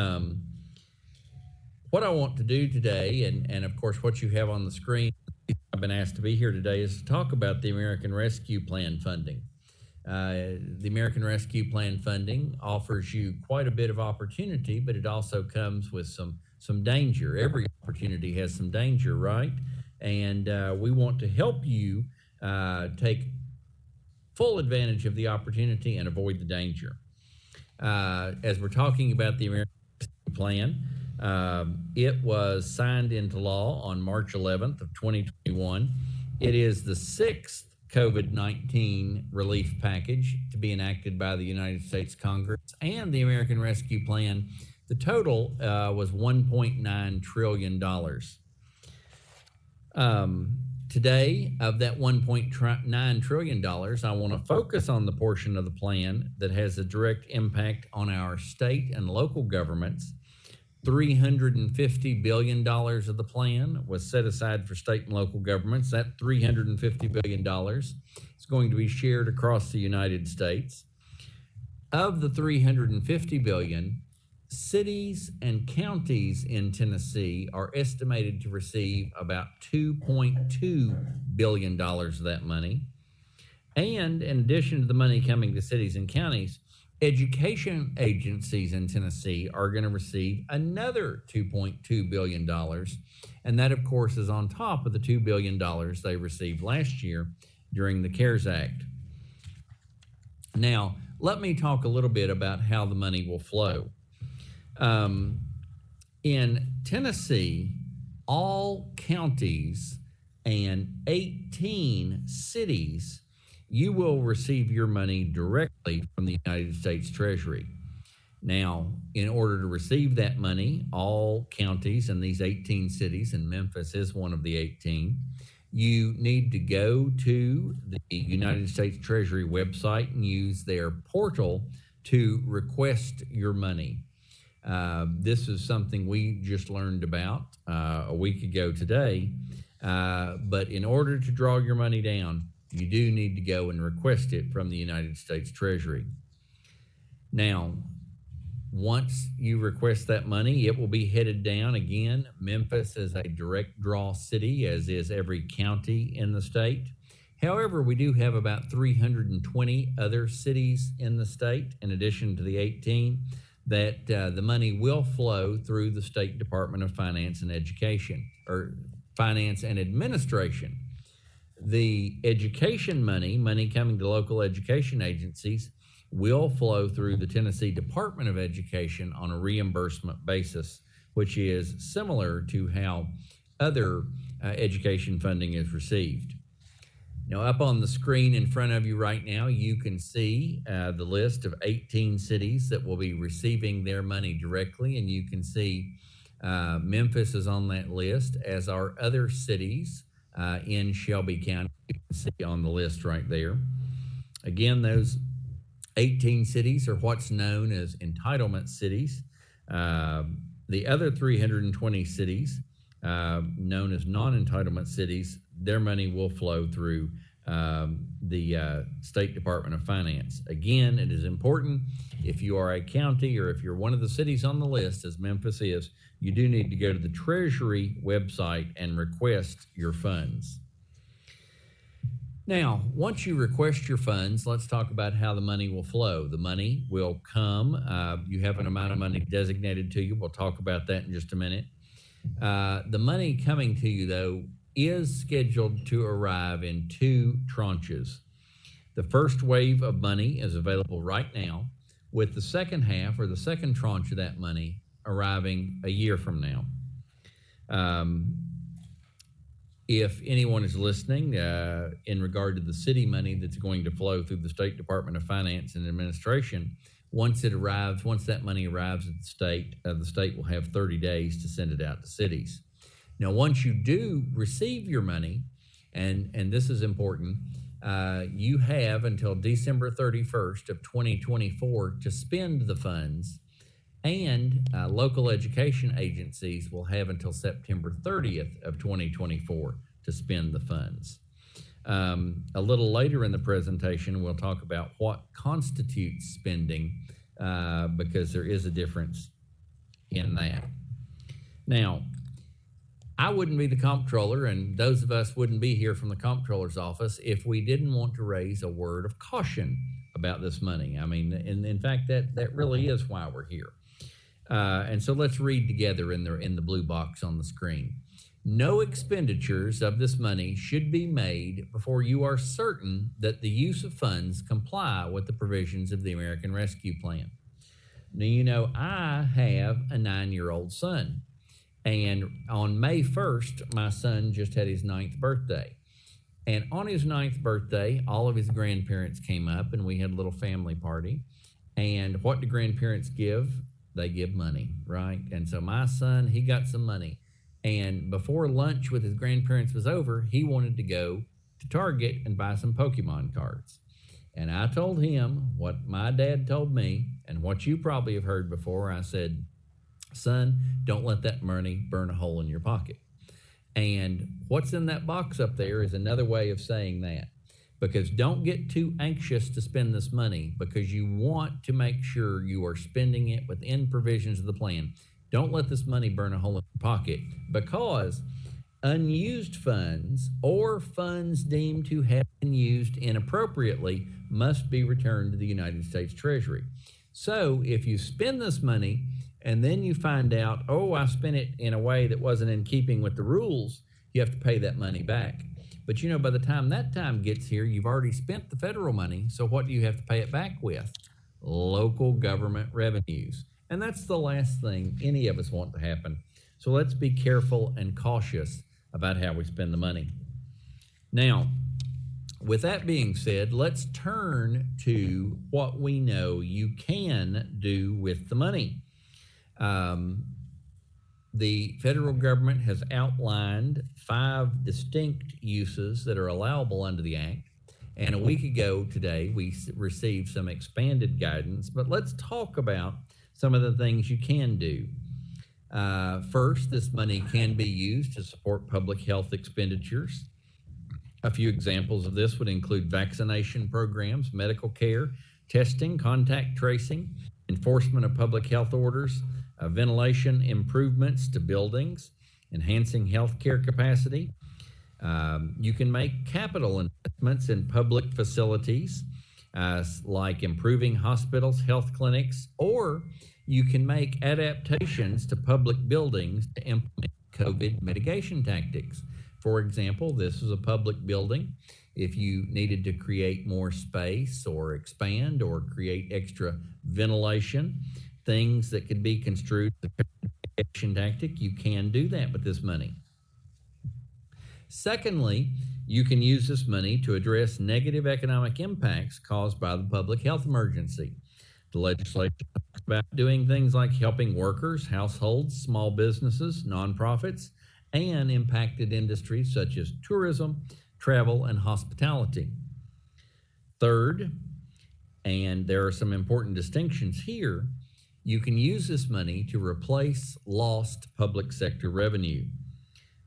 Um, what I want to do today, and of course what you have on the screen, I've been asked to be here today, is to talk about the American Rescue Plan funding. The American Rescue Plan funding offers you quite a bit of opportunity, but it also comes with some danger. Every opportunity has some danger, right? And we want to help you take full advantage of the opportunity and avoid the danger. As we're talking about the American Rescue Plan, it was signed into law on March 11th of 2021. It is the sixth COVID-19 relief package to be enacted by the United States Congress and the American Rescue Plan. The total was $1.9 trillion. Today, of that $1.9 trillion, I want to focus on the portion of the plan that has a direct impact on our state and local governments. $350 billion of the plan was set aside for state and local governments. That $350 billion is going to be shared across the United States. Of the $350 billion, cities and counties in Tennessee are estimated to receive about $2.2 billion of that money. And in addition to the money coming to cities and counties, education agencies in Tennessee are going to receive another $2.2 billion. And that, of course, is on top of the $2 billion they received last year during the CARES Act. Now, let me talk a little bit about how the money will flow. In Tennessee, all counties and 18 cities, you will receive your money directly from the United States Treasury. Now, in order to receive that money, all counties and these 18 cities, and Memphis is one of the 18, you need to go to the United States Treasury website and use their portal to request your money. This is something we just learned about a week ago today, but in order to draw your money down, you do need to go and request it from the United States Treasury. Now, once you request that money, it will be headed down. Again, Memphis is a direct draw city, as is every county in the state. However, we do have about 320 other cities in the state, in addition to the 18, that the money will flow through the State Department of Finance and Education, or Finance and Administration. The education money coming to local education agencies, will flow through the Tennessee Department of Education on a reimbursement basis, which is similar to how other education funding is received. Now, up on the screen in front of you right now, you can see the list of 18 cities that will be receiving their money directly, and you can see Memphis is on that list, as are other cities in Shelby County. You can see on the list right there. Again, those 18 cities are what's known as entitlement cities. The other 320 cities, known as non-entitlement cities, their money will flow through the State Department of Finance. Again, it is important, if you are a county or if you're one of the cities on the list, as Memphis is, you do need to go to the Treasury website and request your funds. Now, once you request your funds, let's talk about how the money will flow. The money will come. You have an amount of money designated to you. We'll talk about that in just a minute. The money coming to you, though, is scheduled to arrive in two tranches. The first wave of money is available right now, with the second half, or the second tranche of that money, arriving a year from now. If anyone is listening in regard to the city money that's going to flow through the State Department of Finance and Administration, once that money arrives at the state will have 30 days to send it out to cities. Now, once you do receive your money, and this is important, you have until December 31st of 2024 to spend the funds, and local education agencies will have until September 30th of 2024 to spend the funds. A little later in the presentation, we'll talk about what constitutes spending, because there is a difference in that. Now, I wouldn't be the comptroller, and those of us wouldn't be here from the comptroller's office if we didn't want to raise a word of caution about this money. I mean, in fact, that really is why we're here. And so let's read together in the blue box on the screen. No expenditures of this money should be made before you are certain that the use of funds comply with the provisions of the American Rescue Plan. Now, you know, I have a 9-year-old son. And on May 1st, my son just had his 9th birthday. And on his 9th birthday, all of his grandparents came up and we had a little family party. And what do grandparents give? They give money, right? And so my son, he got some money. And before lunch with his grandparents was over, he wanted to go to Target and buy some Pokemon cards. And I told him what my dad told me and what you probably have heard before. I said, son, don't let that money burn a hole in your pocket. And what's in that box up there is another way of saying that. Because don't get too anxious to spend this money because you want to make sure you are spending it within provisions of the plan. Don't let this money burn a hole in your pocket because unused funds or funds deemed to have been used inappropriately must be returned to the United States Treasury. So if you spend this money and then you find out, oh, I spent it in a way that wasn't in keeping with the rules, you have to pay that money back. But you know, by the time that time gets here, you've already spent the federal money, so what do you have to pay it back with? Local government revenues. And that's the last thing any of us want to happen. So let's be careful and cautious about how we spend the money. Now, with that being said, let's turn to what we know you can do with the money. The federal government has outlined 5 distinct uses that are allowable under the Act. And a week ago today, we received some expanded guidance, but let's talk about some of the things you can do. First, this money can be used to support public health expenditures. A few examples of this would include vaccination programs, medical care, testing, contact tracing, enforcement of public health orders, ventilation improvements to buildings, enhancing healthcare capacity. You can make capital investments in public facilities, like improving hospitals, health clinics, or you can make adaptations to public buildings to implement COVID mitigation tactics. For example, this is a public building. If you needed to create more space or expand or create extra ventilation, things that could be construed as a mitigation tactic, you can do that with this money. Secondly, you can use this money to address negative economic impacts caused by the public health emergency. The legislation talks about doing things like helping workers, households, small businesses, nonprofits, and impacted industries such as tourism, travel, and hospitality. Third, and there are some important distinctions here, you can use this money to replace lost public sector revenue.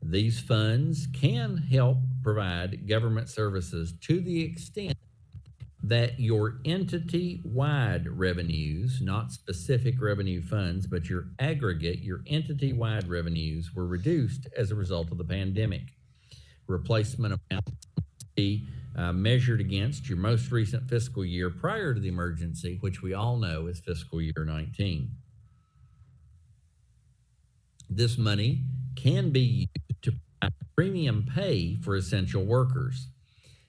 These funds can help provide government services to the extent that your entity-wide revenues, not specific revenue funds, but your aggregate, your entity-wide revenues were reduced as a result of the pandemic. Replacement amounts must be measured against your most recent fiscal year prior to the emergency, which we all know is fiscal year 19. This money can be used to provide premium pay for essential workers.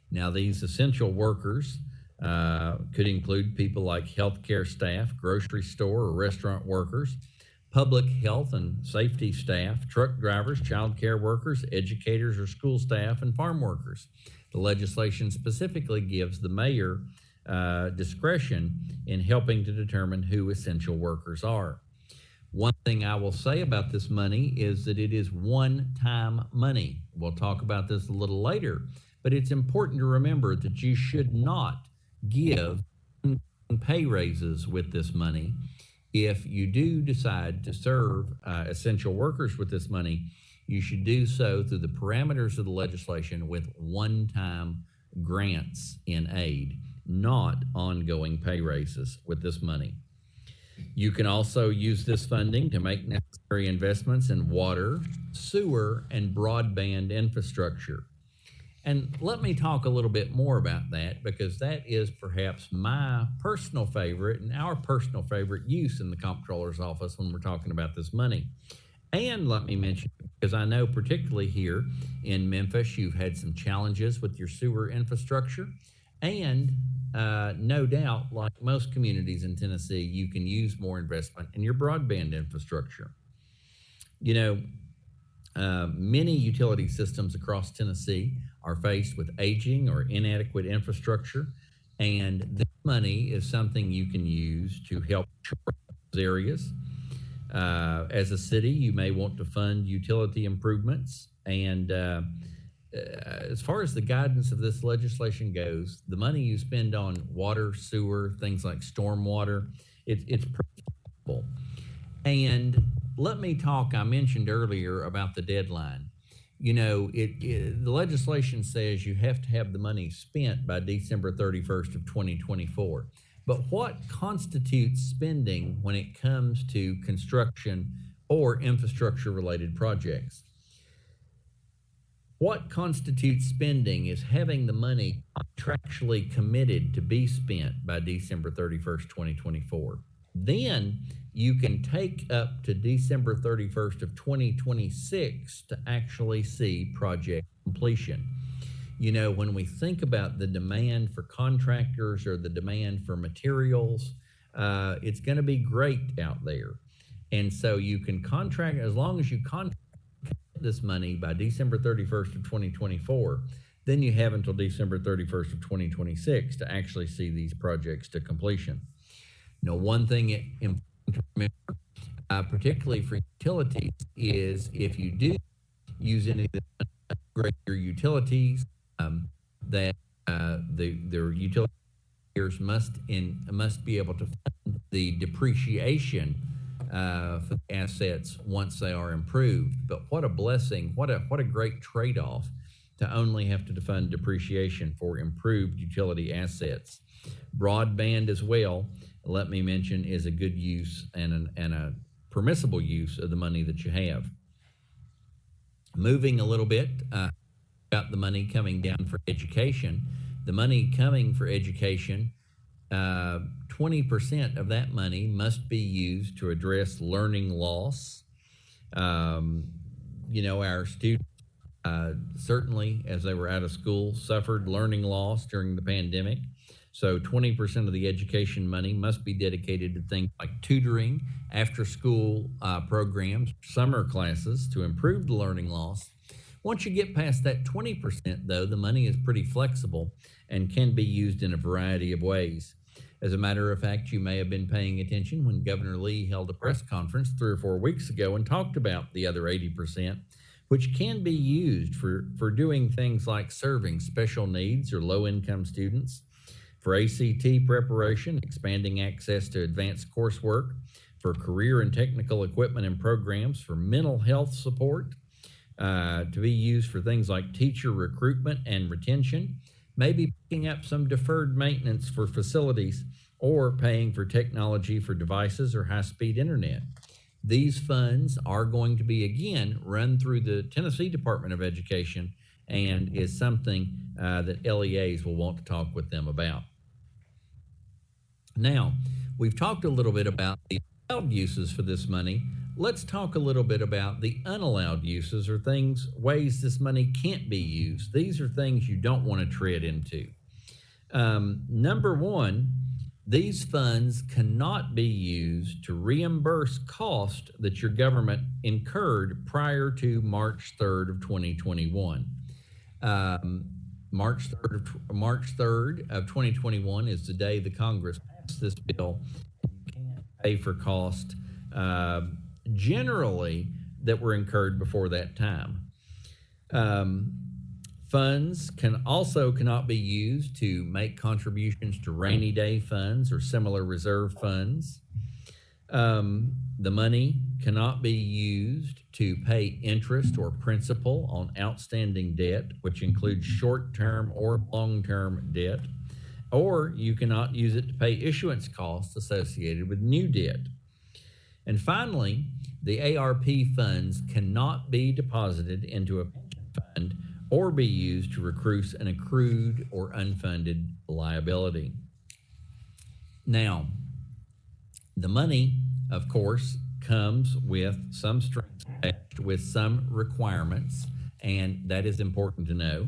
Now, these essential workers could include people like healthcare staff, grocery store or restaurant workers, public health and safety staff, truck drivers, child care workers, educators or school staff, and farm workers. The legislation specifically gives the mayor discretion in helping to determine who essential workers are. One thing I will say about this money is that it is one-time money. We'll talk about this a little later, but it's important to remember that you should not give pay raises with this money. If you do decide to serve essential workers with this money, you should do so through the parameters of the legislation with one-time grants in aid, not ongoing pay raises with this money. You can also use this funding to make necessary investments in water, sewer, and broadband infrastructure. And let me talk a little bit more about that, because that is perhaps my personal favorite and our personal favorite use in the comptroller's office when we're talking about this money. And let me mention, because I know particularly here in Memphis, you've had some challenges with your sewer infrastructure. And no doubt, like most communities in Tennessee, you can use more investment in your broadband infrastructure. You know, many utility systems across Tennessee are faced with aging or inadequate infrastructure, and this money is something you can use to help those areas. As a city, you may want to fund utility improvements. And as far as the guidance of this legislation goes, the money you spend on water, sewer, things like stormwater, it's pretty flexible. And let me talk, I mentioned earlier about the deadline. You know, the legislation says you have to have the money spent by December 31st of 2024. But what constitutes spending when it comes to construction or infrastructure related projects? What constitutes spending is having the money contractually committed to be spent by December 31st, 2024. Then you can take up to December 31st of 2026 to actually see project completion. You know, when we think about the demand for contractors or the demand for materials, it's going to be great out there. And so you can contract, as long as you contract this money by December 31st of 2024, then you have until December 31st of 2026 to actually see these projects to completion. Now, one thing important to remember, particularly for utilities, is if you do use any of the upgrade your utilities, that their utility must be able to fund the depreciation for the assets once they are improved. But what a blessing! What a great trade-off to only have to fund depreciation for improved utility assets. Broadband as well, let me mention, is a good use and a permissible use of the money that you have. Moving a little bit about the money coming down for education. The money coming for education, 20% of that money must be used to address learning loss. You know, our students certainly, as they were out of school, suffered learning loss during the pandemic. So 20% of the education money must be dedicated to things like tutoring, after-school programs, summer classes to improve the learning loss. Once you get past that 20%, though, the money is pretty flexible and can be used in a variety of ways. As a matter of fact, you may have been paying attention when Governor Lee held a press conference 3 or 4 weeks ago and talked about the other 80%, which can be used for doing things like serving special needs or low-income students, for ACT preparation, expanding access to advanced coursework, for career and technical equipment and programs, for mental health support, to be used for things like teacher recruitment and retention, maybe picking up some deferred maintenance for facilities, or paying for technology for devices or high-speed internet. These funds are going to be, again, run through the Tennessee Department of Education and is something that LEAs will want to talk with them about. Now, we've talked a little bit about the allowed uses for this money. Let's talk a little bit about the unallowed uses, or ways this money can't be used. These are things you don't want to tread into. Number one, these funds cannot be used to reimburse cost that your government incurred prior to March 3rd of 2021. March 3rd of 2021 is the day the Congress passed this bill. You can't pay for cost generally that were incurred before that time. Funds cannot be used to make contributions to rainy day funds or similar reserve funds. The money cannot be used to pay interest or principal on outstanding debt, which includes short-term or long-term debt. or you cannot use it to pay issuance costs associated with new debt. And finally, the ARP funds cannot be deposited into a pension fund or be used to recruit an accrued or unfunded liability. Now, the money, of course, comes with some strings attached, with some requirements, and that is important to know.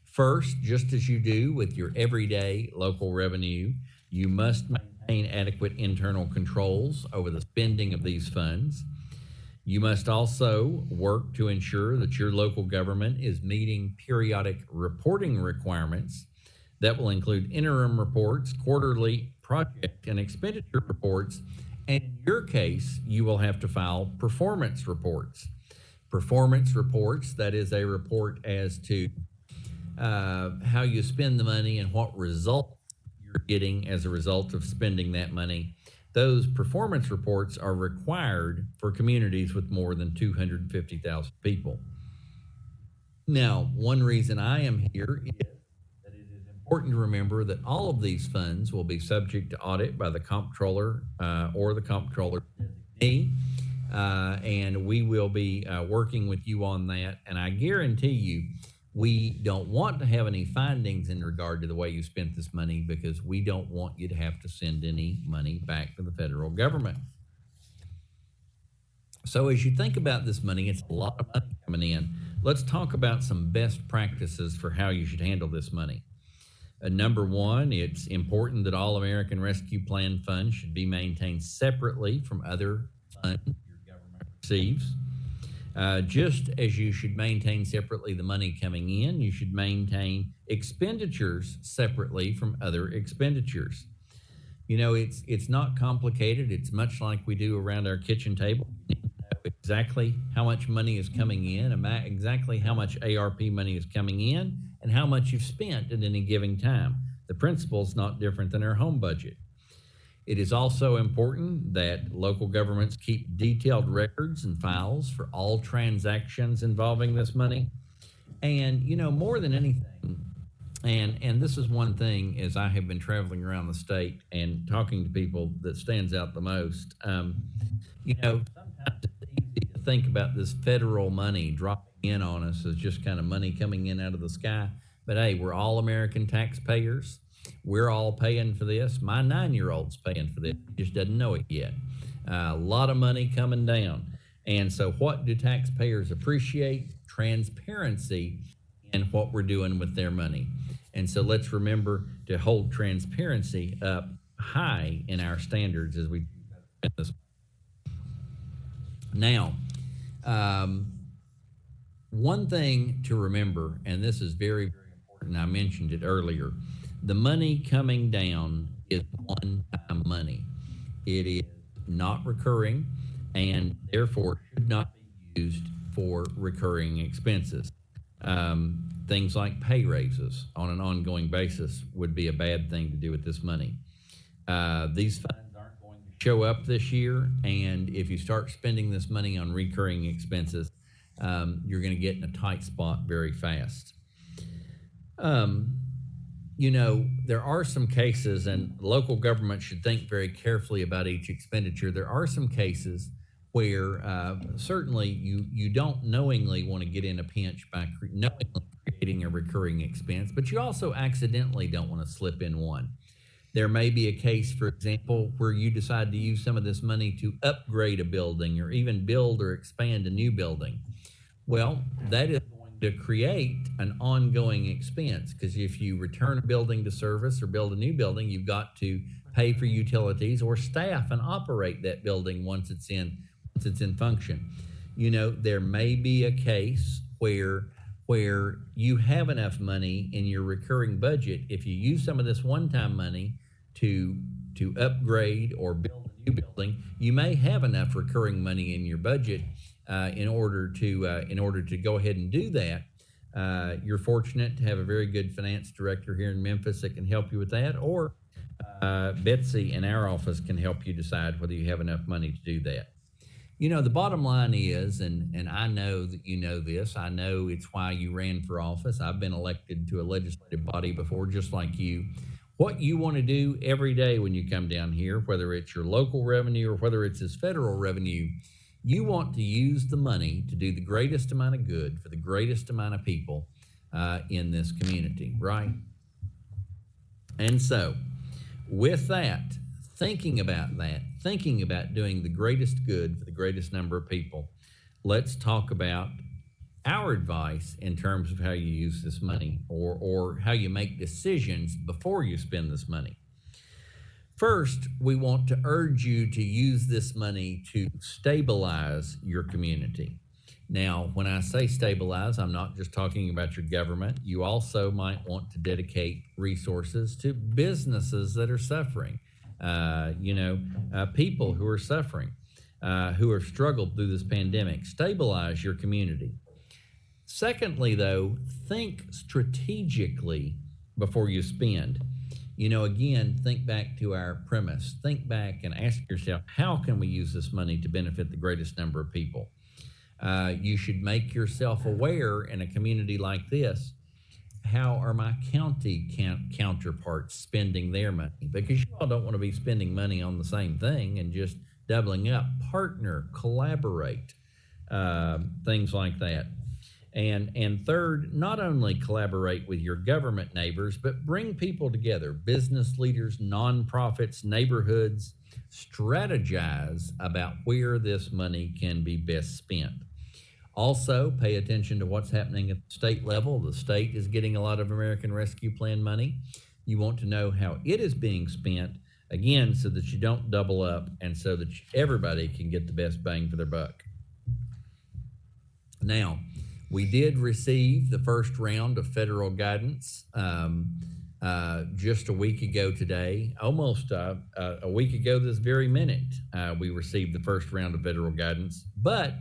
First, just as you do with your everyday local revenue, you must maintain adequate internal controls over the spending of these funds. You must also work to ensure that your local government is meeting periodic reporting requirements that will include interim reports, quarterly project and expenditure reports, and in your case, you will have to file performance reports. Performance reports, that is a report as to how you spend the money and what results you're getting as a result of spending that money. Those performance reports are required for communities with more than 250,000 people. Now, one reason I am here is that it is important to remember that all of these funds will be subject to audit by the comptroller or the comptroller designee, and we will be working with you on that. And I guarantee you, we don't want to have any findings in regard to the way you spent this money, because we don't want you to have to send any money back to the federal government. So as you think about this money, it's a lot of money coming in. Let's talk about some best practices for how you should handle this money. Number one, it's important that all American Rescue Plan funds should be maintained separately from other funds your government receives. Just as you should maintain separately the money coming in, you should maintain expenditures separately from other expenditures. You know, it's not complicated. It's much like we do around our kitchen table. You need to know exactly how much money is coming in, exactly how much ARP money is coming in, and how much you've spent at any given time. The principle is not different than our home budget. It is also important that local governments keep detailed records and files for all transactions involving this money. And, you know, more than anything, and this is one thing, as I have been traveling around the state and talking to people, that stands out the most. You know, sometimes it's easy to think about this federal money dropping in on us as just kind of money coming in out of the sky. But hey, we're all American taxpayers. We're all paying for this. My 9-year-old's paying for this. He just doesn't know it yet. A lot of money coming down. And so what do taxpayers appreciate? Transparency in what we're doing with their money. And so let's remember to hold transparency up high in our standards as we do this. Now, one thing to remember, and this is very, very important, I mentioned it earlier, the money coming down is one-time money. It is not recurring and therefore should not be used for recurring expenses. Things like pay raises on an ongoing basis would be a bad thing to do with this money. These funds aren't going to show up this year, and if you start spending this money on recurring expenses, you're going to get in a tight spot very fast. You know, there are some cases, and local government should think very carefully about each expenditure. There are some cases where certainly you don't knowingly want to get in a pinch by knowingly creating a recurring expense, but you also accidentally don't want to slip in one. There may be a case, for example, where you decide to use some of this money to upgrade a building or even build or expand a new building. Well, that is going to create an ongoing expense, because if you return a building to service or build a new building, you've got to pay for utilities or staff and operate that building once it's in function. You know, there may be a case where you have enough money in your recurring budget. If you use some of this one-time money to upgrade or build a new building, you may have enough recurring money in your budget in order to go ahead and do that. You're fortunate to have a very good finance director here in Memphis that can help you with that, or Betsy in our office can help you decide whether you have enough money to do that. You know, the bottom line is, and I know that you know this, I know it's why you ran for office. I've been elected to a legislative body before, just like you. What you want to do every day when you come down here, whether it's your local revenue or whether it's this federal revenue, you want to use the money to do the greatest amount of good for the greatest amount of people in this community, right? And so, with that, thinking about doing the greatest good for the greatest number of people, let's talk about our advice in terms of how you use this money or how you make decisions before you spend this money. First, we want to urge you to use this money to stabilize your community. Now, when I say stabilize, I'm not just talking about your government. You also might want to dedicate resources to businesses that are suffering, people who are suffering, who have struggled through this pandemic. Stabilize your community. Secondly, though, think strategically before you spend. Again, think back to our premise. Think back and ask yourself, how can we use this money to benefit the greatest number of people? You should make yourself aware in a community like this, how are my county counterparts spending their money? Because you all don't want to be spending money on the same thing and just doubling up. Partner, collaborate, things like that. And third, not only collaborate with your government neighbors, but bring people together, business leaders, nonprofits, neighborhoods, strategize about where this money can be best spent. Also, pay attention to what's happening at the state level. The state is getting a lot of American Rescue Plan money. You want to know how it is being spent, again, so that you don't double up and so that everybody can get the best bang for their buck. Now, we did receive the first round of federal guidance just a week ago today, almost a week ago this very minute. We received the first round of federal guidance, but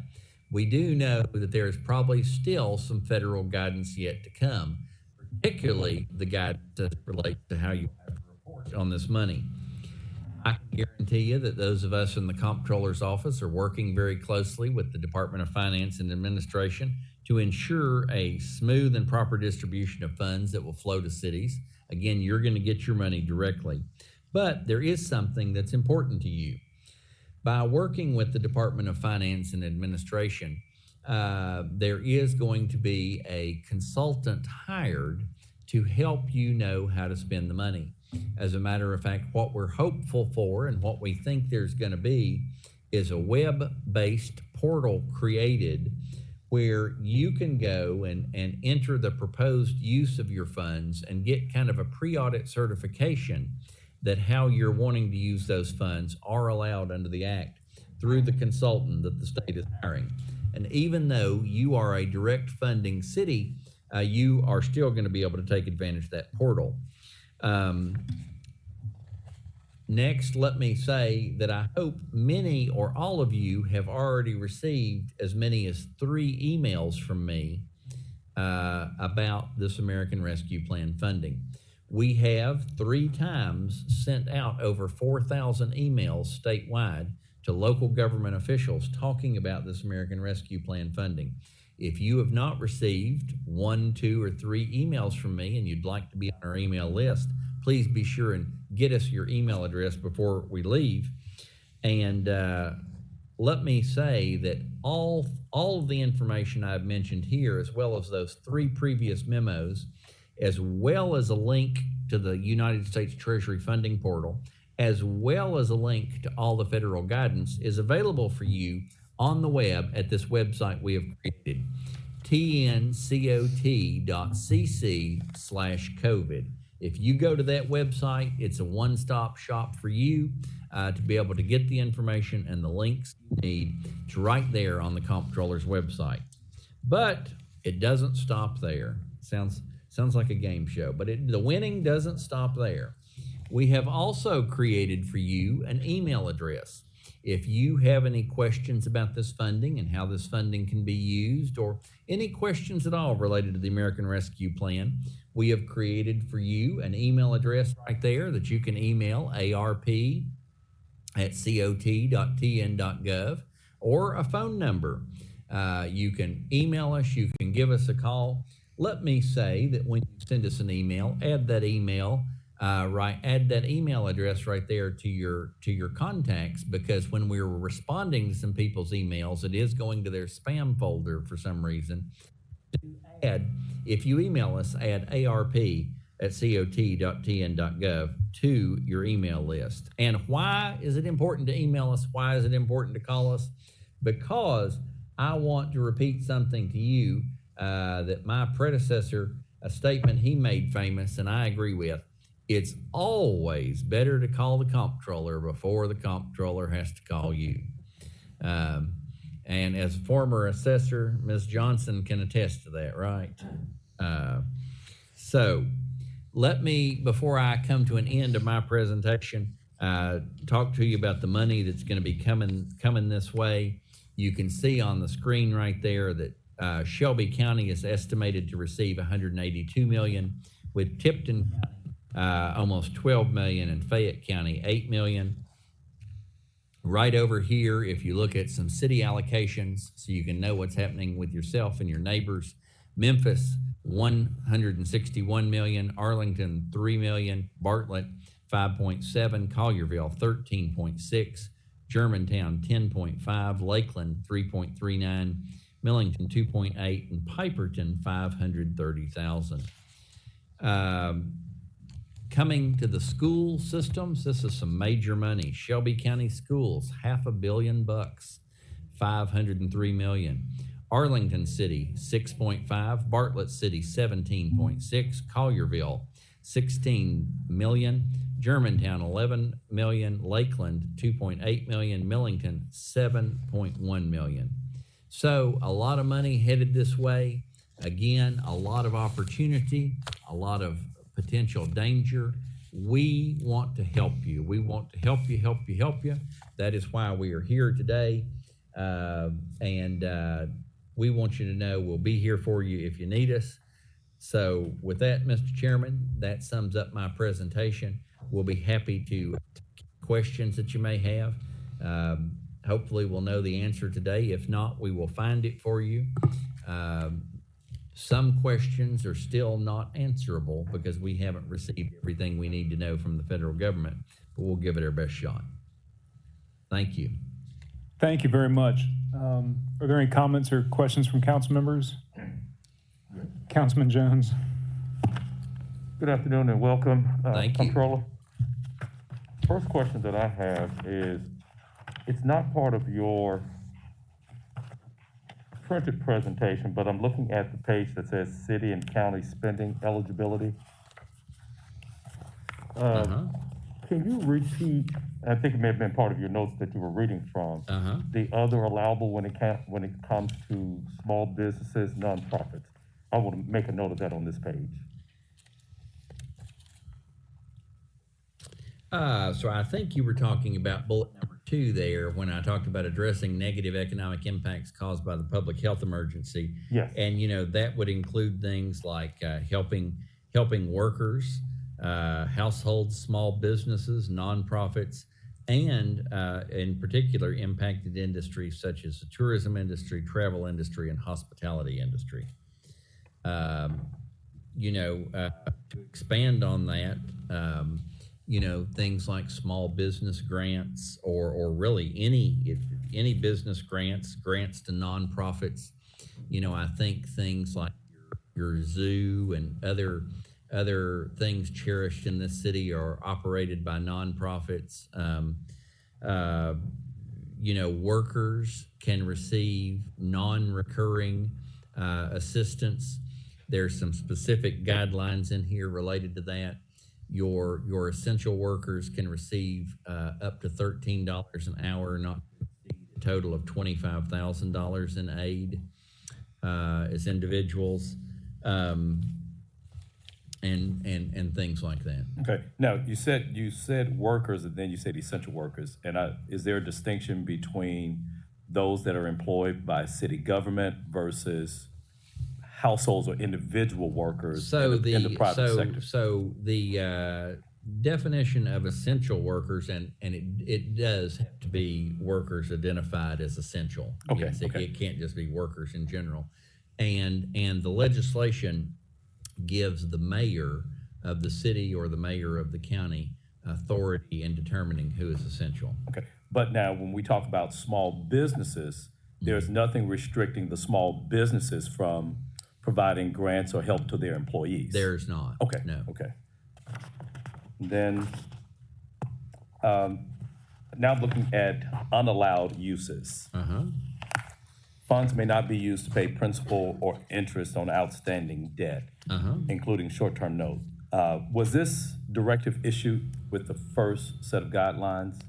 we do know that there is probably still some federal guidance yet to come, particularly the guidance that relates to how you have to report on this money. I can guarantee you that those of us in the Comptroller's office are working very closely with the Department of Finance and Administration to ensure a smooth and proper distribution of funds that will flow to cities. Again, you're going to get your money directly. But there is something that's important to you. By working with the Department of Finance and Administration, there is going to be a consultant hired to help you know how to spend the money. As a matter of fact, what we're hopeful for and what we think there's going to be is a web-based portal created where you can go and enter the proposed use of your funds and get kind of a pre-audit certification that how you're wanting to use those funds are allowed under the Act through the consultant that the state is hiring. And even though you are a direct funding city, you are still going to be able to take advantage of that portal. Next, let me say that I hope many or all of you have already received as many as 3 emails from me about this American Rescue Plan funding. We have 3 times sent out over 4,000 emails statewide to local government officials talking about this American Rescue Plan funding. If you have not received 1, 2, or 3 emails from me and you'd like to be on our email list, please be sure and get us your email address before we leave. And let me say that all of the information I've mentioned here, as well as those 3 previous memos, as well as a link to the United States Treasury funding portal, as well as a link to all the federal guidance, is available for you on the web at this website we have created, tncot.cc/COVID. If you go to that website, it's a one-stop shop for you to be able to get the information and the links you need. It's right there on the Comptroller's website. But it doesn't stop there. Sounds like a game show, but the winning doesn't stop there. We have also created for you an email address. If you have any questions about this funding and how this funding can be used, or any questions at all related to the American Rescue Plan, we have created for you an email address right there that you can email arp@cot.tn.gov, or a phone number. You can email us, you can give us a call. Let me say that when you send us an email, add that email add that email address right there to your contacts, because when we're responding to some people's emails, it is going to their spam folder for some reason. Add, if you email us, add arp@cot.tn.gov to your email list. And why is it important to email us? Why is it important to call us? Because I want to repeat something to you that my predecessor, a statement he made famous, and I agree with. It's always better to call the comptroller before the comptroller has to call you. And as a former assessor, Ms. Johnson can attest to that, right? So let me, before I come to an end of my presentation, talk to you about the money that's going to be coming this way. You can see on the screen right there that Shelby County is estimated to receive $182 million, with Tipton County almost $12 million, and Fayette County $8 million. Right over here, if you look at some city allocations so you can know what's happening with yourself and your neighbors, Memphis, $161 million, Arlington, $3 million, Bartlett, 5.7, Collierville, 13.6, Germantown, 10.5, Lakeland, 3.39, Millington, 2.8, and Piperton, 530,000. Coming to the school systems, this is some major money. Shelby County Schools, $500 million, $503 million. Arlington City, 6.5. Bartlett City, 17.6. Collierville, 16 million. Germantown, 11 million. Lakeland, 2.8 million. Millington, 7.1 million. So a lot of money headed this way. Again, a lot of opportunity, a lot of potential danger. We want to help you. We want to help you. That is why we are here today. And we want you to know we'll be here for you if you need us. So with that, Mr. Chairman, that sums up my presentation. We'll be happy to take questions that you may have. Hopefully we'll know the answer today. If not, we will find it for you. Some questions are still not answerable because we haven't received everything we need to know from the federal government, but we'll give it our best shot. Thank you. Thank you very much. Are there any comments or questions from council members? Councilman Jones. Good afternoon and welcome, Thank you. Comptroller. First question that I have is, it's not part of your printed presentation, but I'm looking at the page that says city and county spending eligibility. Can you repeat, I think it may have been part of your notes that you were reading from, the other allowable when it comes to small businesses, nonprofits? I will make a note of that on this page. So I think you were talking about bullet number 2 there when I talked about addressing negative economic impacts caused by the public health emergency. Yes. And, you know, that would include things like helping workers, households, small businesses, nonprofits, and in particular impacted industries such as the tourism industry, travel industry, and hospitality industry. To expand on that, things like small business grants or really any business grants to nonprofits. I think things like your zoo and other things cherished in this city are operated by nonprofits. Workers can receive non-recurring assistance. There's some specific guidelines in here related to that. Your essential workers can receive up to $13 an hour, not a total of $25,000 in aid as individuals, and things like that. Okay. Now you said workers, and then you said essential workers. And is there a distinction between those that are employed by city government versus households or individual workers in the private sector? So the definition of essential workers, and it does have to be workers identified as essential. Okay. Yes, it can't just be workers in general. And the legislation gives the mayor of the city or the mayor of the county authority in determining who is essential. Okay, but now when we talk about small businesses, there's nothing restricting the small businesses from providing grants or help to their employees. There's not. Okay. No. Okay. Then, now looking at unallowed uses. Funds may not be used to pay principal or interest on outstanding debt, including short-term notes. Was this directive issued with the first set of guidelines?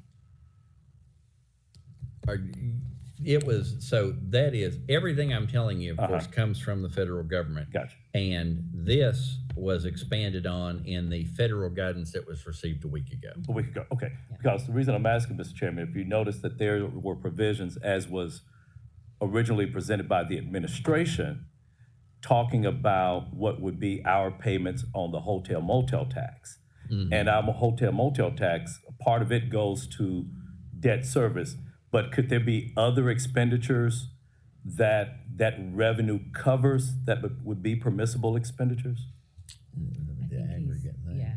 It was, so that is, everything I'm telling you, of course, comes from the federal government. Gotcha. And this was expanded on in the federal guidance that was received a week ago. A week ago, okay. Because the reason I'm asking, Mr. Chairman, if you notice that there were provisions, as was originally presented by the administration, talking about what would be our payments on the hotel motel tax. And our hotel motel tax, part of it goes to debt service, but could there be other expenditures that revenue covers that would be permissible expenditures? The aggregate thing. Yeah.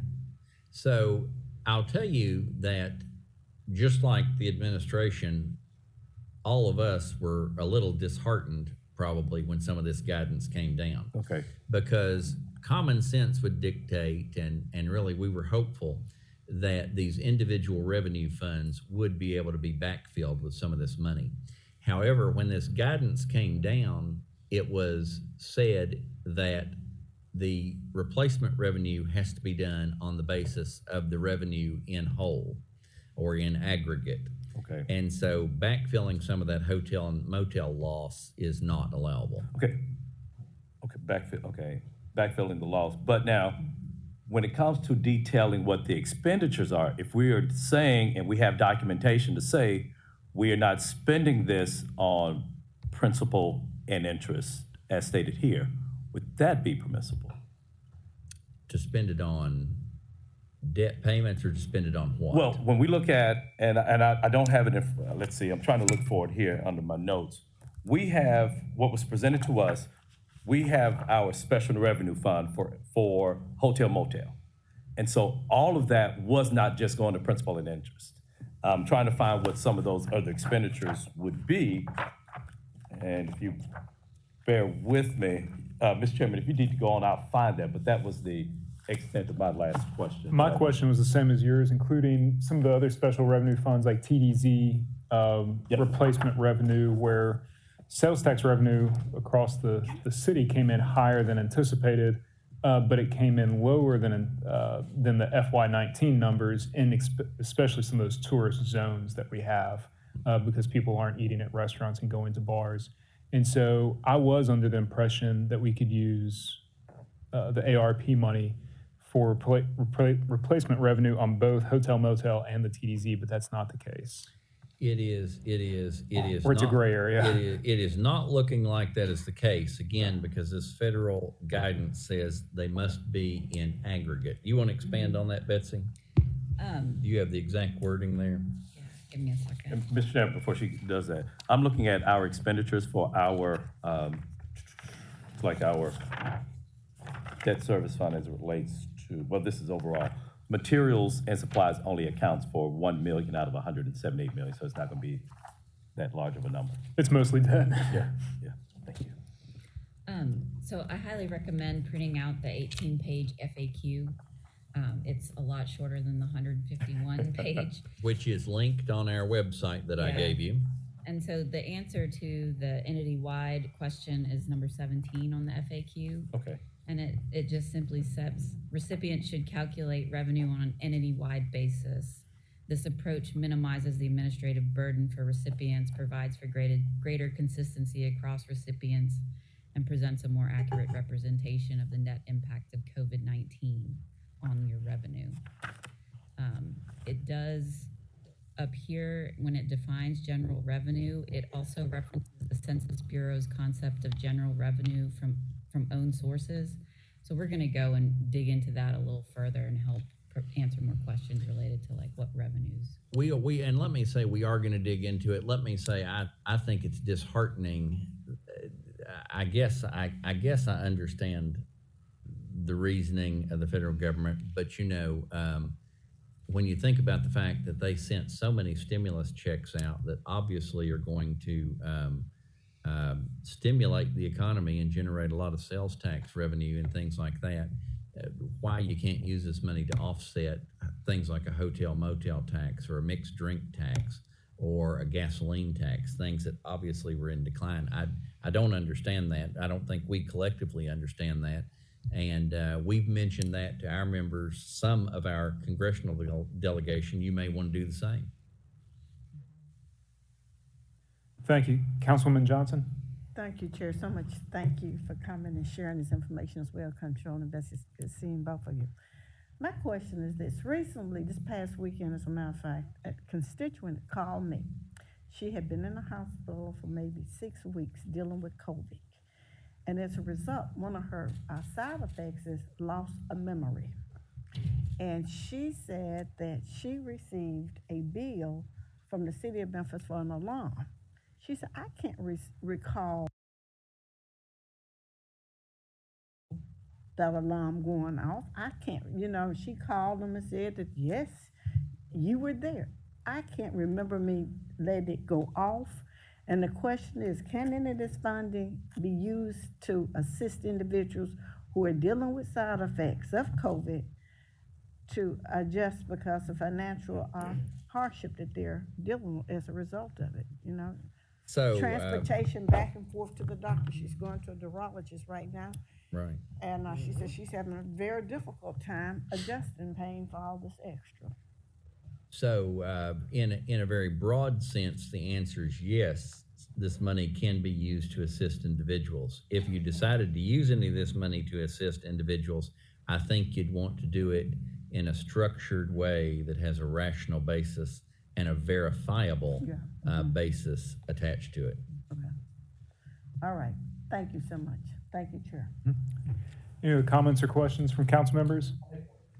So I'll tell you that just like the administration, all of us were a little disheartened probably when some of this guidance came down. Okay. Because common sense would dictate, and really we were hopeful that these individual revenue funds would be able to be backfilled with some of this money. However, when this guidance came down, it was said that the replacement revenue has to be done on the basis of the revenue in whole or in aggregate. Okay. And so backfilling some of that hotel and motel loss is not allowable. Okay. Backfilling the loss. But now, when it comes to detailing what the expenditures are, if we are saying, and we have documentation to say, we are not spending this on principal and interest as stated here, would that be permissible? To spend it on debt payments or to spend it on what? Well, when we look at, and I don't have it, let's see, I'm trying to look for it here under my notes. We have what was presented to us. We have our special revenue fund for hotel motel. And so all of that was not just going to principal and interest. I'm trying to find what some of those other expenditures would be. And if you bear with me, Mr. Chairman, if you need to go on, I'll find that, but that was the extent of my last question. My question was the same as yours, including some of the other special revenue funds like TDZ, replacement revenue, where sales tax revenue across the city came in higher than anticipated, but it came in lower than the FY19 numbers, in especially some of those tourist zones that we have, because people aren't eating at restaurants and going to bars. And so I was under the impression that we could use the ARP money for replacement revenue on both hotel motel and the TDZ, but that's not the case. It is. Or it's a gray area. It is not looking like that is the case, again, because this federal guidance says they must be in aggregate. You want to expand on that, Betsy? Do you have the exact wording there? Yeah, give me a second. And Mr. Chairman, before she does that, I'm looking at our expenditures for our, our debt service fund as it relates to, well, this is overall. Materials and supplies only accounts for 1 million out of 178 million, so it's not going to be that large of a number. It's mostly debt. Yeah, thank you. So I highly recommend printing out the 18-page FAQ. It's a lot shorter than the 151 page. Which is linked on our website that I gave you. And so the answer to the entity-wide question is number 17 on the FAQ. Okay. And it just simply says, recipients should calculate revenue on an entity-wide basis. This approach minimizes the administrative burden for recipients, provides for greater consistency across recipients, and presents a more accurate representation of the net impact of COVID-19 on your revenue. It does up here, when it defines general revenue, it also references the Census Bureau's concept of general revenue from own sources. So we're going to go and dig into that a little further and help answer more questions related to like what revenues. We and let me say we are going to dig into it. Let me say I think it's disheartening. I guess I understand the reasoning of the federal government, but when you think about the fact that they sent so many stimulus checks out that obviously are going to stimulate the economy and generate a lot of sales tax revenue and things like that, why you can't use this money to offset things like a hotel motel tax or a mixed drink tax or a gasoline tax, things that obviously were in decline. I don't understand that. I don't think we collectively understand that. And we've mentioned that to our members, some of our congressional delegation. You may want to do the same. Thank you. Councilwoman Johnson? Thank you, Chair, so much. Thank you for coming and sharing this information as well, Control Investors. Good seeing both of you. My question is this. Recently, this past weekend, as a matter of fact, a constituent called me. She had been in the hospital for maybe 6 weeks dealing with COVID. And as a result, one of her side effects is loss of memory. And she said that she received a bill from the city of Memphis for an alarm. She said, I can't recall that alarm going off. I can't, she called them and said that, yes, you were there. I can't remember me letting it go off. And the question is, can any of this funding be used to assist individuals who are dealing with side effects of COVID to adjust because of financial hardship that they're dealing with as a result of it, So transportation back and forth to the doctor. She's going to a neurologist right now. Right. And she said she's having a very difficult time adjusting, paying for all this extra. So in a very broad sense, the answer is yes, this money can be used to assist individuals. If you decided to use any of this money to assist individuals, I think you'd want to do it in a structured way that has a rational basis and a verifiable basis attached to it. Okay. All right. Thank you so much. Thank you, Chair. Any other comments or questions from council members?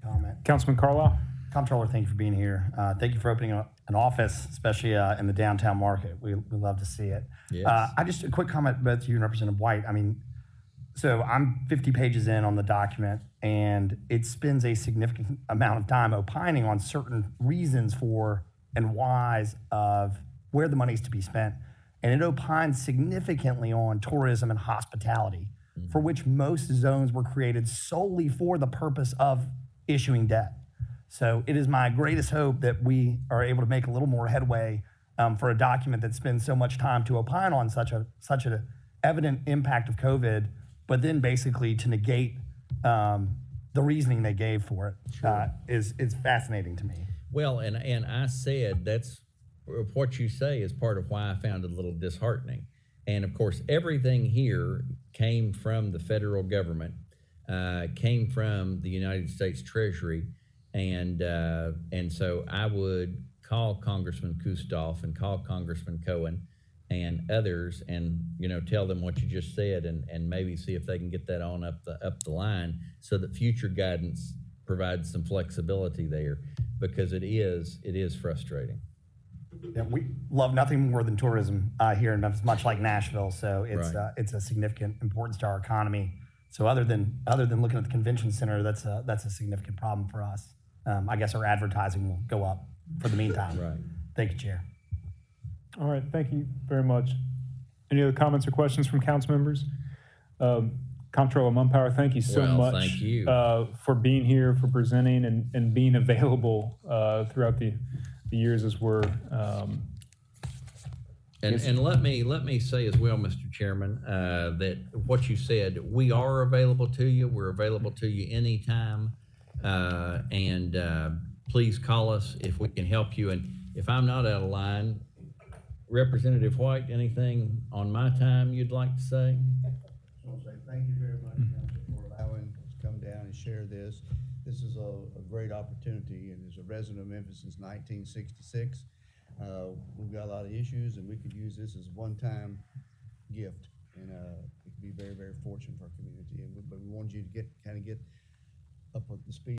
Comment. Councilman Carlisle? Comptroller, thank you for being here. Thank you for opening an office, especially in the downtown market. We love to see it. Yes. I just a quick comment both to you and Representative White. I mean, so I'm 50 pages in on the document, and it spends a significant amount of time opining on certain reasons for and whys of where the money is to be spent. And it opines significantly on tourism and hospitality, for which most zones were created solely for the purpose of issuing debt. So it is my greatest hope that we are able to make a little more headway for a document that spends so much time to opine on such an evident impact of COVID, but then basically to negate the reasoning they gave for it is fascinating to me. Well, and I said that's what you say is part of why I found it a little disheartening. And of course, everything here came from the federal government, came from the United States Treasury. And so I would call Congressman Kustoff and call Congressman Cohen and others and, tell them what you just said and maybe see if they can get that on up the line so that future guidance provides some flexibility there, because it is frustrating. Yeah, we love nothing more than tourism here in Memphis, much like Nashville. So it's a significant importance to our economy. So other than looking at the convention center, that's a significant problem for us. I guess our advertising will go up for the meantime. Right. Thank you, Chair. All right, thank you very much. Any other comments or questions from council members? Comptroller Mumpower, thank you so much. Thank you. For being here, for presenting and being available throughout the years as we're. And let me say as well, Mr. Chairman, that what you said, we are available to you. We're available to you anytime. And please call us if we can help you. And if I'm not out of line, Representative White, anything on my time you'd like to say? I just want to say thank you very much, Council, for allowing us to come down and share this. This is a great opportunity, and as a resident of Memphis since 1966, we've got a lot of issues, and we could use this as a one-time gift, and it could be very, very fortunate for our community. But we wanted you to get up with the speed.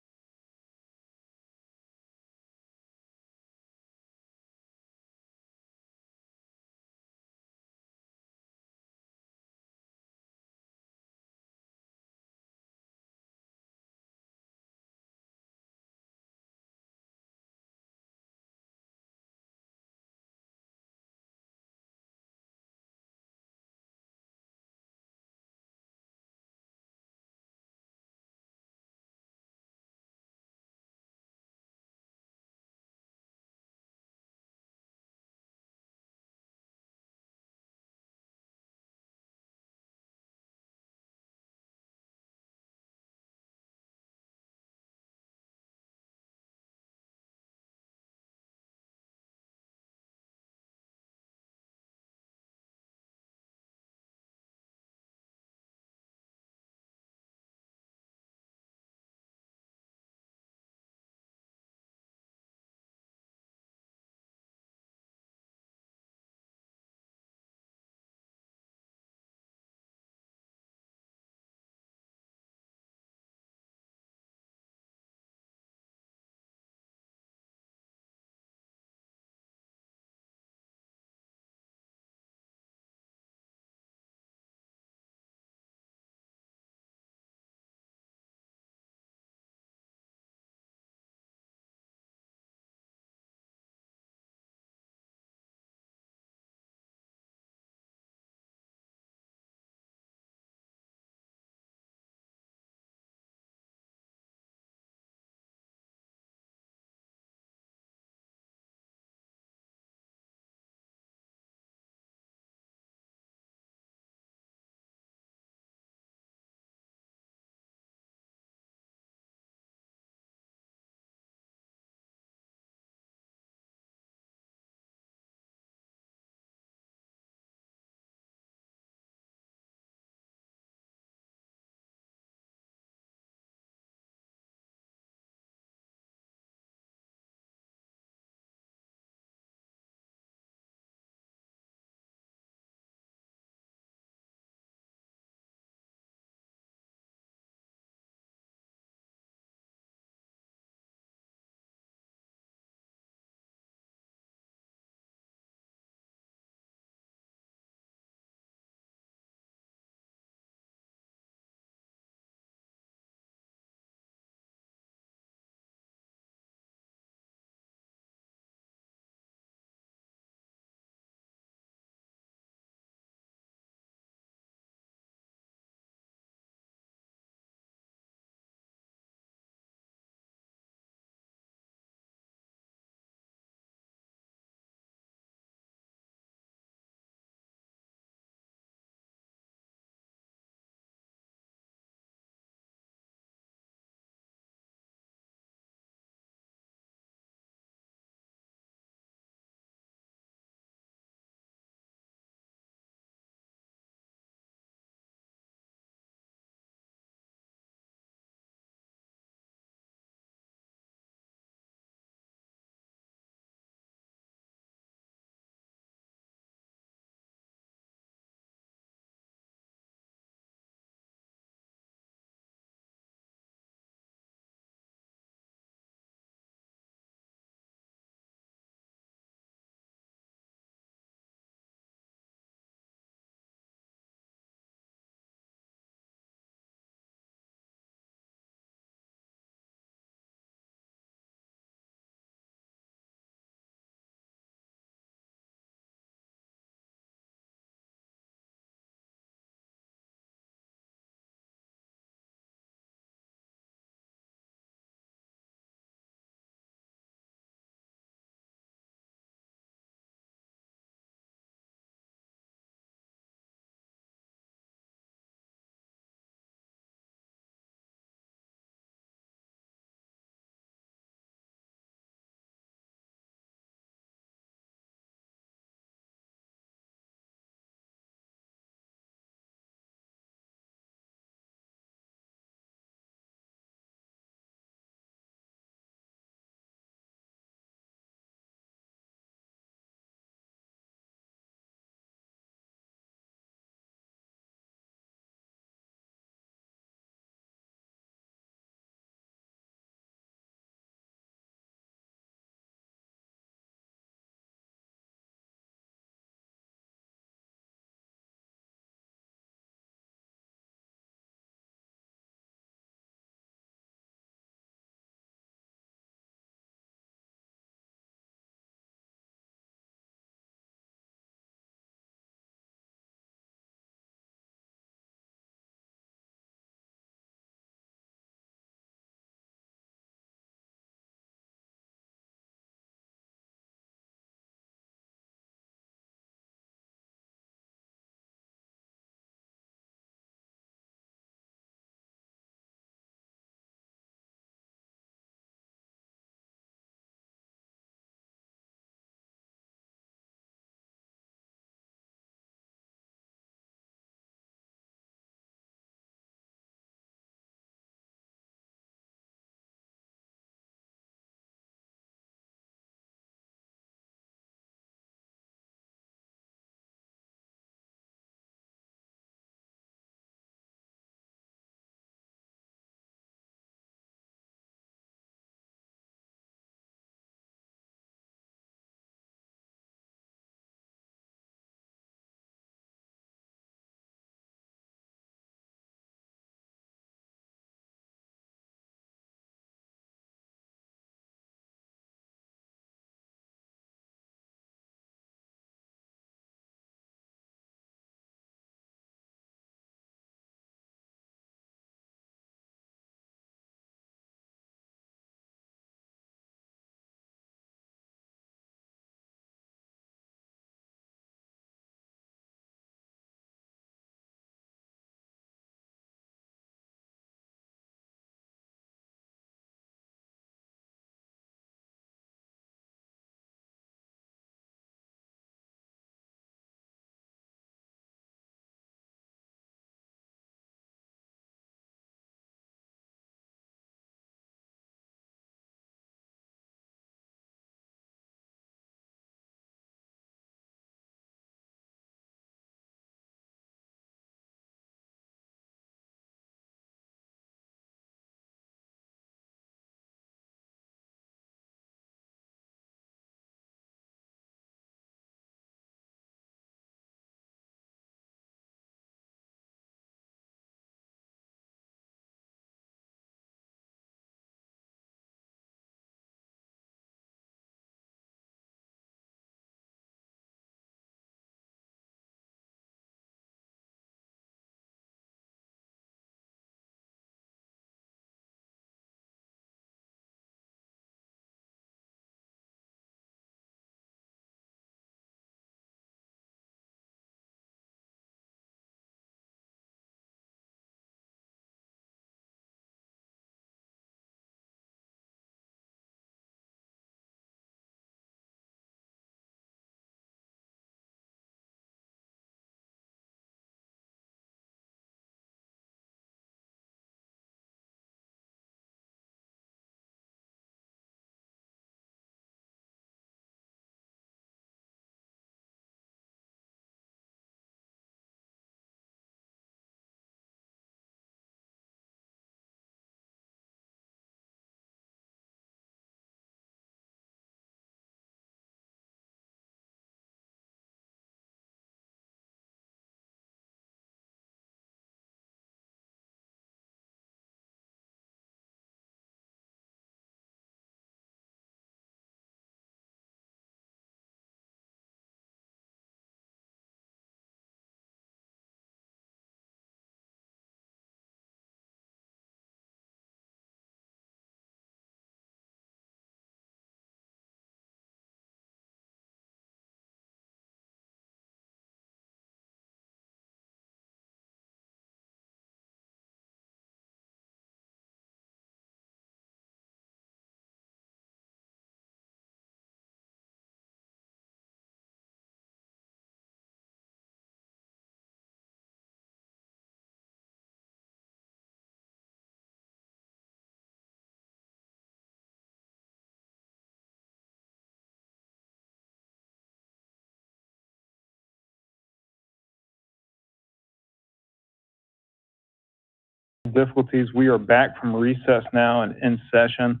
difficulties. We are back from recess now and in session.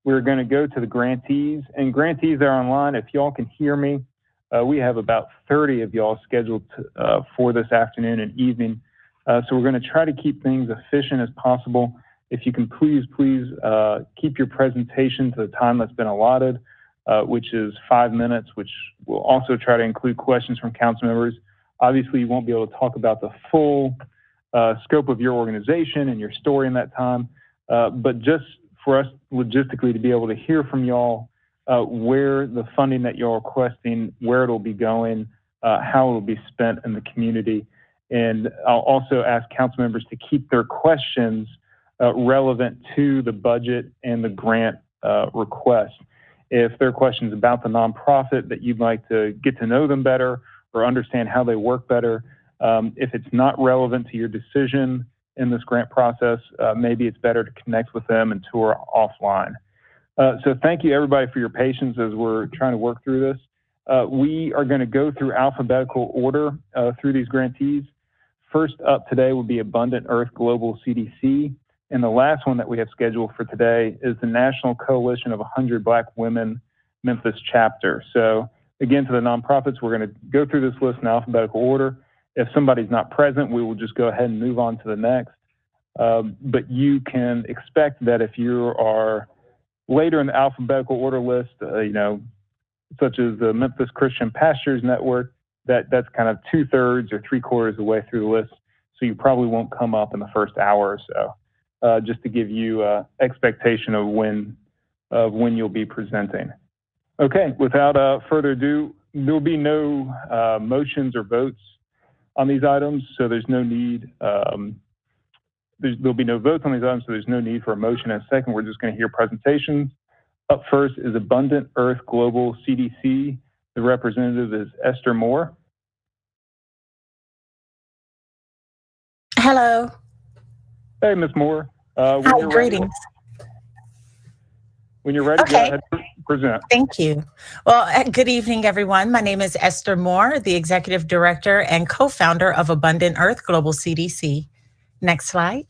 We're going to go to the grantees, and grantees are online. If y'all can hear me, we have about 30 of y'all scheduled for this afternoon and evening. So we're going to try to keep things efficient as possible. If you can please keep your presentation to the time that's been allotted, which is 5 minutes, which we'll also try to include questions from council members. Obviously, you won't be able to talk about the full scope of your organization and your story in that time, but just for us logistically to be able to hear from y'all where the funding that you're requesting, where it'll be going, how it'll be spent in the community. And I'll also ask council members to keep their questions relevant to the budget and the grant request. If there are questions about the nonprofit that you'd like to get to know them better or understand how they work better, if it's not relevant to your decision in this grant process, maybe it's better to connect with them and tour offline. So thank you everybody for your patience as we're trying to work through this. We are going to go through alphabetical order through these grantees. First up today will be Abundant Earth Global CDC. And the last one that we have scheduled for today is the National Coalition of 100 Black Women Memphis chapter. So again, to the nonprofits, we're going to go through this list in alphabetical order. If somebody's not present, we will just go ahead and move on to the next. But you can expect that if you are later in the alphabetical order list, such as the Memphis Christian Pastors Network, that's kind of 2/3 or 3/4 of the way through the list. So you probably won't come up in the first hour or so. Just to give you expectation of when you'll be presenting. Okay, without further ado, there'll be no motions or votes on these items, so there's no need. There'll be no votes on these items, so there's no need for a motion. In a second, we're just going to hear presentations. Up first is Abundant Earth Global CDC. The representative is Esther Moore. Hello. Hey, Ms. Moore. Hi, greetings. When you're ready, okay. Go ahead and present. Thank you. Well, good evening, everyone. My name is Esther Moore, the Executive Director and co-founder of Abundant Earth Global CDC. Next slide.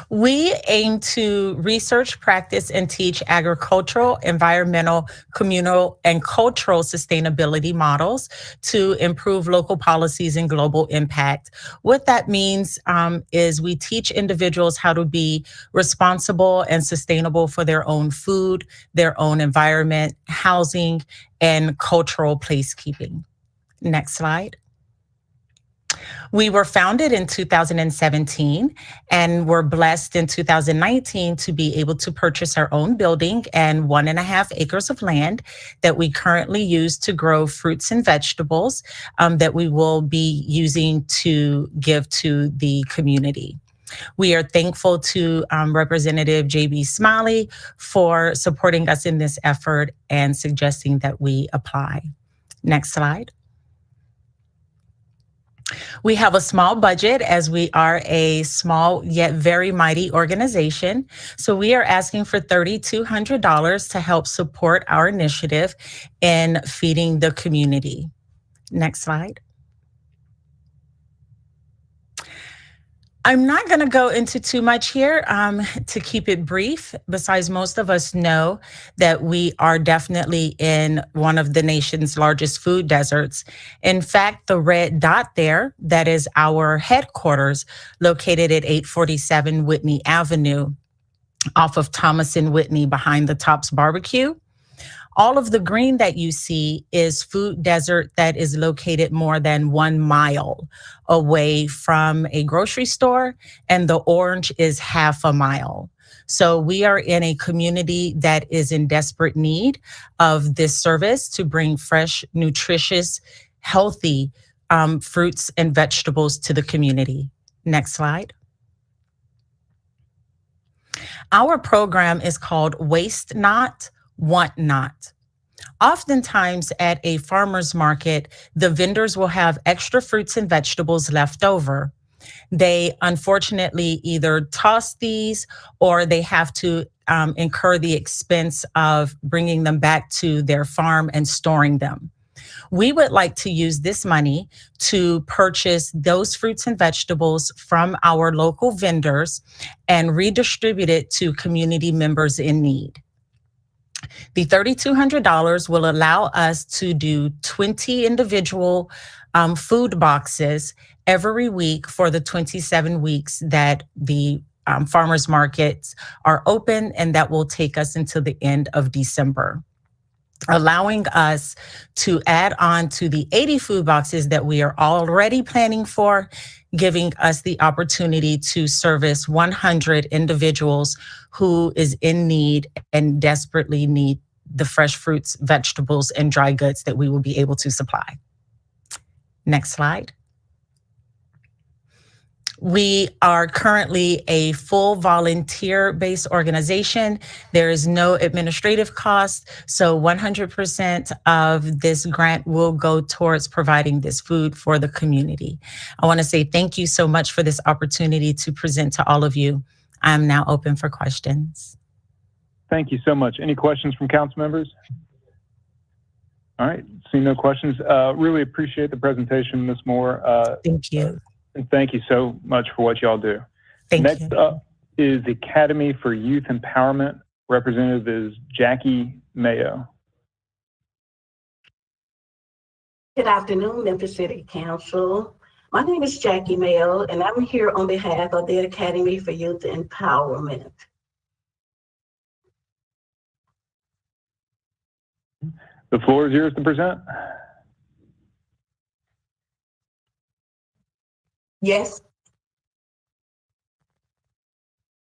We aim to research, practice, and teach agricultural, environmental, communal, and cultural sustainability models to improve local policies and global impact. What that means is we teach individuals how to be responsible and sustainable for their own food, their own environment, housing, and cultural placekeeping. Next slide. We were founded in 2017 and were blessed in 2019 to be able to purchase our own building and 1.5 acres of land that we currently use to grow fruits and vegetables that we will be using to give to the community. We are thankful to Representative J.B. Smiley for supporting us in this effort and suggesting that we apply. Next slide. We have a small budget as we are a small yet very mighty organization. So we are asking for $3,200 to help support our initiative in feeding the community. Next slide. I'm not going to go into too much here to keep it brief, besides most of us know that we are definitely in one of the nation's largest food deserts. In fact, the red dot there, that is our headquarters located at 847 Whitney Avenue off of Thomas and Whitney behind the Tops Barbecue. All of the green that you see is food desert that is located more than 1 mile away from a grocery store, and the orange is 1/2 mile. So we are in a community that is in desperate need of this service to bring fresh, nutritious, healthy fruits and vegetables to the community. Next slide. Our program is called Waste Not, Want Not. Oftentimes at a farmer's market, the vendors will have extra fruits and vegetables left over. They unfortunately either toss these or they have to incur the expense of bringing them back to their farm and storing them. We would like to use this money to purchase those fruits and vegetables from our local vendors and redistribute it to community members in need. The $3,200 will allow us to do 20 individual food boxes every week for the 27 weeks that the farmers markets are open, and that will take us until the end of December, allowing us to add on to the 80 food boxes that we are already planning for, giving us the opportunity to service 100 individuals who is in need and desperately need the fresh fruits, vegetables, and dry goods that we will be able to supply. Next slide. We are currently a full volunteer-based organization. There is no administrative cost, so 100% of this grant will go towards providing this food for the community. I want to say thank you so much for this opportunity to present to all of you. I'm now open for questions. Thank you so much. Any questions from council members? All right, seeing no questions. Really appreciate the presentation, Ms. Moore. Thank you. And thank you so much for what y'all do. Next up is the Academy for Youth Empowerment. Representative is Jackie Mayo. Good afternoon, Memphis City Council. My name is Jackie Mayo, and I'm here on behalf of the Academy for Youth Empowerment. The floor is yours to present. Yes.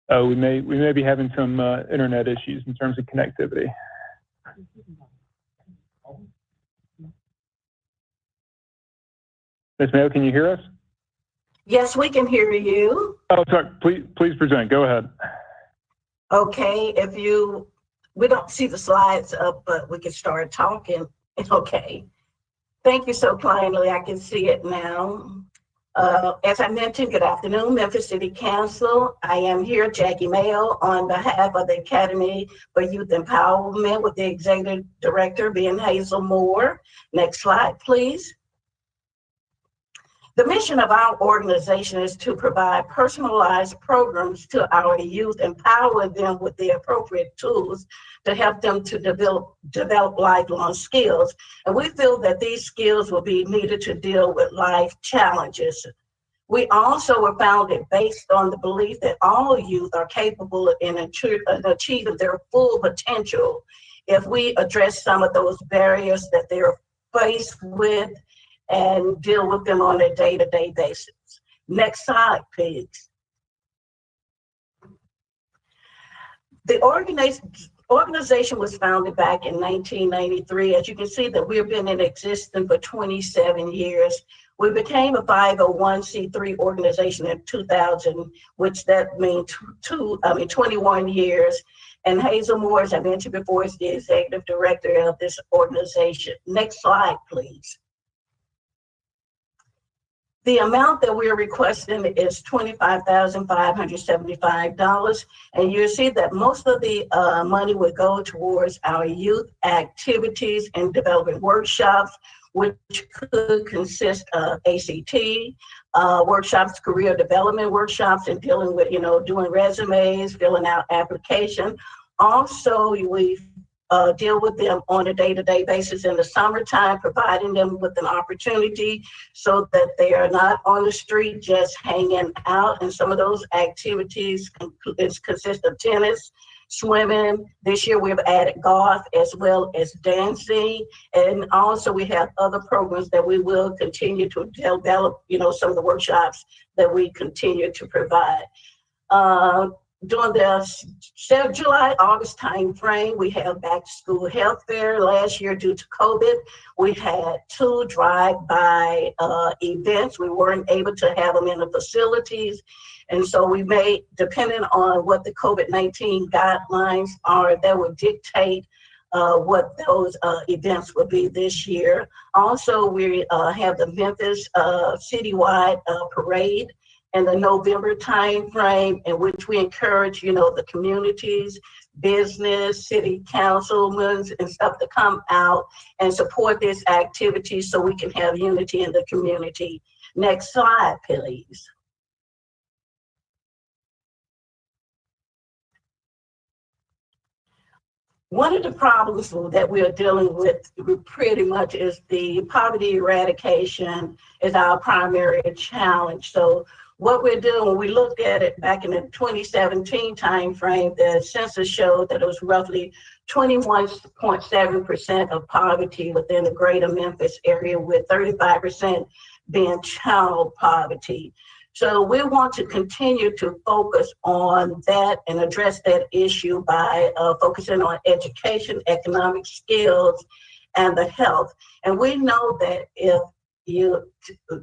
Oh, we may be having some internet issues in terms of connectivity. Ms. Mayo, can you hear us? Yes, we can hear you. Oh, sorry. Please present. Go ahead. Okay. We don't see the slides up, but we can start talking. Okay. Thank you so kindly. I can see it now. As I mentioned, good afternoon, Memphis City Council. I am here, Jackie Mayo, on behalf of the Academy for Youth Empowerment, with the Executive Director being Hazel Moore. Next slide, please. The mission of our organization is to provide personalized programs to our youth, empower them with the appropriate tools to help them to develop lifelong skills. And we feel that these skills will be needed to deal with life challenges. We also were founded based on the belief that all youth are capable in achieving their full potential if we address some of those barriers that they're faced with and deal with them on a day-to-day basis. Next slide, please. The organization was founded back in 1993. As you can see, that we've been in existence for 27 years. We became a 501c3 organization in 2000, which that means 21 years. And Hazel Moore, as I mentioned before, is the executive director of this organization. Next slide, please. The amount that we're requesting is $25,575, and you'll see that most of the money would go towards our youth activities and development workshops, which could consist of ACT workshops, career development workshops, and dealing with, doing resumes, filling out application. Also, we deal with them on a day-to-day basis in the summertime, providing them with an opportunity so that they are not on the street just hanging out. And some of those activities consist of tennis, swimming. This year we've added golf as well as dancing. And also we have other programs that we will continue to develop, some of the workshops that we continue to provide. During the July, August timeframe, we have back to school health fair. Last year, due to COVID, we had 2 drive-by events. We weren't able to have them in the facilities. And so we made, depending on what the COVID-19 guidelines are, that would dictate what those events will be this year. Also, we have the Memphis citywide parade in the November timeframe, in which we encourage, the communities business, city councilmen and stuff to come out and support this activity so we can have unity in the community. Next slide, please. One of the problems that we're dealing with pretty much is the poverty eradication is our primary challenge. So what we're doing, when we looked at it back in the 2017 timeframe, the census showed that it was roughly 21.7% of poverty within the greater Memphis area, with 35% being child poverty. So we want to continue to focus on that and address that issue by focusing on education, economic skills, and the health. And we know that if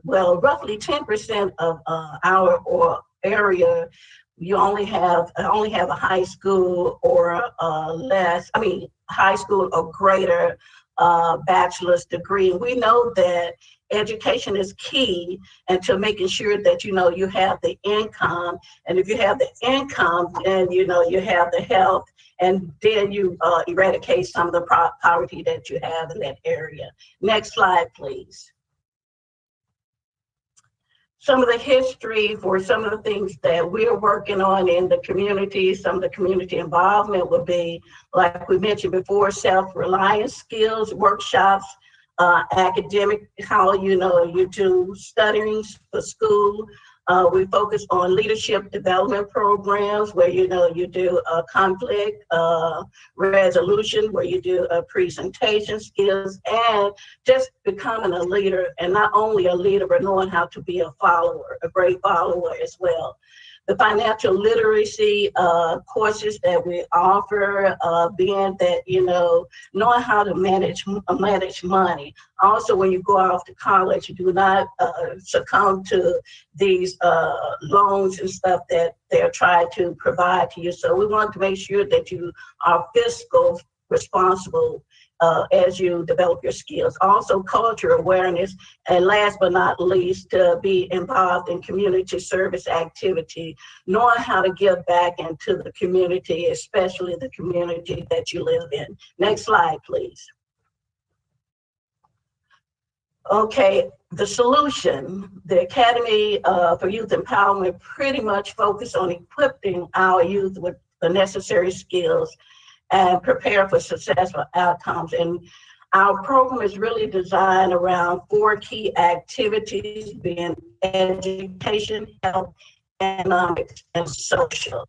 roughly 10% of our area, you only have a high school or high school or greater bachelor's degree. We know that education is key and to making sure that you have the income, and if you have the income, then you have the health, and then you eradicate some of the poverty that you have in that area. Next slide, please. Some of the history for some of the things that we're working on in the community, some of the community involvement would be, like we mentioned before, self-reliance skills workshops, academic, how you do studying for school. We focus on leadership development programs where you do a conflict resolution, where you do a presentation skills, and just becoming a leader, and not only a leader, but knowing how to be a follower, a great follower as well. The financial literacy courses that we offer, being that, knowing how to manage money. Also, when you go off to college, you do not succumb to these loans and stuff that they're trying to provide to you. So we want to make sure that you are fiscal responsible as you develop your skills. Also, culture awareness, and last but not least, to be involved in community service activity, knowing how to give back into the community, especially the community that you live in. Next slide, please. Okay, the solution, the Academy for Youth Empowerment pretty much focus on equipping our youth with the necessary skills and prepare for successful outcomes. And our program is really designed around 4 key activities, being education, health, economics, and social.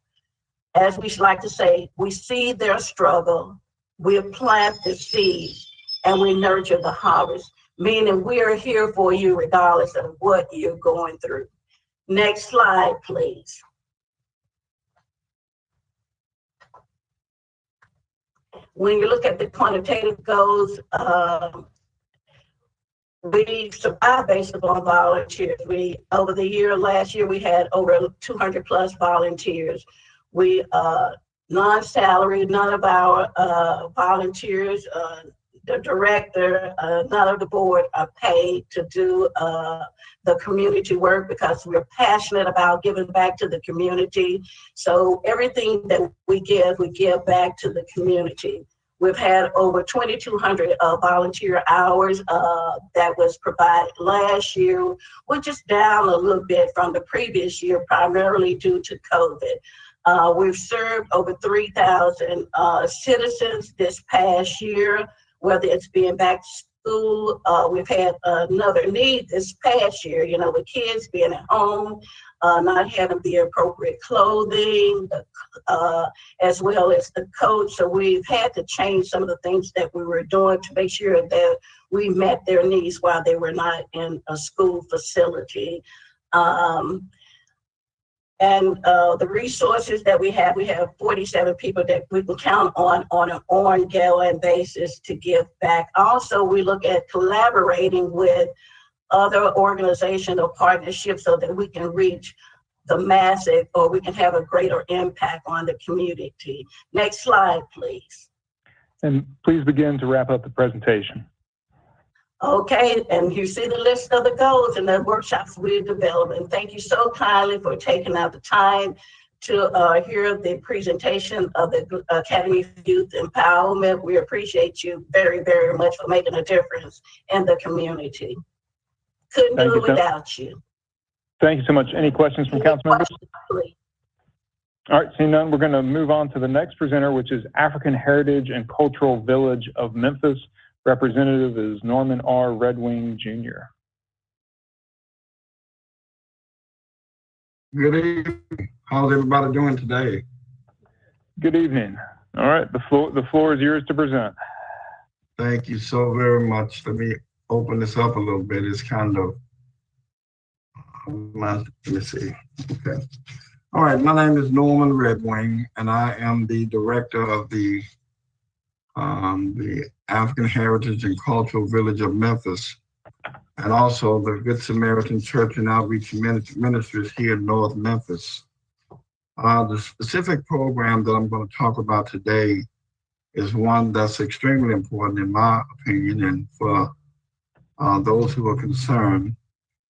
As we like to say, we see their struggle, we plant the seed, and we nurture the harvest, meaning we are here for you regardless of what you're going through. Next slide, please. When you look at the quantitative goals, we survive based upon volunteers. Over the year, last year, we had over 200 plus volunteers. We non-salary, none of our volunteers, the director, none of the board are paid to do the community work because we're passionate about giving back to the community. So everything that we give back to the community. We've had over 2,200 volunteer hours that was provided last year, which is down a little bit from the previous year, primarily due to COVID. We've served over 3,000 citizens this past year, whether it's being back to school. We've had another need this past year, with kids being at home, not having the appropriate clothing, as well as the coach. So we've had to change some of the things that we were doing to make sure that we met their needs while they were not in a school facility. And the resources that we have 47 people that we can count on an ongoing basis to give back. Also, we look at collaborating with other organizational partnerships so that we can reach the masses, or we can have a greater impact on the community. Next slide, please. And please begin to wrap up the presentation. Okay, and you see the list of the goals and the workshops we're developing. Thank you so kindly for taking out the time to hear the presentation of the Academy for Youth Empowerment. We appreciate you very, very much for making a difference in the community. Couldn't do it without you. Thank you so much. Any questions from council members? All right, seeing none, we're going to move on to the next presenter, which is African Heritage and Cultural Village of Memphis. Representative is Norman R. Redwing, Jr. Good evening. How's everybody doing today? Good evening. All right, the floor is yours to present. Thank you so very much. Let me open this up a little bit. It's kind of, let me see. Okay. All right, my name is Norman Redwing, and I am the director of the African Heritage and Cultural Village of Memphis, and also the Good Samaritan Church and Outreach Ministries here in North Memphis. The specific program that I'm going to talk about today is one that's extremely important in my opinion, and for those who are concerned,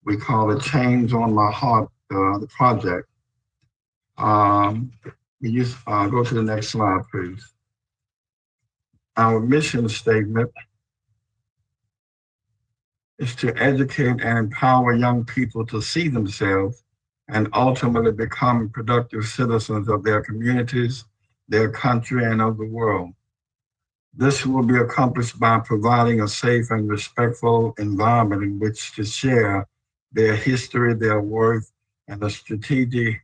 we call it Chains on My Heart, the project. Go to the next slide, please. Our mission statement is to educate and empower young people to see themselves and ultimately become productive citizens of their communities, their country, and of the world. This will be accomplished by providing a safe and respectful environment in which to share their history, their worth, and a strategy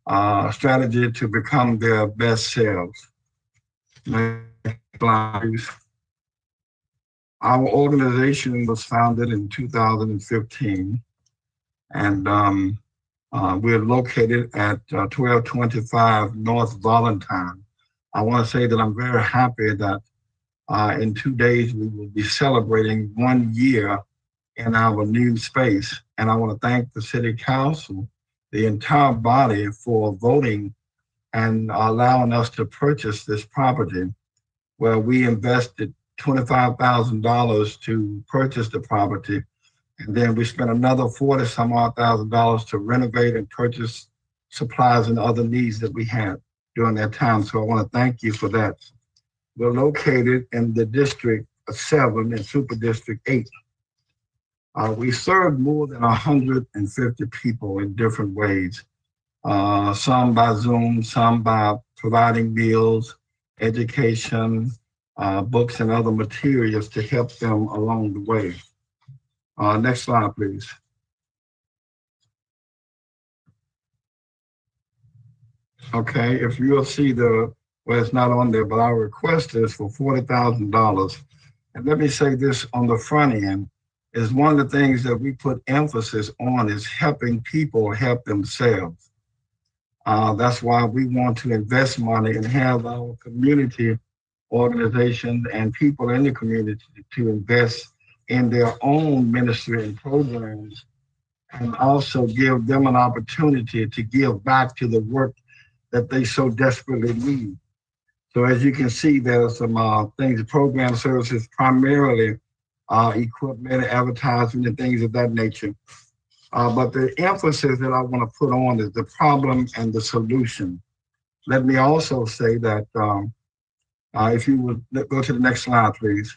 to become their best selves. Next slide, please. Our organization was founded in 2015, and we're located at 1225 North Valentine. I want to say that I'm very happy that in 2 days we will be celebrating 1 year in our new space. And I want to thank the City Council, the entire body, for voting and allowing us to purchase this property, where we invested $25,000 to purchase the property. And then we spent another $40-some odd thousand to renovate and purchase supplies and other needs that we had during that time. So I want to thank you for that. We're located in the District 7 and Super District 8. We serve more than 150 people in different ways, some by Zoom, some by providing meals, education, books and other materials to help them along the way. Next slide, please. Okay, if you'll see well, it's not on there, but our request is for $40,000. And let me say this on the front end, is one of the things that we put emphasis on is helping people help themselves. That's why we want to invest money and have our community organizations and people in the community to invest in their own ministry and programs, and also give them an opportunity to give back to the work that they so desperately need. So as you can see, there's some things, program services, primarily equipment, advertising, and things of that nature. But the emphasis that I want to put on is the problem and the solution. Let me also say that if you would go to the next slide, please.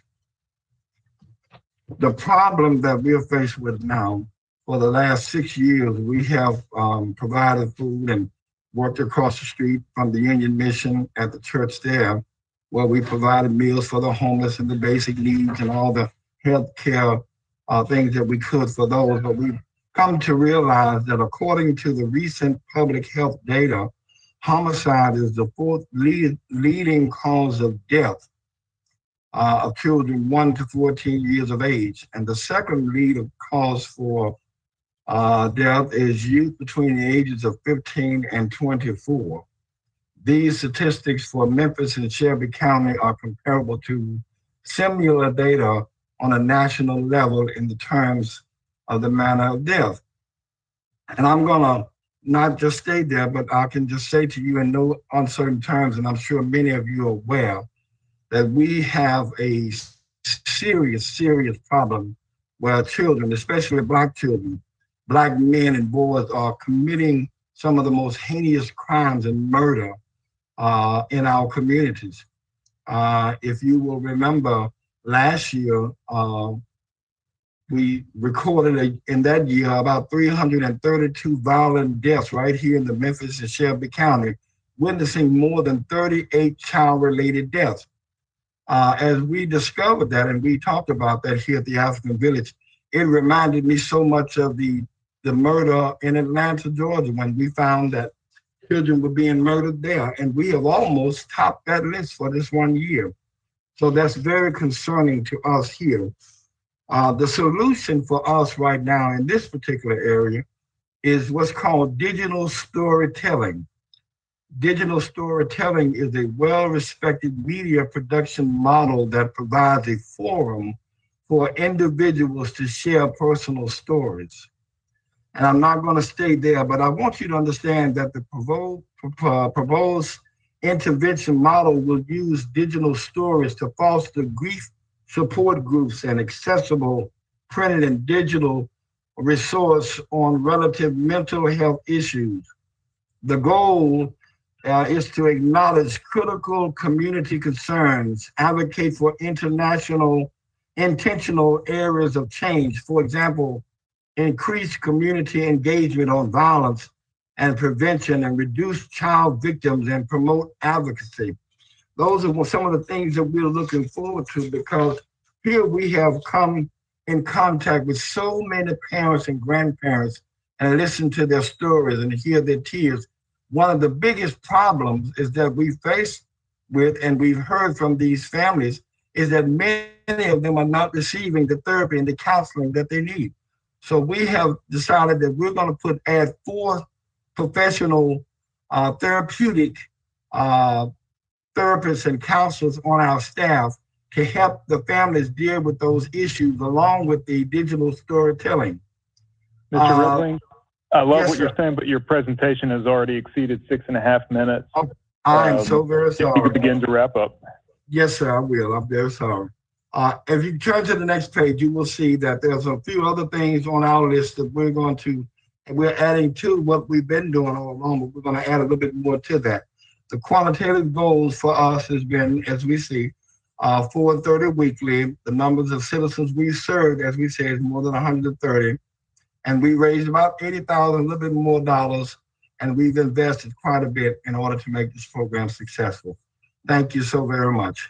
The problem that we're faced with now, for the last 6 years, we have provided food and worked across the street from the Union Mission at the church there, where we provided meals for the homeless and the basic needs and all the health care things that we could for those. But we've come to realize that according to the recent public health data, homicide is the fourth leading cause of death of children 1 to 14 years of age. And the second leading cause for death is youth between the ages of 15 and 24. These statistics for Memphis and Shelby County are comparable to similar data on a national level in the terms of the manner of death. And I'm gonna not just stay there, but I can just say to you in no uncertain terms, and I'm sure many of you are aware, that we have a serious problem where children, especially Black children, Black men and boys, are committing some of the most heinous crimes and murder in our communities. If you will remember, last year, we recorded in that year about 332 violent deaths right here in the Memphis and Shelby County, witnessing more than 38 child-related deaths. As we discovered that, and we talked about that here at the African Village, it reminded me so much of the murder in Atlanta, Georgia, when we found that children were being murdered there. And we have almost topped that list for this one year. So that's very concerning to us here. The solution for us right now in this particular area is what's called digital storytelling. Digital storytelling is a well-respected media production model that provides a forum for individuals to share personal stories. And I'm not going to stay there, but I want you to understand that the proposed intervention model will use digital stories to foster grief support groups and accessible printed and digital resource on relative mental health issues. The goal is to acknowledge critical community concerns, advocate for intentional areas of change. For example, increase community engagement on violence and prevention, and reduce child victims and promote advocacy. Those are some of the things that we're looking forward to, because here we have come in contact with so many parents and grandparents and listen to their stories and hear their tears. One of the biggest problems is that we face with, and we've heard from these families, is that many of them are not receiving the therapy and the counseling that they need. So we have decided that we're going to add 4 professional therapeutic therapists and counselors on our staff to help the families deal with those issues, along with the digital storytelling. Mr. Ribbling, I love what sir. you're saying, but your presentation has already exceeded 6.5 minutes. I'm so very sorry. If you could begin to wrap up. Yes, sir, I will. I'm very sorry. If you turn to the next page, you will see that there's a few other things on our list that we're adding to what we've been doing all along, but we're going to add a little bit more to that. The quantitative goals for us has been, as we see, 430 weekly. The numbers of citizens we served, as we say, is more than 130. And we raised about $80,000, a little bit more dollars, and we've invested quite a bit in order to make this program successful. Thank you so very much.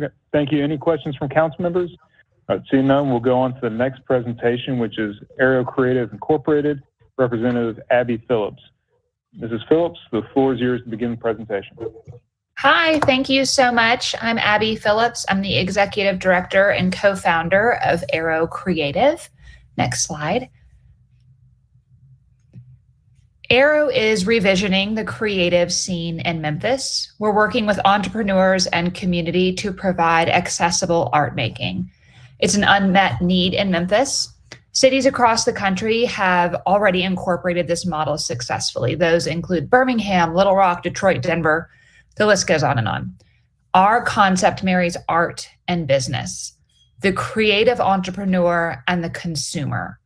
Okay, thank you. Any questions from council members? Seeing none, we'll go on to the next presentation, which is Aero Creative Incorporated, Representative Abby Phillips. Mrs. Phillips, the floor is yours to begin the presentation. Hi, thank you so much. I'm Abby Phillips. I'm the Executive Director and co-founder of Aero Creative. Next slide. Aero is revisioning the creative scene in Memphis. We're working with entrepreneurs and community to provide accessible art making. It's an unmet need in Memphis. Cities across the country have already incorporated this model successfully. Those include Birmingham, Little Rock, Detroit, Denver. The list goes on and on. Our concept marries art and business, the creative entrepreneur and the consumer.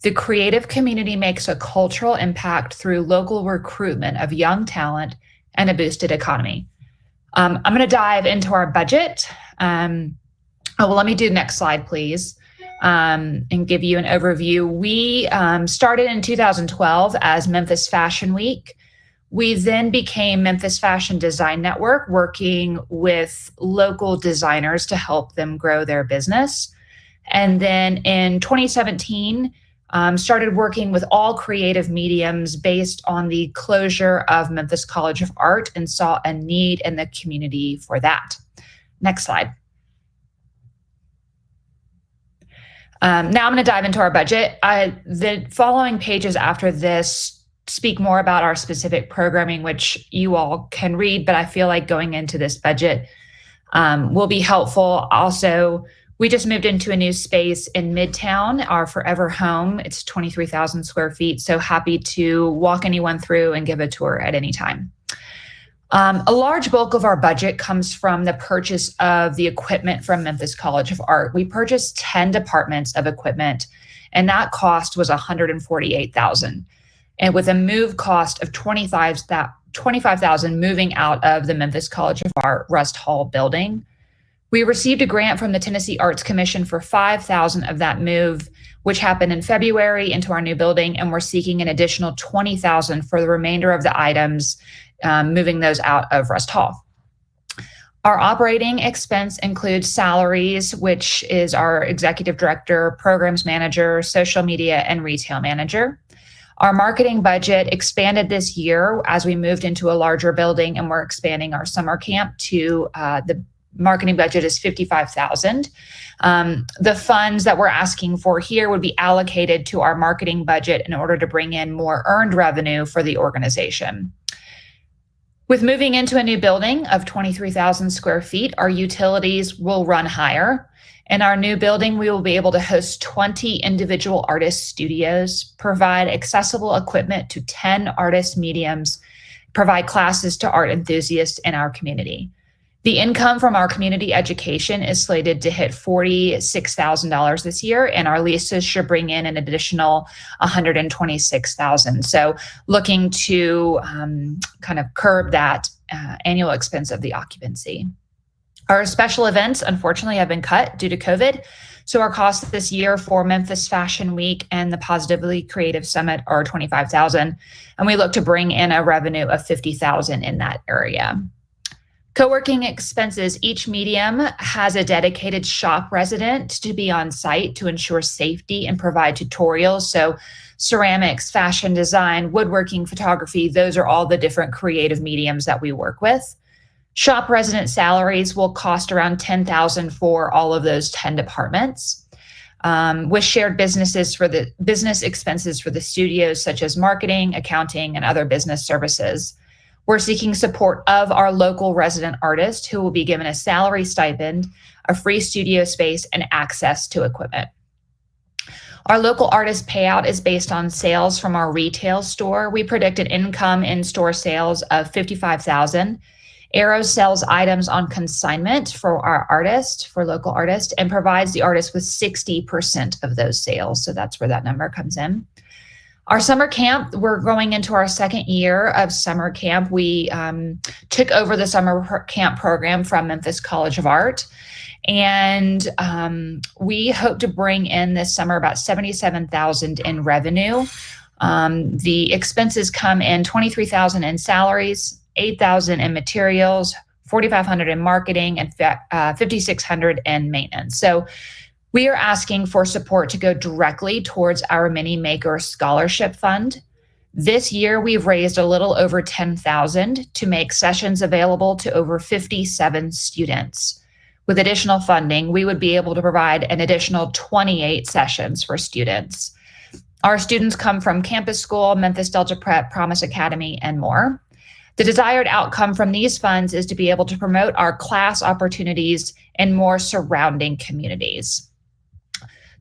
The creative community makes a cultural impact through local recruitment of young talent and a boosted economy. I'm going to dive into our budget. Let me do the next slide, please, and give you an overview. We started in 2012 as Memphis Fashion Week. We then became Memphis Fashion Design Network, working with local designers to help them grow their business. And then in 2017, started working with all creative mediums based on the closure of Memphis College of Art, and saw a need in the community for that. Next slide. Now I'm going to dive into our budget. The following pages after this speak more about our specific programming, which you all can read, but I feel like going into this budget will be helpful. Also, we just moved into a new space in Midtown, our forever home. It's 23,000 square feet, so happy to walk anyone through and give a tour at any time. A large bulk of our budget comes from the purchase of the equipment from Memphis College of Art. We purchased 10 departments of equipment, and that cost was $148,000. and with a move cost of $25,000 moving out of the Memphis College of Art Rust Hall building. We received a grant from the Tennessee Arts Commission for $5,000 of that move, which happened in February, into our new building, and we're seeking an additional $20,000 for the remainder of the items, moving those out of Rust Hall. Our operating expense includes salaries, which is our executive director, programs manager, social media, and retail manager. Our marketing budget expanded this year as we moved into a larger building, and we're expanding our summer camp to the marketing budget is $55,000. The funds that we're asking for here would be allocated to our marketing budget in order to bring in more earned revenue for the organization. With moving into a new building of 23,000 square feet, our utilities will run higher. In our new building, we will be able to host 20 individual artist studios, provide accessible equipment to 10 artist mediums, provide classes to art enthusiasts in our community. The income from our community education is slated to hit $46,000 this year, and our leases should bring in an additional $126,000. So looking to kind of curb that annual expense of the occupancy. Our special events, unfortunately, have been cut due to COVID. So our costs this year for Memphis Fashion Week and the Positively Creative Summit are $25,000, and we look to bring in a revenue of $50,000 in that area. Co-working expenses, each medium has a dedicated shop resident to be on site to ensure safety and provide tutorials. So ceramics, fashion design, woodworking, photography, those are all the different creative mediums that we work with. Shop resident salaries will cost around $10,000 for all of those 10 departments. With shared businesses for the business expenses for the studios, such as marketing, accounting, and other business services. We're seeking support of our local resident artist who will be given a salary stipend, a free studio space, and access to equipment. Our local artist payout is based on sales from our retail store. We predict an income in store sales of $55,000. Arrow sells items on consignment for our artist, for local artists, and provides the artist with 60% of those sales. So that's where that number comes in. Our summer camp, we're going into our second year of summer camp. We took over the summer camp program from Memphis College of Art. And we hope to bring in this summer about $77,000 in revenue. The expenses come in $23,000 in salaries, $8,000 in materials, $4,500 in marketing, and $5,600 in maintenance. So we are asking for support to go directly towards our Mini Maker Scholarship Fund. This year, we've raised a little over $10,000 to make sessions available to over 57 students. With additional funding, we would be able to provide an additional 28 sessions for students. Our students come from Campus School, Memphis Delta Prep, Promise Academy, and more. The desired outcome from these funds is to be able to promote our class opportunities in more surrounding communities.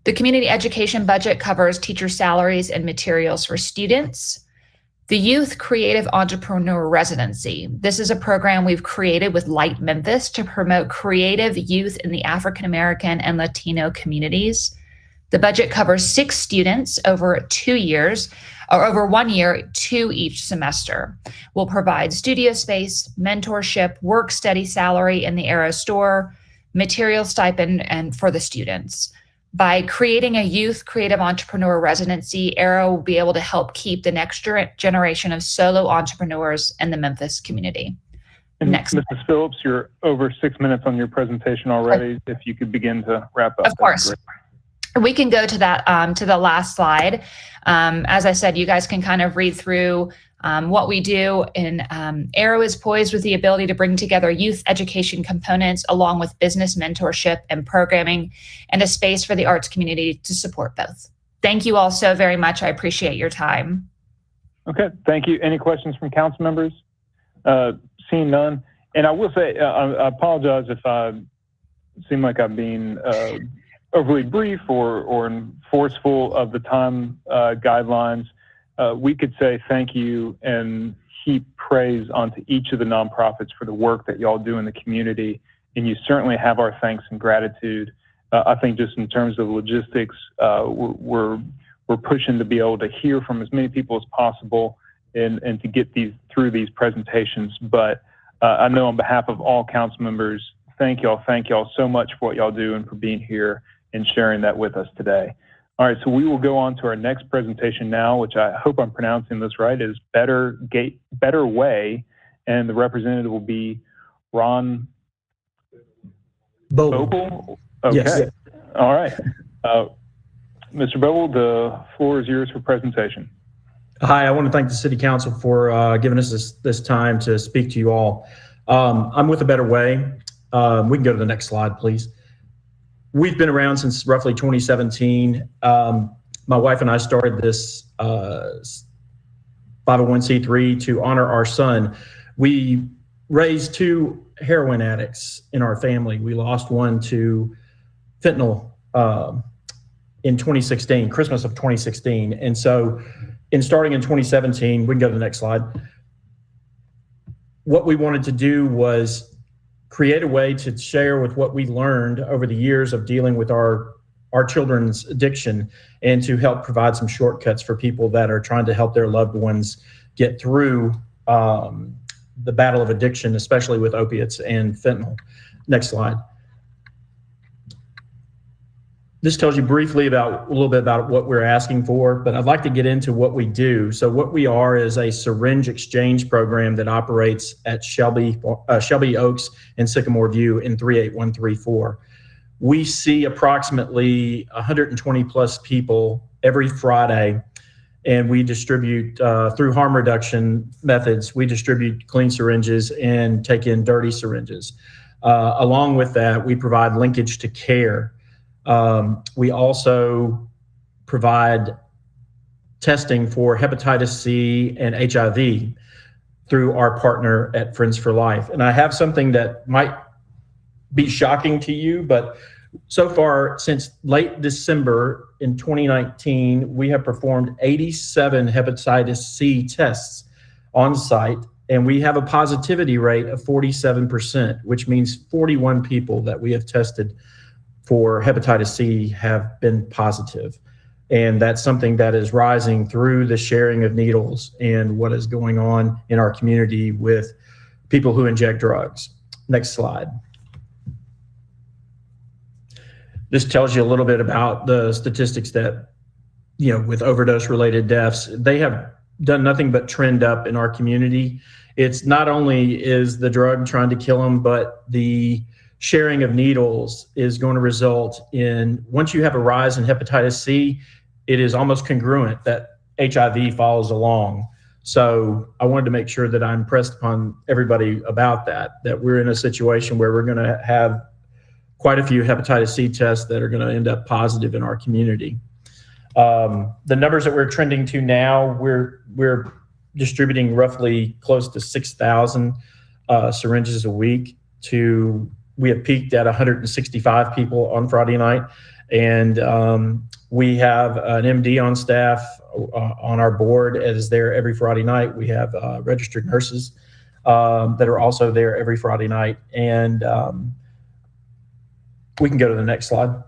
The community education budget covers teacher salaries and materials for students. The Youth Creative Entrepreneur Residency. This is a program we've created with Light Memphis to promote creative youth in the African American and Latino communities. The budget covers 6 students over 2 years, or over 1 year, 2 each semester. We'll provide studio space, mentorship, work study salary in the Arrow store, material stipend, and for the students. By creating a youth creative entrepreneur residency, Arrow will be able to help keep the next generation of solo entrepreneurs in the Memphis community. And Next. Mrs. Phillips, you're over 6 minutes on your presentation already. If you could begin to wrap up. Of course. We can go to that, to the last slide. As I said, you guys can kind of read through what we do. And Arrow is poised with the ability to bring together youth education components along with business mentorship and programming, and a space for the arts community to support both. Thank you all so very much. I appreciate your time. Okay, thank you. Any questions from council members? Seeing none. And I will say, I apologize if I seem like I'm being overly brief or forceful of the time guidelines. We could say thank you and heap praise onto each of the nonprofits for the work that y'all do in the community. And you certainly have our thanks and gratitude. I think just in terms of logistics, we're we're pushing to be able to hear from as many people as possible and to get through these presentations. But I know on behalf of all council members, thank y'all so much for what y'all do and for being here and sharing that with us today. All right, so we will go on to our next presentation now, which I hope I'm pronouncing this right, is Better Way, and the representative will be Ron Boble. Okay, yes. All right. Mr. Boble, the floor is yours for presentation. Hi, I want to thank the City Council for giving us this time to speak to you all. I'm with A Better Way. We can go to the next slide, please. We've been around since roughly 2017. My wife and I started this 501c3 to honor our son. We raised 2 heroin addicts in our family. We lost one to fentanyl in 2016, Christmas of 2016. And so in starting in 2017, we can go to the next slide. What we wanted to do was create a way to share with what we learned over the years of dealing with our children's addiction and to help provide some shortcuts for people that are trying to help their loved ones get through the battle of addiction, especially with opiates and fentanyl. Next slide. This tells you briefly a little bit about what we're asking for, but I'd like to get into what we do. So what we are is a syringe exchange program that operates at Shelby Oaks and Sycamore View in 38134. We see approximately 120 plus people every Friday, and we distribute through harm reduction methods. We distribute clean syringes and take in dirty syringes. Along with that, we provide linkage to care. We also provide testing for hepatitis C and HIV through our partner at Friends for Life. And I have something that might be shocking to you, but so far since late December in 2019, we have performed 87 hepatitis C tests on site, and we have a positivity rate of 47%, which means 41 people that we have tested for hepatitis C have been positive. And that's something that is rising through the sharing of needles and what is going on in our community with people who inject drugs. Next slide. This tells you a little bit about the statistics that, with overdose related deaths, they have done nothing but trend up in our community. It's not only is the drug trying to kill them, but the sharing of needles is going to result in, once you have a rise in hepatitis C, it is almost congruent that HIV follows along. So I wanted to make sure that I impressed upon everybody about that we're in a situation where we're going to have quite a few hepatitis C tests that are going to end up positive in our community. The numbers that we're trending to now, we're distributing roughly close to 6,000 syringes a week we have peaked at 165 people on Friday night, and we have an MD on staff on our board that is there every Friday night. We have registered nurses that are also there every Friday night, and we can go to the next slide.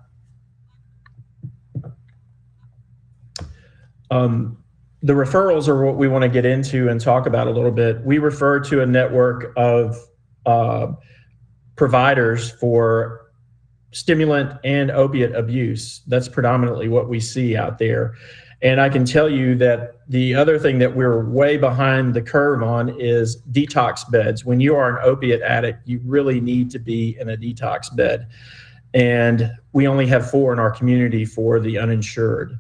The referrals are what we want to get into and talk about a little bit. We refer to a network of providers for stimulant and opiate abuse. That's predominantly what we see out there. And I can tell you that the other thing that we're way behind the curve on is detox beds. When you are an opiate addict, you really need to be in a detox bed. And we only have 4 in our community for the uninsured.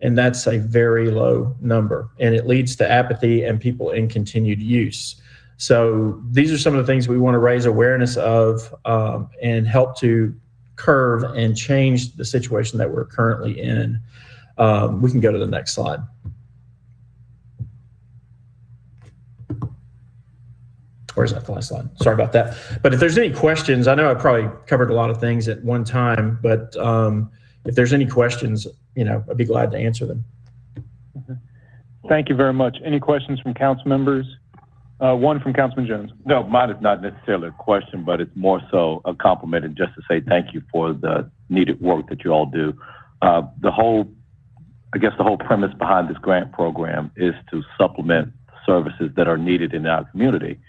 And that's a very low number. And it leads to apathy and people in continued use. So these are some of the things we want to raise awareness of and help to curve and change the situation that we're currently in. We can go to the next slide. Or is that the last slide? Sorry about that. But if there's any questions, I know I probably covered a lot of things at one time, but if there's any questions, I'd be glad to answer them. Thank you very much. Any questions from council members? One from Councilman Jones. No, mine is not necessarily a question, but it's more so a compliment and just to say thank you for the needed work that you all do. The whole I guess the whole premise behind this grant program is to supplement services that are needed in our community,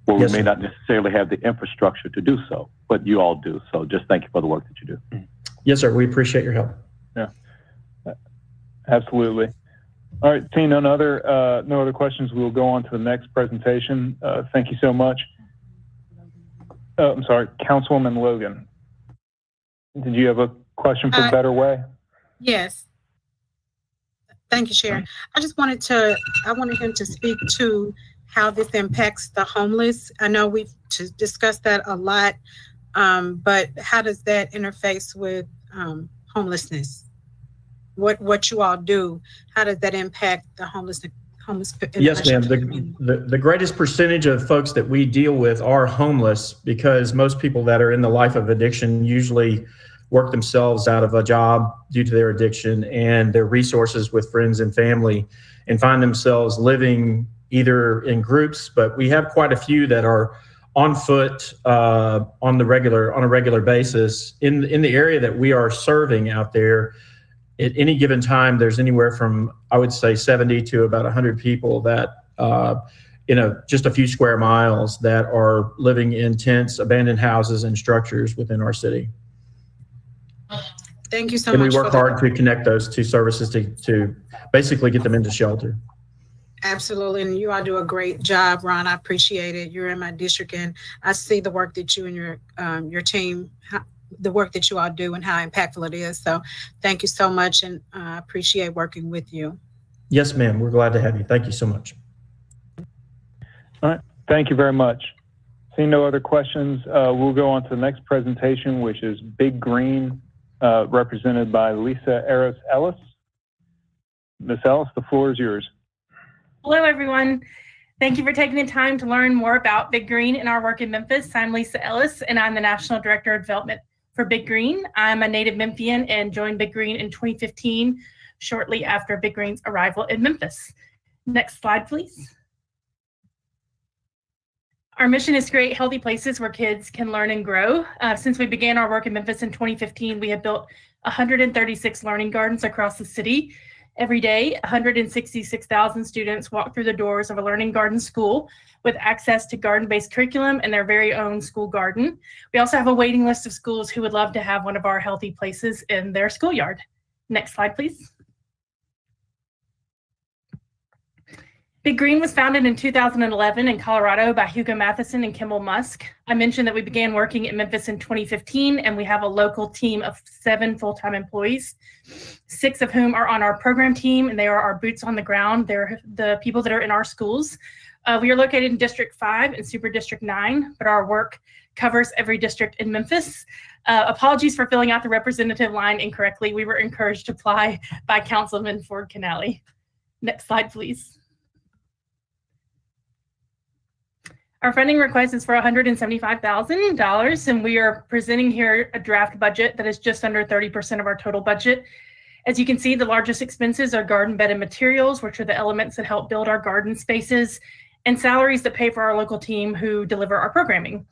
where we may not necessarily have the infrastructure to do so, but you all do. So just thank you for the work that you do. Yes, sir. We appreciate your help. Yeah, absolutely. All right, seeing no other questions, we'll go on to the next presentation. Thank you so much. I'm sorry, Councilwoman Logan. Did you have a question for Better Way? Yes. Thank you, Chair. I wanted him to speak to how this impacts the homeless. I know we've discussed that a lot, but how does that interface with homelessness? What you all do, how does that impact the homeless? Yes, ma'am. The greatest percentage of folks that we deal with are homeless, because most people that are in the life of addiction usually work themselves out of a job due to their addiction and their resources with friends and family, and find themselves living either in groups, but we have quite a few that are on foot on a regular basis in the area that we are serving out there. At any given time, there's anywhere from, I would say, 70 to about 100 people that, just a few square miles, that are living in tents, abandoned houses, and structures within our city. Thank you so much. And much. we work hard to connect those two services to basically get them into shelter. Absolutely, and you all do a great job, Ron. I appreciate it. You're in my district, and I see the work that you and your team, the work that you all do, and how impactful it is. So, thank you so much, and I appreciate working with you. Yes, ma'am. We're glad to have you. Thank you so much. All right. Thank you very much. Seeing no other questions, we'll go on to the next presentation, which is Big Green, represented by Lisa Ellis. Ms. Ellis, the floor is yours. Hello, everyone. Thank you for taking the time to learn more about Big Green and our work in Memphis. I'm Lisa Ellis, and I'm the National Director of Development for Big Green. I'm a native Memphian and joined Big Green in 2015, shortly after Big Green's arrival in Memphis. Next slide, please. Our mission is to create healthy places where kids can learn and grow. Since we began our work in Memphis in 2015, we have built 136 learning gardens across the city. Every day, 166,000 students walk through the doors of a learning garden school with access to garden-based curriculum and their very own school garden. We also have a waiting list of schools who would love to have one of our healthy places in their schoolyard. Next slide, please. Big Green was founded in 2011 in Colorado by Hugo Matheson and Kimball Musk. I mentioned that we began working in Memphis in 2015, and we have a local team of 7 full-time employees, 6 of whom are on our program team, and they are our boots on the ground. They're the people that are in our schools. We are located in District 5 and Super District 9, but our work covers every district in Memphis. Apologies for filling out the representative line incorrectly. We were encouraged to apply by Councilman Ford Canale. Next slide, please. Our funding request is for $175,000, and we are presenting here a draft budget that is just under 30% of our total budget. As you can see, the largest expenses are garden bed and materials, which are the elements that help build our garden spaces, and salaries that pay for our local team who deliver our programming.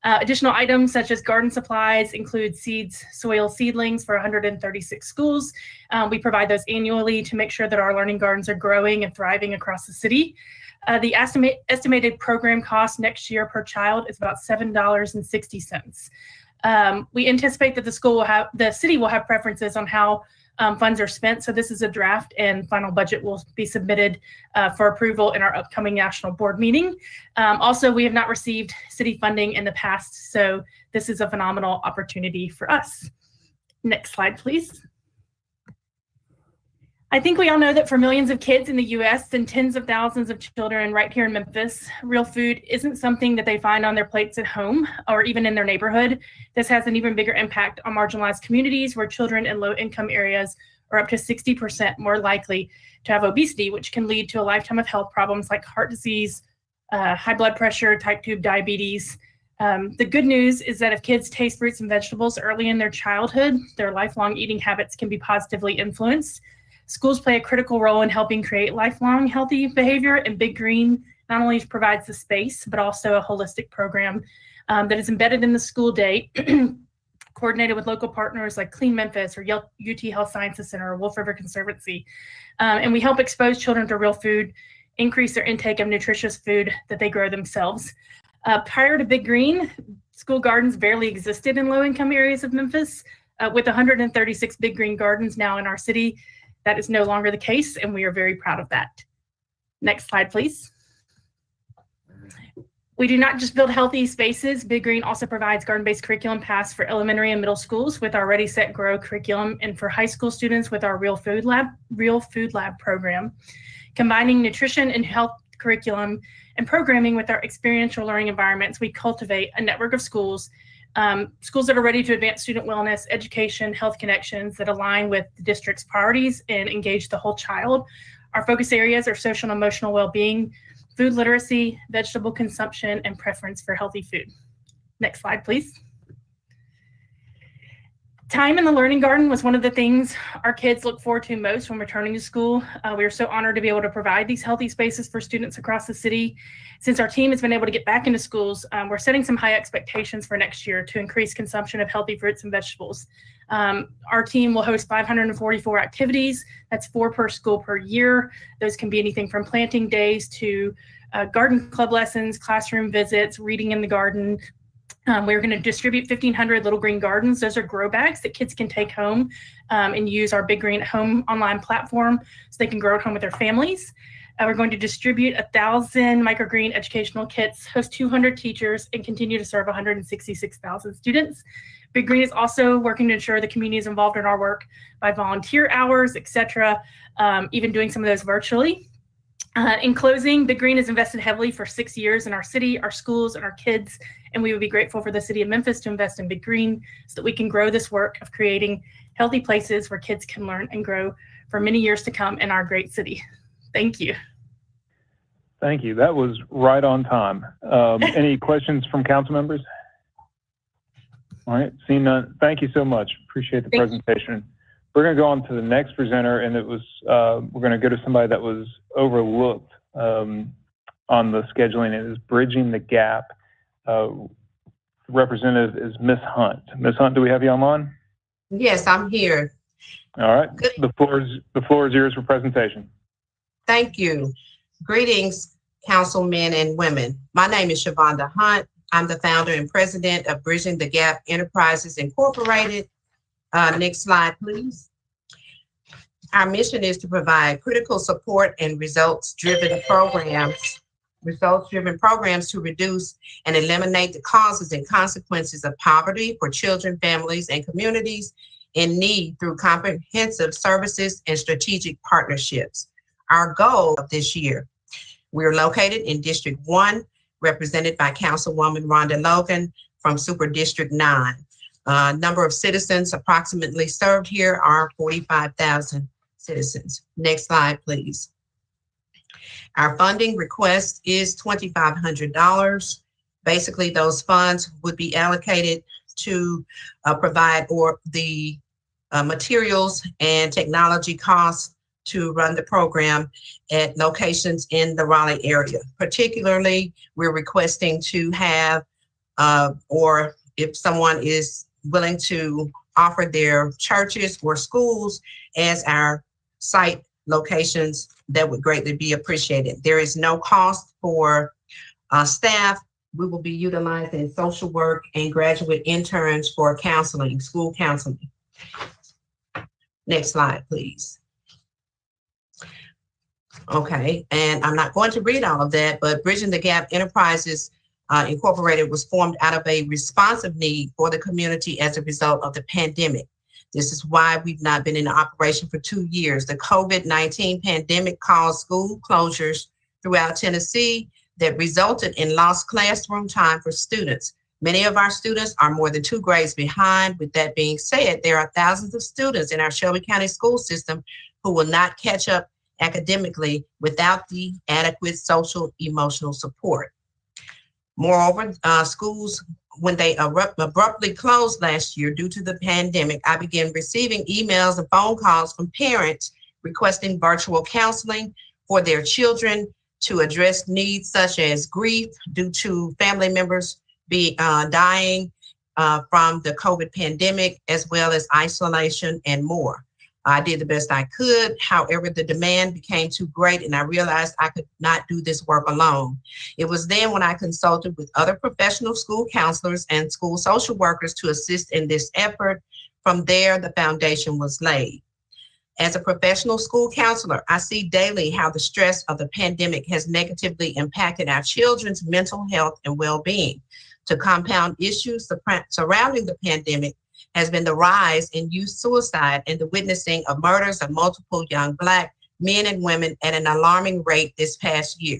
Additional items such as garden supplies include seeds, soil seedlings for 136 schools. We provide those annually to make sure that our learning gardens are growing and thriving across the city. The estimated program cost next year per child is about $7.60. We anticipate that the city will have preferences on how funds are spent. So this is a draft, and final budget will be submitted for approval in our upcoming national board meeting. Also, we have not received city funding in the past, so this is a phenomenal opportunity for us. Next slide, please. I think we all know that for millions of kids in the US and tens of thousands of children right here in Memphis, real food isn't something that they find on their plates at home or even in their neighborhood. This has an even bigger impact on marginalized communities where children in low-income areas are up to 60% more likely to have obesity, which can lead to a lifetime of health problems like heart disease, high blood pressure, type 2 diabetes. The good news is that if kids taste fruits and vegetables early in their childhood, their lifelong eating habits can be positively influenced. Schools play a critical role in helping create lifelong healthy behavior, and Big Green not only provides the space, but also a holistic program that is embedded in the school day coordinated with local partners like Clean Memphis or UT Health Sciences Center or Wolf River Conservancy. And we help expose children to real food, increase their intake of nutritious food that they grow themselves. Prior to Big Green, school gardens barely existed in low-income areas of Memphis. With 136 Big Green gardens now in our city, that is no longer the case, and we are very proud of that. Next slide, please. We do not just build healthy spaces. Big Green also provides garden-based curriculum paths for elementary and middle schools with our Ready, Set, Grow curriculum, and for high school students with our Real Food Lab program. Combining nutrition and health curriculum and programming with our experiential learning environments, we cultivate a network of schools that are ready to advance student wellness, education, health connections that align with the district's priorities and engage the whole child. Our focus areas are social and emotional well-being, food literacy, vegetable consumption, and preference for healthy food. Next slide, please. Time in the learning garden was one of the things our kids look forward to most when returning to school. We are so honored to be able to provide these healthy spaces for students across the city. Since our team has been able to get back into schools, we're setting some high expectations for next year to increase consumption of healthy fruits and vegetables. Our team will host 544 activities. That's 4 per school per year. Those can be anything from planting days to garden club lessons, classroom visits, reading in the garden. We're going to distribute 1,500 little green gardens. Those are grow bags that kids can take home and use our Big Green at Home online platform so they can grow at home with their families. We're going to distribute 1,000 microgreen educational kits, host 200 teachers, and continue to serve 166,000 students. Big Green is also working to ensure the community is involved in our work by volunteer hours, et cetera, even doing some of those virtually. In closing, Big Green has invested heavily for 6 years in our city, our schools, and our kids, and we would be grateful for the city of Memphis to invest in Big Green so that we can grow this work of creating healthy places where kids can learn and grow for many years to come in our great city. Thank you. Thank you. That was right on time. Any questions from council members? All right, seeing none, thank you so much. Appreciate the presentation. We're going to go on to the next presenter, and it was we're going to go to somebody that was overlooked on the scheduling. It is Bridging the Gap. Representative is Ms. Hunt. Ms. Hunt, do we have you online? Yes, I'm here. All right, the floor is yours for presentation. Thank you. Greetings, councilmen and women. My name is Shavonda Hunt. I'm the founder and president of Bridging the Gap Enterprises Incorporated. Next slide, please. Our mission is to provide critical support and results-driven programs to reduce and eliminate the causes and consequences of poverty for children, families, and communities in need through comprehensive services and strategic partnerships. Our goal of this year, we're located in District 1, represented by Councilwoman Rhonda Logan from Super District 9. Number of citizens approximately served here are 45,000 citizens. Next slide, please. Our funding request is $2,500. Basically, those funds would be allocated to provide the materials and technology costs to run the program at locations in the Raleigh area. Particularly, we're requesting to have, or if someone is willing to offer their churches or schools as our site locations, that would greatly be appreciated. There is no cost for staff. We will be utilizing social work and graduate interns for counseling, school counseling. Next slide, please. Okay, and I'm not going to read all of that, but Bridging the Gap Enterprises Incorporated was formed out of a responsive need for the community as a result of the pandemic. This is why we've not been in operation for 2 years. The COVID-19 pandemic caused school closures throughout Tennessee that resulted in lost classroom time for students. Many of our students are more than 2 grades behind. With that being said, there are thousands of students in our Shelby County school system who will not catch up academically without the adequate social emotional support. Moreover, schools, when they abruptly closed last year due to the pandemic, I began receiving emails and phone calls from parents requesting virtual counseling for their children to address needs such as grief due to family members dying, from the COVID pandemic, as well as isolation and more. I did the best I could. However, the demand became too great and I realized I could not do this work alone. It was then when I consulted with other professional school counselors and school social workers to assist in this effort. From there, the foundation was laid. As a professional school counselor, I see daily how the stress of the pandemic has negatively impacted our children's mental health and well-being. To compound issues surrounding the pandemic has been the rise in youth suicide and the witnessing of murders of multiple young Black men and women at an alarming rate this past year.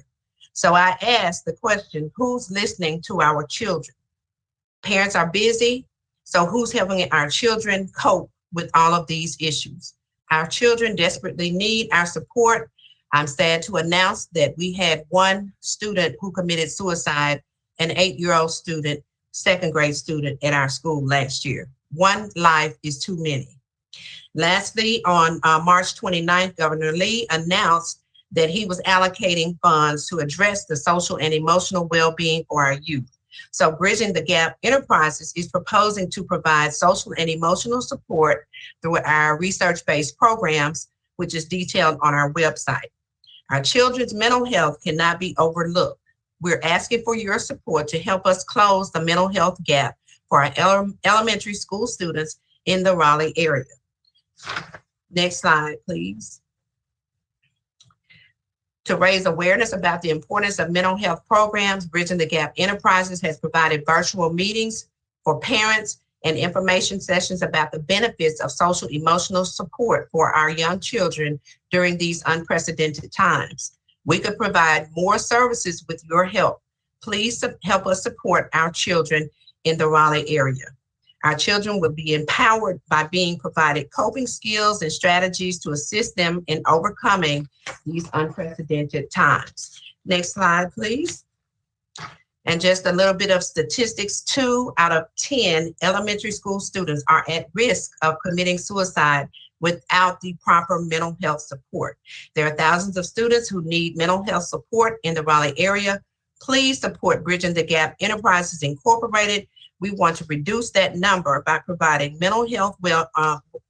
So I asked the question, who's listening to our children? Parents are busy, so who's helping our children cope with all of these issues? Our children desperately need our support. I'm sad to announce that we had one student who committed suicide, an 8-year-old student, second grade student at our school last year. One life is too many. Lastly, on March 29th, Governor Lee announced that he was allocating funds to address the social and emotional well-being for our youth. So Bridging the Gap Enterprises is proposing to provide social and emotional support through our research-based programs, which is detailed on our website. Our children's mental health cannot be overlooked. We're asking for your support to help us close the mental health gap for our elementary school students in the Raleigh area. Next slide, please. To raise awareness about the importance of mental health programs, Bridging the Gap Enterprises has provided virtual meetings for parents and information sessions about the benefits of social emotional support for our young children during these unprecedented times. We could provide more services with your help. Please help us support our children in the Raleigh area. Our children will be empowered by being provided coping skills and strategies to assist them in overcoming these unprecedented times. Next slide, please. And just a little bit of statistics, 2 out of 10 elementary school students are at risk of committing suicide without the proper mental health support. There are thousands of students who need mental health support in the Raleigh area. Please support Bridging the Gap Enterprises Incorporated. We want to reduce that number by providing mental health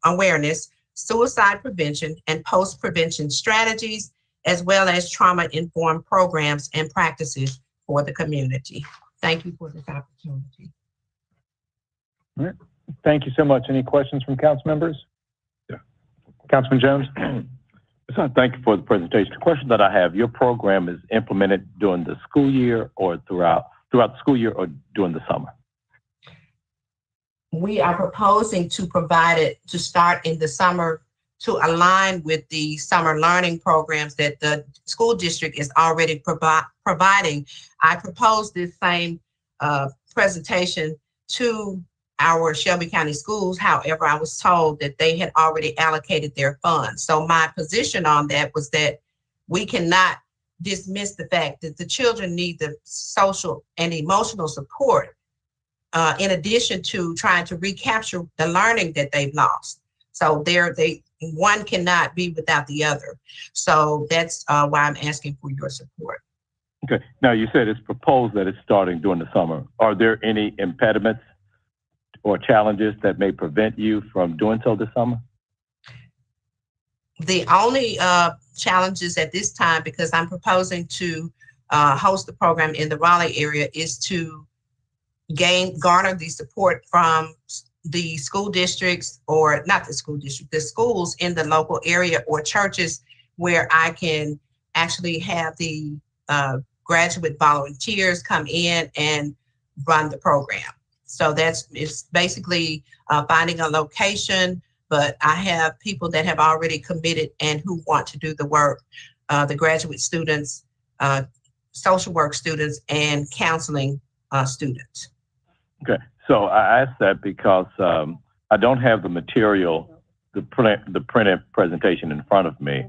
awareness, suicide prevention, and post-prevention strategies, as well as trauma-informed programs and practices for the community. Thank you for this opportunity. All right. Thank you so much. Any questions from council members? Yeah. Councilman Jones? So thank you for the presentation. The question that I have, your program is implemented during the school year or throughout the school year or during the summer? We are proposing to provide it to start in the summer to align with the summer learning programs that the school district is already providing. I proposed this same presentation to our Shelby County schools. However, I was told that they had already allocated their funds. So my position on that was that we cannot dismiss the fact that the children need the social and emotional support in addition to trying to recapture the learning that they've lost. So one cannot be without the other. So that's why I'm asking for your support. Okay. Now you said it's proposed that it's starting during the summer. Are there any impediments or challenges that may prevent you from doing so this summer? The only challenges at this time, because I'm proposing to host the program in the Raleigh area, is to garner the support from the school districts, or not the school district, the schools in the local area or churches where I can actually have the graduate volunteers come in and run the program. So it's basically finding a location, but I have people that have already committed and who want to do the work, the graduate students, social work students, and counseling students. Okay, so I asked that because I don't have the material, the printed presentation in front of me.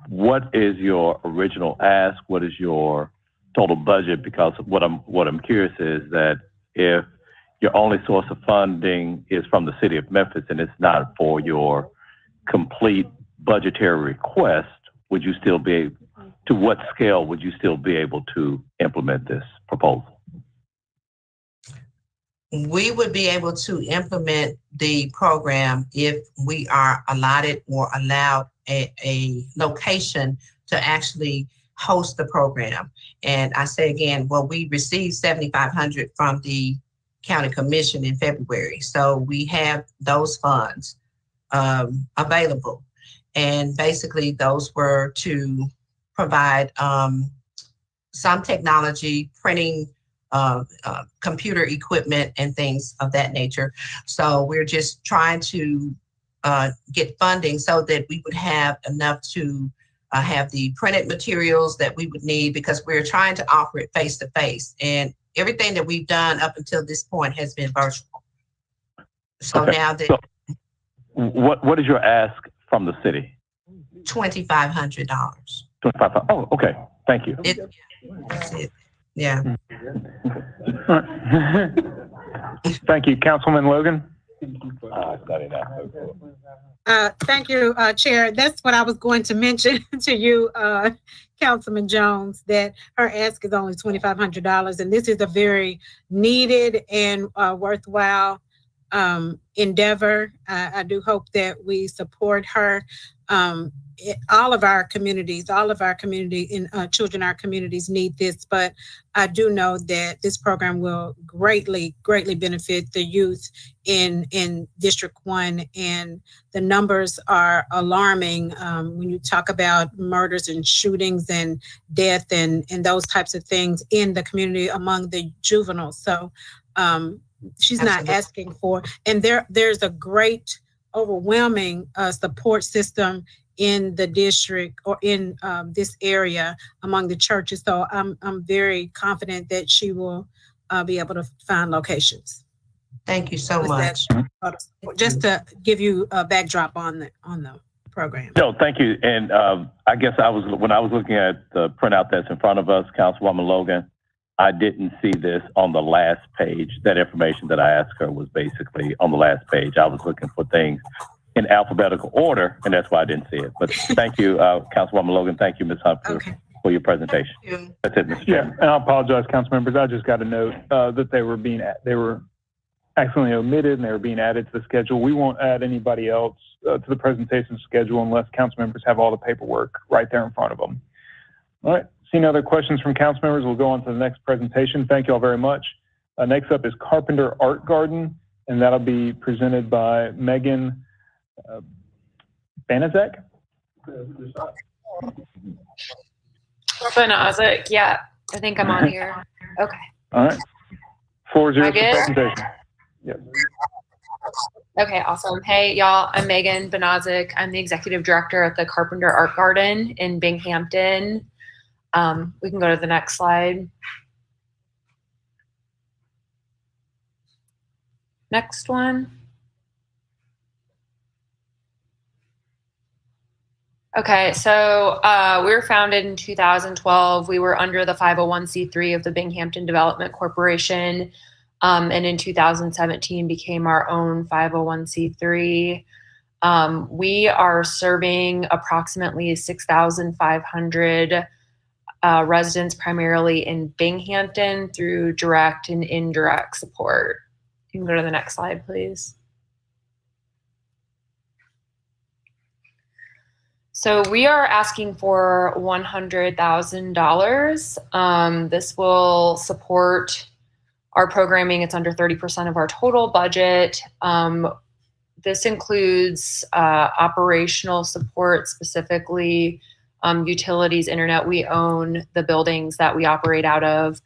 What is your original ask? What is your total budget? Because what I'm curious is that if your only source of funding is from the city of Memphis and it's not for your complete budgetary request, would you still be, to what scale would you still be able to implement this proposal? we would be able to implement the program if we are allotted or allowed a location to actually host the program. And I say again, well, we received $7,500 from the county commission in February. So we have those funds available. And basically those were to provide some technology, printing, computer equipment and things of that nature. So we're just trying to get funding so that we would have enough to have the printed materials that we would need, because we're trying to offer it face to face. And everything that we've done up until this point has been virtual. So okay. now that so what is your ask from the city? $2,500. $2,500. Oh, okay. Thank you. That's it. Yeah. Thank you, Councilman Logan. Thank you, Chair. That's what I was going to mention to you, Councilman Jones, that her ask is only $2,500, and this is a very needed and worthwhile endeavor. I do hope that we support her. All of our communities, children in our communities need this, but I do know that this program will greatly benefit the youth in District 1, and the numbers are alarming when you talk about murders and shootings and death and those types of things in the community among the juveniles. So she's not asking for, and there's a great, overwhelming support system in the district or in this area among the churches. So I'm very confident that she will be able to find locations. Thank you so much. Just to give you a backdrop on the program. No, thank you. And I guess when I was looking at the printout that's in front of us, Councilwoman Logan, I didn't see this on the last page. That information that I asked her was basically on the last page. I was looking for things in alphabetical order, and that's why I didn't see it. But thank you, Councilwoman Logan. Thank you, Ms. Hunt, for your presentation. That's it, Mr. Chairman. And I apologize, council members. I just got a note that they were accidentally omitted and they were being added to the schedule. We won't add anybody else to the presentation schedule unless council members have all the paperwork right there in front of them. All right. Seeing other questions from council members, we'll go on to the next presentation. Thank you all very much. Next up is Carpenter Art Garden, and that'll be presented by Megan Banazek? Banazek, yeah. I think I'm on here. Okay. All right. Floor is yours for presentation. Yep. Okay, awesome. Hey, y'all, I'm Megan Banazek. I'm the executive director at the Carpenter Art Garden in Binghamton. We can go to the next slide. Next one. Okay, so we were founded in 2012. We were under the 501c3 of the Binghamton Development Corporation, and in 2017 became our own 501c3. We are serving approximately 6,500 residents, primarily in Binghamton, through direct and indirect support. You can go to the next slide, please. So we are asking for $100,000. This will support our programming. It's under 30% of our total budget. This includes operational support, specifically utilities, internet. We own the buildings that we operate out of,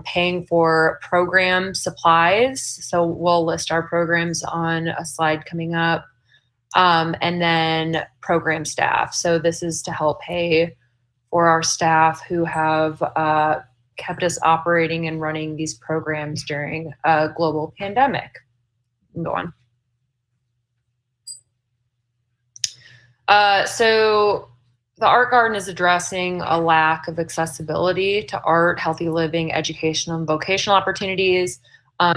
paying for program supplies. So we'll list our programs on a slide coming up. And then program staff. So this is to help pay for our staff who have kept us operating and running these programs during a global pandemic. Go on. So the Art Garden is addressing a lack of accessibility to art, healthy living, educational, and vocational opportunities.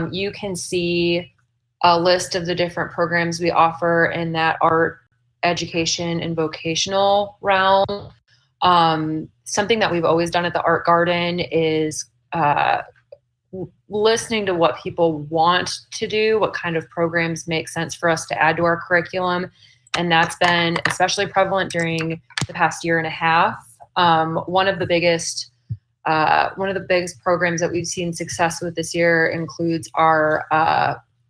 You can see a list of the different programs we offer in that art, education, and vocational realm. Something that we've always done at the Art Garden is listening to what people want to do, what kind of programs make sense for us to add to our curriculum. And that's been especially prevalent during the past year and a half. One of the biggest programs that we've seen success with this year includes our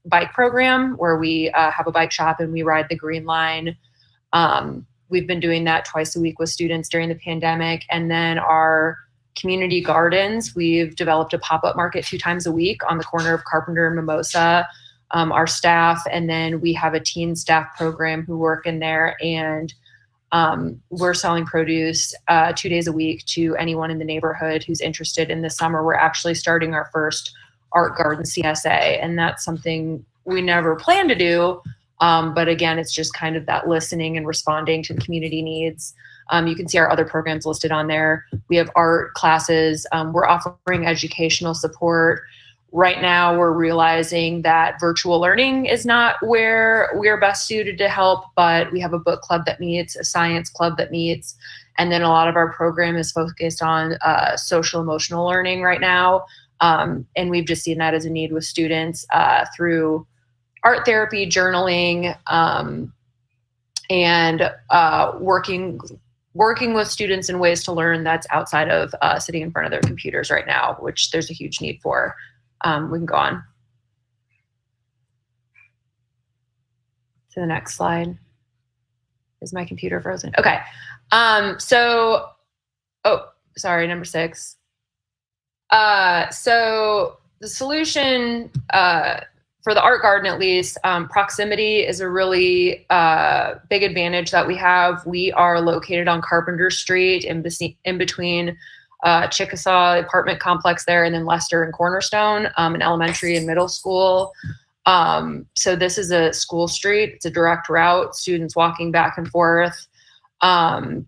bike program, where we have a bike shop and we ride the Green Line. We've been doing that twice a week with students during the pandemic. And then our community gardens, we've developed a pop-up market 2 times a week on the corner of Carpenter and Mimosa. Our staff, and then we have a teen staff program who work in there, and we're selling produce 2 days a week to anyone in the neighborhood who's interested. In the summer, we're actually starting our first art garden CSA, and that's something we never planned to do. But again, it's just kind of that listening and responding to the community needs. You can see our other programs listed on there. We have art classes. We're offering educational support. Right now, we're realizing that virtual learning is not where we're best suited to help, but we have a book club that meets, a science club that meets, and then a lot of our program is focused on social emotional learning right now. And we've just seen that as a need with students through art therapy, journaling, and working with students in ways to learn that's outside of sitting in front of their computers right now, which there's a huge need for. We can go on to the next slide. Is my computer frozen? Okay. So, oh, sorry, number 6. So the solution for the art garden, at least, proximity is a really big advantage that we have. We are located on Carpenter Street in between Chickasaw apartment complex there, and then Lester and Cornerstone, an elementary and middle school. So this is a school street. It's a direct route, students walking back and forth. All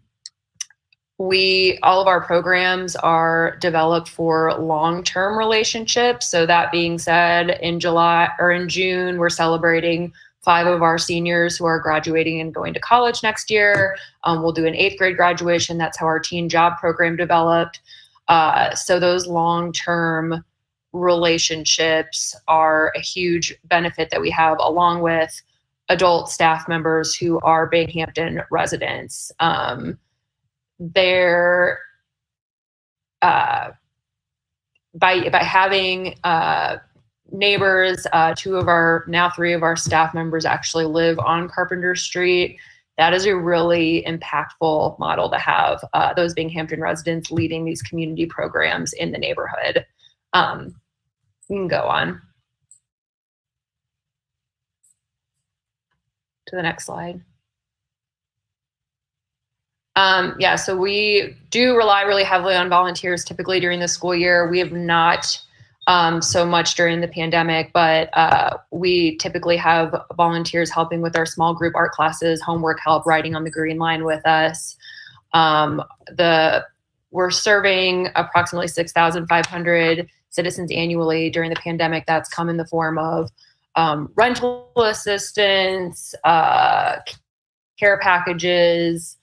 of our programs are developed for long-term relationships. So that being said, in June, we're celebrating 5 of our seniors who are graduating and going to college next year. We'll do an 8th grade graduation. That's how our teen job program developed. So those long-term relationships are a huge benefit that we have, along with adult staff members who are Binghamton residents. They're by having neighbors, 3 of our staff members actually live on Carpenter Street. That is a really impactful model to have those Binghamton residents leading these community programs in the neighborhood. You can go on to the next slide. Yeah, so we do rely really heavily on volunteers typically during the school year. We have not so much during the pandemic, but we typically have volunteers helping with our small group art classes, homework help, riding on the Green Line with us. We're serving approximately 6,500 citizens annually during the pandemic. That's come in the form of rental assistance, care packages.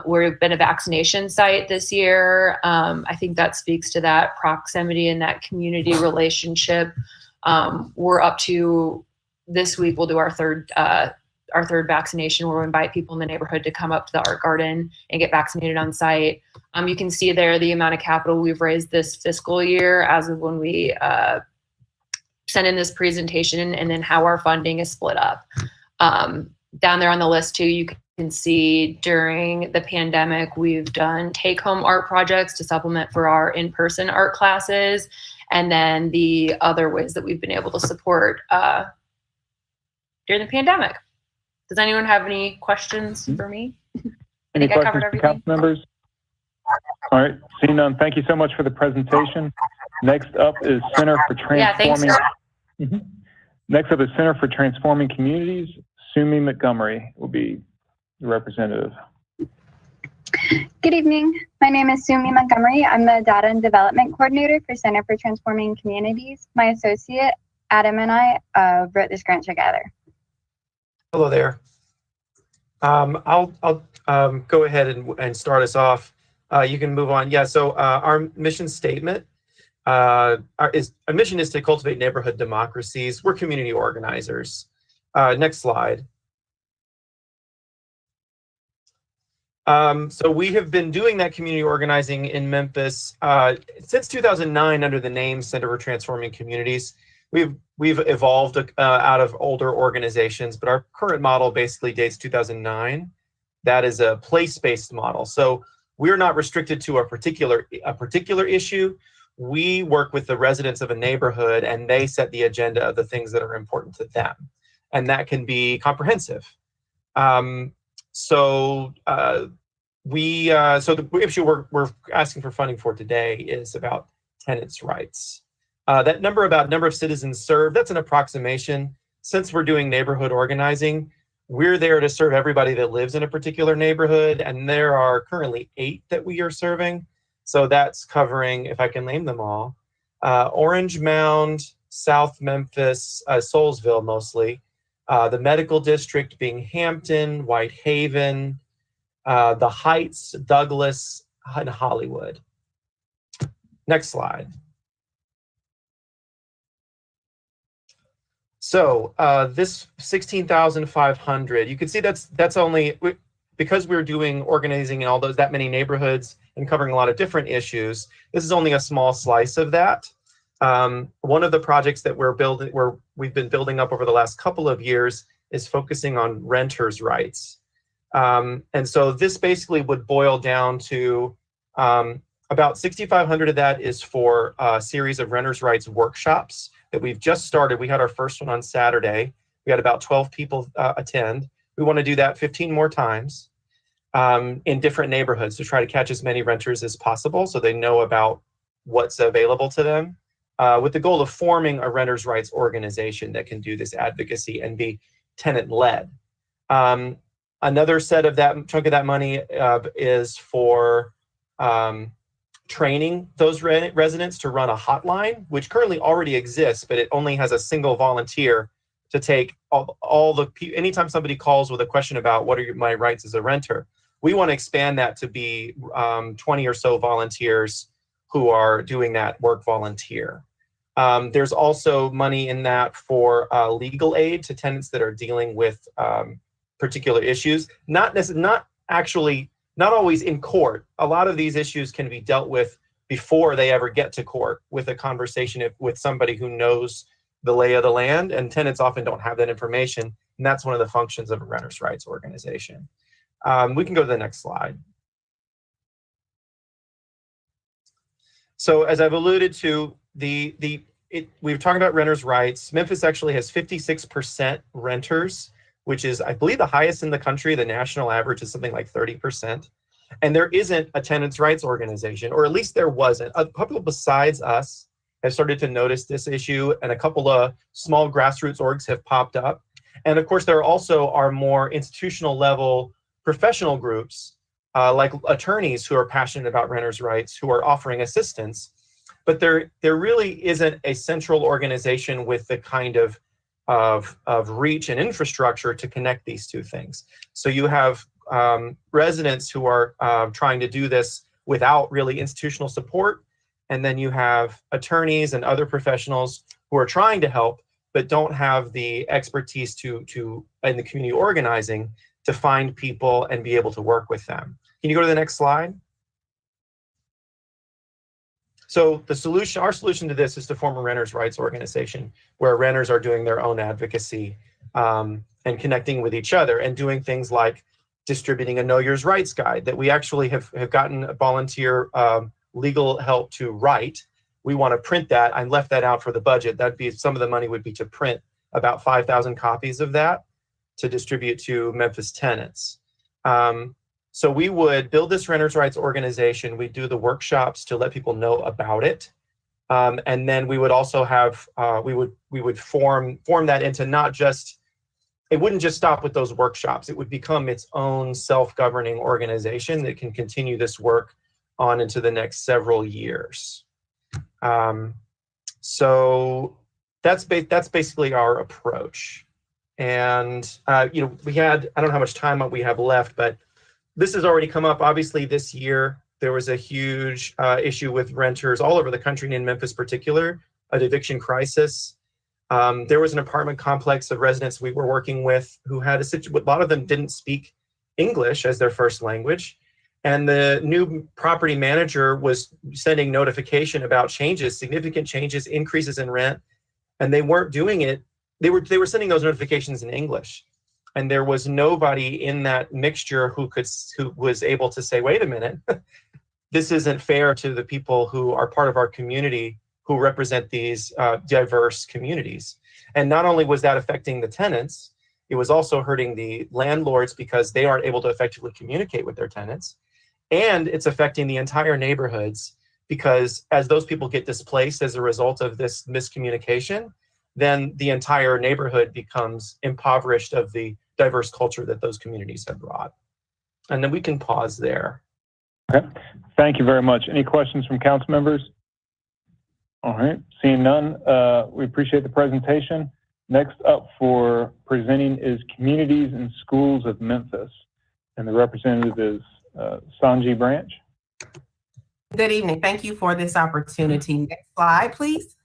We've been a vaccination site this year. I think that speaks to that proximity and that community relationship. We're up to this week. We'll do our third vaccination, where we invite people in the neighborhood to come up to the art garden and get vaccinated on site. You can see there the amount of capital we've raised this fiscal year as of when we sent in this presentation, and then how our funding is split up. Down there on the list too, you can see during the pandemic, we've done take-home art projects to supplement for our in-person art classes, and then the other ways that we've been able to support during the pandemic. Does anyone have any questions for me? Any questions from council members? All right, seeing none, thank you so much for the presentation. Next up is Center for Transforming. Yeah, thanks. Next up is Center for Transforming Communities. Sumi Montgomery will be the representative. Good evening. My name is Sumi Montgomery. I'm the Data and Development Coordinator for Center for Transforming Communities. My associate, Adam, and I wrote this grant together. Hello there. I'll go ahead and start us off. You can move on. Yeah, so our mission statement our mission is to cultivate neighborhood democracies. We're community organizers. Next slide. So we have been doing that community organizing in Memphis since 2009 under the name Center for Transforming Communities. We've evolved out of older organizations, but our current model basically dates 2009. That is a place-based model. So we're not restricted to a particular issue. We work with the residents of a neighborhood, and they set the agenda of the things that are important to them, and that can be comprehensive. So the issue we're asking for funding for today is about tenants' rights. That number of citizens served, that's an approximation. Since we're doing neighborhood organizing, we're there to serve everybody that lives in a particular neighborhood, and there are currently 8 that we are serving. So that's covering, if I can name them all, Orange Mound, South Memphis, Soulsville mostly, the medical district being Hampton, Whitehaven, the Heights, Douglas, and Hollywood. Next slide. So this 16,500, you can see that's only, because we're doing organizing in all that many neighborhoods and covering a lot of different issues, this is only a small slice of that. One of the projects that we've been building up over the last couple of years is focusing on renters' rights. And so this basically would boil down to about 6,500 of that is for a series of renters' rights workshops that we've just started. We had our first one on Saturday. We had about 12 people attend. We want to do that 15 more times in different neighborhoods to try to catch as many renters as possible so they know about what's available to them, with the goal of forming a renters' rights organization that can do this advocacy and be tenant-led. Another set of that chunk of that money is for training those residents to run a hotline, which currently already exists, but it only has a single volunteer to take anytime somebody calls with a question about what are my rights as a renter. We want to expand that to be 20 or so volunteers who are doing that work volunteer. There's also money in that for legal aid to tenants that are dealing with particular issues, not always in court. A lot of these issues can be dealt with before they ever get to court with a conversation with somebody who knows the lay of the land, and tenants often don't have that information, and that's one of the functions of a renters' rights organization. We can go to the next slide. So as I've alluded to, we've talked about renters' rights. Memphis actually has 56% renters, which is, I believe, the highest in the country. The national average is something like 30%. And there isn't a tenants' rights organization, or at least there wasn't. A couple besides us have started to notice this issue, and a couple of small grassroots orgs have popped up. And of course, there also are more institutional level professional groups, like attorneys who are passionate about renters' rights, who are offering assistance. But there really isn't a central organization with the kind of reach and infrastructure to connect these two things. So you have residents who are trying to do this without really institutional support, and then you have attorneys and other professionals who are trying to help but don't have the expertise in the community organizing to find people and be able to work with them. Can you go to the next slide? So our solution to this is to form a renters' rights organization where renters are doing their own advocacy and connecting with each other and doing things like distributing a Know Yours Rights guide that we actually have gotten a volunteer legal help to write. We want to print that. I left that out for the budget. That'd be, some of the money would be to print about 5,000 copies of that to distribute to Memphis tenants. So we would build this renters' rights organization. We'd do the workshops to let people know about it. And then we would also have, we would form that into not just, it wouldn't just stop with those workshops. It would become its own self-governing organization that can continue this work on into the next several years. So that's basically our approach. And, we had, I don't know how much time we have left, but this has already come up. Obviously this year, there was a huge issue with renters all over the country and in Memphis particular, an eviction crisis. There was an apartment complex of residents we were working with who had a lot of them didn't speak English as their first language. And the new property manager was sending notification about changes, significant changes, increases in rent, and they weren't doing it. They were sending those notifications in English. And there was nobody in that mixture who was able to say, wait a minute, this isn't fair to the people who are part of our community who represent these diverse communities. And not only was that affecting the tenants, it was also hurting the landlords because they aren't able to effectively communicate with their tenants. And it's affecting the entire neighborhoods because as those people get displaced as a result of this miscommunication, then the entire neighborhood becomes impoverished of the diverse culture that those communities have brought. And then we can pause there. Okay, thank you very much. Any questions from council members? All right, seeing none, we appreciate the presentation. Next up for presenting is Communities and Schools of Memphis. And the representative is Sanji Branch. Good evening. Thank you for this opportunity. Next slide, please.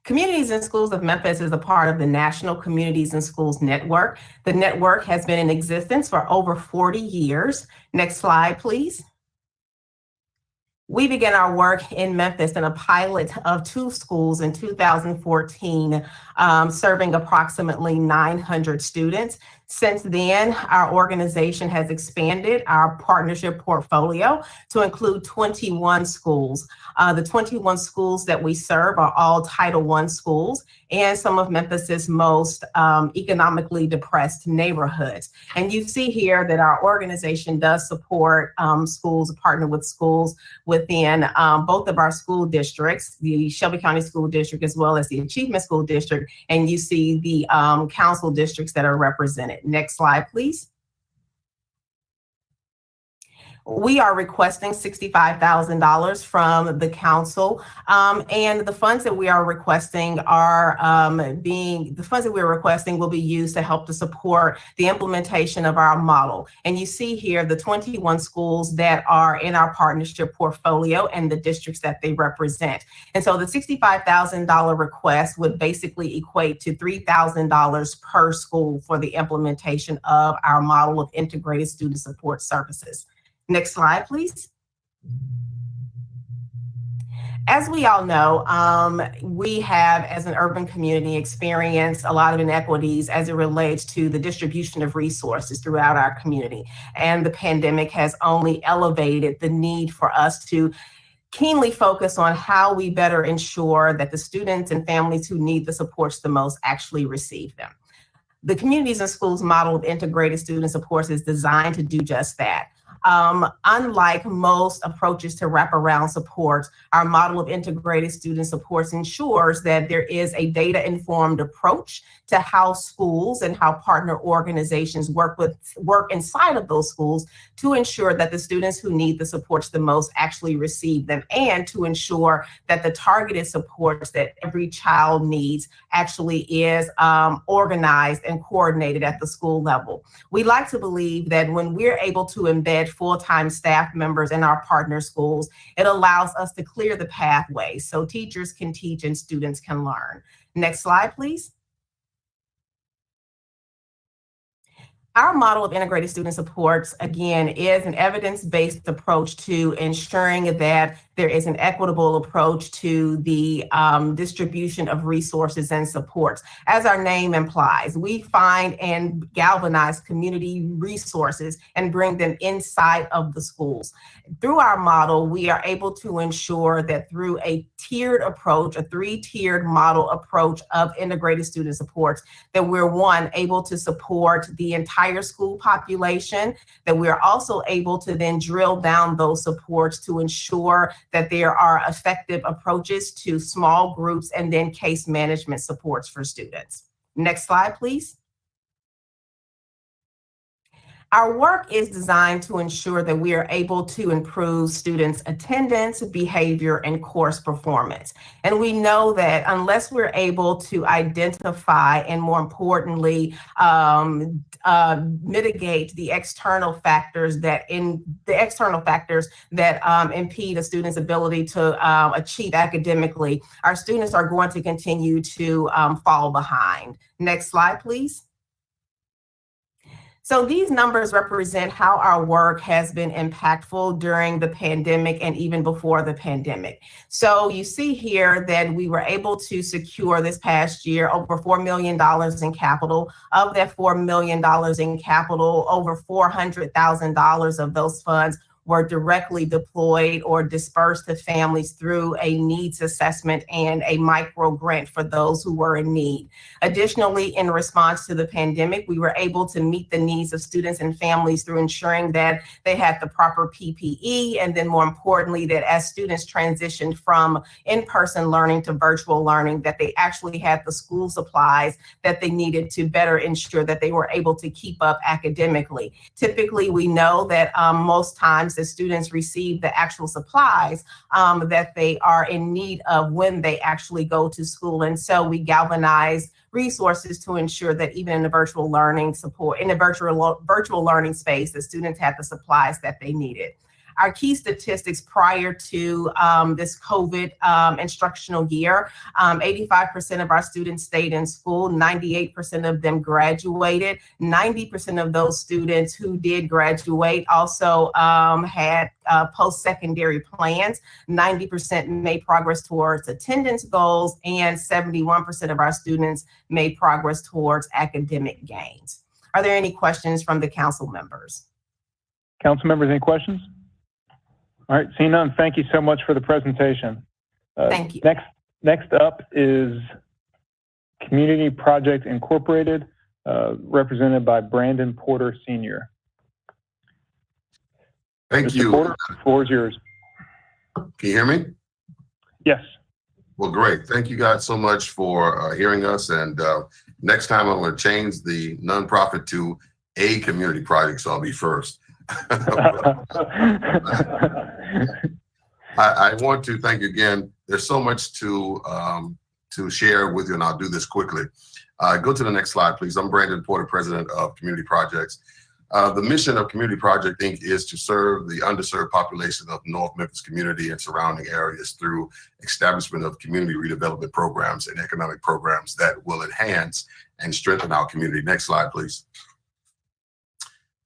Communities and Schools of Memphis is a part of the National Communities and Schools Network. The network has been in existence for over 40 years. Next slide, please. We began our work in Memphis in a pilot of 2 schools in 2014, serving approximately 900 students. Since then, our organization has expanded our partnership portfolio to include 21 schools. The 21 schools that we serve are all Title I schools and some of Memphis's most economically depressed neighborhoods. And you see here that our organization does support schools, partner with schools within both of our school districts, the Shelby County School District as well as the Achievement School District. And you see the council districts that are represented. Next slide, please. We are requesting $65,000 from the council, and the funds that we are requesting are will be used to help to support the implementation of our model. And you see here the 21 schools that are in our partnership portfolio and the districts that they represent. And so the $65,000 request would basically equate to $3,000 per school for the implementation of our model of integrated student support services. Next slide, please. As we all know, we have, as an urban community, experienced a lot of inequities as it relates to the distribution of resources throughout our community. And the pandemic has only elevated the need for us to keenly focus on how we better ensure that the students and families who need the supports the most actually receive them. The Communities and Schools model of integrated student supports is designed to do just that. Unlike most approaches to wraparound supports, our model of integrated student supports ensures that there is a data-informed approach to how schools and how partner organizations work inside of those schools to ensure that the students who need the supports the most actually receive them, and to ensure that the targeted supports that every child needs actually is organized and coordinated at the school level. We like to believe that when we're able to embed full-time staff members in our partner schools, it allows us to clear the pathway so teachers can teach and students can learn. Next slide, please. Our model of integrated student supports, again, is an evidence-based approach to ensuring that there is an equitable approach to the distribution of resources and supports. As our name implies, we find and galvanize community resources and bring them inside of the schools. Through our model, we are able to ensure that through a tiered approach, a 3-tiered model approach of integrated student supports, that we're, one, able to support the entire school population, that we're also able to then drill down those supports to ensure that there are effective approaches to small groups and then case management supports for students. Next slide, please. Our work is designed to ensure that we are able to improve students' attendance, behavior, and course performance. And we know that unless we're able to identify and, more importantly, mitigate the external factors that impede a student's ability to achieve academically, our students are going to continue to fall behind. Next slide, please. So these numbers represent how our work has been impactful during the pandemic and even before the pandemic. So you see here that we were able to secure this past year over $4 million in capital. Of that $4 million in capital, over $400,000 of those funds were directly deployed or dispersed to families through a needs assessment and a micro grant for those who were in need. Additionally, in response to the pandemic, we were able to meet the needs of students and families through ensuring that they had the proper PPE, and then more importantly, that as students transitioned from in-person learning to virtual learning, that they actually had the school supplies that they needed to better ensure that they were able to keep up academically. Typically, we know that most times the students receive the actual supplies that they are in need of when they actually go to school. And so we galvanize resources to ensure that even in the virtual learning support, in the virtual learning space, the students had the supplies that they needed. Our key statistics prior to this COVID instructional year, 85% of our students stayed in school, 98% of them graduated, 90% of those students who did graduate also had post-secondary plans, 90% made progress towards attendance goals, and 71% of our students made progress towards academic gains. Are there any questions from the council members? Council members, any questions? All right, seeing none, thank you so much for the presentation. Thank you. Next up is Community Project Incorporated, represented by Brandon Porter Sr. Thank Mr. you. Porter, the floor is yours. Can you hear me? Yes. Well, great. Thank you guys so much for hearing us. And next time I'm going to change the nonprofit to a community project, so I'll be first. I want to thank you again. There's so much to share with you, and I'll do this quickly. Go to the next slide, please. I'm Brandon Porter, president of Community Projects. The mission of Community Project Inc. is to serve the underserved population of North Memphis community and surrounding areas through establishment of community redevelopment programs and economic programs that will enhance and strengthen our community. Next slide, please.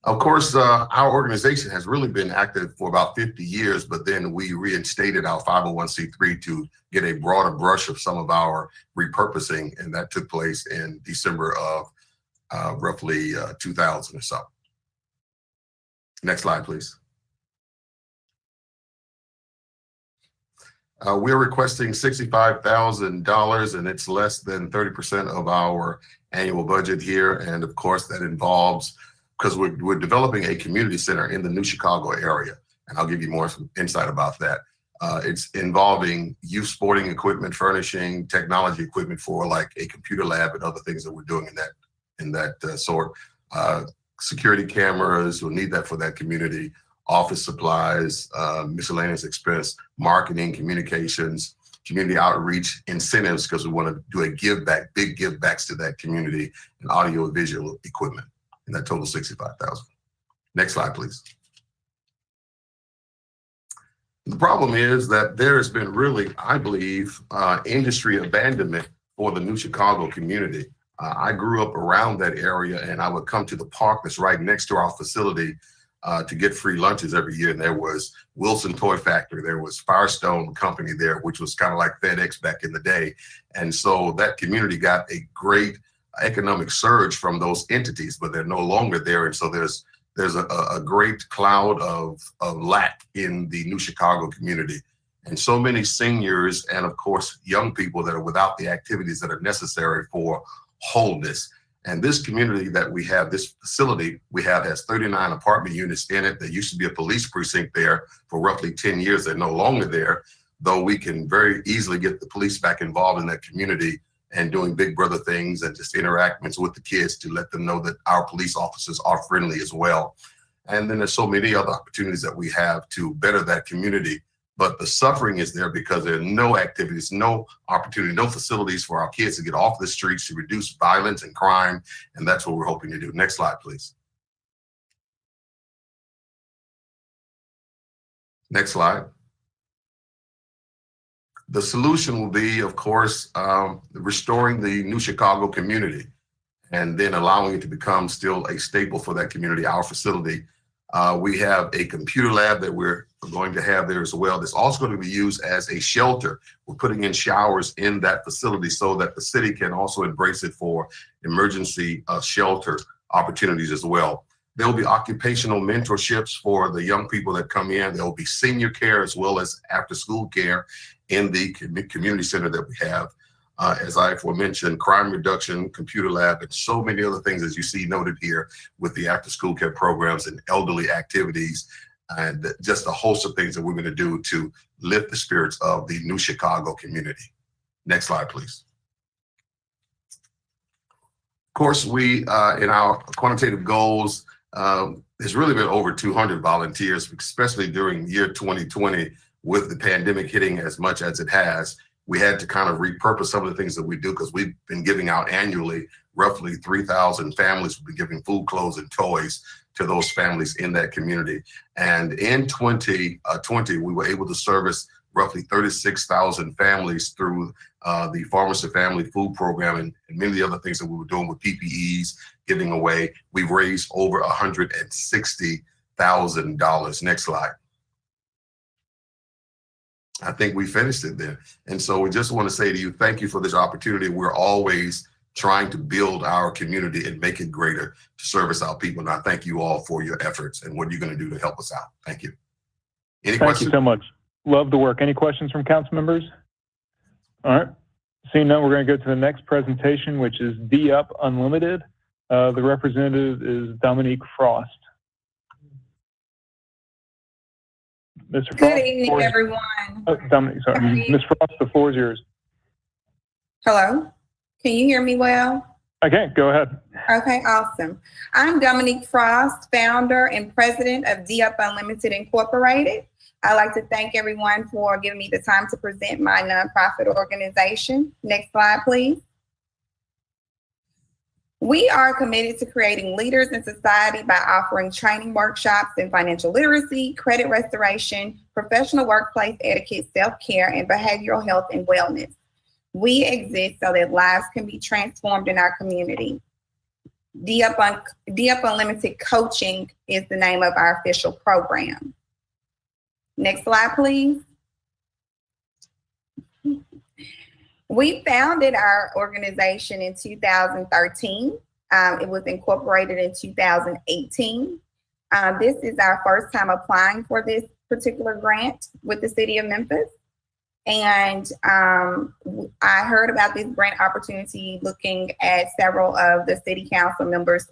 Of course, our organization has really been active for about 50 years, but then we reinstated our 501c3 to get a broader brush of some of our repurposing, and that took place in December of roughly 2000 or so. Next slide, please. We're requesting $65,000, and it's less than 30% of our annual budget here. And of course, that involves, because we're developing a community center in the New Chicago area, and I'll give you more insight about that. It's involving youth sporting equipment, furnishing, technology equipment for like a computer lab and other things that we're doing in that sort. Security cameras, we'll need that for that community, office supplies, miscellaneous expense, marketing, communications, community outreach, incentives, because we want to do a give back, big give backs to that community, and audio visual equipment. And that total $65,000. Next slide, please. The problem is that there has been really, I believe, industry abandonment for the New Chicago community. I grew up around that area, and I would come to the park that's right next to our facility to get free lunches every year. And there was Wilson Toy Factory, there was Firestone Company there, which was kind of like FedEx back in the day. And so that community got a great economic surge from those entities, but they're no longer there. And so there's a great cloud of lack in the New Chicago community. And so many seniors and of course, young people that are without the activities that are necessary for wholeness. And this community that we have, this facility we have, has 39 apartment units in it. There used to be a police precinct there for roughly 10 years. They're no longer there, though we can very easily get the police back involved in that community and doing big brother things and just interactions with the kids to let them know that our police officers are friendly as well. And then there's so many other opportunities that we have to better that community. But the suffering is there because there are no activities, no opportunity, no facilities for our kids to get off the streets to reduce violence and crime. And that's what we're hoping to do. Next slide, please. Next slide. The solution will be, of course, restoring the New Chicago community and then allowing it to become still a staple for that community, our facility. We have a computer lab that we're going to have there as well. That's also going to be used as a shelter. We're putting in showers in that facility so that the city can also embrace it for emergency shelter opportunities as well. There will be occupational mentorships for the young people that come in. There will be senior care as well as after school care in the community center that we have. As I aforementioned, crime reduction, computer lab, and so many other things, as you see noted here with the after school care programs and elderly activities, and just a host of things that we're going to do to lift the spirits of the New Chicago community. Next slide, please. Of course, we, in our quantitative goals, there's really been over 200 volunteers, especially during year 2020 with the pandemic hitting as much as it has. We had to kind of repurpose some of the things that we do because we've been giving out annually roughly 3,000 families. We've been giving food, clothes, and toys to those families in that community. And in 2020, we were able to service roughly 36,000 families through the Farmers to Family Food Program and many of the other things that we were doing with PPEs, giving away. We've raised over $160,000. Next slide. I think we finished it there. And so we just want to say to you, thank you for this opportunity. We're always trying to build our community and make it greater to service our people. And I thank you all for your efforts and what you're going to do to help us out. Thank you. Any questions? Thank you so much. Love the work. Any questions from council members? All right. Seeing none, we're going to go to the next presentation, which is D-Up Unlimited. The representative is Dominique Frost. Mr. Frost, Good evening, everyone. Oh, Dominique, sorry. Ms. Frost, the floor is yours. Hello. Can you hear me well? Okay, go ahead. Okay, awesome. I'm Dominique Frost, founder and president of D-Up Unlimited Incorporated. I'd like to thank everyone for giving me the time to present my nonprofit organization. Next slide, please. We are committed to creating leaders in society by offering training workshops in financial literacy, credit restoration, professional workplace etiquette, self-care, and behavioral health and wellness. We exist so that lives can be transformed in our community. D-Up Unlimited Coaching is the name of our official program. Next slide, please. We founded our organization in 2013. It was incorporated in 2018. This is our first time applying for this particular grant with the city of Memphis. And I heard about this grant opportunity looking at several of the city council members'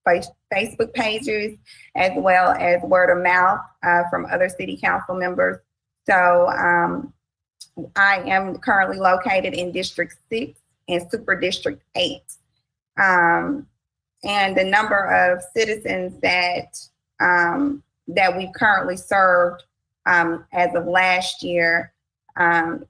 Facebook pages, as well as word of mouth from other city council members. So I am currently located in District 6 and Super District 8. And the number of citizens that we've currently served as of last year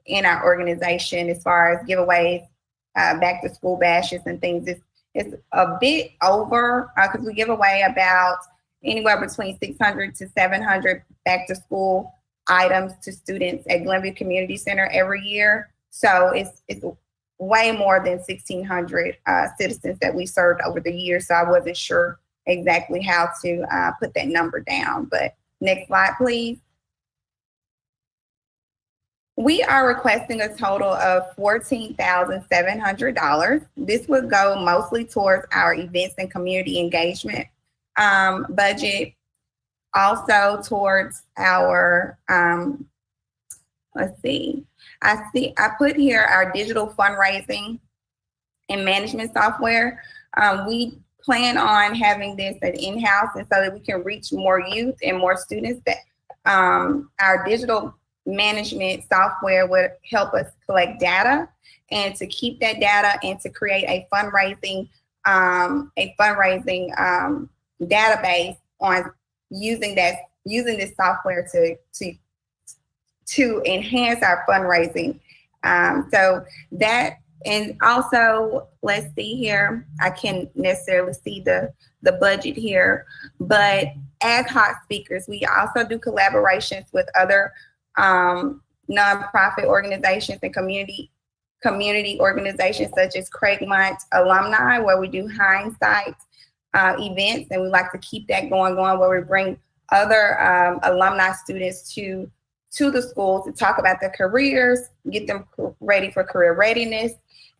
in our organization, as far as giveaways, back to school bashes and things, it's a bit over because we give away about anywhere between 600 to 700 back to school items to students at Glenview Community Center every year. So it's way more than 1,600 citizens that we served over the years. So I wasn't sure exactly how to put that number down. But next slide, please. We are requesting a total of $14,700. This would go mostly towards our events and community engagement budget. Also towards our, let's see, I put here our digital fundraising and management software. We plan on having this in-house and so that we can reach more youth and more students. That our digital management software would help us collect data and to keep that data and to create a fundraising database on using this software to enhance our fundraising. So that, and also, let's see here, I can't necessarily see the budget here, but ad hoc speakers, we also do collaborations with other nonprofit organizations and community organizations such as Craigmont Alumni, where we do hindsight events, and we like to keep that going where we bring other alumni students to the school to talk about their careers, get them ready for career readiness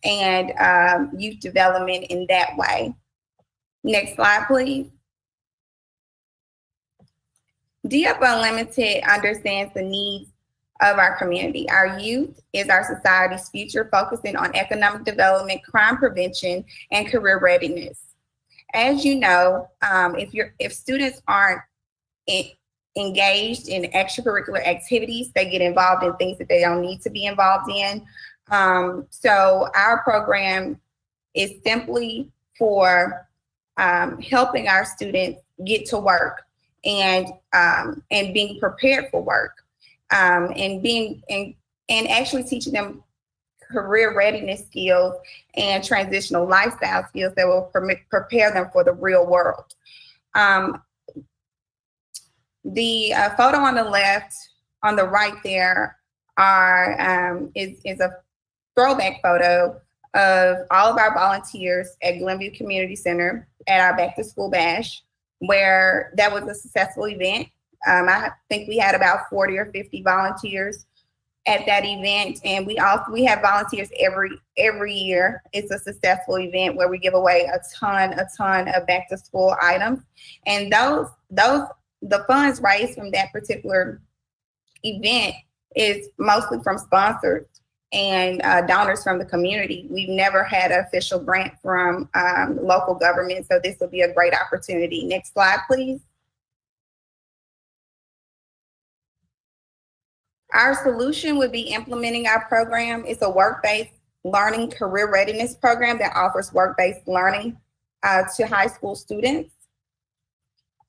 and youth development in that way. Next slide, please. DF Unlimited understands the needs of our community. Our youth is our society's future, focusing on economic development, crime prevention, and career readiness. As you know, if students aren't engaged in extracurricular activities, they get involved in things that they don't need to be involved in. So our program is simply for helping our students get to work and being prepared for work, and actually teaching them career readiness skills and transitional lifestyle skills that will prepare them for the real world. The photo on the left, on the right there, is a throwback photo of all of our volunteers at Glenview Community Center at our Back to School Bash, where that was a successful event. I think we had about 40 or 50 volunteers at that event, and we have volunteers every year. It's a successful event where we give away a ton of back to school items, and the funds raised from that particular event is mostly from sponsors and donors from the community. We've never had an official grant from local government, so this will be a great opportunity. Next slide, please. Our solution would be implementing our program. It's a work-based learning career readiness program that offers work-based learning to high school students.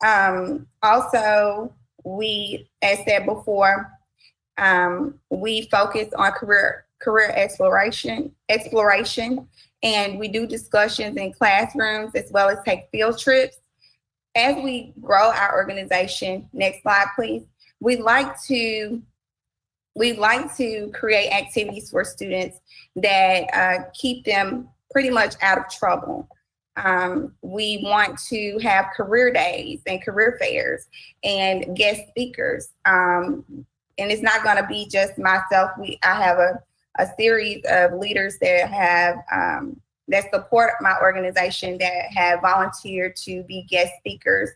Also, as said before, we focus on career exploration, and we do discussions in classrooms as well as take field trips. As we grow our organization, next slide, please, we'd like to create activities for students that keep them pretty much out of trouble. We want to have career days and career fairs and guest speakers. And it's not going to be just myself. I have a series of leaders that have that support my organization that have volunteered to be guest speakers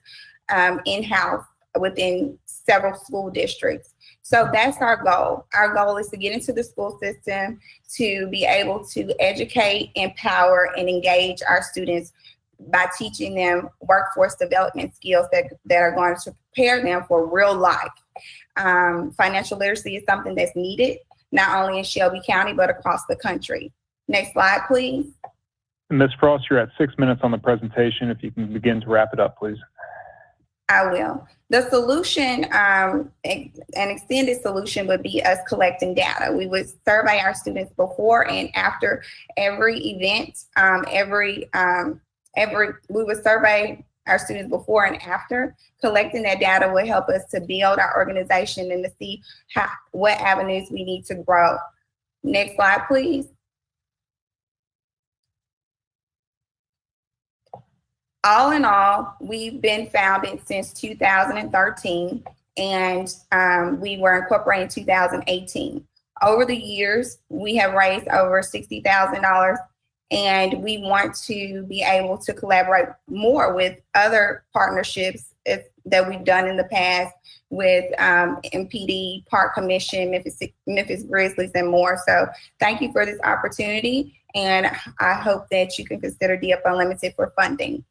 in-house within several school districts. So that's our goal. Our goal is to get into the school system, to be able to educate, empower, and engage our students by teaching them workforce development skills that are going to prepare them for real life. Financial literacy is something that's needed, not only in Shelby County, but across the country. Next slide, please. Ms. Frost, you're at 6 minutes on the presentation. If you can begin to wrap it up, please. I will. The solution, an extended solution, would be us collecting data. We would survey our students before and after every event. We would survey our students before and after. Collecting that data will help us to build our organization and to see what avenues we need to grow. Next slide, please. All in all, we've been founded since 2013, and we were incorporated in 2018. Over the years, we have raised over $60,000, and we want to be able to collaborate more with other partnerships that we've done in the past with MPD, Park Commission, Memphis Grizzlies, and more. So thank you for this opportunity, and I hope that you can consider DF Unlimited for funding.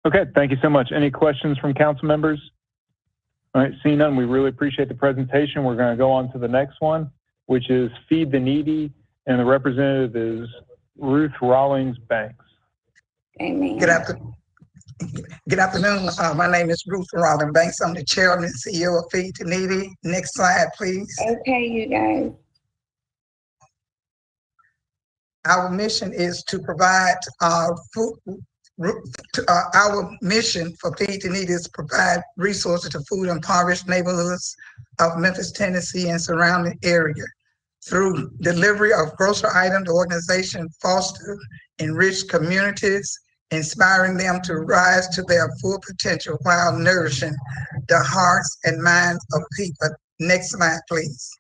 Okay, thank you so much. Any questions from council members? All right, seeing none, we really appreciate the presentation. We're going to go on to the next one, which is Feed the Needy, and the representative is Ruth Rawlings Banks. Amen. Good afternoon. My name is Ruth Rawlings Banks. I'm the chairman and CEO of Feed the Needy. Next slide, please. Okay, you guys. Our mission is to provide food. Our mission for Feed the Needy is to provide resources to food impoverished neighborhoods of Memphis, Tennessee, and surrounding area. Through delivery of grocery items, the organization fosters enriched communities, inspiring them to rise to their full potential while nourishing the hearts and minds of people. Next slide, please.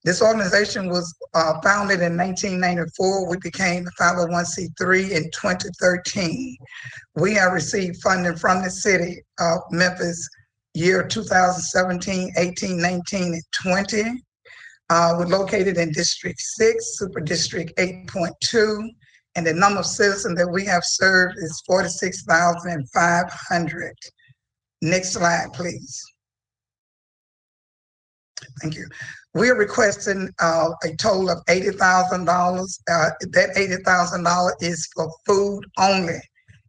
This organization was founded in 1994. We became a 501c3 in 2013. We have received funding from the city of Memphis year 2017, 18, 19, and 20. We're located in District 6, Super District 8.2, and the number of citizens that we have served is 46,500. Next slide, please. Thank you. We are requesting a total of $80,000. That $80,000 is for food only,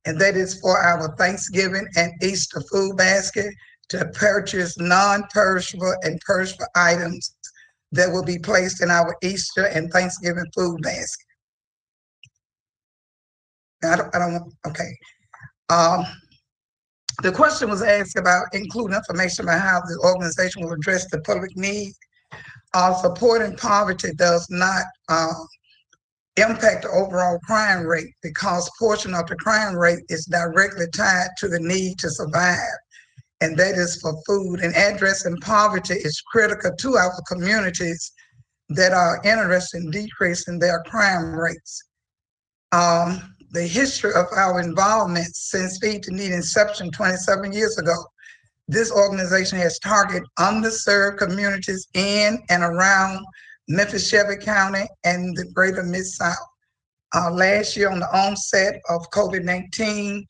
and that is for our Thanksgiving and Easter food basket to purchase non-perishable and perishable items that will be placed in our Easter and Thanksgiving food basket. Okay. The question was asked about including information about how the organization will address the public need. Supporting poverty does not impact the overall crime rate because portion of the crime rate is directly tied to the need to survive, and that is for food. And addressing poverty is critical to our communities that are interested in decreasing their crime rates. The history of our involvement since Feed the Needy inception 27 years ago, this organization has targeted underserved communities in and around Memphis, Shelby County, and the greater Mid-South. Last year, on the onset of COVID-19,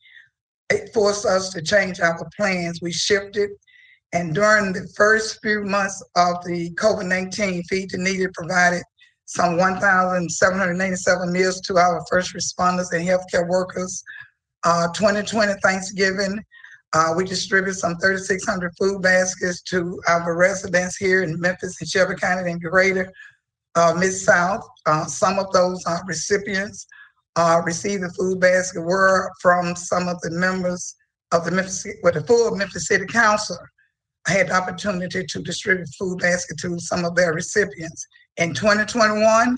it forced us to change our plans. We shifted, and during the first few months of the COVID-19, Feed the Needy provided some 1,787 meals to our first responders and healthcare workers. 2020 Thanksgiving, we distributed some 3,600 food baskets to our residents here in Memphis and Shelby County and greater Mid-South. Some of those recipients received the food basket were from some of the members of the Memphis, the full Memphis City Council. I had the opportunity to distribute food basket to some of their recipients. In 2021,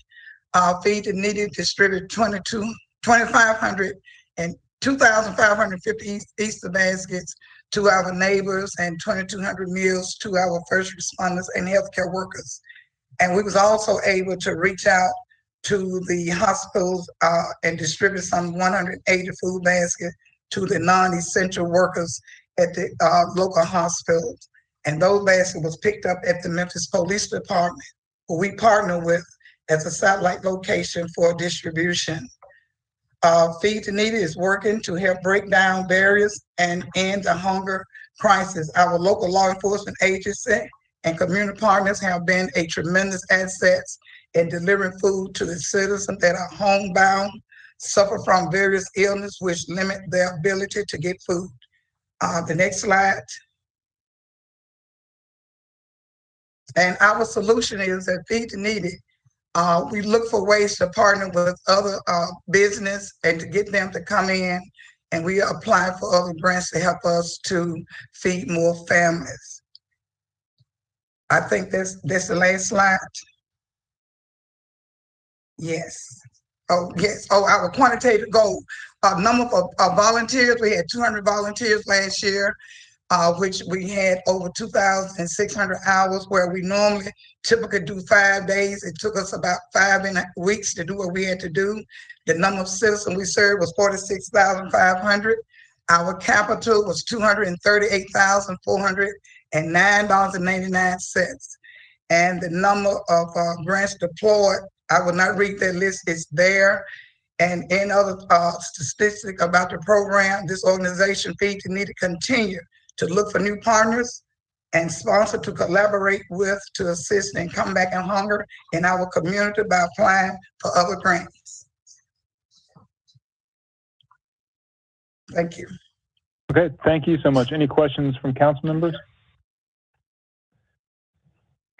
Feed the Needy distributed 2,550 Easter baskets to our neighbors and 2,200 meals to our first responders and healthcare workers. And we was also able to reach out to the hospitals and distribute some 180 food baskets to the non-essential workers at the local hospitals. And those baskets was picked up at the Memphis Police Department, who we partner with as a satellite location for distribution. Feed the Needy is working to help break down barriers and end the hunger crisis. Our local law enforcement agency and community partners have been a tremendous asset in delivering food to the citizens that are homebound, suffer from various illnesses which limit their ability to get food. The next slide. And our solution is that Feed the Needy, we look for ways to partner with other business and to get them to come in, and we apply for other grants to help us to feed more families. I think that's the last slide. Yes. Oh, yes. Oh, our quantitative goal. Number of volunteers, we had 200 volunteers last year, which we had over 2,600 hours, where we normally typically do 5 days. It took us about 5 weeks to do what we had to do. The number of citizens we served was 46,500. Our capital was $238,409.99. And the number of grants deployed, I will not read that list, it's there. And any other statistic about the program, this organization Feed the Needy continue to look for new partners and sponsor to collaborate with to assist in combating hunger in our community by applying for other grants. Thank you. Okay, thank you so much. Any questions from council members?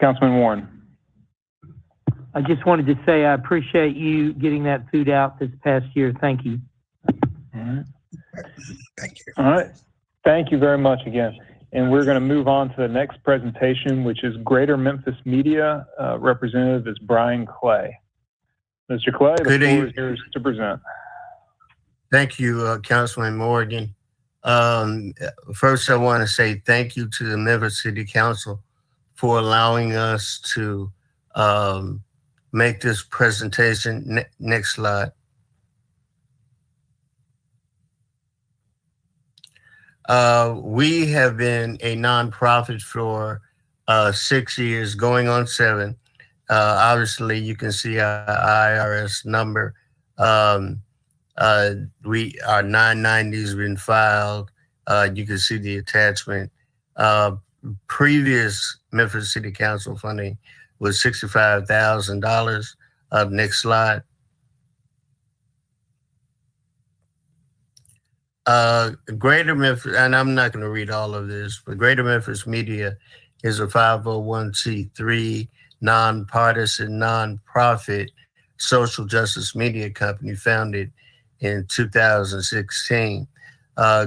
Councilman Warren. I just wanted to say I appreciate you getting that food out this past year. Thank you. All right. Thank you. All right. Thank you very much again. And we're going to move on to the next presentation, which is Greater Memphis Media. Representative is Brian Clay. Mr. Clay, the floor is yours to present. Thank you, Councilman Morgan. First, I want to say thank you to the Memphis City Council for allowing us to make this presentation. Next slide. We have been a nonprofit for 6 years, going on 7. Obviously, you can see our IRS number. Our 990 has been filed. You can see the attachment. Previous Memphis City Council funding was $65,000. Next slide. Greater Memphis, and I'm not going to read all of this, but Greater Memphis Media is a 501c3 nonpartisan nonprofit social justice media company founded in 2016.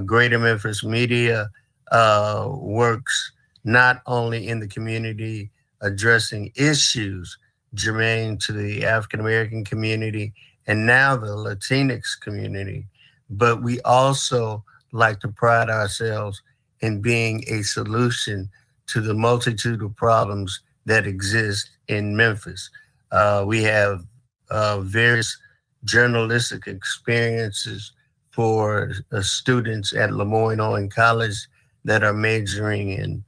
Greater Memphis Media works not only in the community addressing issues germane to the African American community and now the Latinx community, but we also like to pride ourselves in being a solution to the multitude of problems that exist in Memphis. We have various journalistic experiences for students at Lemoyne-Owen College that are majoring in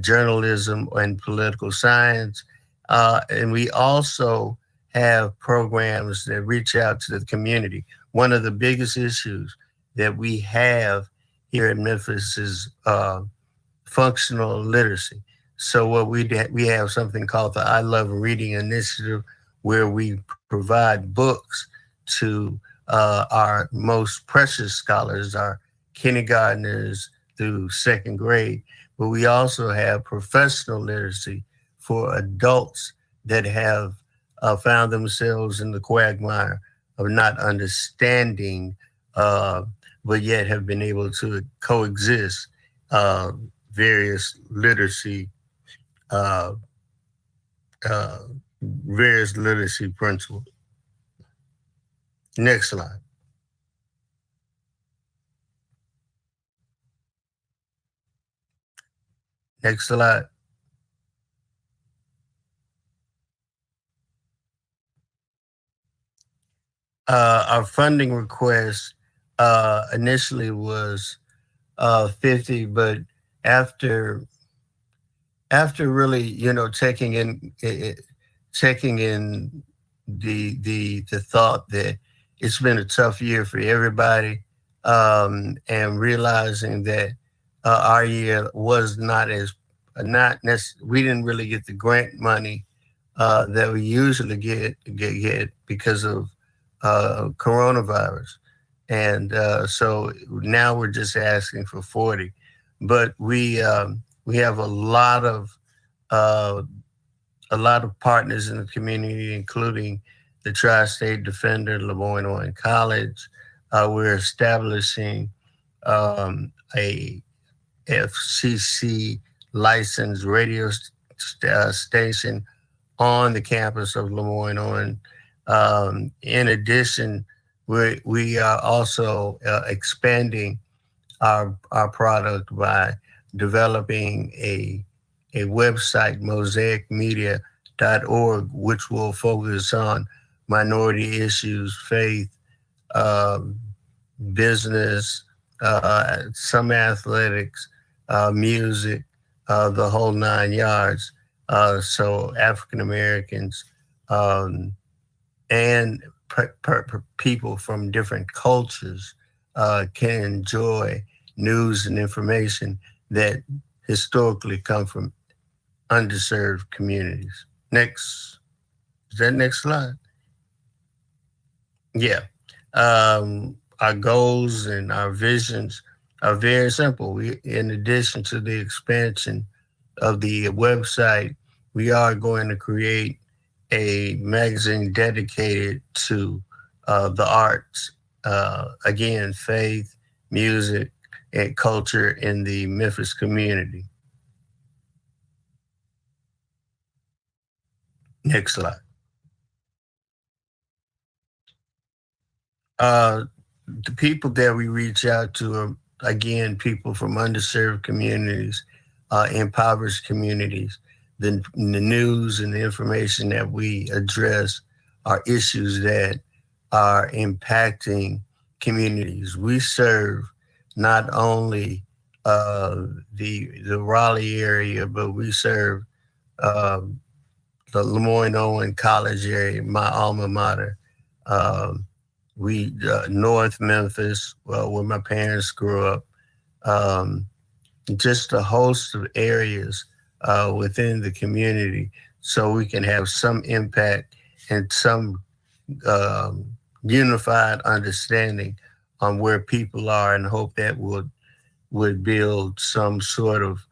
journalism and political science. And we also have programs that reach out to the community. One of the biggest issues that we have here in Memphis is functional literacy. So what we have something called the I Love Reading Initiative, where we provide books to our most precious scholars, our kindergartners through 2nd grade. But we also have professional literacy for adults that have found themselves in the quagmire of not understanding, but yet have been able to coexist various literacy principles. Next slide. Next slide. Our funding request initially was 50, but after really, taking in the thought that it's been a tough year for everybody, and realizing that our year was we didn't really get the grant money that we usually get because of coronavirus. And so now we're just asking for 40, but we have a lot of partners in the community, including the Tri-State Defender, Lemoyne-Owen College. We're establishing a FCC licensed radio station on the campus of Lemoyne-Owen. In addition, we are also expanding our product by developing a website, mosaicmedia.org, which will focus on minority issues, faith, business, some athletics, music, the whole 9 yards. So African Americans and people from different cultures can enjoy news and information that historically come from underserved communities. Next, is that next slide? Yeah. Our goals and our visions are very simple. We, in addition to the expansion of the website, we are going to create a magazine dedicated to the arts, again, faith, music, and culture in the Memphis community. Next slide. The people that we reach out to are, again, people from underserved communities, impoverished communities. The news and the information that we address are issues that are impacting communities. We serve not only the Raleigh area, but we serve the Lemoyne-Owen College area, my alma mater. North Memphis, where my parents grew up, just a host of areas within the community, so we can have some impact and some unified understanding on where people are, and hope that would build some sort of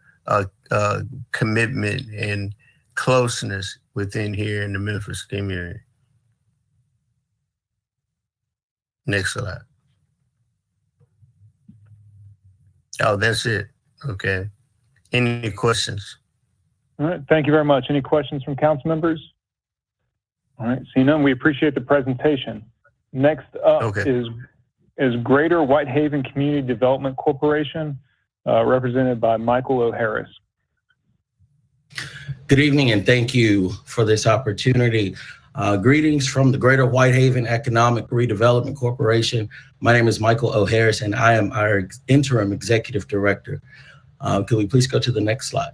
commitment and closeness within here in the Memphis community. Next slide. Oh, that's it. Okay. Any questions? All right. Thank you very much. Any questions from council members? All right. Seeing none, we appreciate the presentation. Next up is Greater Whitehaven Community Development Corporation, represented by Michael O'Harris. Good evening, and thank you for this opportunity. Greetings from the Greater Whitehaven Economic Redevelopment Corporation. My name is Michael O'Harris, and I am our interim executive director. Could we please go to the next slide?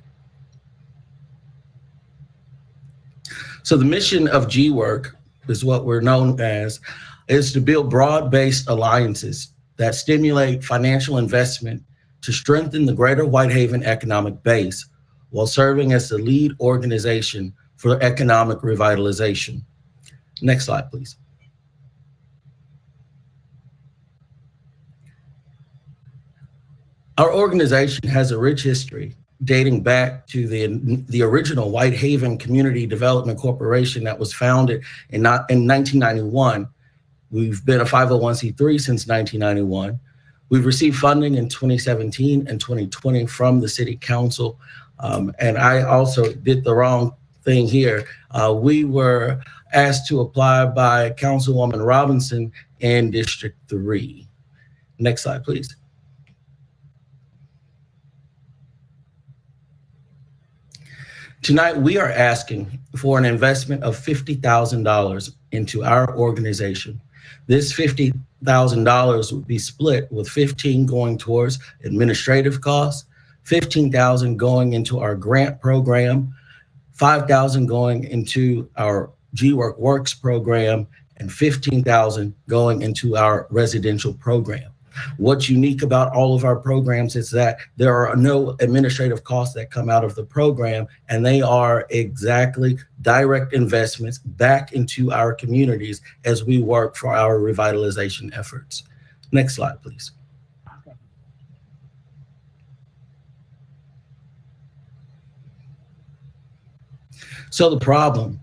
So the mission of GWork is what we're known as, is to build broad-based alliances that stimulate financial investment to strengthen the Greater Whitehaven economic base while serving as the lead organization for economic revitalization. Next slide, please. Our organization has a rich history dating back to the original Whitehaven Community Development Corporation that was founded in 1991. We've been a 501c3 since 1991. We've received funding in 2017 and 2020 from the City Council. And I also did the wrong thing here. We were asked to apply by Councilwoman Robinson in District 3. Next slide, please. Tonight, we are asking for an investment of $50,000 into our organization. This $50,000 would be split with $15,000 going towards administrative costs, $15,000 going into our grant program, $5,000 going into our GWork Works program, and $15,000 going into our residential program. What's unique about all of our programs is that there are no administrative costs that come out of the program, and they are exactly direct investments back into our communities as we work for our revitalization efforts. Next slide, please. So the problem,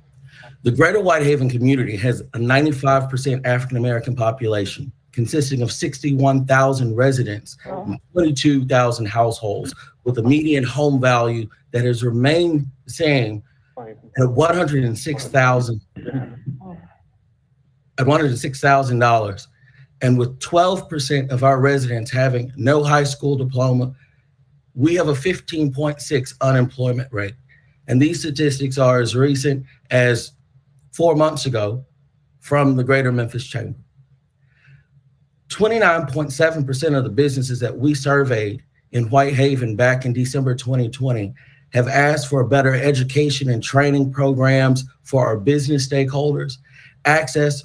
the Greater Whitehaven community has a 95% African-American population, consisting of 61,000 residents and 22,000 households, with a median home value that has remained the same at $106,000. And with 12% of our residents having no high school diploma, we have a 15.6 unemployment rate. And these statistics are as recent as 4 months ago from the Greater Memphis Chamber. 29.7% of the businesses that we surveyed in Whitehaven back in December 2020 have asked for better education and training programs for our business stakeholders. access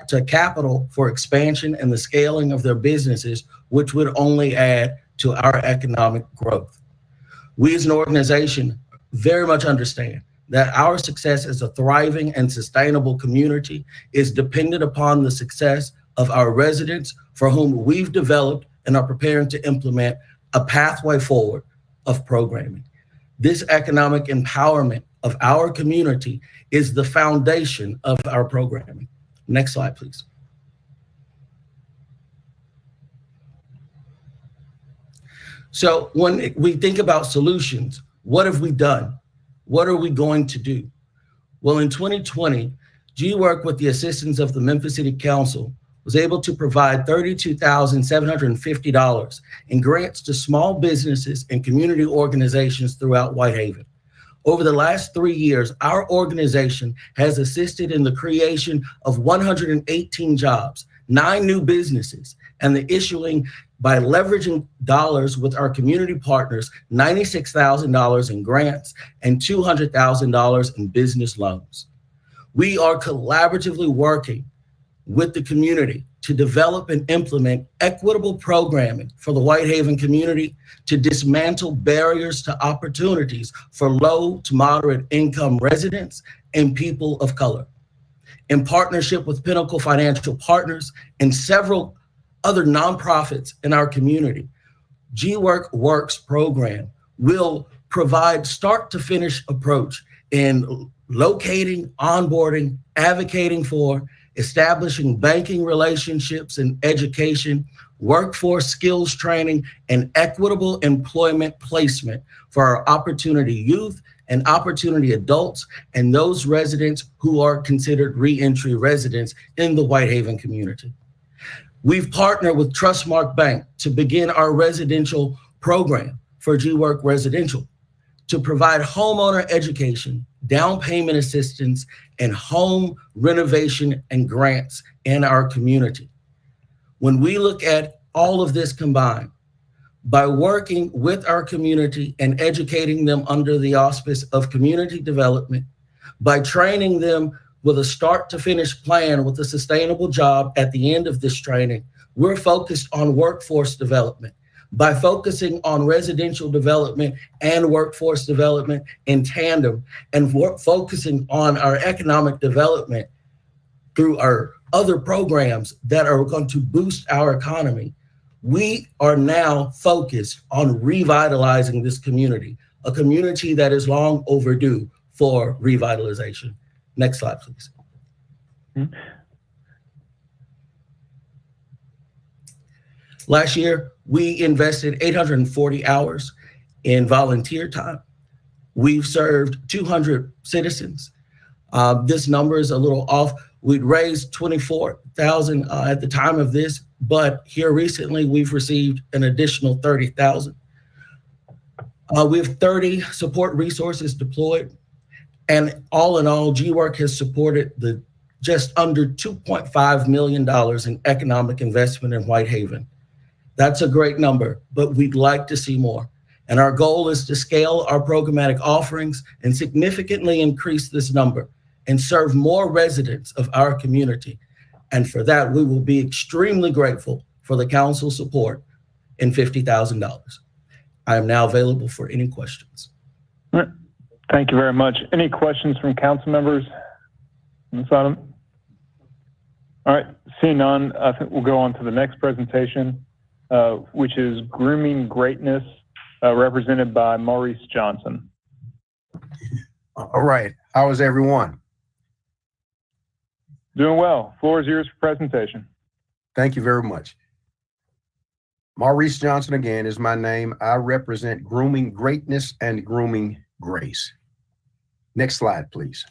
to capital for expansion and the scaling of their businesses, which would only add to our economic growth. We as an organization very much understand that our success as a thriving and sustainable community is dependent upon the success of our residents, for whom we've developed and are preparing to implement a pathway forward of programming. This economic empowerment of our community is the foundation of our programming. Next slide, please. So when we think about solutions, what have we done? What are we going to do? Well, in 2020, G-Work, with the assistance of the Memphis City Council, was able to provide $32,750 in grants to small businesses and community organizations throughout Whitehaven. Over the last 3 years, our organization has assisted in the creation of 118 jobs, 9 new businesses, and the issuing, by leveraging dollars with our community partners, $96,000 in grants and $200,000 in business loans. We are collaboratively working with the community to develop and implement equitable programming for the Whitehaven community, to dismantle barriers to opportunities for low to moderate income residents and people of color. In partnership with Pinnacle Financial Partners and several other nonprofits in our community, G-Work Works program will provide start to finish approach in locating, onboarding, advocating for, establishing banking relationships and education, workforce skills training, and equitable employment placement for our opportunity youth and opportunity adults and those residents who are considered reentry residents in the Whitehaven community. We've partnered with Trustmark Bank to begin our residential program for G-Work Residential to provide homeowner education, down payment assistance, and home renovation and grants in our community. When we look at all of this combined, by working with our community and educating them under the auspice of community development, by training them with a start to finish plan with a sustainable job at the end of this training, we're focused on workforce development. By focusing on residential development and workforce development in tandem, and focusing on our economic development through our other programs that are going to boost our economy, we are now focused on revitalizing this community, a community that is long overdue for revitalization. Next slide, please. Last year, we invested 840 hours in volunteer time. We've served 200 citizens. This number is a little off. We'd raised $24,000 at the time of this, but here recently we've received an additional $30,000. We have 30 support resources deployed, and all in all, G-Work has supported the just under $2.5 million in economic investment in Whitehaven. That's a great number, but we'd like to see more. And our goal is to scale our programmatic offerings and significantly increase this number and serve more residents of our community. And for that, we will be extremely grateful for the council support in $50,000. I am now available for any questions. All right. Thank you very much. Any questions from council members on this item? All right, seeing none, I think we'll go on to the next presentation, which is Grooming Greatness, represented by Maurice Johnson. All right, how is everyone? Doing well. Floor is yours for presentation. Thank you very much. Maurice Johnson again is my name. I represent Grooming Greatness and Grooming Grace. Next slide, please.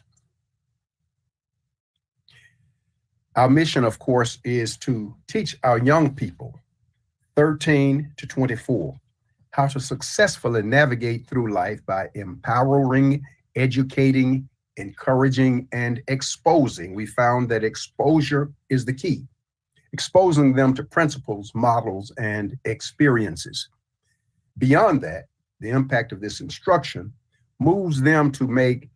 Our mission, of course, is to teach our young people, 13 to 24, how to successfully navigate through life by empowering, educating, encouraging, and exposing. We found that exposure is the key, exposing them to principles, models, and experiences. Beyond that, the impact of this instruction moves them to make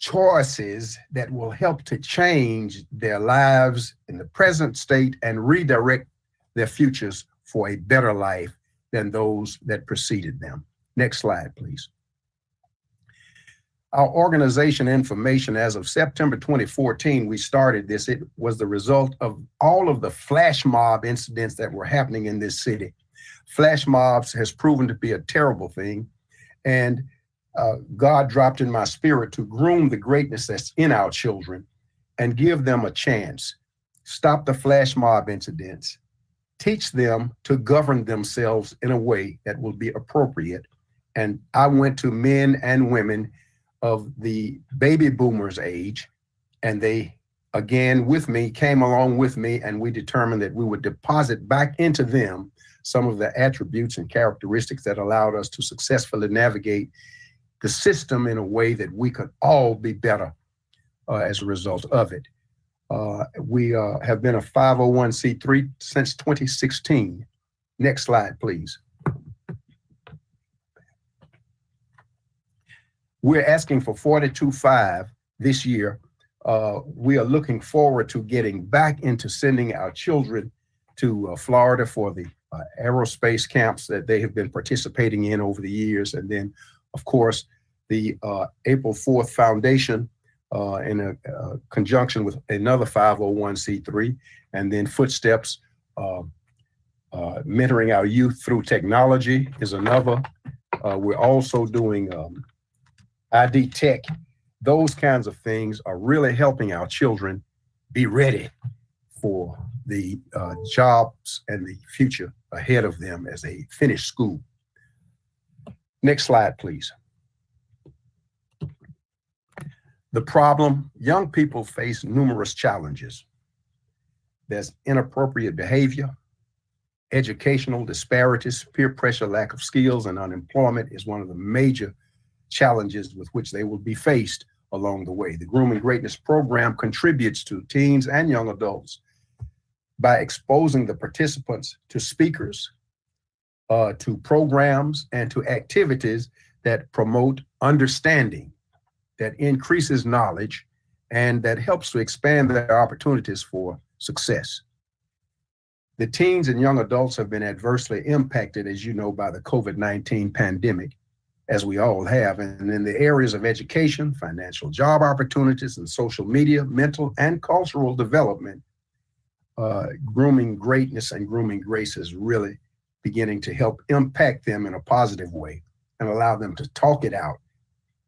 choices that will help to change their lives in the present state and redirect their futures for a better life than those that preceded them. Next slide, please. Our organization information as of September 2014, we started this. It was the result of all of the flash mob incidents that were happening in this city. Flash mobs has proven to be a terrible thing. And God dropped in my spirit to groom the greatness that's in our children and give them a chance. Stop the flash mob incidents. Teach them to govern themselves in a way that will be appropriate. And I went to men and women of the baby boomers age, and they, again, with me, came along with me, and we determined that we would deposit back into them some of the attributes and characteristics that allowed us to successfully navigate the system in a way that we could all be better as a result of it. We have been a 501c3 since 2016. Next slide, please. We're asking for 42.5 this year. We are looking forward to getting back into sending our children to Florida for the aerospace camps that they have been participating in over the years. And then, of course, the April 4th Foundation in a conjunction with another 501c3, and then Footsteps, mentoring our youth through technology is another. We're also doing ID Tech. Those kinds of things are really helping our children be ready for the jobs and the future ahead of them as they finish school. Next slide, please. The problem, young people face numerous challenges. There's inappropriate behavior, educational disparities, peer pressure, lack of skills, and unemployment is one of the major challenges with which they will be faced along the way. The Grooming Greatness program contributes to teens and young adults by exposing the participants to speakers, to programs, and to activities that promote understanding, that increases knowledge, and that helps to expand their opportunities for success. The teens and young adults have been adversely impacted, as you know, by the COVID-19 pandemic, as we all have, and in the areas of education, financial job opportunities, and social media, mental and cultural development. Grooming Greatness and Grooming Grace is really beginning to help impact them in a positive way and allow them to talk it out,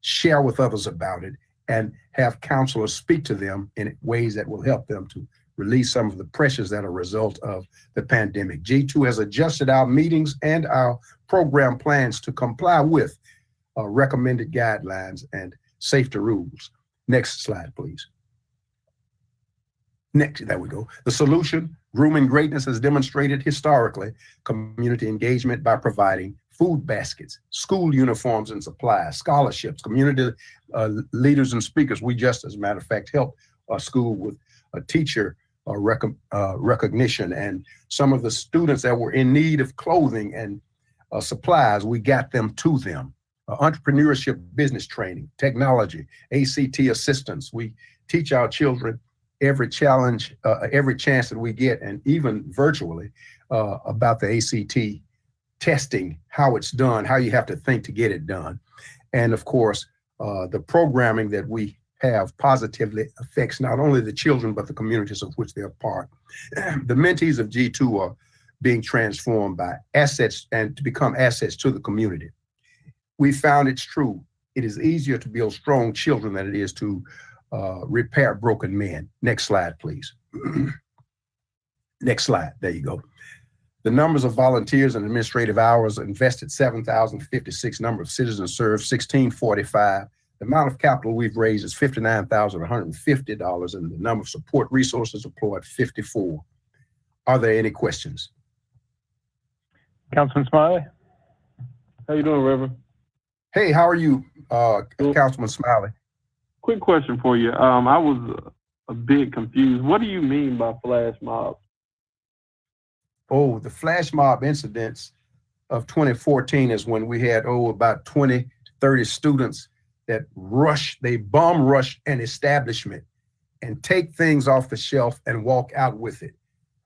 share with others about it, and have counselors speak to them in ways that will help them to release some of the pressures that are a result of the pandemic. G2 has adjusted our meetings and our program plans to comply with recommended guidelines and safety rules. Next slide, please. Next, there we go. The solution, Grooming Greatness has demonstrated historically community engagement by providing food baskets, school uniforms and supplies, scholarships, community leaders and speakers. We just, as a matter of fact, helped a school with a teacher recognition, and some of the students that were in need of clothing and supplies, we got them to them. Entrepreneurship, business training, technology, ACT assistance. We teach our children every challenge, every chance that we get, and even virtually about the ACT testing, how it's done, how you have to think to get it done. And of course, the programming that we have positively affects not only the children, but the communities of which they're part. The mentees of G2 are being transformed by assets and to become assets to the community. We found it's true. It is easier to build strong children than it is to repair broken men. Next slide, please. Next slide, there you go. The numbers of volunteers and administrative hours invested 7,056, number of citizens served 1,645. The amount of capital we've raised is $59,150, and the number of support resources deployed 54. Are there any questions? Councilman Smiley? How you doing, Reverend? Hey, how are you, Councilman Smiley? Quick question for you. I was a bit confused. What do you mean by flash mob? Oh, the flash mob incidents of 2014 is when we had, about 20, 30 students that they bomb rush an establishment and take things off the shelf and walk out with it.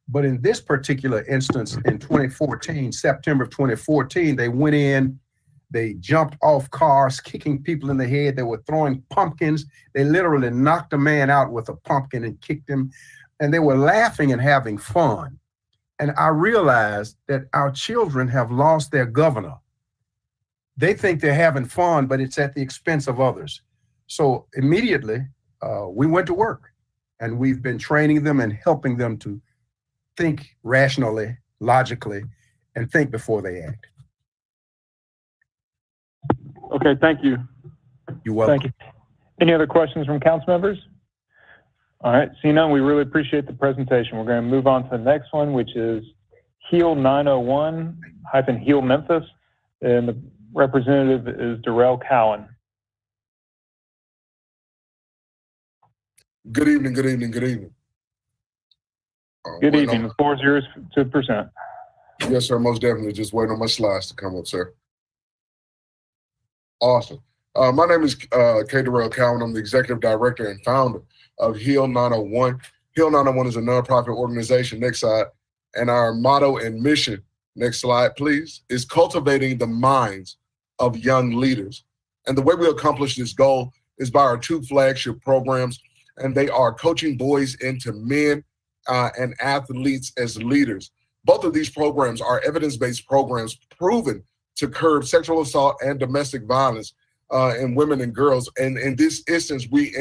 But in this particular instance, in 2014, September of 2014, they went in, they jumped off cars, kicking people in the head. They were throwing pumpkins. They literally knocked a man out with a pumpkin and kicked him. And they were laughing and having fun. And I realized that our children have lost their governor. They think they're having fun, but it's at the expense of others. So immediately, we went to work, and we've been training them and helping them to think rationally, logically, and think before they act. Okay, thank you. You're welcome. Thank you. Any other questions from council members? All right, seeing none, we really appreciate the presentation. We're going to move on to the next one, which is HEAL 901-HEAL Memphis, and the representative is Darrell Cowan. Good evening, good evening, good evening. Good evening. The floor is yours to present. Yes, sir, most definitely. Just waiting on my slides to come up, sir. Awesome. My name is K. Darrell Cowan. I'm the executive director and founder of HEAL 901. HEAL 901 is a nonprofit organization, next slide, and our motto and mission, next slide, please, is cultivating the minds of young leaders. And the way we accomplish this goal is by our two flagship programs, and they are coaching boys into men and athletes as leaders. Both of these programs are evidence-based programs proven to curb sexual assault and domestic violence in women and girls. And in this instance, we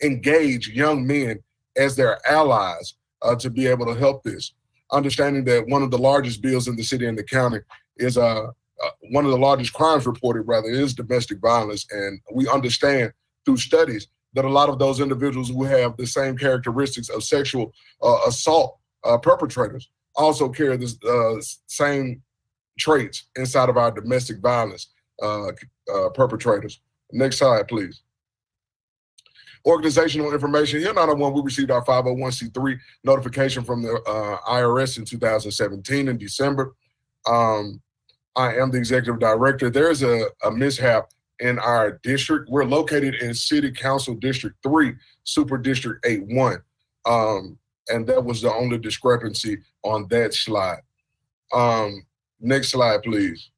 engage young men as their allies to be able to help this. Understanding that one of the largest bills in the city and the county is one of the largest crimes reported, rather, is domestic violence. And we understand through studies that a lot of those individuals who have the same characteristics of sexual assault perpetrators also carry the same traits inside of our domestic violence perpetrators. Next slide, please. Organizational information. Here, 901, we received our 501c3 notification from the IRS in 2017 in December. I am the executive director. There's a mishap in our district. We're located in City Council District 3, Super District 81. And that was the only discrepancy on that slide. Next slide, please.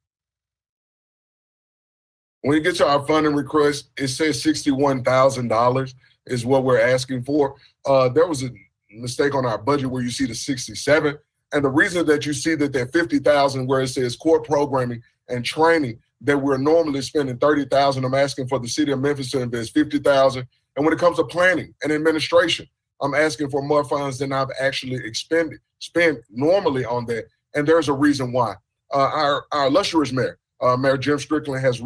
When you get to our funding request, it says $61,000 is what we're asking for. There was a mistake on our budget where you see the 67. And the reason that you see that that 50,000 where it says core programming and training, that we're normally spending 30,000, I'm asking for the city of Memphis to invest 50,000. And when it comes to planning and administration, I'm asking for more funds than I've actually spent normally on that. And there's a reason why. Our illustrious mayor, Mayor Jim Strickland, has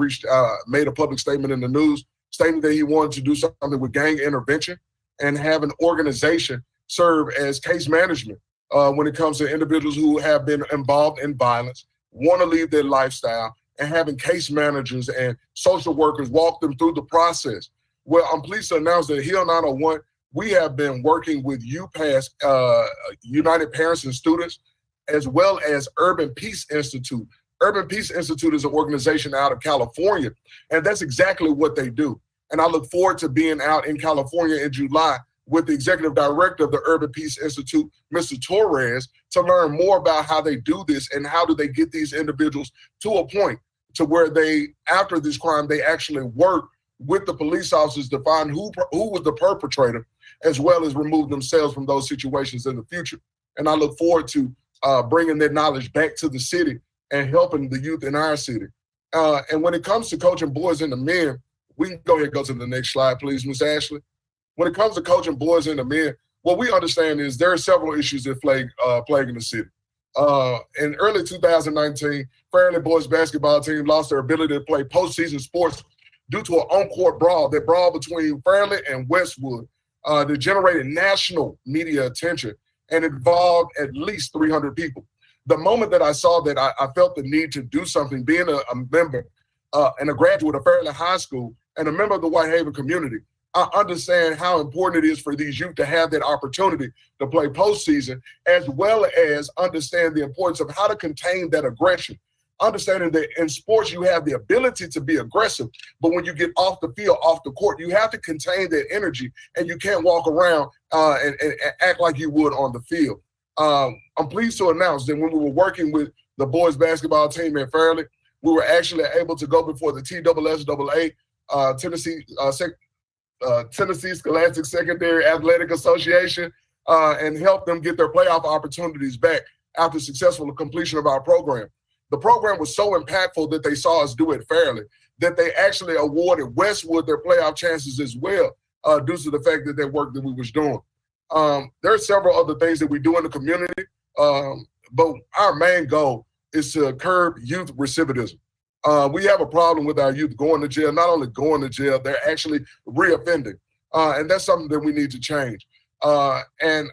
made a public statement in the news stating that he wanted to do something with gang intervention and have an organization serve as case management when it comes to individuals who have been involved in violence, want to leave their lifestyle, and having case managers and social workers walk them through the process. Well, I'm pleased to announce that HEAL 901, we have been working with UPass, United Parents and Students, as well as Urban Peace Institute. Urban Peace Institute is an organization out of California, and that's exactly what they do. And I look forward to being out in California in July with the executive director of the Urban Peace Institute, Mr. Torres, to learn more about how they do this and how do they get these individuals to a point to where they, after this crime, they actually work with the police officers to find who was the perpetrator, as well as remove themselves from those situations in the future. And I look forward to bringing that knowledge back to the city and helping the youth in our city. And when it comes to coaching boys and the men, we can go ahead and go to the next slide, please, Ms. Ashley. When it comes to coaching boys and the men, what we understand is there are several issues that plaguing the city. In early 2019, Fairleigh boys basketball team lost their ability to play postseason sports due to an on-court brawl. That brawl between Fairleigh and Westwood that generated national media attention and involved at least 300 people. The moment that I saw that, I felt the need to do something, being a member and a graduate of Fairleigh High School and a member of the Whitehaven community. I understand how important it is for these youth to have that opportunity to play postseason, as well as understand the importance of how to contain that aggression. understanding that in sports, you have the ability to be aggressive, but when you get off the field, off the court, you have to contain that energy, and you can't walk around and act like you would on the field. I'm pleased to announce that when we were working with the boys basketball team in Fairleigh, we were actually able to go before the TSSAA, Tennessee Scholastic Secondary Athletic Association, and help them get their playoff opportunities back after successful completion of our program. The program was so impactful that they saw us do it fairly, that they actually awarded Westwood their playoff chances as well, due to the fact that they work that we was doing. There are several other things that we do in the community, but our main goal is to curb youth recidivism. We have a problem with our youth going to jail, not only going to jail, they're actually reoffending. And that's something that we need to change. And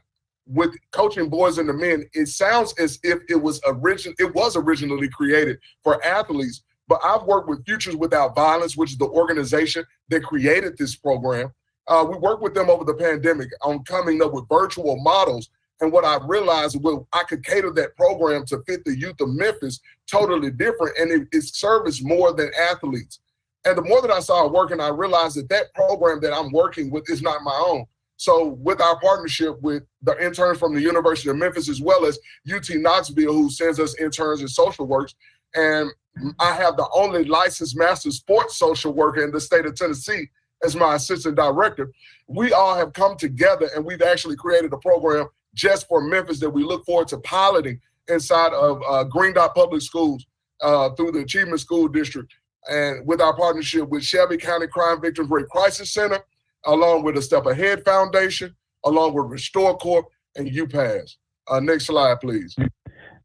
with coaching boys and the men, it sounds as if it was originally created for athletes, but I've worked with Futures Without Violence, which is the organization that created this program. We worked with them over the pandemic on coming up with virtual models. And what I realized, well, I could cater that program to fit the youth of Memphis totally different, and it serviced more than athletes. And the more that I saw it working, I realized that that program that I'm working with is not my own. So with our partnership with the interns from the University of Memphis, as well as UT Knoxville, who sends us interns and social works, and I have the only licensed master sports social worker in the state of Tennessee as my assistant director, we all have come together and we've actually created a program just for Memphis that we look forward to piloting inside of Green Dot Public Schools through the Achievement School District, and with our partnership with Shelby County Crime Victims Rape Crisis Center, along with the Step Ahead Foundation, along with Restore Corp and UPass. Next slide, please.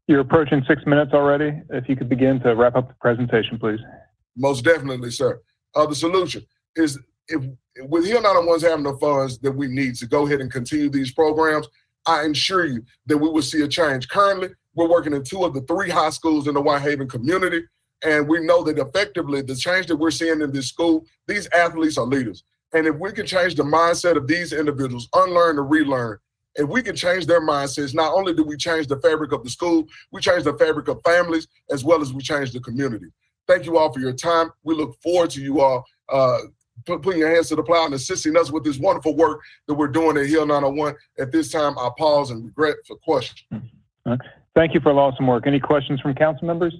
You're approaching 6 minutes already. If you could begin to wrap up the presentation, please. Most definitely, sir. The solution is, if with Hill 901's having the funds that we need to go ahead and continue these programs, I assure you that we will see a change. Currently, we're working in 2 of the 3 high schools in the Whitehaven community, and we know that effectively the change that we're seeing in this school, these athletes are leaders. And if we can change the mindset of these individuals, unlearn and relearn, if we can change their mindsets, not only do we change the fabric of the school, we change the fabric of families, as well as we change the community. Thank you all for your time. We look forward to you all putting your hands to the plow and assisting us with this wonderful work that we're doing at Hill 901. At this time, I pause and regret for questions. Thank you for the awesome work. Any questions from council members?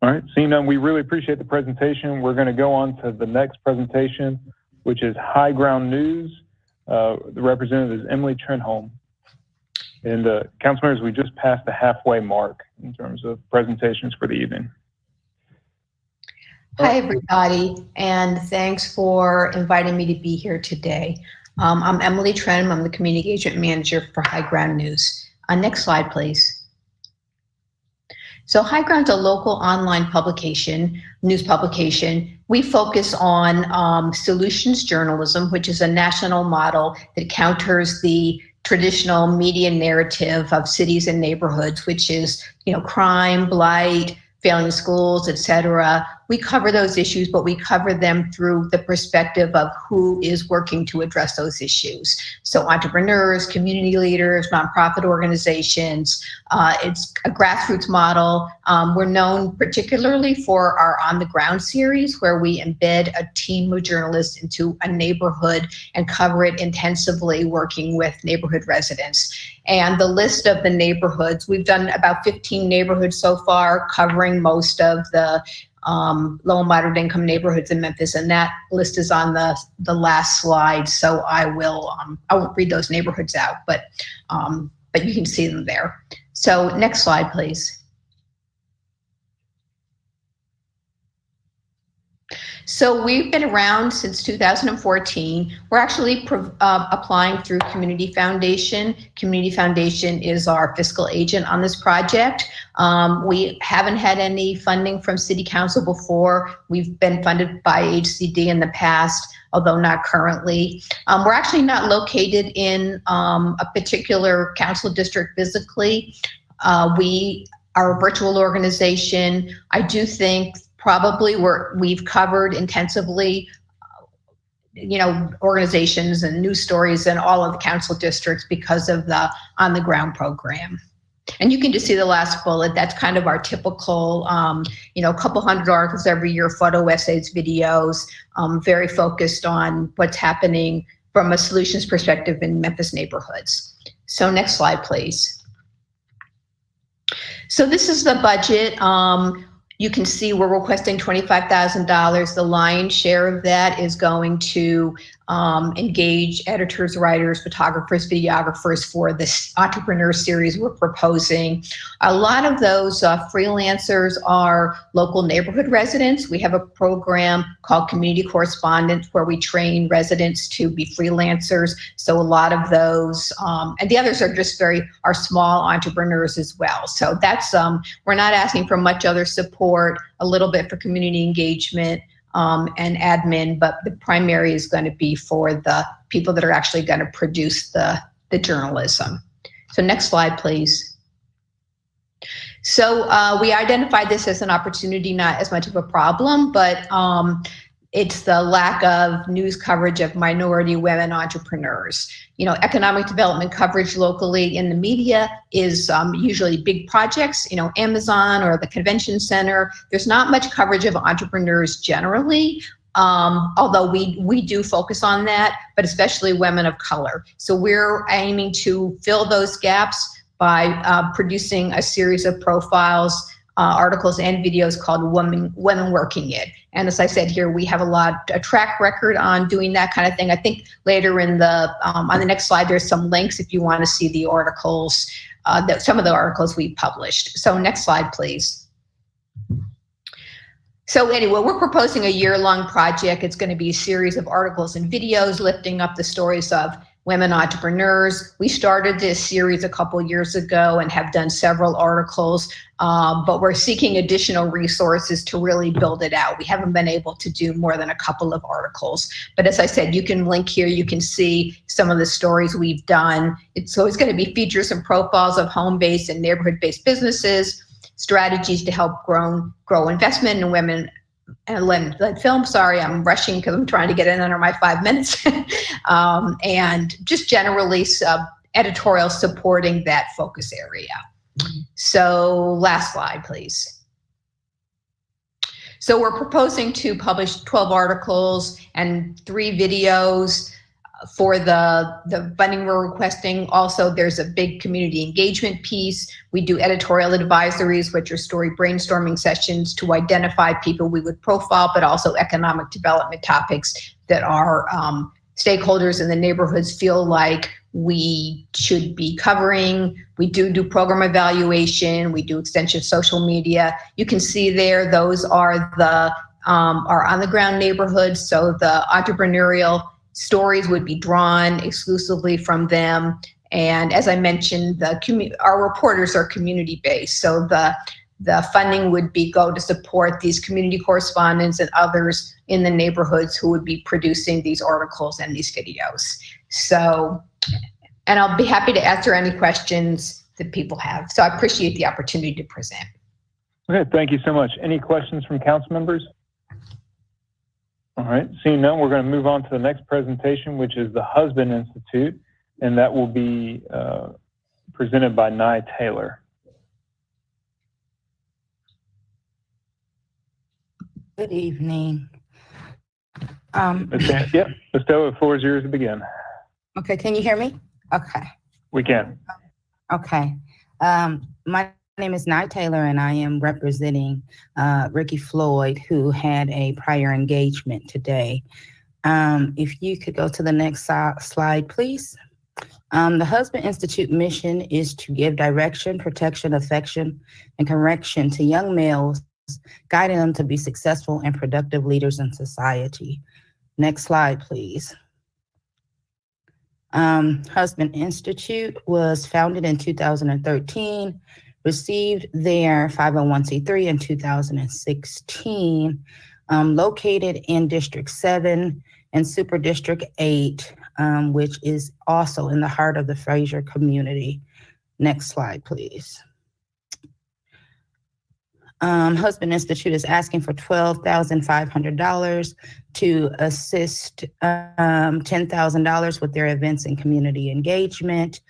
All right, seeing none, we really appreciate the presentation. We're going to go on to the next presentation, which is High Ground News. The representative is Emily Trenholm. And council members, we just passed the halfway mark in terms of presentations for the evening. Hi, everybody, and thanks for inviting me to be here today. I'm Emily Trenholm. I'm the Community Engagement Manager for High Ground News. Next slide, please. So High Ground's a local online publication, news publication. We focus on solutions journalism, which is a national model that counters the traditional media narrative of cities and neighborhoods, which is, crime, blight, failing schools, et cetera. We cover those issues, but we cover them through the perspective of who is working to address those issues. So entrepreneurs, community leaders, nonprofit organizations. It's a grassroots model. We're known particularly for our On the Ground series, where we embed a team of journalists into a neighborhood and cover it intensively, working with neighborhood residents. And the list of the neighborhoods, we've done about 15 neighborhoods so far, covering most of the low and moderate income neighborhoods in Memphis, and that list is on the last slide. So I won't read those neighborhoods out, but you can see them there. So next slide, please. So we've been around since 2014. We're actually applying through Community Foundation. Community Foundation is our fiscal agent on this project. We haven't had any funding from City Council before. We've been funded by HCD in the past, although not currently. We're actually not located in a particular council district physically. We are a virtual organization. I do think probably we've covered intensively, organizations and news stories in all of the council districts because of the On the Ground program. And you can just see the last bullet. That's kind of our typical, a couple hundred articles every year, photo essays, videos, very focused on what's happening from a solutions perspective in Memphis neighborhoods. So next slide, please. So this is the budget. You can see we're requesting $25,000. The lion's share of that is going to engage editors, writers, photographers, videographers for this entrepreneur series we're proposing. A lot of those freelancers are local neighborhood residents. We have a program called Community Correspondence where we train residents to be freelancers. So a lot of those, and the others are just are small entrepreneurs as well. So that's, we're not asking for much other support, a little bit for community engagement, and admin, but the primary is going to be for the people that are actually going to produce the journalism. So next slide, please. So we identified this as an opportunity, not as much of a problem, but it's the lack of news coverage of minority women entrepreneurs. Economic development coverage locally in the media is usually big projects, Amazon or the convention center. There's not much coverage of entrepreneurs generally, although we do focus on that, but especially women of color. So we're aiming to fill those gaps by producing a series of profiles, articles and videos called Women Working It. And as I said here, we have a track record on doing that kind of thing. I think later on the next slide, there's some links if you want to see the articles, some of the articles we published. So next slide, please. So anyway, we're proposing a year-long project. It's going to be a series of articles and videos lifting up the stories of women entrepreneurs. We started this series a couple years ago and have done several articles, but we're seeking additional resources to really build it out. We haven't been able to do more than a couple of articles. But as I said, you can link here, you can see some of the stories we've done. So it's going to be features and profiles of home-based and neighborhood-based businesses, strategies to help grow investment in women and led film. Sorry, I'm rushing because I'm trying to get in under my 5 minutes. And just generally editorial supporting that focus area. So last slide, please. So we're proposing to publish 12 articles and 3 videos for the funding we're requesting. Also, there's a big community engagement piece. We do editorial advisories, which are story brainstorming sessions to identify people we would profile, but also economic development topics that our stakeholders in the neighborhoods feel like we should be covering. We do program evaluation. We do extensive social media. You can see there, those are our on-the-ground neighborhoods. So the entrepreneurial stories would be drawn exclusively from them. And as I mentioned, our reporters are community-based. So the funding would go to support these community correspondents and others in the neighborhoods who would be producing these articles and these videos. So, and I'll be happy to answer any questions that people have. So I appreciate the opportunity to present. Okay, thank you so much. Any questions from council members? All right, seeing none, we're going to move on to the next presentation, which is the Husband Institute, and that will be presented by Nye Taylor. Good evening. Yep, Estelle, the floor is yours to begin. Okay, can you hear me? Okay. We can. Okay. My name is Nye Taylor, and I am representing Ricky Floyd, who had a prior engagement today. If you could go to the next slide, please. The Husband Institute mission is to give direction, protection, affection, and correction to young males, guiding them to be successful and productive leaders in society. Next slide, please. Husband Institute was founded in 2013, received their 501c3 in 2016, located in District 7 and Super District 8, which is also in the heart of the Fraser community. Next slide, please. Husband Institute is asking for $12,500 to assist $10,000 with their events and community engagement.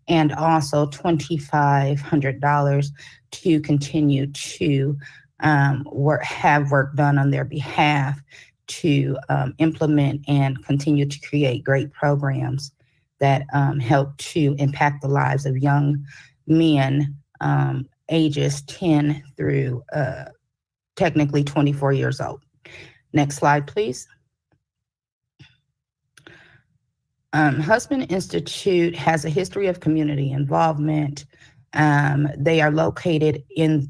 and also $2,500 to continue to have work done on their behalf to implement and continue to create great programs that help to impact the lives of young men ages 10 through technically 24 years old. Next slide, please. Husband Institute has a history of community involvement. They are located in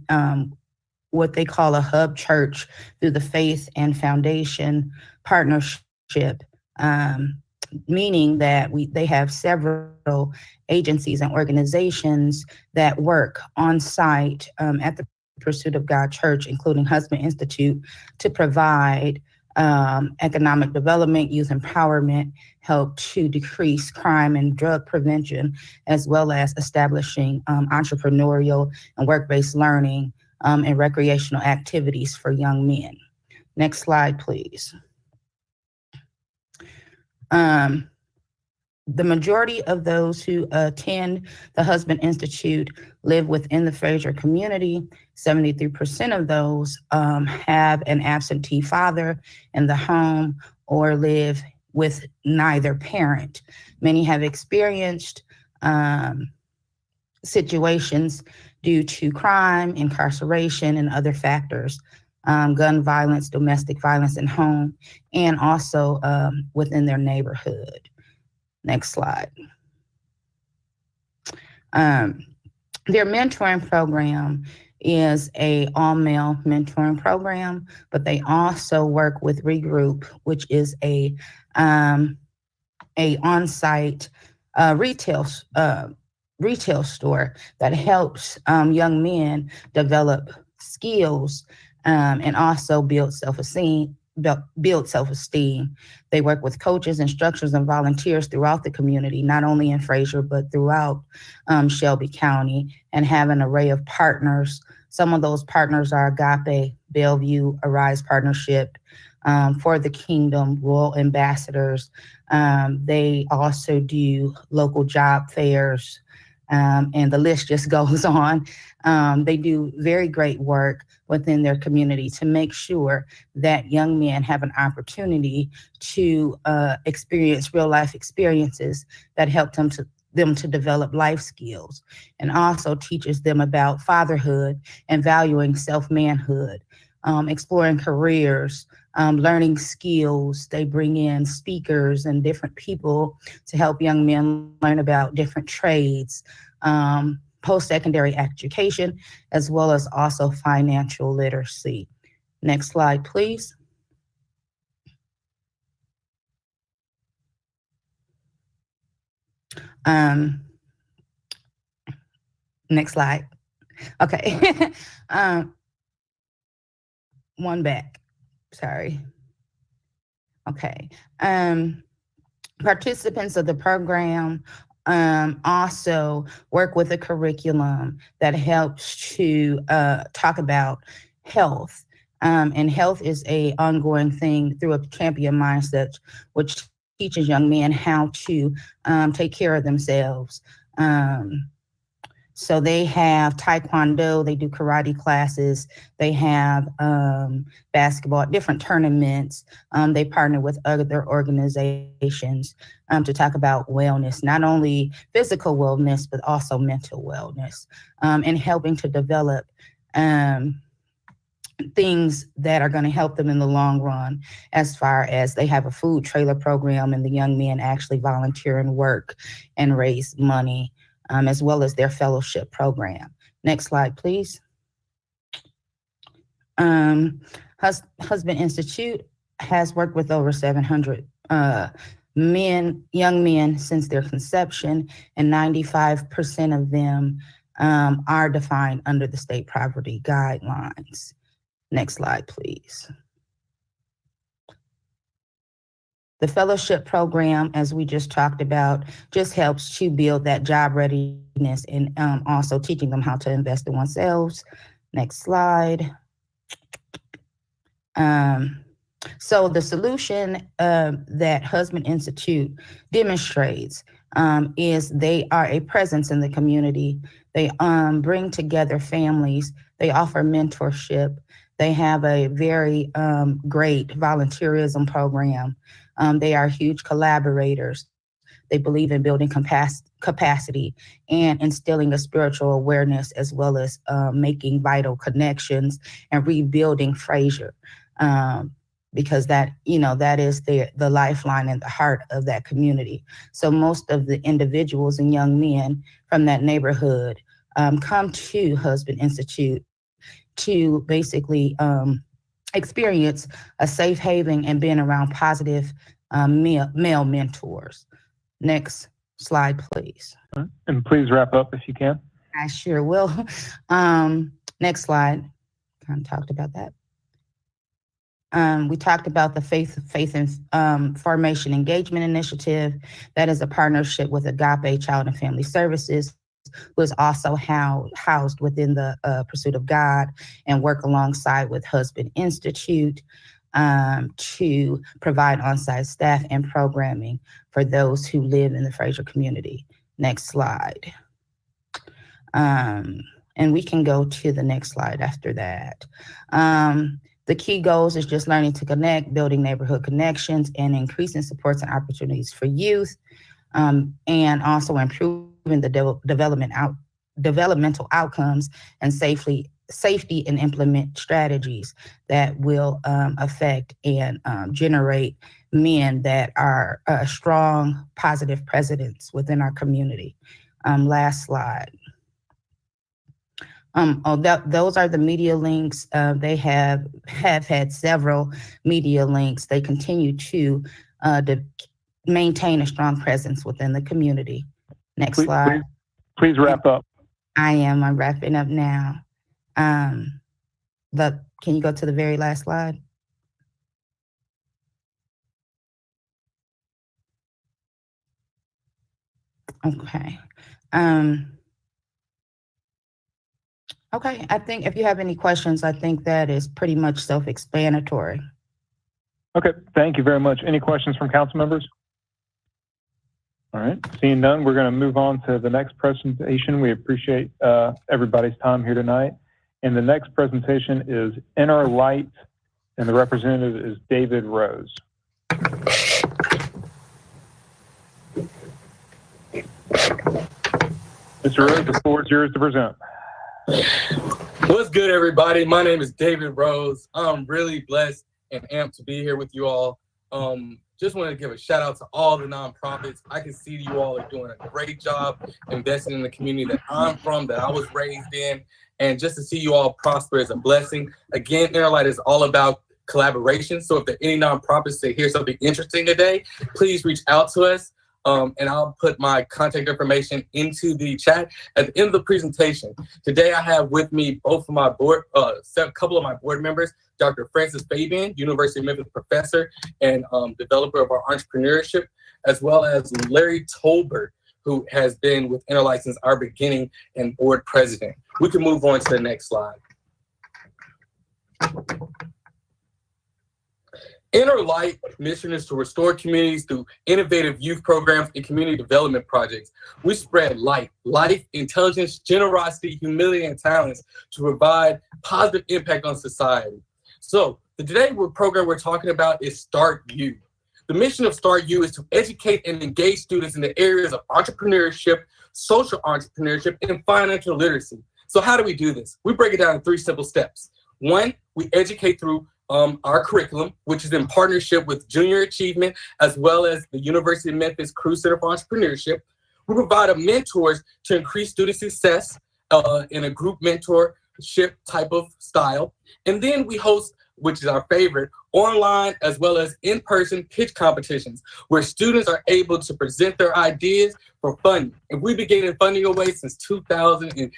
what they call a hub church through the Faith and Foundation Partnership, meaning that they have several agencies and organizations that work on site at the Pursuit of God Church, including Husband Institute, to provide economic development, youth empowerment, help to decrease crime and drug prevention, as well as establishing entrepreneurial and work-based learning and recreational activities for young men. Next slide, please. The majority of those who attend the Husband Institute live within the Fraser community. 73% of those have an absentee father in the home or live with neither parent. Many have experienced situations due to crime, incarceration, and other factors, gun violence, domestic violence in home, and also within their neighborhood. Next slide. Their mentoring program is a all-male mentoring program, but they also work with Regroup, which is a on-site retail store that helps young men develop skills and also build self-esteem. They work with coaches, instructors, and volunteers throughout the community, not only in Fraser, but throughout Shelby County, and have an array of partners. Some of those partners are Agape, Bellevue, Arise Partnership, For the Kingdom, Royal Ambassadors. They also do local job fairs, and the list just goes on. They do very great work within their community to make sure that young men have an opportunity to experience real life experiences that help them to develop life skills, and also teaches them about fatherhood and valuing self-manhood, exploring careers, learning skills. They bring in speakers and different people to help young men learn about different trades, post-secondary education, as well as also financial literacy. Next slide, please. Next slide. Okay. One back. Sorry. Okay. Participants of the program also work with a curriculum that helps to talk about health. And health is an ongoing thing through a champion mindset, which teaches young men how to take care of themselves. So they have Taekwondo, they do karate classes, they have basketball, different tournaments. They partner with other organizations to talk about wellness, not only physical wellness, but also mental wellness, and helping to develop things that are going to help them in the long run, as far as they have a food trailer program and the young men actually volunteer and work and raise money, as well as their fellowship program. Next slide, please. Husband Institute has worked with over 700 young men since their conception, and 95% of them are defined under the state poverty guidelines. Next slide, please. The fellowship program, as we just talked about, just helps to build that job readiness and also teaching them how to invest in oneself. Next slide. So the solution that Husband Institute demonstrates is they are a presence in the community. They bring together families. They offer mentorship. They have a very great volunteerism program. They are huge collaborators. They believe in building capacity and instilling a spiritual awareness, as well as making vital connections and rebuilding Fraser. Because that is the lifeline and the heart of that community. So most of the individuals and young men from that neighborhood come to Husband Institute to basically experience a safe haven and being around positive male mentors. Next slide, please. And please wrap up if you can. I sure will. Next slide. Kind of talked about that. We talked about the Faith and Formation Engagement Initiative. That is a partnership with Agape Child and Family Services, who is also housed within the Pursuit of God, and work alongside with Husband Institute to provide on-site staff and programming for those who live in the Fraser community. Next slide. And we can go to the next slide after that. The key goals is just learning to connect, building neighborhood connections, and increasing supports and opportunities for youth, and also improving the developmental outcomes and safety and implement strategies that will affect and generate men that are strong, positive presidents within our community. Last slide. Those are the media links. They have had several media links. They continue to maintain a strong presence within the community. Next slide. Please wrap up. I'm wrapping up now. Can you go to the very last slide? Okay. Okay, I think if you have any questions, I think that is pretty much self-explanatory. Okay, thank you very much. Any questions from council members? All right, seeing none, we're going to move on to the next presentation. We appreciate everybody's time here tonight. And the next presentation is Inner Light, and the representative is David Rose. Mr. Rose, the floor is yours to present. What's good, everybody? My name is David Rose. I'm really blessed and amped to be here with you all. Just wanted to give a shout out to all the nonprofits. I can see you all are doing a great job investing in the community that I'm from, that I was raised in, and just to see you all prosper is a blessing. Again, Inner Light is all about collaboration. So if there are any nonprofits that hear something interesting today, please reach out to us. And I'll put my contact information into the chat at the end of the presentation. Today, I have with me both of my board, a couple of my board members, Dr. Francis Fabian, University of Memphis professor and developer of our entrepreneurship, as well as Larry Tolbert, who has been with Inner Light since our beginning and board president. We can move on to the next slide. Inner Light mission is to restore communities through innovative youth programs and community development projects. We spread light, life, intelligence, generosity, humility, and talents to provide positive impact on society. So today program we're talking about is Start You. The mission of Start You is to educate and engage students in the areas of entrepreneurship, social entrepreneurship, and financial literacy. So how do we do this? We break it down in 3 simple steps. 1, we educate through our curriculum, which is in partnership with Junior Achievement, as well as the University of Memphis Crew Center for Entrepreneurship. We provide mentors to increase student success in a group mentorship type of style. And then we host, which is our favorite, online as well as in-person pitch competitions, where students are able to present their ideas for funding. And we've been getting funding away since 15.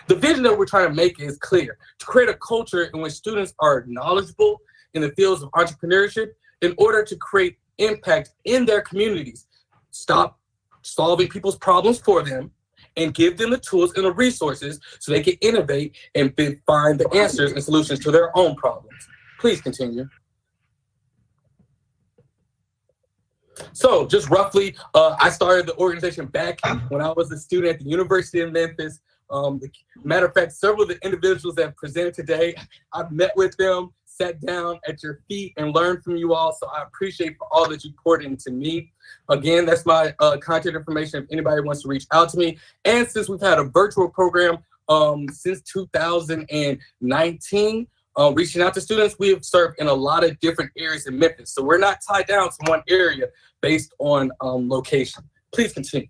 The vision that we're trying to make is clear: to create a culture in which students are knowledgeable in the fields of entrepreneurship in order to create impact in their communities, stop solving people's problems for them, and give them the tools and the resources so they can innovate and find the answers and solutions to their own problems. Please continue. So just roughly, I started the organization back when I was a student at the University of Memphis. Matter of fact, several of the individuals that presented today, I've met with them, sat down at your feet and learned from you all. So I appreciate for all that you poured into me. Again, that's my contact information if anybody wants to reach out to me. And since we've had a virtual program since 2019, reaching out to students, we have served in a lot of different areas in Memphis. So we're not tied down to one area based on location. Please continue.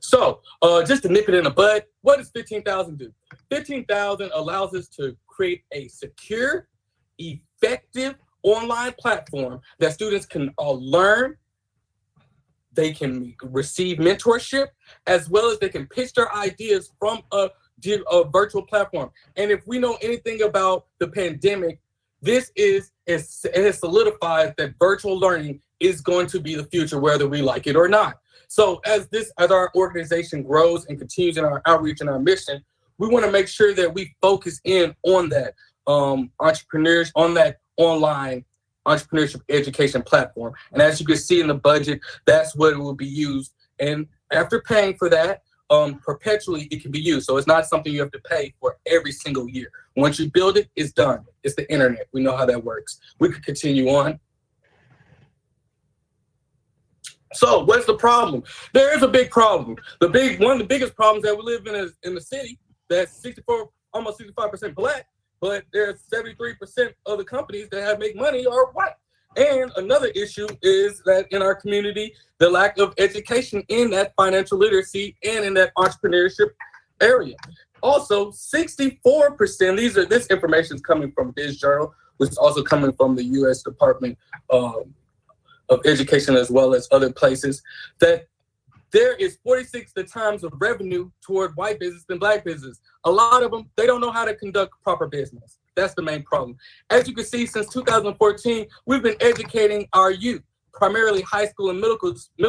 So just to nip it in the bud, what does 15,000 do? 15,000 allows us to create a secure, effective online platform that students can learn, they can receive mentorship, as well as they can pitch their ideas from a virtual platform. And if we know anything about the pandemic, it has solidified that virtual learning is going to be the future, whether we like it or not. So as our organization grows and continues in our outreach and our mission, we want to make sure that we focus in on that entrepreneurs, on that online entrepreneurship education platform. And as you can see in the budget, that's what it will be used. And after paying for that, perpetually it can be used. So it's not something you have to pay for every single year. Once you build it, it's done. It's the internet. We know how that works. We could continue on. So what's the problem? There is a big problem. One of the biggest problems that we live in is in the city that's almost 65% Black, but there's 73% of the companies that make money are white. And another issue is that in our community, the lack of education in that financial literacy and in that entrepreneurship area. Also, 64%, this information is coming from Biz Journal, which is also coming from the U.S. Department of Education, as well as other places, that there is 46 times of revenue toward white business than Black business. A lot of them, they don't know how to conduct proper business. That's the main problem. As you can see, since 2014, we've been educating our youth, primarily high school and middle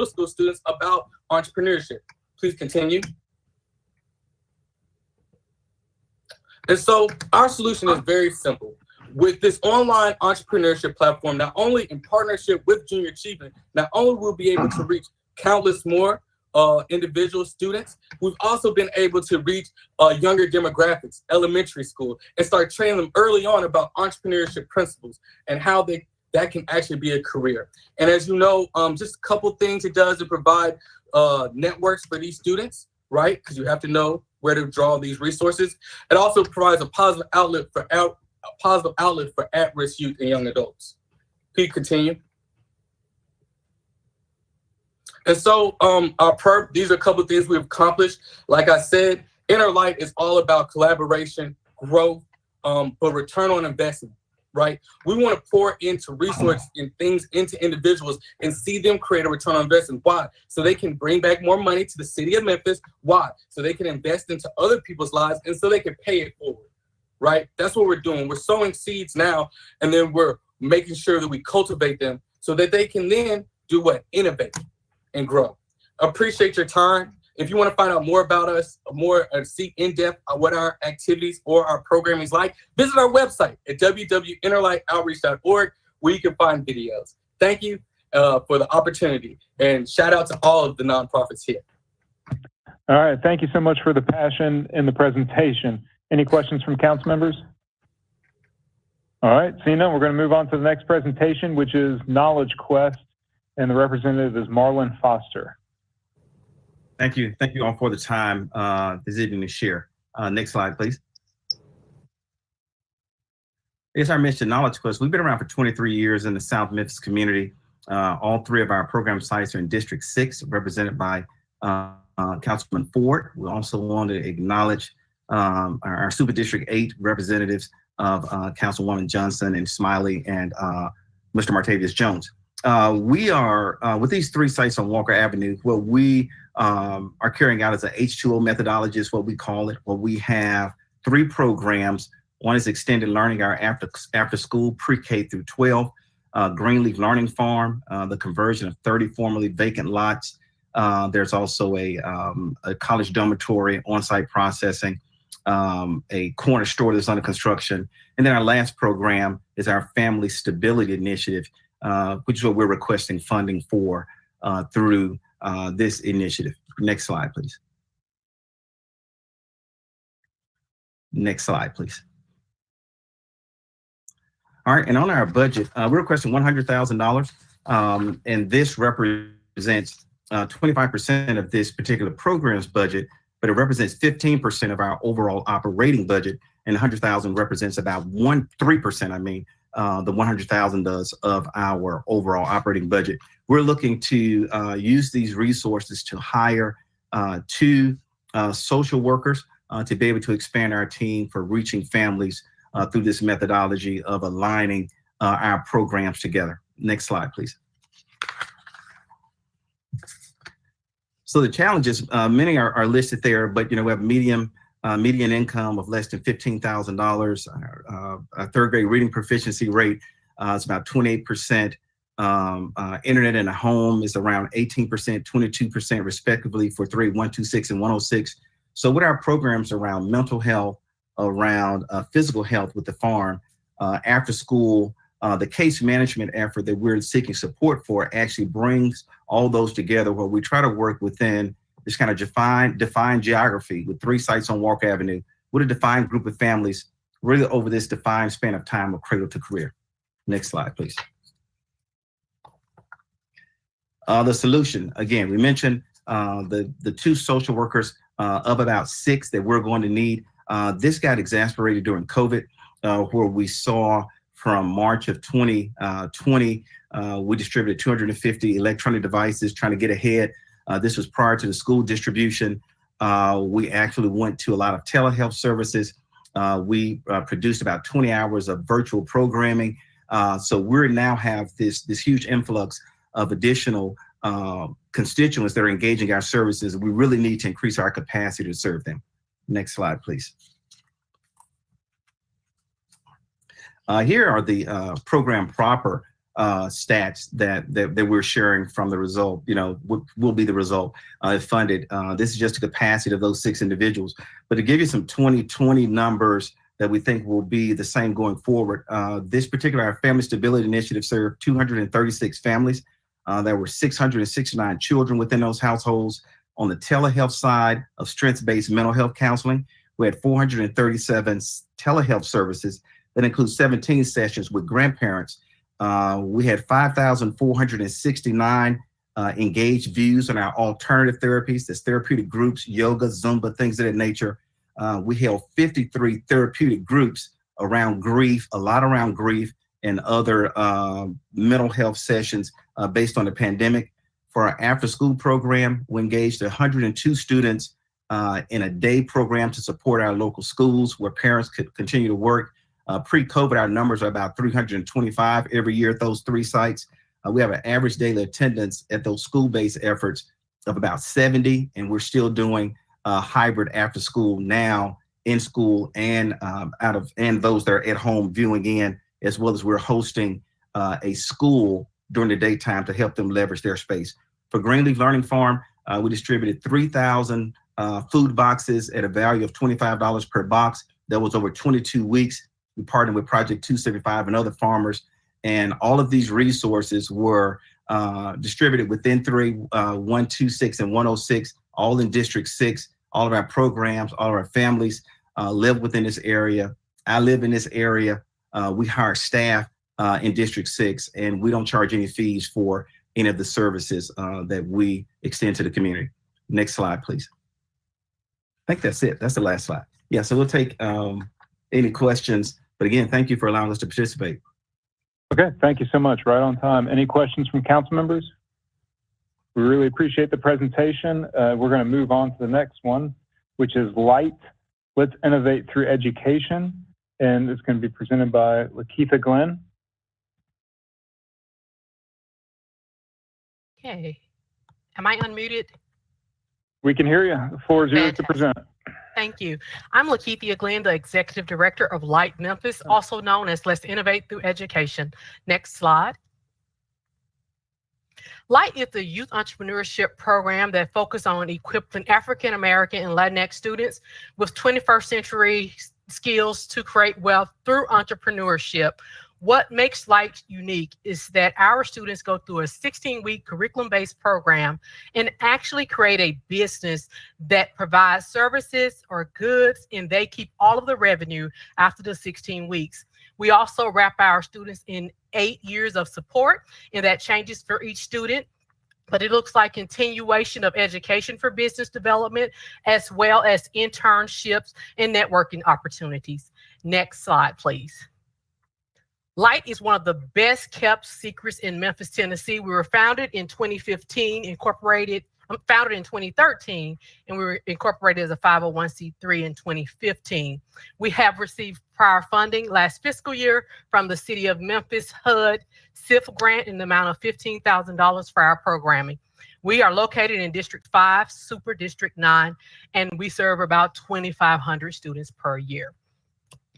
school students, about entrepreneurship. Please continue. And so our solution is very simple. With this online entrepreneurship platform, not only in partnership with Junior Achievement, not only will we be able to reach countless more individual students, we've also been able to reach younger demographics, elementary school, and start training them early on about entrepreneurship principles and how that can actually be a career. And as you know, just a couple things it does to provide networks for these students, right? Because you have to know where to draw these resources. It also provides a positive outlet for at-risk youth and young adults. Please continue. And so these are a couple of things we've accomplished. Like I said, Inner Light is all about collaboration, growth, but return on investment, right? We want to pour into resources and things into individuals and see them create a return on investment. Why? So they can bring back more money to the city of Memphis. Why? So they can invest into other people's lives and so they can pay it forward, right? That's what we're doing. We're sowing seeds now, and then we're making sure that we cultivate them so that they can then do what? Innovate and grow. Appreciate your time. If you want to find out more about us, see in depth what our activities or our programming is like, visit our website at www.innerlightoutreach.org, where you can find videos. Thank you for the opportunity, and shout out to all of the nonprofits here. All right, thank you so much for the passion in the presentation. Any questions from council members? All right, seeing none, we're going to move on to the next presentation, which is Knowledge Quest, and the representative is Marlon Foster. Thank you all for the time this evening to share. Next slide, please. As I mentioned, Knowledge Quest, we've been around for 23 years in the South Memphis community. All three of our program sites are in District 6, represented by Councilman Ford. We also want to acknowledge our Super District 8 representatives of Councilwoman Johnson and Smiley and Mr. Martavius Jones. We are, with these three sites on Walker Avenue, what we are carrying out as a H2O methodology is what we call it, where we have three programs. One is extended learning, our after school pre-K through 12, Greenleaf Learning Farm, the conversion of 30 formerly vacant lots. There's also a college dormitory, on-site processing, a corner store that's under construction. And then our last program is our Family Stability Initiative, which is what we're requesting funding for through this initiative. Next slide, please. Next slide, please. All right, and on our budget, we're requesting $100,000, and this represents 25% of this particular program's budget, but it represents 15% of our overall operating budget, and 100,000 represents about 3%. I mean, the 100,000 does of our overall operating budget. We're looking to use these resources to hire 2 social workers to be able to expand our team for reaching families through this methodology of aligning our programs together. Next slide, please. So the challenges, many are listed there, but we have median income of less than $15,000. Our third grade reading proficiency rate is about 28%. Internet in the home is around 18%, 22% respectively for 126 and 106. So with our programs around mental health, around physical health with the farm, after school, the case management effort that we're seeking support for actually brings all those together, where we try to work within this kind of defined geography with 3 sites on Walker Avenue with a defined group of families really over this defined span of time of cradle to career. Next slide, please. The solution, again, we mentioned the 2 social workers of about 6 that we're going to need. This got exacerbated during COVID, where we saw from March of 2020, we distributed 250 electronic devices trying to get ahead. This was prior to the school distribution. We actually went to a lot of telehealth services. We produced about 20 hours of virtual programming. So we now have this huge influx of additional constituents that are engaging our services. We really need to increase our capacity to serve them. Next slide, please. Here are the program proper stats that we're sharing from the result, what will be the result if funded. This is just the capacity of those 6 individuals. But to give you some 2020 numbers that we think will be the same going forward, this particular our Family Stability Initiative served 236 families. There were 669 children within those households. On the telehealth side of strengths-based mental health counseling, we had 437 telehealth services. That includes 17 sessions with grandparents. We had 5,469 engaged views on our alternative therapies. That's therapeutic groups, yoga, Zumba, things of that nature. We held 53 therapeutic groups around grief, a lot around grief and other mental health sessions based on the pandemic. For our after-school program, we engaged 102 students in a day program to support our local schools where parents could continue to work. Pre-COVID, our numbers are about 325 every year at those 3 sites. We have an average daily attendance at those school-based efforts of about 70, and we're still doing hybrid after school now in school and those that are at home viewing in, as well as we're hosting a school during the daytime to help them leverage their space. For Greenleaf Learning Farm, we distributed 3,000 food boxes at a value of $25 per box. That was over 22 weeks. We partnered with Project 275 and other farmers, and all of these resources were distributed within 3, 126 and 106, all in District 6. All of our programs, all of our families live within this area. I live in this area. We hire staff in District 6, and we don't charge any fees for any of the services that we extend to the community. Next slide, please. I think that's it. That's the last slide. Yeah, so we'll take any questions. But again, thank you for allowing us to participate. Okay, thank you so much. Right on time. Any questions from council members? We really appreciate the presentation. We're going to move on to the next one, which is LIGHT. Let's Innovate Through Education. And it's going to be presented by Lakeitha Glenn. Okay. Am I unmuted? We can hear you. The floor is yours to present. Thank you. I'm Lakeitha Glenn, the Executive Director of LIGHT Memphis, also known as Let's Innovate Through Education. Next slide. LIGHT is a youth entrepreneurship program that focuses on equipping African American and Latinx students with 21st century skills to create wealth through entrepreneurship. What makes Light unique is that our students go through a 16-week curriculum-based program and actually create a business that provides services or goods, and they keep all of the revenue after the 16 weeks. We also wrap our students in 8 years of support, and that changes for each student. But it looks like continuation of education for business development, as well as internships and networking opportunities. Next slide, please. Light is one of the best kept secrets in Memphis, Tennessee. We were founded in 2015, founded in 2013, and we were incorporated as a 501c3 in 2015. We have received prior funding last fiscal year from the City of Memphis HUD SIF grant in the amount of $15,000 for our programming. We are located in District 5, Super District 9, and we serve about 2,500 students per year.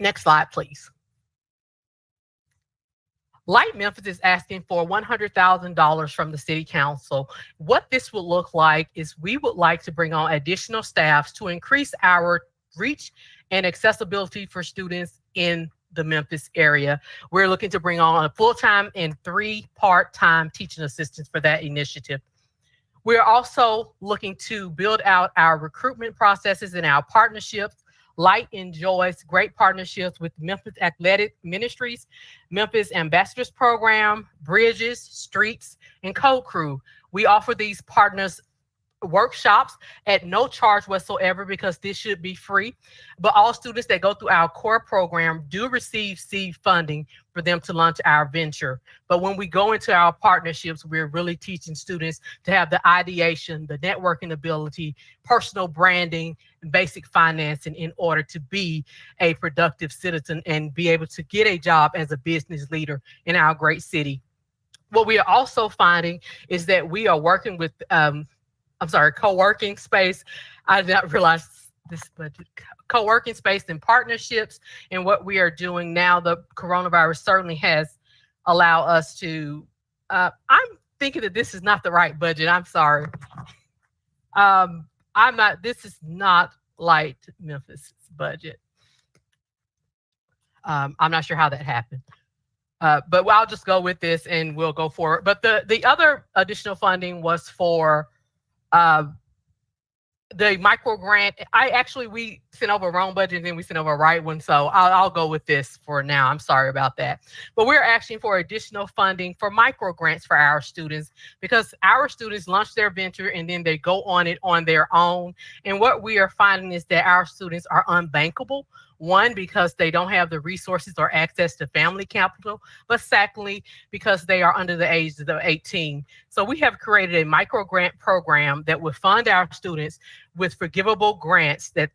Next slide, please. Light Memphis is asking for $100,000 from the City Council. What this would look like is we would like to bring on additional staffs to increase our reach and accessibility for students in the Memphis area. We're looking to bring on a full-time and 3 part-time teaching assistants for that initiative. We're also looking to build out our recruitment processes and our partnerships. Light enjoys great partnerships with Memphis Athletic Ministries, Memphis Ambassadors Program, Bridges, Streets, and Code Crew. We offer these partners workshops at no charge whatsoever because this should be free. But all students that go through our core program do receive seed funding for them to launch our venture. But when we go into our partnerships, we're really teaching students to have the ideation, the networking ability, personal branding, and basic financing in order to be a productive citizen and be able to get a job as a business leader in our great city. What we are also finding is that we are working with co-working space. I did not realize this budget. Co-working space and partnerships, and what we are doing now, the coronavirus certainly has allowed us to, I'm thinking that this is not the right budget. I'm sorry. This is not Light Memphis' budget. I'm not sure how that happened. But I'll just go with this and we'll go forward. But the other additional funding was for the micro grant. We sent over a wrong budget and then we sent over a right one. So I'll go with this for now. I'm sorry about that. But we're asking for additional funding for micro grants for our students because our students launch their venture and then they go on it on their own. And what we are finding is that our students are unbankable. One, because they don't have the resources or access to family capital, but secondly, because they are under the age of 18. So we have created a micro grant program that will fund our students with forgivable grants that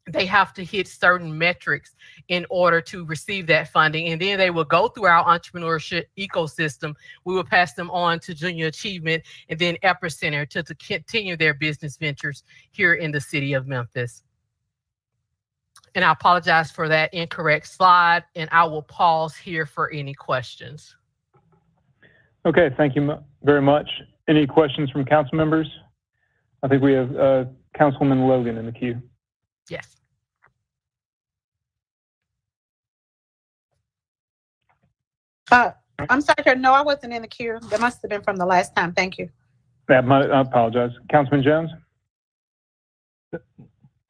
they have to hit certain metrics in order to receive that funding. And then they will go through our entrepreneurship ecosystem. We will pass them on to Junior Achievement and then Epicenter to continue their business ventures here in the city of Memphis. And I apologize for that incorrect slide, and I will pause here for any questions. Okay, thank you very much. Any questions from council members? I think we have Councilman Logan in the queue. Yes. I'm sorry, no, I wasn't in the queue. That must have been from the last time. Thank you. I apologize. Councilman Jones?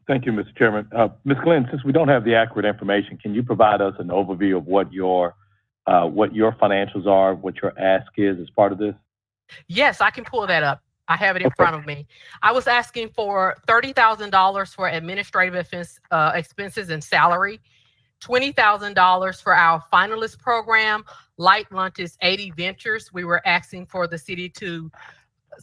Thank you, Mr. Chairman. Ms. Glenn, since we don't have the accurate information, can you provide us an overview of what your financials are, what your ask is as part of this? Yes, I can pull that up. I have it in front of me. I was asking for $30,000 for administrative expenses and salary, $20,000 for our finalist program, Light Lunches 80 Ventures. We were asking for the city to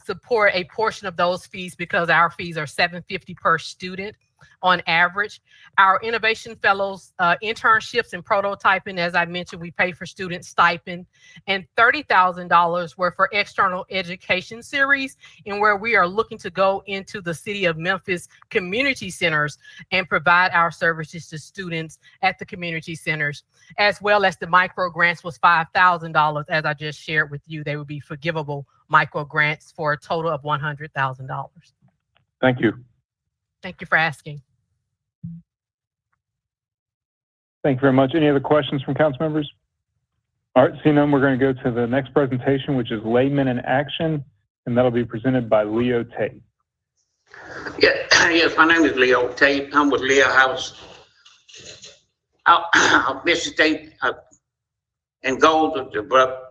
support a portion of those fees because our fees are $750 per student on average. Our Innovation Fellows internships and prototyping, as I mentioned, we pay for student stipend, and $30,000 were for external education series, and where we are looking to go into the city of Memphis community centers and provide our services to students at the community centers, as well as the micro grants was $5,000. As I just shared with you, they would be forgivable micro grants for a total of $100,000. Thank you. Thank you for asking. Thank you very much. Any other questions from council members? All right, seeing none, we're going to go to the next presentation, which is Laymen in Action, and that'll be presented by Leo Tate. Yeah, yes, my name is Leo Tate. I'm with Leo House. Our mission state and goals are to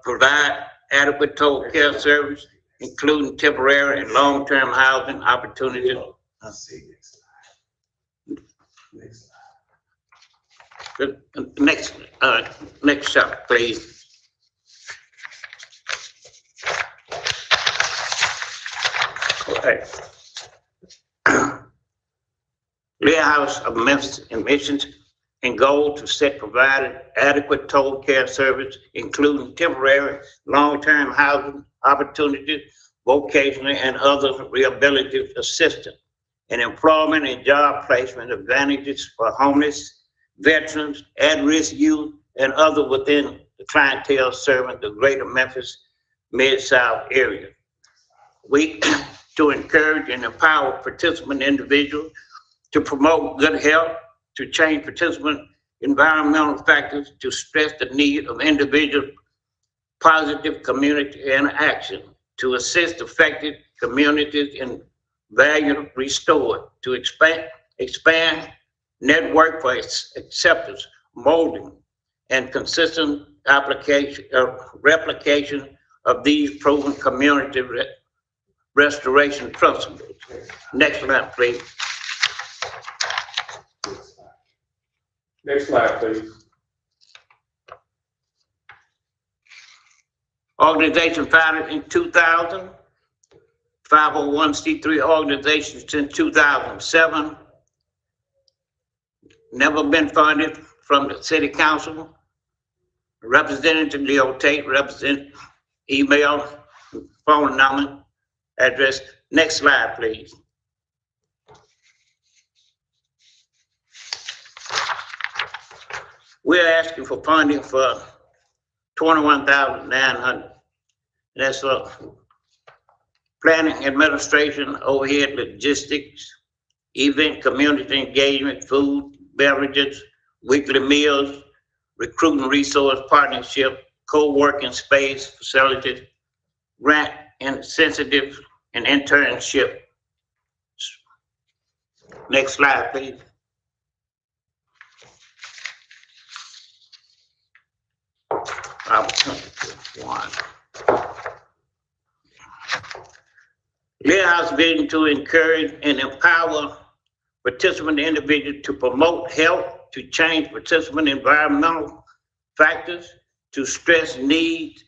provide adequate total care service, including temporary and long-term housing opportunities. Next shot, please. Okay. Leo House of Memphis and missions and goal to set provided adequate total care service, including temporary, long-term housing opportunities, vocational and other rehabilitative assistance, and employment and job placement advantages for homeless, veterans, at-risk youth, and other within the clientele serving the greater Memphis Mid-South area. We to encourage and empower participant individuals to promote good health, to change participant environmental factors, to stress the need of individual positive community interaction, to assist affected communities in value restored, to expand network for acceptance, molding, and consistent replication of these proven community restoration principles. Next slide, please. Next slide, please. Organization founded in 2000, 501c3 organization since 2007. Never been funded from the city council. Representative Leo Tate, represent email, phone number, address. Next slide, please. We're asking for funding for $21,900. That's planning, administration, overhead, logistics, event, community engagement, food, beverages, weekly meals, recruiting resource partnership, co-working space, facilities, grant incentive, and internship. Next slide, please. Leo House vision to encourage and empower participant individuals to promote health, to change participant environmental factors, to stress needs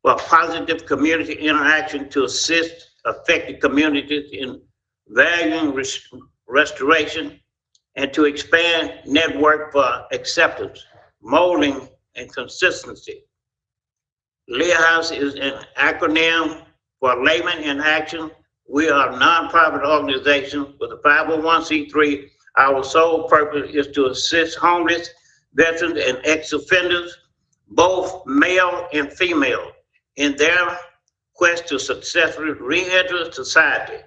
for positive community interaction, to assist affected communities in value restoration, and to expand network for acceptance, molding, and consistency. Leo House is an acronym for Laymen in Action. We are a nonprofit organization with a 501c3. Our sole purpose is to assist homeless, veterans, and ex-offenders, both male and female, in their quest to successfully re-enter society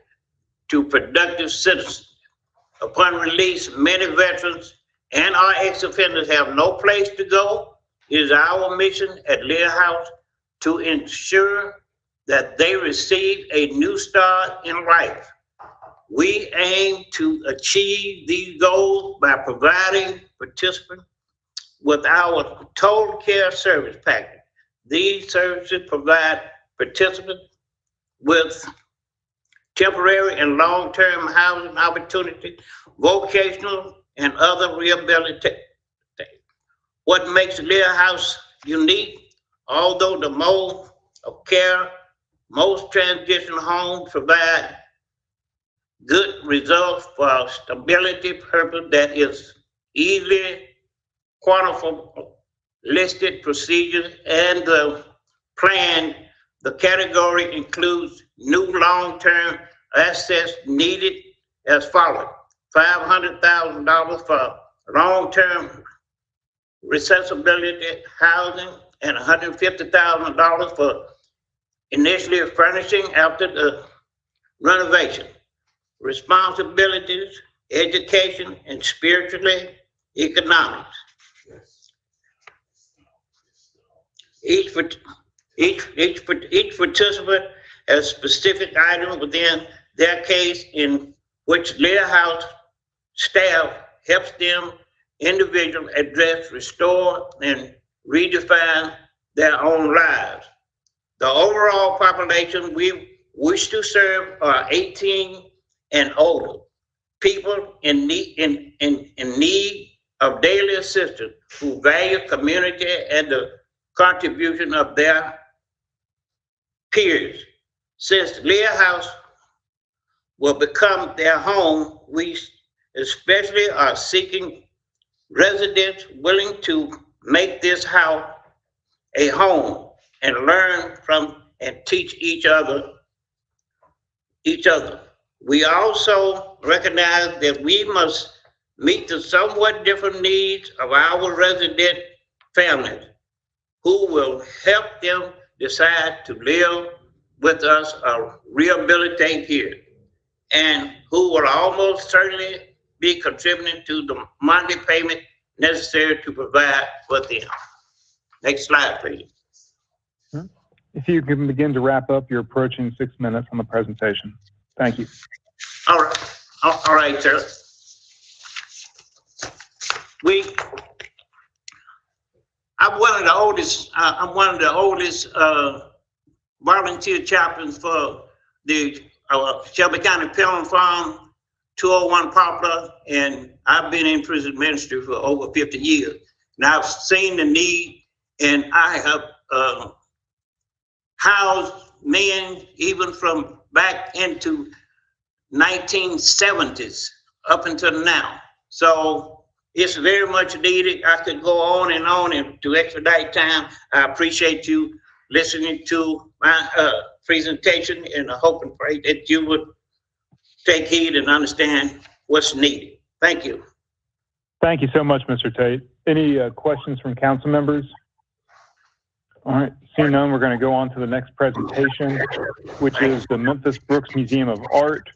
to productive citizens. Upon release, many veterans and our ex-offenders have no place to go. It is our mission at Leo House to ensure that they receive a new start in life. We aim to achieve these goals by providing participants with our total care service package. These services provide participants with temporary and long-term housing opportunities, vocational and other rehabilitation. What makes Leo House unique, although the mode of care, most transitional homes provide good results for stability purpose that is easily quantifiable, listed procedures, and the plan. The category includes new long-term assets needed as follows: $500,000 for long-term accessibility housing and $150,000 for initially furnishing after the renovation. Responsibilities, education, and spiritually economics. Each participant has a specific item within their case in which Leah House staff helps them individually address, restore, and redefine their own lives. The overall population we wish to serve are 18 and older, people in need of daily assistance who value community and the contribution of their peers. Since Leah House will become their home, we especially are seeking residents willing to make this house a home and learn from and teach each other. We also recognize that we must meet the somewhat different needs of our resident families who will help them decide to live with us or rehabilitate here, and who will almost certainly be contributing to the monthly payment necessary to provide for them. Next slide, please. If you can begin to wrap up, you're approaching 6 minutes on the presentation. Thank you. All right, sir. I'm one of the oldest volunteer chaplains for the Shelby County Pelham Farm 201 Poplar, and I've been in prison ministry for over 50 years. And I've seen the need, and I have housed men even from back into 1970s up until now. So it's very much needed. I could go on, and to expedite time, I appreciate you listening to my presentation, and I hope and pray that you would take heed and understand what's needed. Thank you. Thank you so much, Mr. Tate. Any questions from council members? All right, seeing none, we're going to go on to the next presentation, which is the Memphis Brooks Museum of Art.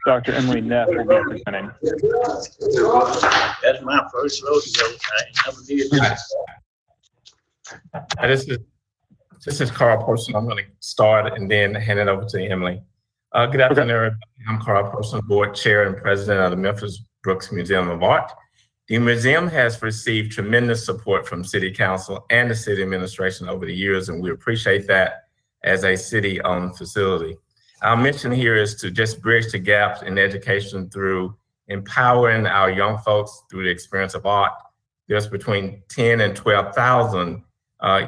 Dr. Emily Neff will be presenting. That's my first rodeo. I never did this. This is Carl Person. I'm going to start and then hand it over to Emily. Good afternoon, everybody. I'm Carl Person, Board Chair and President of the Memphis Brooks Museum of Art. The museum has received tremendous support from City Council and the City Administration over the years, and we appreciate that as a city-owned facility. Our mission here is to just bridge the gaps in education through empowering our young folks through the experience of art. There's between 10 and 12,000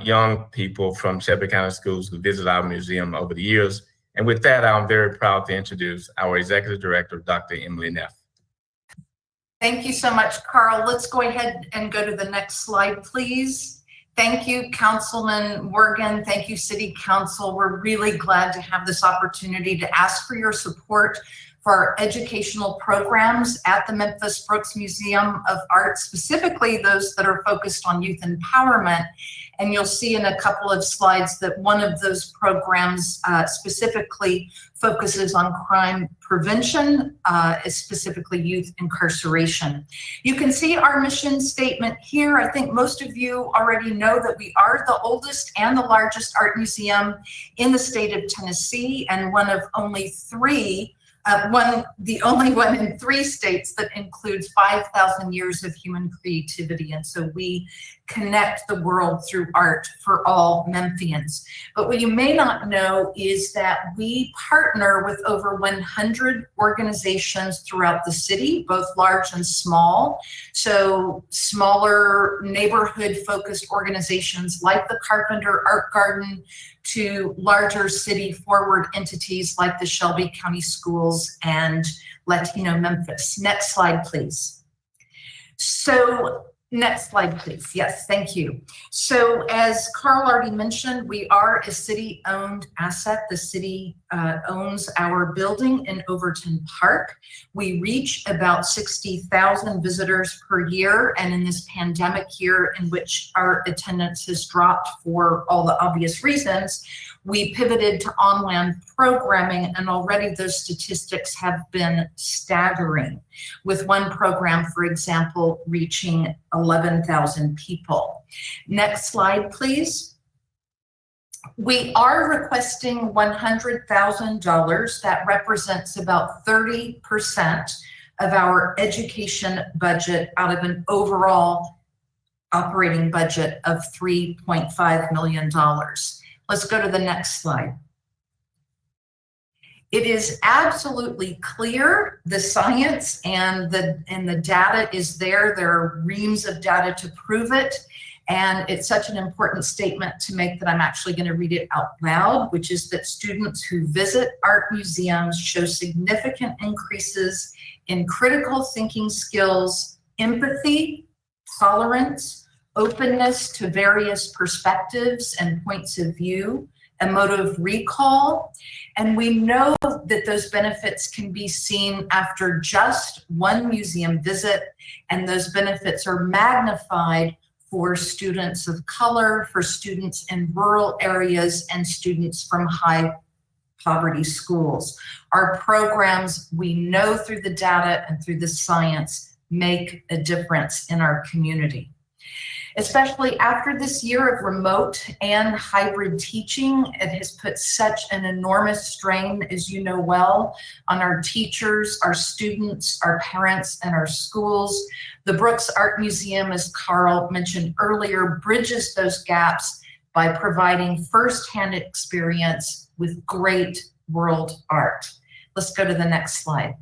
young people from Shelby County schools who visit our museum over the years. And with that, I'm very proud to introduce our Executive Director, Dr. Emily Neff. Thank you so much, Carl. Let's go ahead and go to the next slide, please. Thank you, Councilman Morgan. Thank you, City Council. We're really glad to have this opportunity to ask for your support for our educational programs at the Memphis Brooks Museum of Art, specifically those that are focused on youth empowerment. And you'll see in a couple of slides that one of those programs specifically focuses on crime prevention, specifically youth incarceration. You can see our mission statement here. I think most of you already know that we are the oldest and the largest art museum in the state of Tennessee, and one of only three the only one in 3 states that includes 5,000 years of human creativity. And so we connect the world through art for all Memphians. But what you may not know is that we partner with over 100 organizations throughout the city, both large and small. So smaller neighborhood-focused organizations like the Carpenter Art Garden, to larger city-forward entities like the Shelby County Schools and Latino Memphis. Next slide, please. So next slide, please. Yes, thank you. So as Carl already mentioned, we are a city-owned asset. The city owns our building in Overton Park. We reach about 60,000 visitors per year, and in this pandemic year in which our attendance has dropped for all the obvious reasons, we pivoted to online programming, and already those statistics have been staggering, with one program, for example, reaching 11,000 people. Next slide, please. We are requesting $100,000. That represents about 30% of our education budget out of an overall operating budget of $3.5 million. Let's go to the next slide. It is absolutely clear, the science and the data is there. There are reams of data to prove it. And it's such an important statement to make that I'm actually going to read it out loud, which is that students who visit art museums show significant increases in critical thinking skills, empathy, tolerance, openness to various perspectives and points of view, emotive recall. And we know that those benefits can be seen after just one museum visit, and those benefits are magnified for students of color, for students in rural areas, and students from high poverty schools. Our programs, we know through the data and through the science, make a difference in our community. Especially after this year of remote and hybrid teaching, it has put such an enormous strain, as you know well, on our teachers, our students, our parents, and our schools. The Brooks Art Museum, as Carl mentioned earlier, bridges those gaps by providing firsthand experience with great world art. Let's go to the next slide.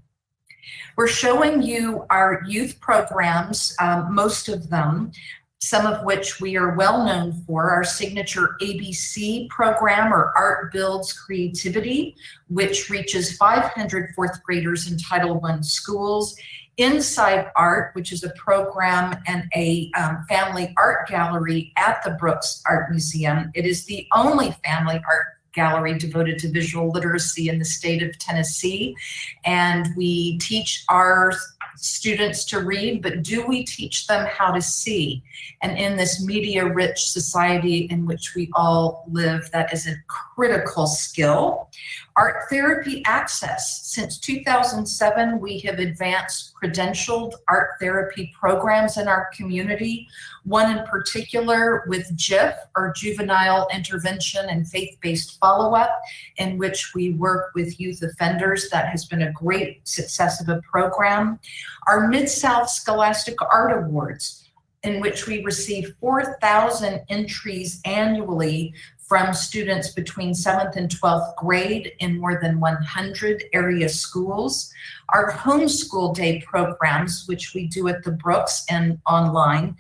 We're showing you our youth programs, most of them, some of which we are well known for. Our signature ABC program, or Art Builds Creativity, which reaches 500 fourth graders in Title I schools. Inside Art, which is a program and a family art gallery at the Brooks Art Museum. It is the only family art gallery devoted to visual literacy in the state of Tennessee. And we teach our students to read, but do we teach them how to see? And in this media-rich society in which we all live, that is a critical skill. Art therapy access. Since 2007, we have advanced credentialed art therapy programs in our community. One in particular with JIF, or Juvenile Intervention and Faith-Based Follow-Up, in which we work with youth offenders. That has been a great success of a program. Our Mid-South Scholastic Art Awards, in which we receive 4,000 entries annually from students between 7th and 12th grade in more than 100 area schools. Our homeschool day programs, which we do at the Brooks and online,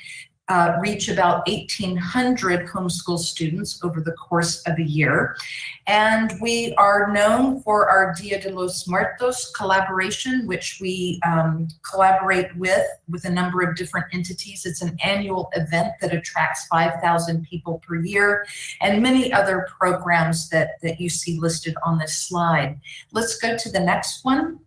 reach about 1,800 homeschool students over the course of a year. And we are known for our Dia de los Muertos collaboration, which we collaborate with a number of different entities. It's an annual event that attracts 5,000 people per year, and many other programs that you see listed on this slide. Let's go to the next one.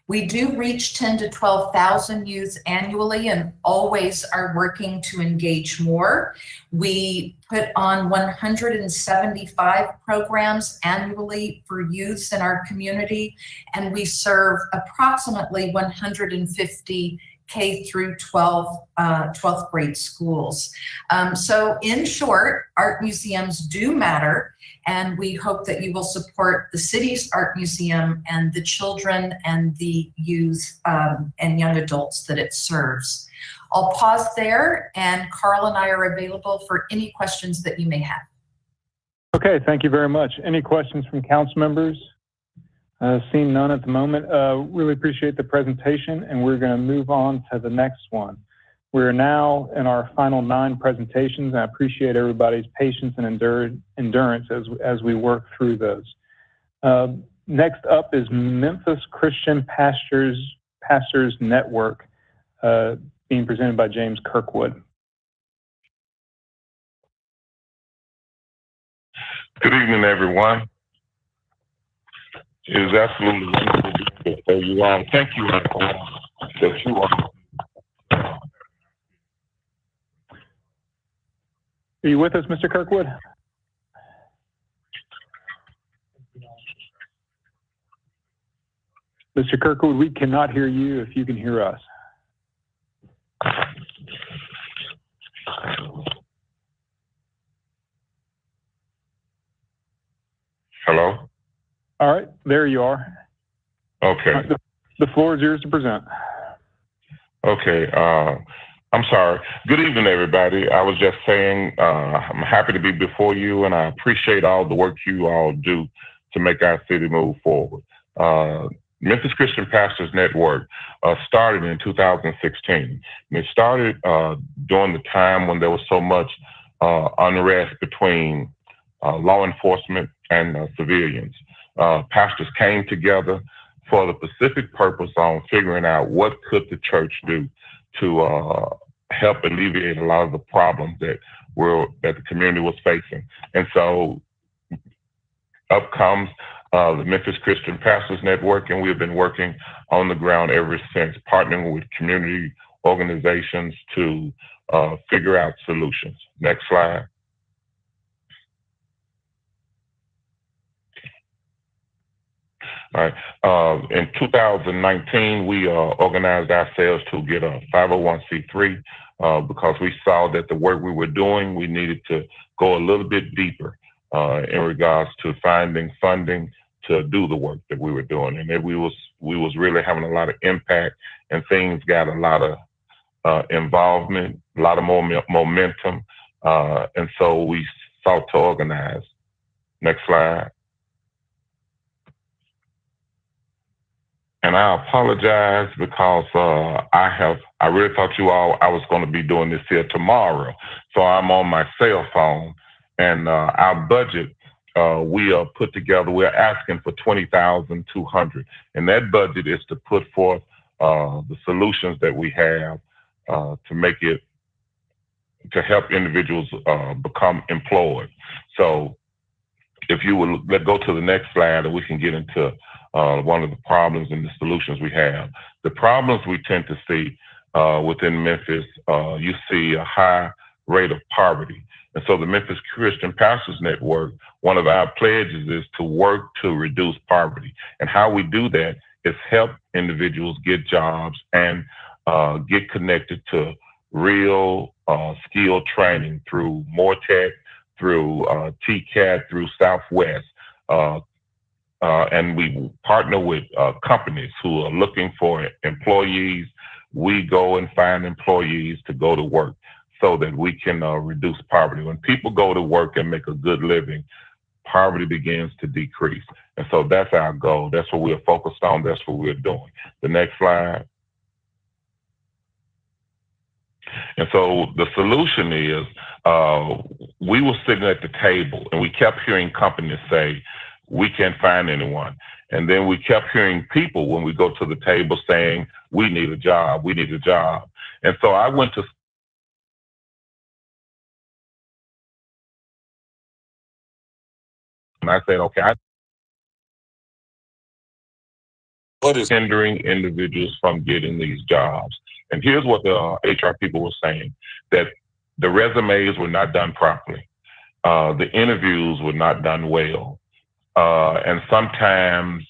We do reach 10 to 12,000 youth annually and always are working to engage more. We put on 175 programs annually for youth in our community, and we serve approximately 150 K through 12th grade schools. So in short, art museums do matter, and we hope that you will support the city's art museum and the children and the youth and young adults that it serves. I'll pause there, and Carl and I are available for any questions that you may have. Okay, thank you very much. Any questions from council members? Seeing none at the moment. Really appreciate the presentation, and we're going to move on to the next one. We're now in our final 9 presentations, and I appreciate everybody's patience and endurance as we work through those. Next up is Memphis Christian Pastors Network, being presented by James Kirkwood. Good evening, everyone. It is absolutely wonderful to be here. So you all, thank you that you are. Are you with us, Mr. Kirkwood? Mr. Kirkwood, we cannot hear you if you can hear us. there you are. Okay. The floor is yours to present. Okay. I'm sorry. Good evening, everybody. I was just saying I'm happy to be before you, and I appreciate all the work you all do to make our city move forward. Memphis Christian Pastors Network started in 2016. And it started during the time when there was so much unrest between law enforcement and civilians. Pastors came together for the specific purpose on figuring out what could the church do to help alleviate a lot of the problems that the community was facing. And so up comes the Memphis Christian Pastors Network, and we've been working on the ground ever since, partnering with community organizations to figure out solutions. Next slide. All right. In 2019, we organized ourselves to get a 501c3 because we saw that the work we were doing, we needed to go a little bit deeper in regards to finding funding to do the work that we were doing, and that we was really having a lot of impact, and things got a lot of involvement, a lot of more momentum, and so we sought to organize. Next slide. And I apologize because I really thought I was going to be doing this here tomorrow. So I'm on my cell phone, and our budget, we put together, we're asking for $20,200. And that budget is to put forth the solutions that we have to make it, to help individuals become employed. So if you would go to the next slide, and we can get into one of the problems and the solutions we have. The problems we tend to see within Memphis, you see a high rate of poverty. And so the Memphis Christian Pastors Network, one of our pledges is to work to reduce poverty. And how we do that is help individuals get jobs and get connected to real skill training through MoreTech, through TCAT, through Southwest. And we partner with companies who are looking for employees. We go and find employees to go to work so that we can reduce poverty. When people go to work and make a good living, poverty begins to decrease. And so that's our goal. That's what we're focused on. That's what we're doing. The next slide. And so the solution is we were sitting at the table and we kept hearing companies say, we can't find anyone. And then we kept hearing people when we go to the table saying, we need a job, we need a job. And so I went to and I said, okay, what is hindering individuals from getting these jobs? And here's what the HR people were saying, that the resumes were not done properly. The interviews were not done well. And sometimes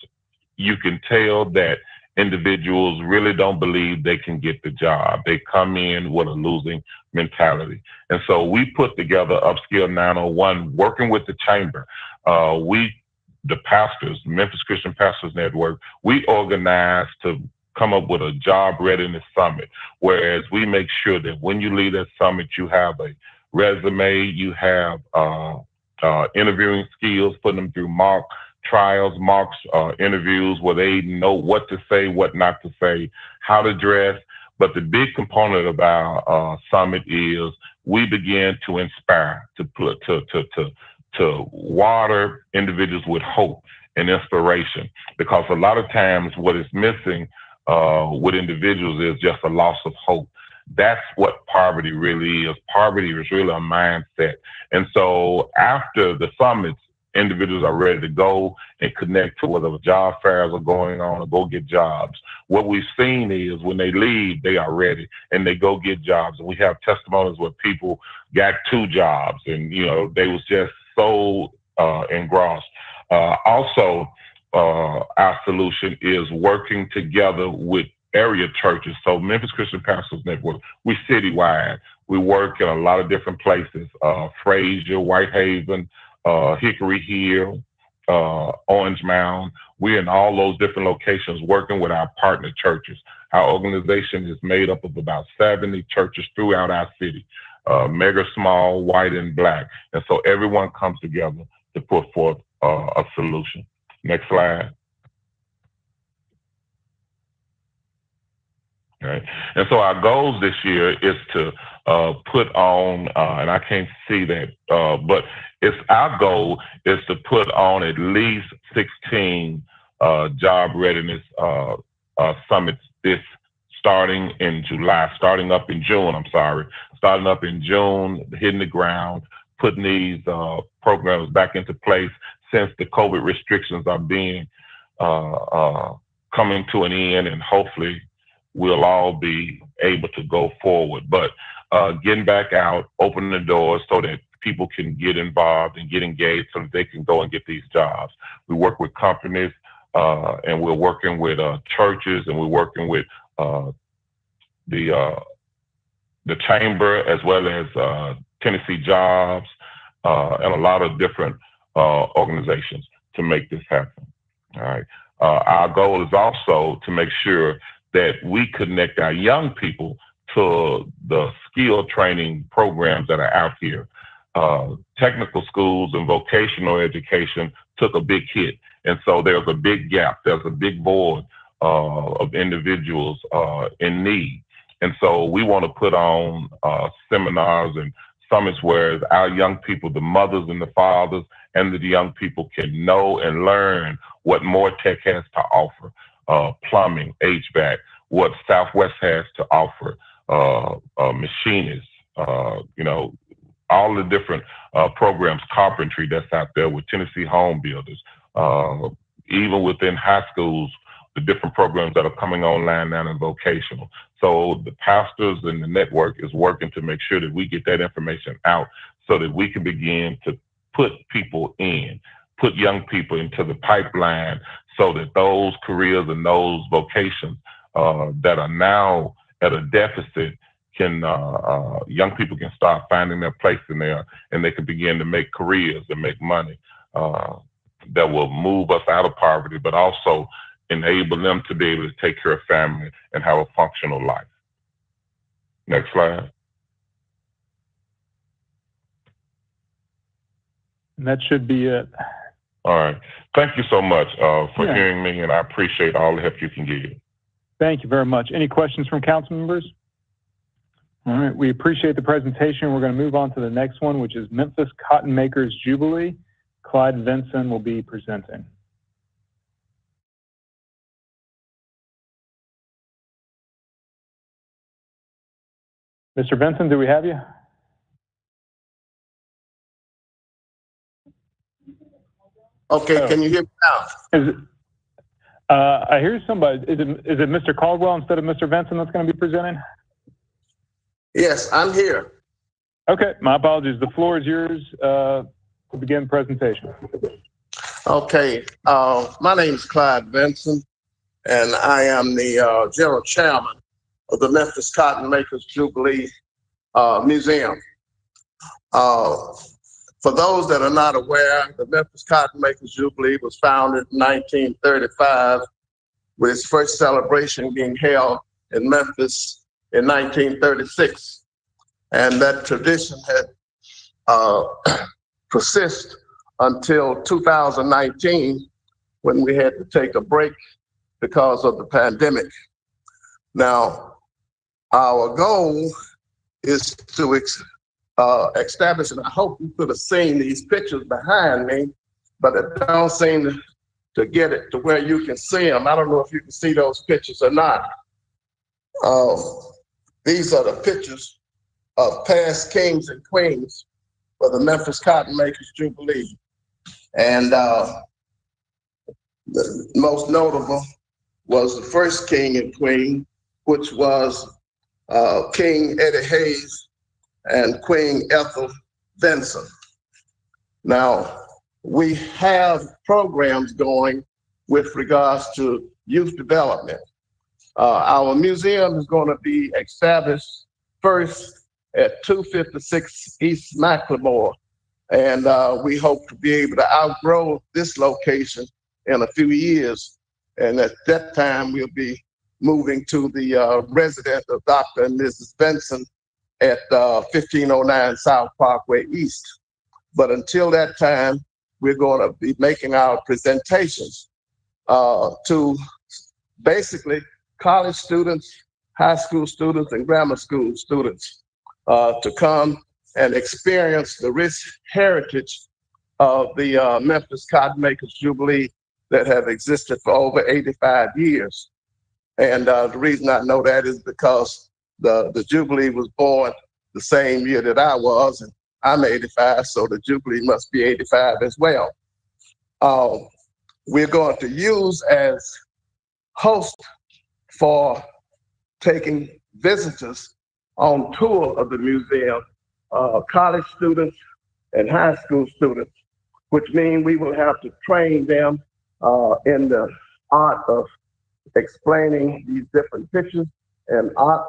you can tell that individuals really don't believe they can get the job. They come in with a losing mentality. And so we put together Upskill 901, working with the chamber. The pastors, Memphis Christian Pastors Network, we organized to come up with a job readiness summit, whereas we make sure that when you leave that summit, you have a resume, you have interviewing skills, putting them through mock trials, interviews where they know what to say, what not to say, how to dress. But the big component of our summit is we begin to inspire, to water individuals with hope and inspiration, because a lot of times what is missing with individuals is just a loss of hope. That's what poverty really is. Poverty is really a mindset. And so after the summits, individuals are ready to go and connect to whatever job fairs are going on or go get jobs. What we've seen is when they leave, they are ready and they go get jobs. And we have testimonies where people got 2 jobs and, you know, they was just so engrossed. Also, our solution is working together with area churches. So Memphis Christian Pastors Network, we citywide. We work in a lot of different places, Frazier, Whitehaven, Hickory Hill, Orange Mound. We're in all those different locations working with our partner churches. Our organization is made up of about 70 churches throughout our city, mega, small, white, and black. And so everyone comes together to put forth a solution. Next slide. Right. And so our goals this year is to put on, and I can't see that, but our goal is to put on at least 16 job readiness summits starting up in June, starting up in June, hitting the ground, putting these programs back into place since the COVID restrictions are being coming to an end, and hopefully we'll all be able to go forward. But getting back out, opening the doors so that people can get involved and get engaged so that they can go and get these jobs. We work with companies and we're working with churches, and we're working with the chamber as well as Tennessee Jobs and a lot of different organizations to make this happen. All right. Our goal is also to make sure that we connect our young people to the skill training programs that are out here. Technical schools and vocational education took a big hit. And so there's a big gap. There's a big void of individuals in need. And so we want to put on seminars and summits where our young people, the mothers and the fathers and the young people, can know and learn what Tech has to offer. Plumbing, HVAC, what Southwest has to offer, machinists, all the different programs, carpentry that's out there with Tennessee Home Builders, even within high schools, the different programs that are coming online now in vocational. So the pastors and the network is working to make sure that we get that information out so that we can begin to put young people into the pipeline so that those careers and those vocations that are now at a deficit young people can start finding their place in there, and they can begin to make careers and make money that will move us out of poverty, but also enable them to be able to take care of family and have a functional life. Next slide. And that should be it. All right. Thank you so much for hearing me, and I appreciate all the help you can give. Thank you very much. Any questions from council members? All right, we appreciate the presentation. We're going to move on to the next one, which is Memphis Cotton Makers Jubilee. Clyde Vinson will be presenting. Mr. Vinson, do we have you? Okay, can you hear me now? I hear somebody. Is it Mr. Caldwell instead of Mr. Vinson that's going to be presenting? Yes, I'm here. Okay, my apologies. The floor is yours to begin the presentation. Okay, my name is Clyde Vinson, and I am the general chairman of the Memphis Cotton Makers Jubilee Museum. For those that are not aware, the Memphis Cotton Makers Jubilee was founded in 1935, with its first celebration being held in Memphis in 1936. And that tradition had persisted until 2019, when we had to take a break because of the pandemic. Now, our goal is to establish, and I hope you could have seen these pictures behind me, but it don't seem to get it to where you can see them. I don't know if you can see those pictures or not. These are the pictures of past kings and queens for the Memphis Cotton Makers Jubilee. And the most notable was the first king and queen, which was King Eddie Hayes and Queen Ethel Vinson. Now, we have programs going with regards to youth development. Our museum is going to be established first at 256 East McLemore And we hope to be able to outgrow this location in a few years. And at that time, we'll be moving to the residence of Dr. and Mrs. Benson at 1509 South Parkway East. But until that time, we're going to be making our presentations to basically college students, high school students, and grammar school students to come and experience the rich heritage of the Memphis Cotton Makers Jubilee that have existed for over 85 years. And the reason I know that is because the Jubilee was born the same year that I was, and I'm 85, so the Jubilee must be 85 as well. We're going to use as host for taking visitors on tour of the museum, college students and high school students, which means we will have to train them in the art of explaining these different pictures and art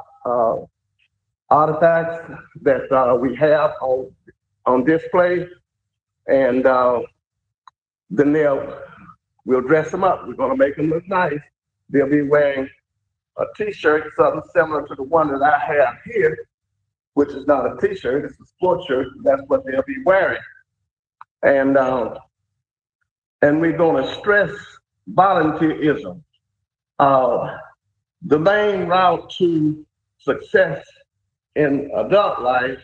artifacts that we have on display. And then we'll dress them up. We're gonna make them look nice. They'll be wearing a t-shirt, something similar to the one that I have here, which is not a t-shirt, it's a sports shirt. That's what they'll be wearing. And we're gonna stress volunteerism. The main route to success in adult life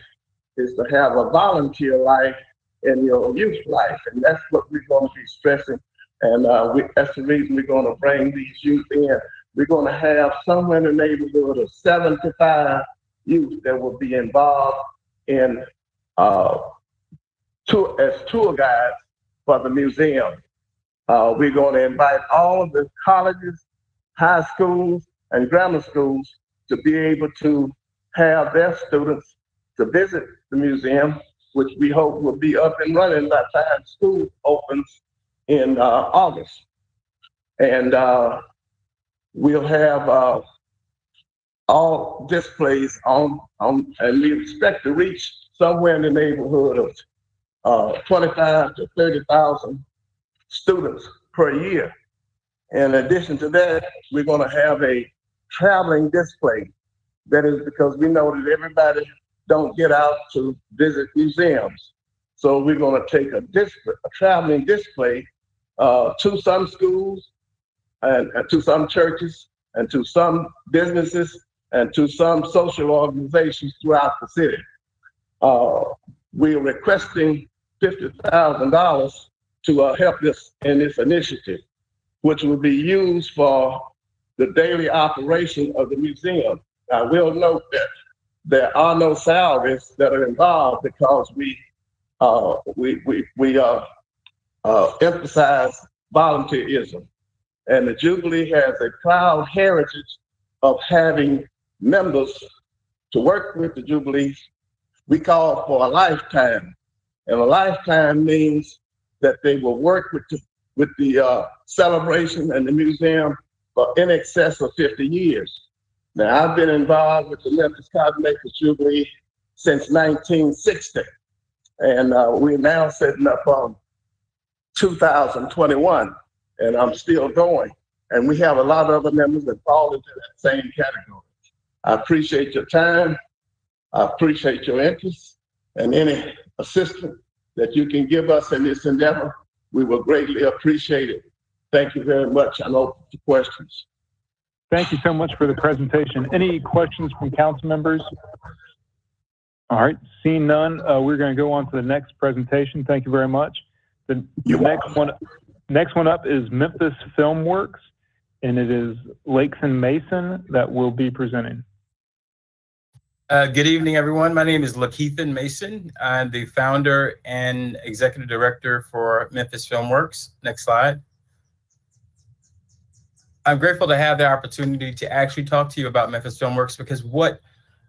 is to have a volunteer life in your youth life. And that's what we're going to be stressing. And that's the reason we're going to bring these youth in. We're going to have somewhere in the neighborhood of 75 youth that will be involved in as tour guides for the museum. We're going to invite all of the colleges, high schools, and grammar schools to be able to have their students to visit the museum, which we hope will be up and running by the time school opens in August. And we'll have all displays on, and we expect to reach somewhere in the neighborhood of 25 to 30,000 students per year. In addition to that, we're going to have a traveling display. That is because we know that everybody don't get out to visit museums. So we're going to take a traveling display to some schools and to some churches and to some businesses and to some social organizations throughout the city. We're requesting $50,000 to help us in this initiative, which will be used for the daily operation of the museum. I will note that there are no salaries that are involved because we emphasize volunteerism. And the Jubilee has a proud heritage of having members to work with the Jubilee. We call for a lifetime. And a lifetime means that they will work with the celebration and the museum for in excess of 50 years. Now, I've been involved with the Memphis Cotton Makers Jubilee since 1960, and we're now setting up on 2021, and I'm still going. And we have a lot of other members that fall into that same category. I appreciate your time. I appreciate your interest, and any assistance that you can give us in this endeavor, we will greatly appreciate it. Thank you very much. I'm open to questions. Thank you so much for the presentation. Any questions from council members? All right, seeing none, we're going to go on to the next presentation. Thank you very much. The next one up is Memphis Filmworks, and it is Lakeson Mason that will be presenting. Good evening, everyone. My name is Lakeithan Mason. I'm the founder and executive director for Memphis Filmworks. Next slide. I'm grateful to have the opportunity to actually talk to you about Memphis Filmworks, because what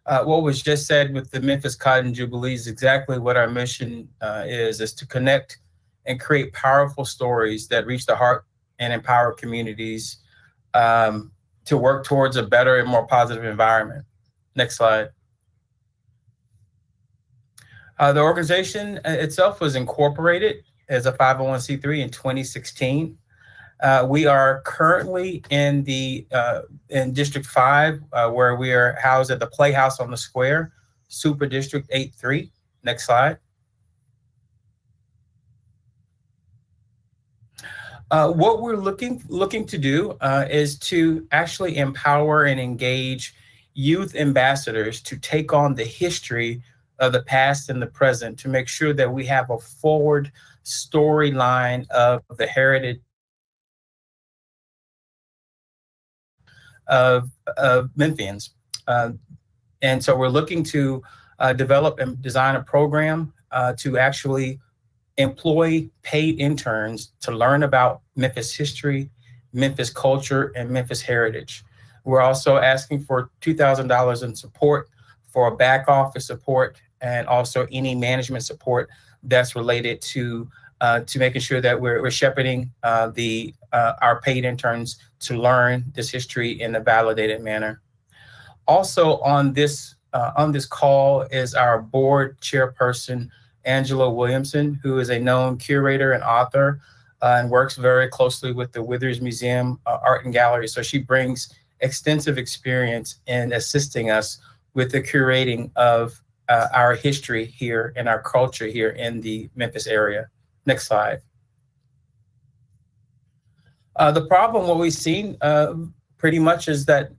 was just said with the Memphis Cotton Jubilee is exactly what our mission is to connect and create powerful stories that reach the heart and empower communities to work towards a better and more positive environment. Next slide. The organization itself was incorporated as a 501c3 in 2016. We are currently in District 5, where we are housed at the Playhouse on the Square, Super District 8-3. Next slide. What we're looking to do is to actually empower and engage youth ambassadors to take on the history of the past and the present, to make sure that we have a forward storyline of the heritage of Memphians. And so we're looking to develop and design a program to actually employ paid interns to learn about Memphis history, Memphis culture, and Memphis heritage. We're also asking for $2,000 in support for back office support and also any management support that's related to making sure that we're shepherding our paid interns to learn this history in a validated manner. Also on this call is our board chairperson, Angela Williamson, who is a known curator and author and works very closely with the Withers Museum Art and Gallery. So she brings extensive experience in assisting us with the curating of our history here and our culture here in the Memphis area. Next slide. The problem, what we've seen pretty much is that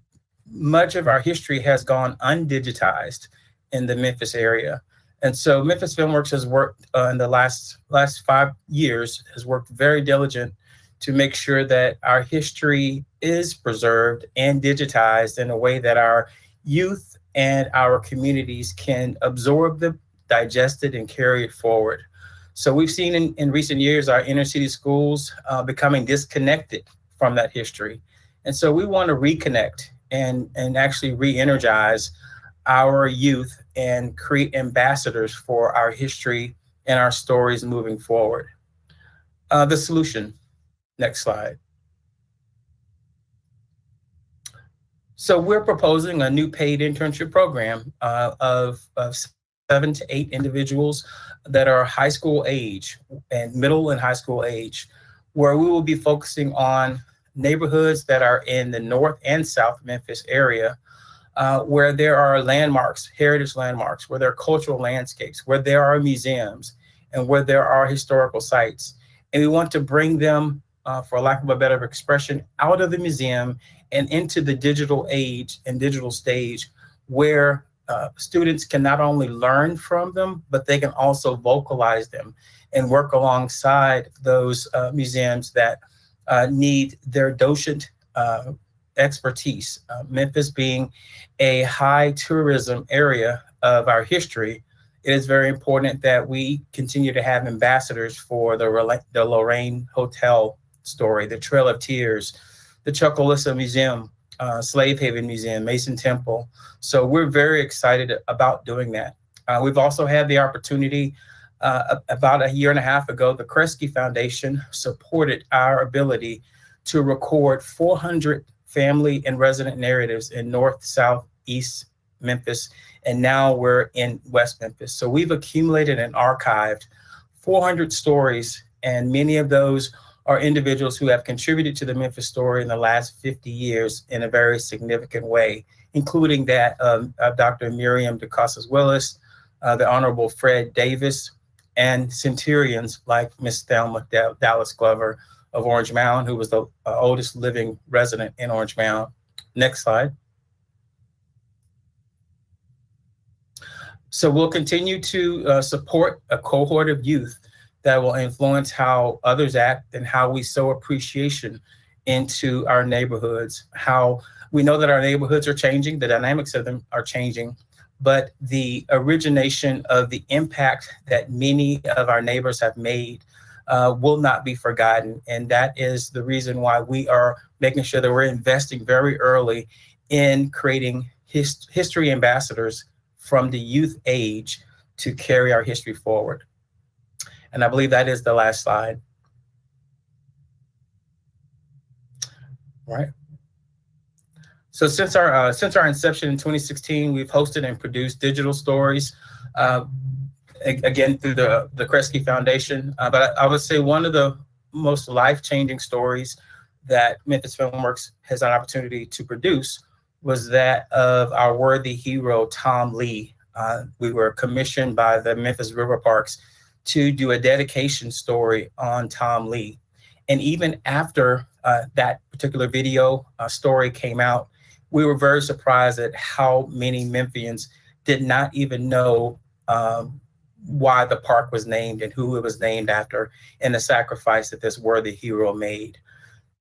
much of our history has gone undigitized in the Memphis area. And so Memphis Filmworks has worked in the last 5 years, has worked very diligent to make sure that our history is preserved and digitized in a way that our youth and our communities can absorb them, digest it, and carry it forward. So we've seen in recent years our inner city schools becoming disconnected from that history. And so we want to reconnect and actually re-energize our youth and create ambassadors for our history and our stories moving forward. The solution, next slide. So we're proposing a new paid internship program of 7 to 8 individuals that are high school age and middle and high school age, where we will be focusing on neighborhoods that are in the North and South Memphis area, where there are landmarks, heritage landmarks, where there are cultural landscapes, where there are museums, and where there are historical sites. And we want to bring them, for lack of a better expression, out of the museum and into the digital age and digital stage, where students can not only learn from them, but they can also vocalize them and work alongside those museums that need their docent expertise. Memphis being a high tourism area of our history, it is very important that we continue to have ambassadors for the Lorraine Hotel story, the Trail of Tears, the Chuckalissa Museum, Slave Haven Museum, Mason Temple. So we're very excited about doing that. We've also had the opportunity about a year and a half ago, the Kresge Foundation supported our ability to record 400 family and resident narratives in North, South, East Memphis, and now we're in West Memphis. So we've accumulated and archived 400 stories, and many of those are individuals who have contributed to the Memphis story in the last 50 years in a very significant way, including that of Dr. Miriam DeCasas Willis, the Honorable Fred Davis, and centurions like Miss Thelma Dallas Glover of Orange Mound, who was the oldest living resident in Orange Mound. Next slide. So we'll continue to support a cohort of youth that will influence how others act and how we sow appreciation into our neighborhoods. How we know that our neighborhoods are changing, the dynamics of them are changing, but the origination of the impact that many of our neighbors have made will not be forgotten. And that is the reason why we are making sure that we're investing very early in creating history ambassadors from the youth age to carry our history forward. And I believe that is the last slide. All right. So since our inception in 2016, we've hosted and produced digital stories again, through the Kresge Foundation. But I would say one of the most life-changing stories that Memphis Filmworks has an opportunity to produce was that of our worthy hero, Tom Lee. We were commissioned by the Memphis River Parks to do a dedication story on Tom Lee. And even after that particular video story came out, we were very surprised at how many Memphians did not even know why the park was named and who it was named after, and the sacrifice that this worthy hero made.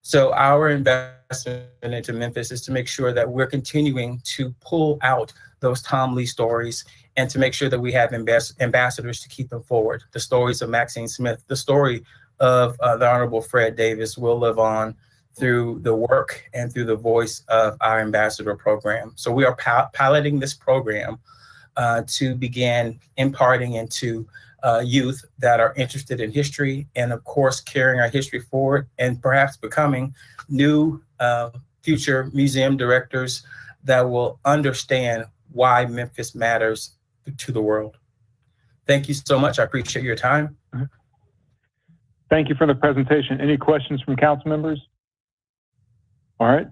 So our investment into Memphis is to make sure that we're continuing to pull out those Tom Lee stories and to make sure that we have ambassadors to keep them forward. The stories of Maxine Smith, the story of the Honorable Fred Davis will live on through the work and through the voice of our ambassador program. So we are piloting this program to begin imparting into youth that are interested in history, and of course carrying our history forward and perhaps becoming new future museum directors that will understand why Memphis matters to the world. Thank you so much. I appreciate your time. Thank you for the presentation. Any questions from council members? All right,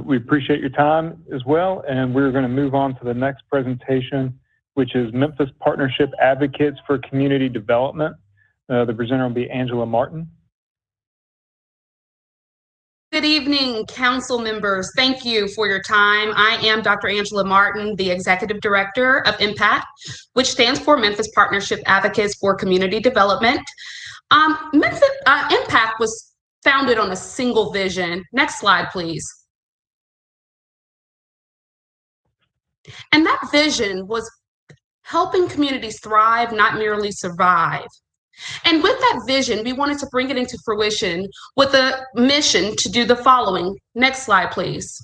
we appreciate your time as well, and we're going to move on to the next presentation, which is Memphis Partnership Advocates for Community Development. The presenter will be Angela Martin. Good evening, council members. Thank you for your time. I am Dr. Angela Martin, the Executive Director of IMPACT, which stands for Memphis Partnership Advocates for Community Development. IMPACT was founded on a single vision. Next slide, please. And that vision was helping communities thrive, not merely survive. And with that vision, we wanted to bring it into fruition with a mission to do the following. Next slide, please.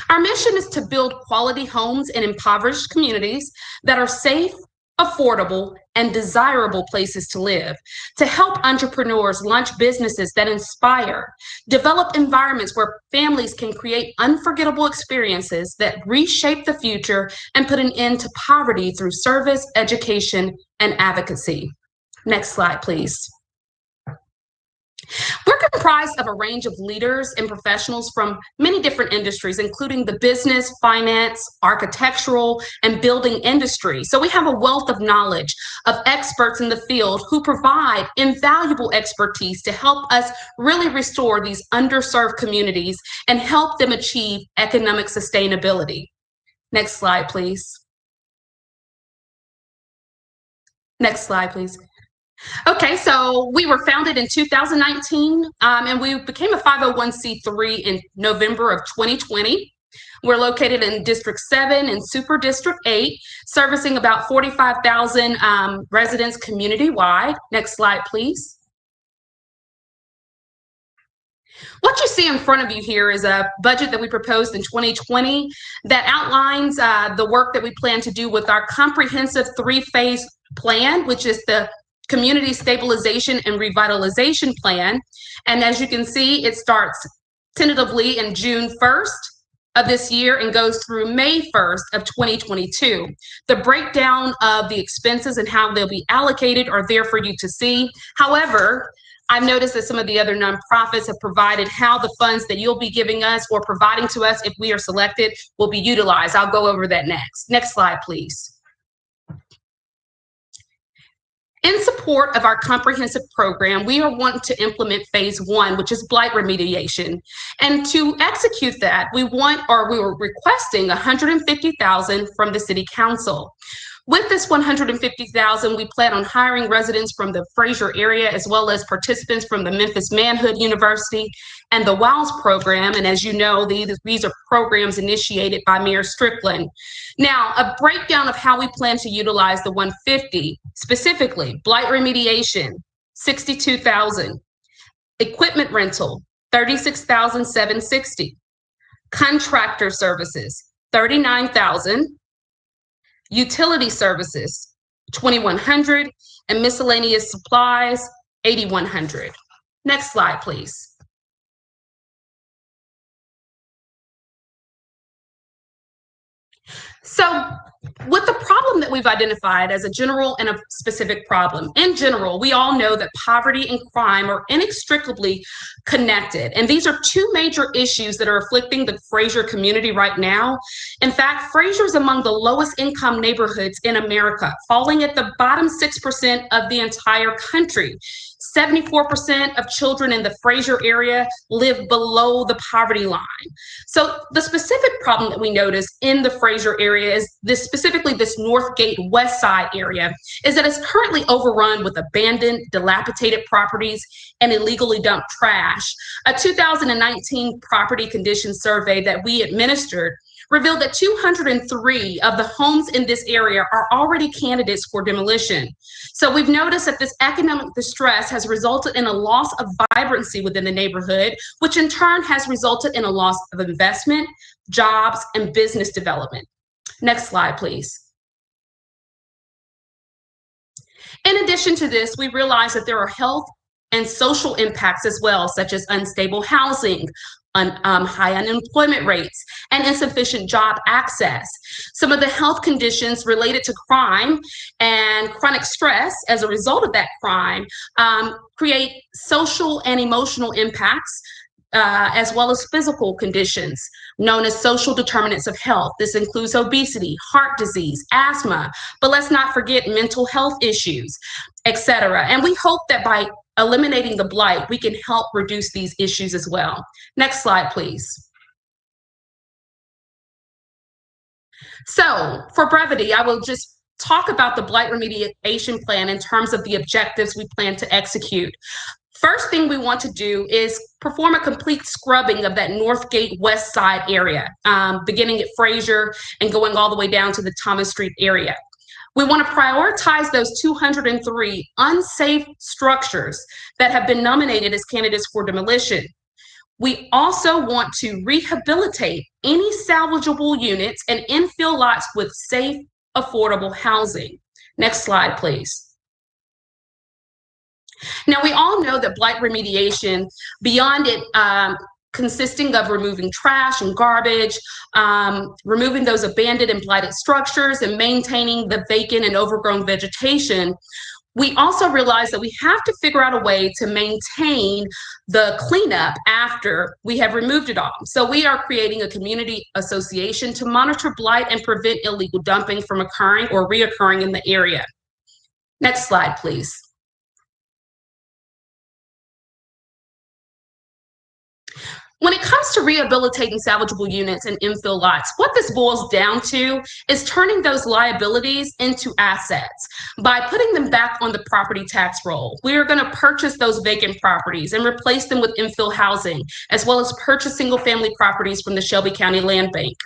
Our mission is to build quality homes in impoverished communities that are safe, affordable, and desirable places to live, to help entrepreneurs launch businesses that inspire, develop environments where families can create unforgettable experiences that reshape the future, and put an end to poverty through service, education, and advocacy. Next slide, please. We're comprised of a range of leaders and professionals from many different industries, including the business, finance, architectural, and building industry. So we have a wealth of knowledge of experts in the field who provide invaluable expertise to help us really restore these underserved communities and help them achieve economic sustainability. Next slide, please. Next slide, please. Okay, so we were founded in 2019, and we became a 501c3 in November of 2020. We're located in District 7 and Super District 8, servicing about 45,000 residents community-wide. Next slide, please. What you see in front of you here is a budget that we proposed in 2020 that outlines the work that we plan to do with our comprehensive three-phase plan, which is the Community Stabilization and Revitalization Plan. And as you can see, it starts tentatively in June 1st of this year and goes through May 1st of 2022. The breakdown of the expenses and how they'll be allocated are there for you to see. However, I've noticed that some of the other nonprofits have provided how the funds that you'll be giving us or providing to us if we are selected will be utilized. I'll go over that next. Next slide, please. In support of our comprehensive program, we are wanting to implement phase 1, which is blight remediation. And to execute that, we were requesting $150,000 from the City Council. With this $150,000, we plan on hiring residents from the Fraser area, as well as participants from the Memphis Manhood University and the WOWS program. And as you know, these are programs initiated by Mayor Strickland. Now, a breakdown of how we plan to utilize the $150, specifically blight remediation, $62,000, equipment rental, $36,760, contractor services, $39,000, utility services, $2,100, and miscellaneous supplies, $8,100. Next slide, please. So with the problem that we've identified as a general and a specific problem. In general, we all know that poverty and crime are inextricably connected. And these are two major issues that are afflicting the Fraser community right now. In fact, Fraser is among the lowest income neighborhoods in America, falling at the bottom 6% of the entire country. 74% of children in the Fraser area live below the poverty line. So the specific problem that we notice in the Fraser area is this, specifically this Northgate West Side area, is that it's currently overrun with abandoned, dilapidated properties and illegally dumped trash. A 2019 property condition survey that we administered revealed that 203 of the homes in this area are already candidates for demolition. So we've noticed that this economic distress has resulted in a loss of vibrancy within the neighborhood, which in turn has resulted in a loss of investment, jobs, and business development. Next slide, please. In addition to this, we realize that there are health and social impacts as well, such as unstable housing, high unemployment rates, and insufficient job access. Some of the health conditions related to crime and chronic stress as a result of that crime create social and emotional impacts, as well as physical conditions known as social determinants of health. This includes obesity, heart disease, asthma, but let's not forget mental health issues, etc. And we hope that by eliminating the blight, we can help reduce these issues as well. Next slide, please. So for brevity, I will just talk about the blight remediation plan in terms of the objectives we plan to execute. First thing we want to do is perform a complete scrubbing of that Northgate West Side area, beginning at Fraser and going all the way down to the Thomas Street area. We want to prioritize those 203 unsafe structures that have been nominated as candidates for demolition. We also want to rehabilitate any salvageable units and infill lots with safe, affordable housing. Next slide, please. Now, we all know that blight remediation, beyond it consisting of removing trash and garbage, removing those abandoned and blighted structures, and maintaining the vacant and overgrown vegetation, we also realize that we have to figure out a way to maintain the cleanup after we have removed it all. So we are creating a community association to monitor blight and prevent illegal dumping from occurring or reoccurring in the area. Next slide, please. When it comes to rehabilitating salvageable units and infill lots, what this boils down to is turning those liabilities into assets by putting them back on the property tax roll. We are going to purchase those vacant properties and replace them with infill housing, as well as purchase single-family properties from the Shelby County Land Bank.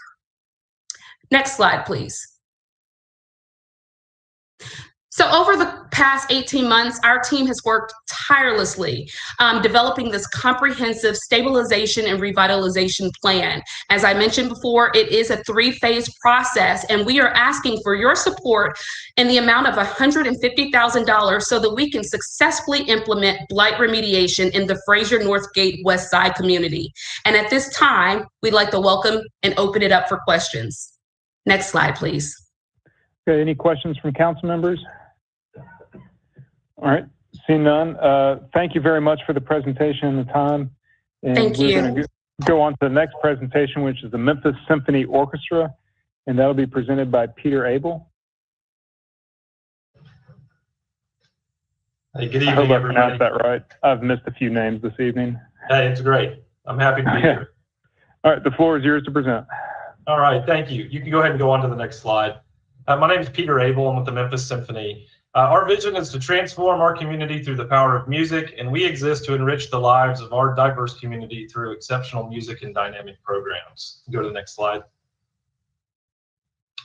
Next slide, please. So over the past 18 months, our team has worked tirelessly developing this comprehensive stabilization and revitalization plan. As I mentioned before, it is a three-phase process, and we are asking for your support in the amount of $150,000 so that we can successfully implement blight remediation in the Fraser Northgate West Side community. And at this time, we'd like to welcome and open it up for questions. Next slide, please. Okay, any questions from council members? All right, seeing none. Thank you very much for the presentation and the time. And Thank you. We're going to go on to the next presentation, which is the Memphis Symphony Orchestra, and that'll be presented by Peter Abel. Hey, good evening, I hope I everybody. pronounced that right. I've missed a few names this evening. Hey, it's great. I'm happy to be here. All right, the floor is yours to present. All right, thank you. You can go ahead and go on to the next slide. My name is Peter Abel. I'm with the Memphis Symphony. Our vision is to transform our community through the power of music, and we exist to enrich the lives of our diverse community through exceptional music and dynamic programs. Go to the next slide.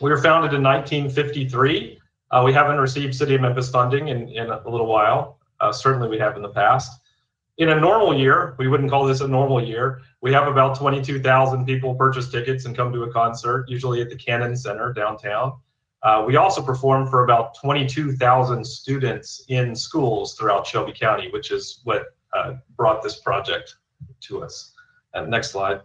We were founded in 1953. We haven't received City of Memphis funding in a little while. Certainly we have in the past. In a normal year, we wouldn't call this a normal year, we have about 22,000 people purchase tickets and come to a concert, usually at the Cannon Center downtown. We also perform for about 22,000 students in schools throughout Shelby County, which is what brought this project to us. Next slide.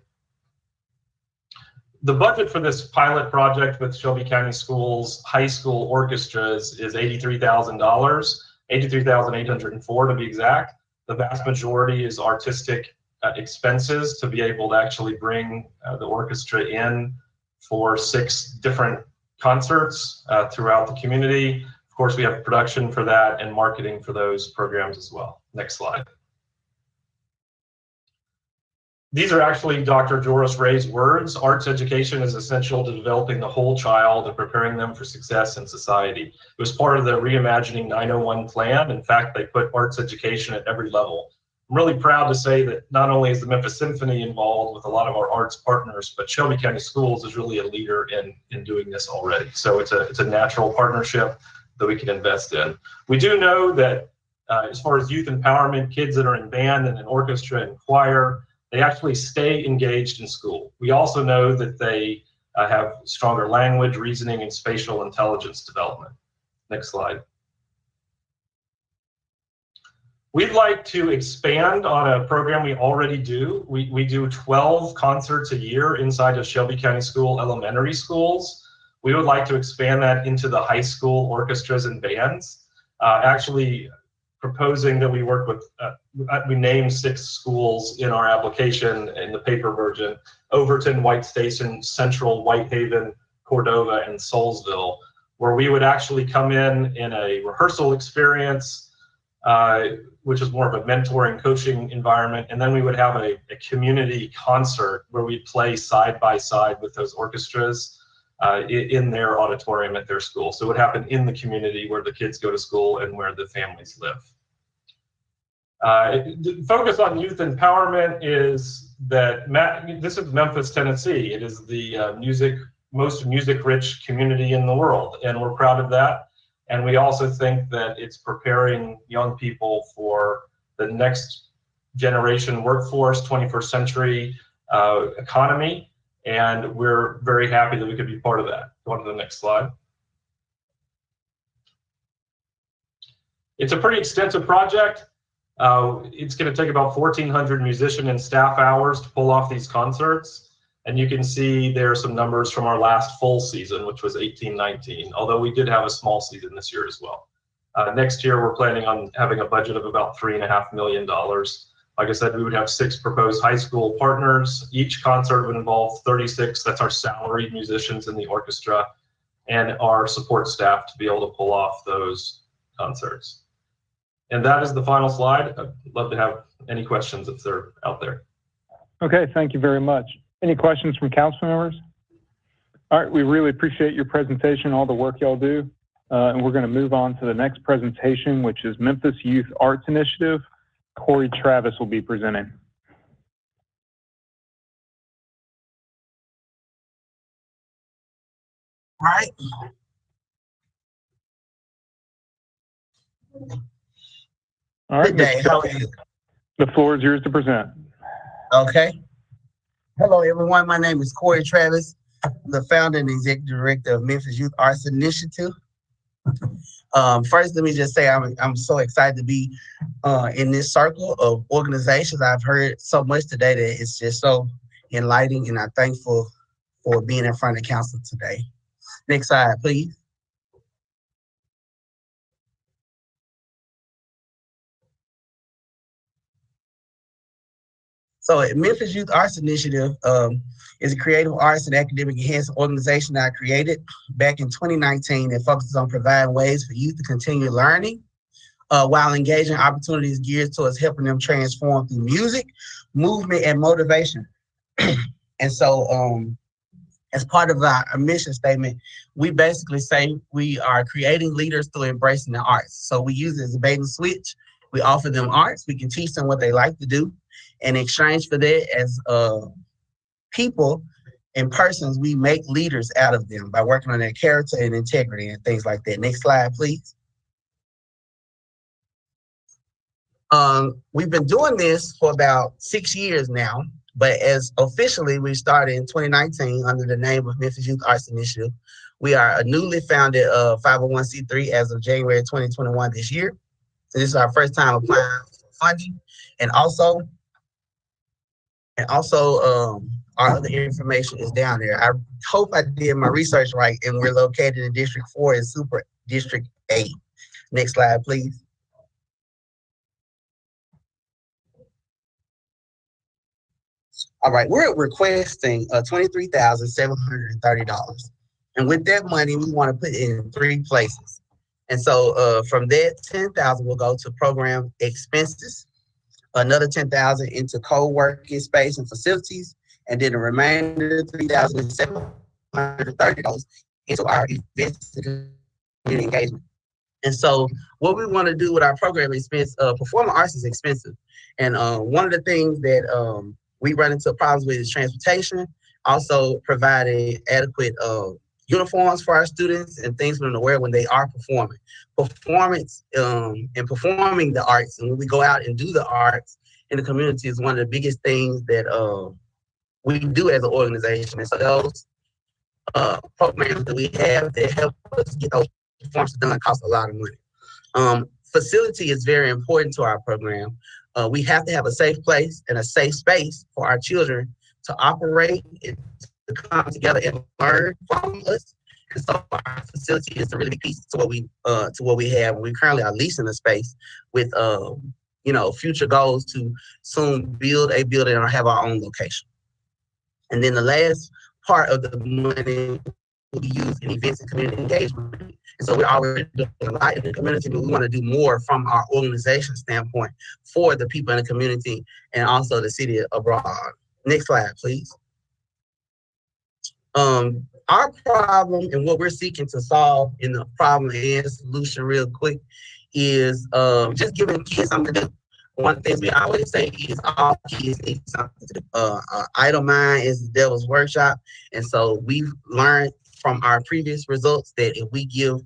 The budget for this pilot project with Shelby County Schools high school orchestras is $83,000, $83,804 to be exact. The vast majority is artistic expenses to be able to actually bring the orchestra in for 6 different concerts throughout the community. Of course, we have production for that and marketing for those programs as well. Next slide. These are actually Dr. Joris Ray's words. Arts education is essential to developing the whole child and preparing them for success in society. It was part of the Reimagining 901 plan. In fact, they put arts education at every level. I'm really proud to say that not only is the Memphis Symphony involved with a lot of our arts partners, but Shelby County Schools is really a leader in doing this already. So it's a natural partnership that we can invest in. We do know that as far as youth empowerment, kids that are in band and in orchestra and choir, they actually stay engaged in school. We also know that they have stronger language, reasoning, and spatial intelligence development. Next slide. We'd like to expand on a program we already do. We do 12 concerts a year inside of Shelby County School elementary schools. We would like to expand that into the high school orchestras and bands. Actually proposing that we work with, we named 6 schools in our application in the paper version: Overton, White Station, Central, Whitehaven, Cordova, and Soulsville, where we would actually come in a rehearsal experience, which is more of a mentoring coaching environment. And then we would have a community concert where we play side by side with those orchestras in their auditorium at their school. So it would happen in the community where the kids go to school and where the families live. The focus on youth empowerment is that this is Memphis, Tennessee. It is the most music-rich community in the world, and we're proud of that. And we also think that it's preparing young people for the next generation workforce, 21st century economy. And we're very happy that we could be part of that. Go on to the next slide. It's a pretty extensive project. It's going to take about 1,400 musician and staff hours to pull off these concerts. And you can see there are some numbers from our last full season, which was 18-19, although we did have a small season this year as well. Next year, we're planning on having a budget of about $3.5 million. Like I said, we would have 6 proposed high school partners. Each concert would involve 36, that's our salaried musicians in the orchestra, and our support staff to be able to pull off those concerts. And that is the final slide. I'd love to have any questions if they're out there. Okay, thank you very much. Any questions from council members? All right, we really appreciate your presentation, all the work y'all do. And we're gonna move on to the next presentation, which is Memphis Youth Arts Initiative. Corey Travis will be presenting. All right. All right. Good day. How are you? The floor is yours to present. Okay. Hello, everyone. My name is Corey Travis, the founder and executive director of Memphis Youth Arts Initiative. First, let me just say I'm so excited to be in this circle of organizations. I've heard so much today that it's just so enlightening, and I'm thankful for being in front of council today. Next slide, please. So Memphis Youth Arts Initiative is a creative arts and academic enhancement organization that I created back in 2019 that focuses on providing ways for youth to continue learning while engaging opportunities geared towards helping them transform through music, movement, and motivation. And so as part of our mission statement, we basically say we are creating leaders through embracing the arts. So we use it as a bait and switch. We offer them arts. We can teach them what they like to do. In exchange for that, as people and persons, we make leaders out of them by working on their character and integrity and things like that. Next slide, please. We've been doing this for about 6 years now, but as officially we started in 2019 under the name of Memphis Youth Arts Initiative. We are a newly founded 501c3 as of January 2021 this year. So this is our first time applying for funding. And also, All of the information is down there. I hope I did my research right, and we're located in District 4 and Super District 8. Next slide, please. All right, we're requesting $23,730. And with that money, we want to put it in 3 places. And so from that, $10,000 will go to program expenses, another $10,000 into co-working space and facilities, and then the remainder $3,730 into our events and community engagement. And so what we want to do with our program expense, performing arts is expensive. And one of the things that we run into problems with is transportation, also providing adequate uniforms for our students and things for them to wear when they are performing. Performance and performing the arts, and when we go out and do the arts in the community, is one of the biggest things that we do as an organization. And so those programs that we have that help us get those performances done cost a lot of money. Facility is very important to our program. We have to have a safe place and a safe space for our children to operate and to come together and learn from us. And so our facility is a really big piece to what we have. We currently are leasing a space with future goals to soon build a building or have our own location. And then the last part of the money will be used in events and community engagement. And so we're already doing a lot in the community, but we want to do more from our organization standpoint for the people in the community and also the city abroad. Next slide, please. Our problem and what we're seeking to solve in the problem and solution real quick is just giving kids something to do. One of the things we always say is all kids need something to do. Idle mind is the devil's workshop. And so we've learned from our previous results that if we give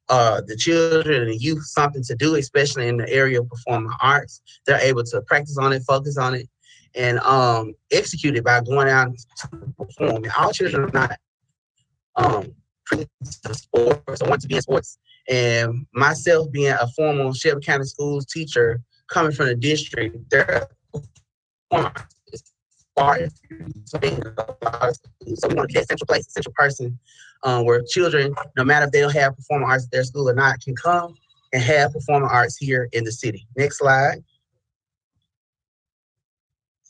the children and the youth something to do, especially in the area of performing arts, they're able to practice on it, focus on it, and execute it by going out to perform. And all children are not sports or want to be in sports. And myself being a former Shelby County Schools teacher, coming from the district, they're performers. So we want to get a central place, a central person, where children, no matter if they don't have performing arts at their school or not, can come and have performing arts here in the city. Next slide.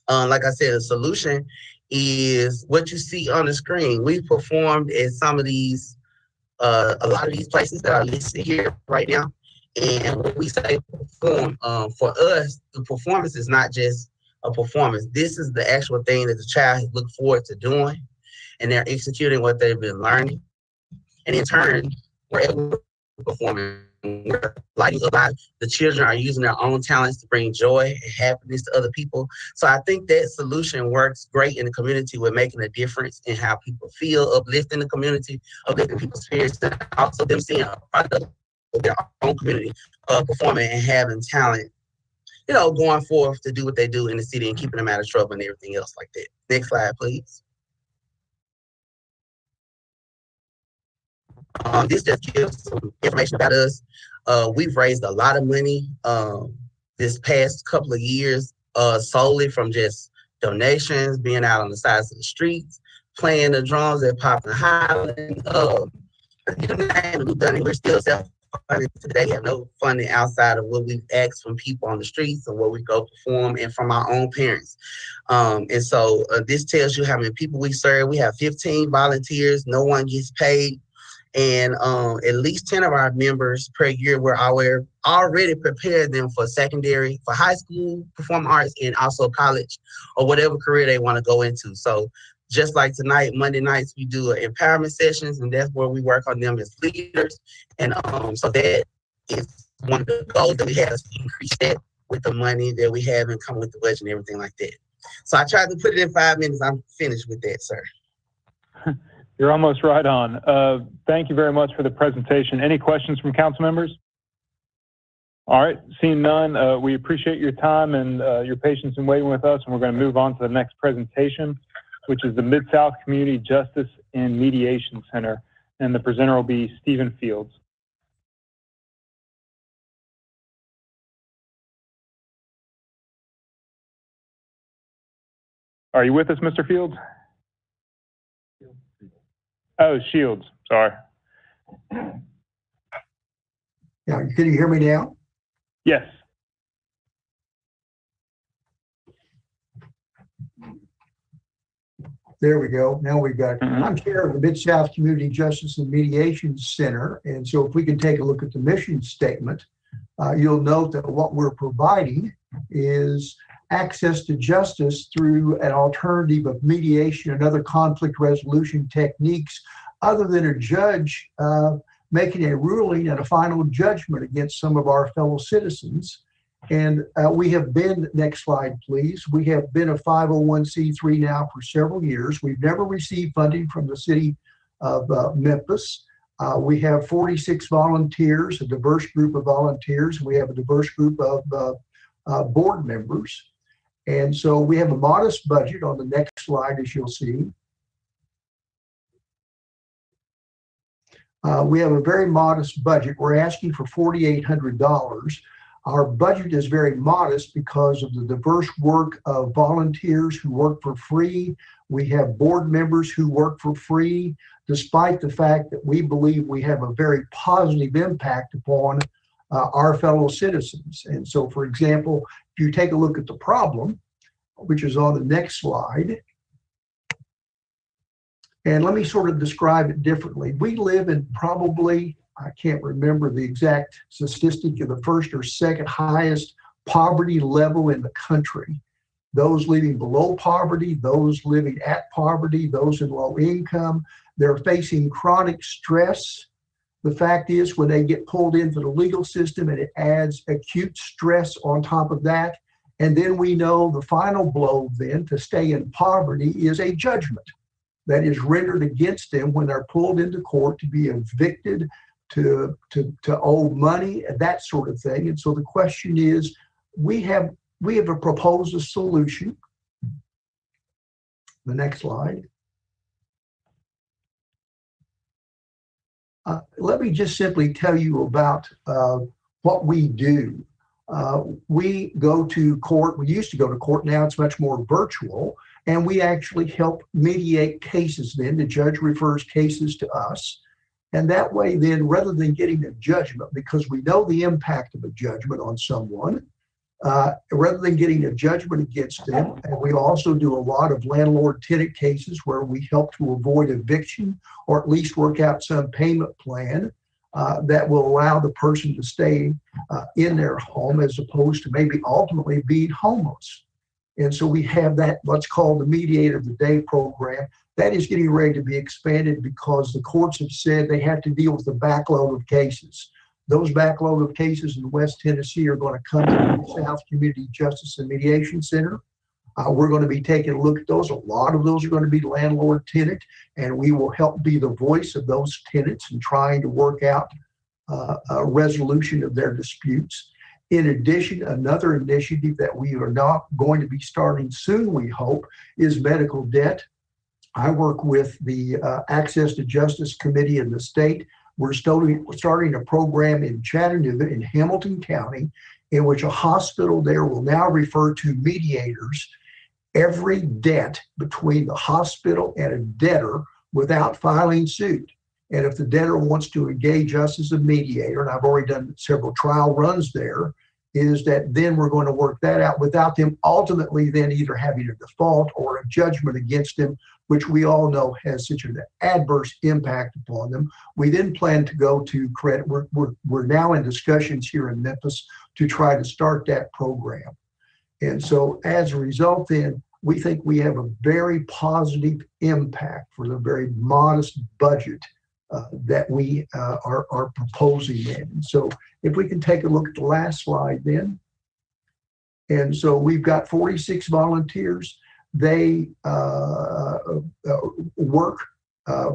Like I said, the solution is what you see on the screen. We performed at some of these, a lot of these places that are listed here right now. And when we say perform, for us, the performance is not just a performance. This is the actual thing that the child has looked forward to doing, and they're executing what they've been learning. And in turn, we're able to perform. We're lighting up lives. The children are using their own talents to bring joy and happiness to other people. So I think that solution works great in the community with making a difference in how people feel, uplifting the community, uplifting people's spirits, and also them seeing a product of their own community, performing and having talent, going forth to do what they do in the city and keeping them out of trouble and everything else like that. Next slide, please. This just gives some information about us. We've raised a lot of money this past couple of years, solely from just donations, being out on the sides of the streets, playing the drums at Pop and Highland. We're still self-funded today. Have no funding outside of what we've asked from people on the streets and what we go perform and from our own parents. And so this tells you how many people we serve. We have 15 volunteers. No one gets paid. And at least 10 of our members per year, we're already prepared them for secondary, for high school performing arts, and also college or whatever career they want to go into. So just like tonight, Monday nights, we do empowerment sessions, and that's where we work on them as leaders. And so that is one of the goals that we have, is to increase that with the money that we have and come with the budget and everything like that. So I tried to put it in 5 minutes. I'm finished with that, sir. You're almost right on. Thank you very much for the presentation. Any questions from council members? All right, seeing none, we appreciate your time and your patience in waiting with us, and we're going to move on to the next presentation, which is the Mid-South Community Justice and Mediation Center, and the presenter will be Stephen Fields. Are you with us, Mr. Fields? Oh, Shields, sorry. Yeah, can you hear me now? Yes. There we go. Now we've got, I'm chair of the Mid-South Community Justice and Mediation Center. And so if we can take a look at the mission statement, you'll note that what we're providing is access to justice through an alternative of mediation and other conflict resolution techniques other than a judge making a ruling and a final judgment against some of our fellow citizens. And we have been, next slide, please. We have been a 501c3 now for several years. We've never received funding from the city of Memphis. We have 46 volunteers, a diverse group of volunteers. We have a diverse group of board members. And so we have a modest budget on the next slide, as you'll see. We have a very modest budget. We're asking for $4,800. Our budget is very modest because of the diverse work of volunteers who work for free. We have board members who work for free, despite the fact that we believe we have a very positive impact upon our fellow citizens. And so, for example, if you take a look at the problem, which is on the next slide, and let me sort of describe it differently. We live in probably, I can't remember the exact statistic, of the first or second highest poverty level in the country. Those living below poverty, those living at poverty, those in low income, they're facing chronic stress. The fact is, when they get pulled into the legal system, and it adds acute stress on top of that. And then we know the final blow then to stay in poverty is a judgment that is rendered against them when they're pulled into court to be evicted, to owe money, and that sort of thing. And so the question is, we have proposed a solution. The next slide. Let me just simply tell you about what we do. We go to court. We used to go to court. Now it's much more virtual. And we actually help mediate cases then. The judge refers cases to us. And that way then, rather than getting a judgment, because we know the impact of a judgment on someone, rather than getting a judgment against them, and we also do a lot of landlord-tenant cases where we help to avoid eviction or at least work out some payment plan that will allow the person to stay in their home as opposed to maybe ultimately being homeless. And so we have that, what's called the Mediator of the Day program. That is getting ready to be expanded because the courts have said they have to deal with the backlog of cases. Those backlog of cases in West Tennessee are going to come to the South Community Justice and Mediation Center. We're going to be taking a look at those. A lot of those are going to be landlord-tenant, and we will help be the voice of those tenants in trying to work out a resolution of their disputes. In addition, another initiative that we are not going to be starting soon, we hope, is medical debt. I work with the Access to Justice Committee in the state. We're starting a program in Chattanooga in Hamilton County in which a hospital there will now refer to mediators every debt between the hospital and a debtor without filing suit. And if the debtor wants to engage us as a mediator, and I've already done several trial runs there, is that then we're going to work that out without them ultimately then either having a default or a judgment against them, which we all know has such an adverse impact upon them. We then plan to go to credit. We're now in discussions here in Memphis to try to start that program. And so as a result then, we think we have a very positive impact for the very modest budget that we are proposing then. And so if we can take a look at the last slide then. And so we've got 46 volunteers. They work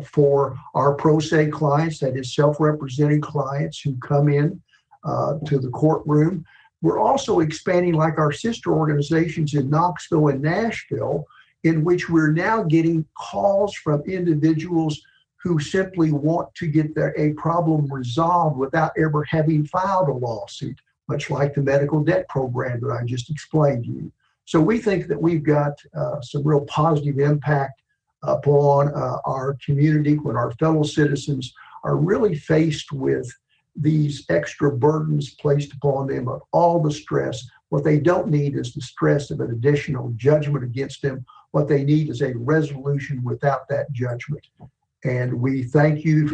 for our pro se clients, that is self-representing clients who come in to the courtroom. We're also expanding like our sister organizations in Knoxville and Nashville, in which we're now getting calls from individuals who simply want to get a problem resolved without ever having filed a lawsuit, much like the medical debt program that I just explained to you. So we think that we've got some real positive impact upon our community when our fellow citizens are really faced with these extra burdens placed upon them of all the stress. What they don't need is the stress of an additional judgment against them. What they need is a resolution without that judgment. And we thank you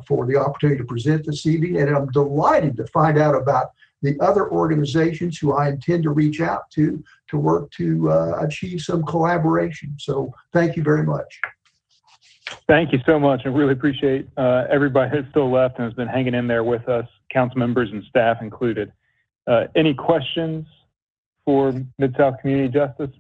for the opportunity to present this evening. And I'm delighted to find out about the other organizations who I intend to reach out to work to achieve some collaboration. So thank you very much. Thank you so much. I really appreciate everybody that's still left and has been hanging in there with us, council members and staff included. Any questions for Mid-South Community Justice?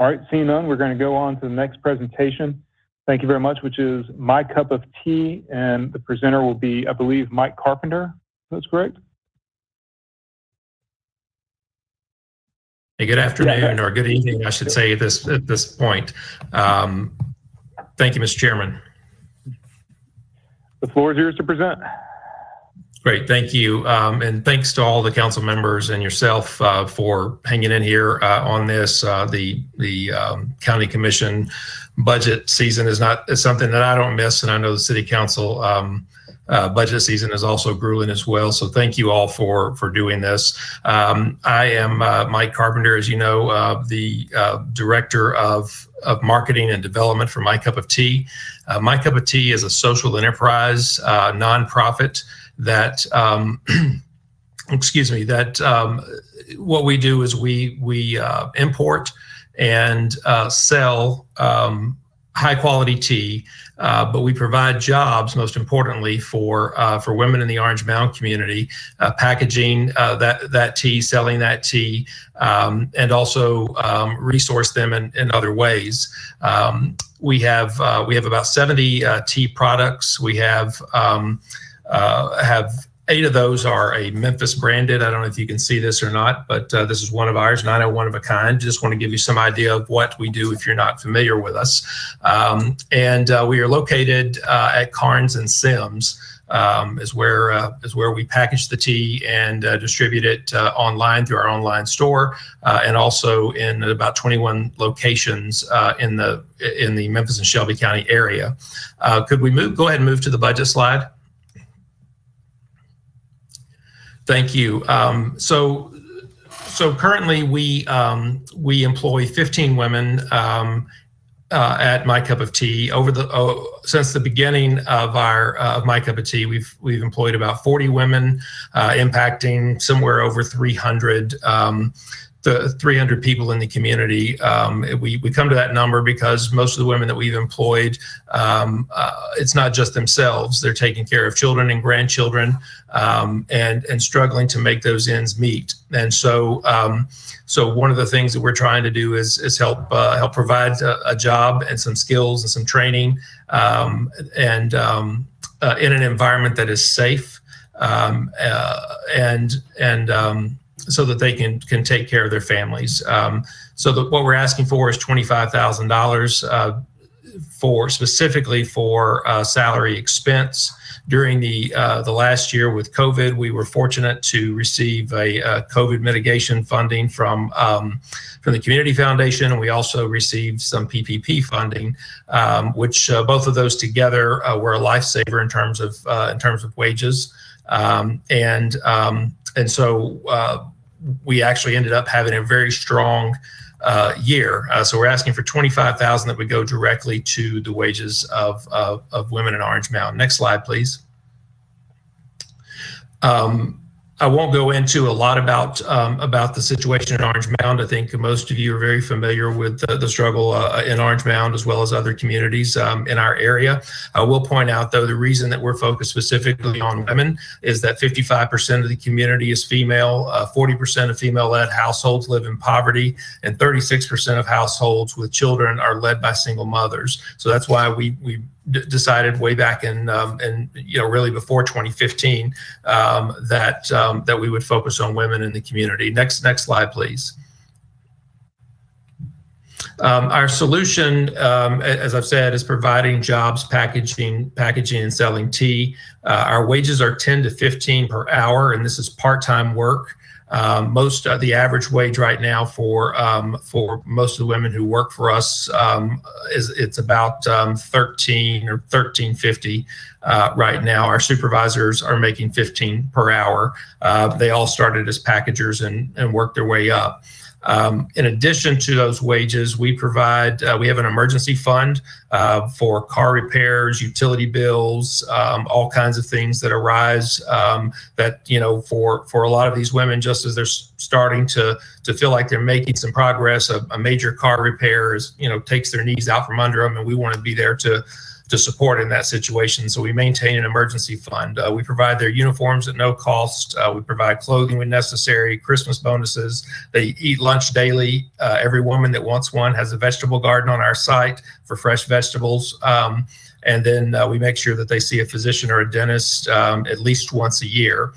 All right, seeing none, we're going to go on to the next presentation. Thank you very much, which is My Cup of Tea, and the presenter will be, I believe, Mike Carpenter. That's correct? Hey, good afternoon, or good evening, I should say, at this point. Thank you, Mr. Chairman. The floor is yours to present. Great, thank you. And thanks to all the council members and yourself for hanging in here on this. The county commission budget season is something that I don't miss, and I know the city council budget season is also grueling as well. So thank you all for doing this. I am Mike Carpenter, as you know, the director of marketing and development for My Cup of Tea. My Cup of Tea is a social enterprise nonprofit that what we do is we import and sell high quality tea, but we provide jobs, most importantly, for women in the Orange Mound community, packaging that tea, selling that tea, and also resource them in other ways. We have about 70 tea products. We have 8 of those are a Memphis branded. I don't know if you can see this or not, but this is one of ours, 901 of a kind. Just want to give you some idea of what we do if you're not familiar with us. And we are located at Carnes and Sims, is where we package the tea and distribute it online through our online store, and also in about 21 locations in the Memphis and Shelby County area. Could we go ahead and move to the budget slide? Thank you. So currently we employ 15 women at My Cup of Tea. Since the beginning of My Cup of Tea, we've employed about 40 women, impacting somewhere over 300 people in the community. We come to that number because most of the women that we've employed, it's not just themselves. They're taking care of children and grandchildren, and struggling to make those ends meet. And so one of the things that we're trying to do is help provide a job and some skills and some training, and in an environment that is safe, so that they can take care of their families. So what we're asking for is $25,000 specifically for salary expense. During the last year with COVID, we were fortunate to receive a COVID mitigation funding from the Community Foundation, and we also received some PPP funding, which both of those together were a lifesaver in terms of wages. And so we actually ended up having a very strong year. So we're asking for $25,000 that would go directly to the wages of women in Orange Mound. Next slide, please. I won't go into a lot about the situation in Orange Mound. I think most of you are very familiar with the struggle in Orange Mound, as well as other communities in our area. I will point out, though, the reason that we're focused specifically on women is that 55% of the community is female, 40% of female-led households live in poverty, and 36% of households with children are led by single mothers. So that's why we decided way back in really before 2015 that we would focus on women in the community. Next slide, please. Our solution, as I've said, is providing jobs, packaging and selling tea. Our wages are $10 to $15 per hour, and this is part-time work. The average wage right now for most of the women who work for us it's about 13 or 13.50 right now. Our supervisors are making 15 per hour. They all started as packagers and worked their way up. In addition to those wages, we have an emergency fund for car repairs, utility bills, all kinds of things that arise that, for a lot of these women, just as they're starting to feel like they're making some progress, a major car repair takes their knees out from under them, and we want to be there to support in that situation. So we maintain an emergency fund. We provide their uniforms at no cost. We provide clothing when necessary, Christmas bonuses. They eat lunch daily. Every woman that wants one has a vegetable garden on our site for fresh vegetables. And then we make sure that they see a physician or a dentist at least once a year.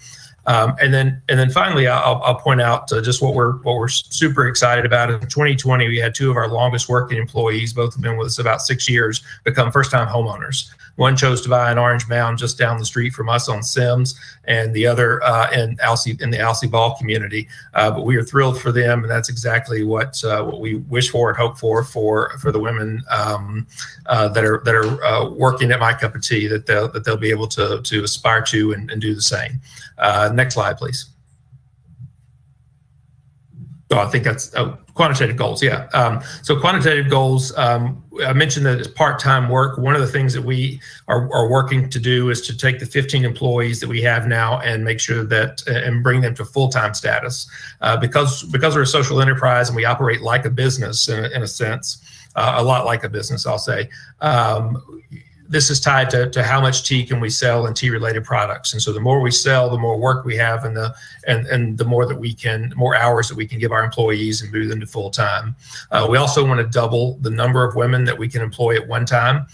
And then finally, I'll point out just what we're super excited about. In 2020, we had two of our longest working employees, both have been with us about 6 years, become first-time homeowners. One chose to buy an Orange Mound just down the street from us on Sims, and the other in the Alcee Ball community. But we are thrilled for them, and that's exactly what we wish for and hope for the women that are working at My Cup of Tea, that they'll be able to aspire to and do the same. Next slide, please. Oh, I think that's quantitative goals. Yeah. So quantitative goals, I mentioned that it's part-time work. One of the things that we are working to do is to take the 15 employees that we have now and make sure that and bring them to full-time status. Because we're a social enterprise and we operate like a business in a sense, a lot like a business, I'll say. This is tied to how much tea can we sell and tea-related products, and so the more we sell, the more work we have, and the more hours that we can give our employees and move them to full time. We also want to double the number of women that we can employ at one time.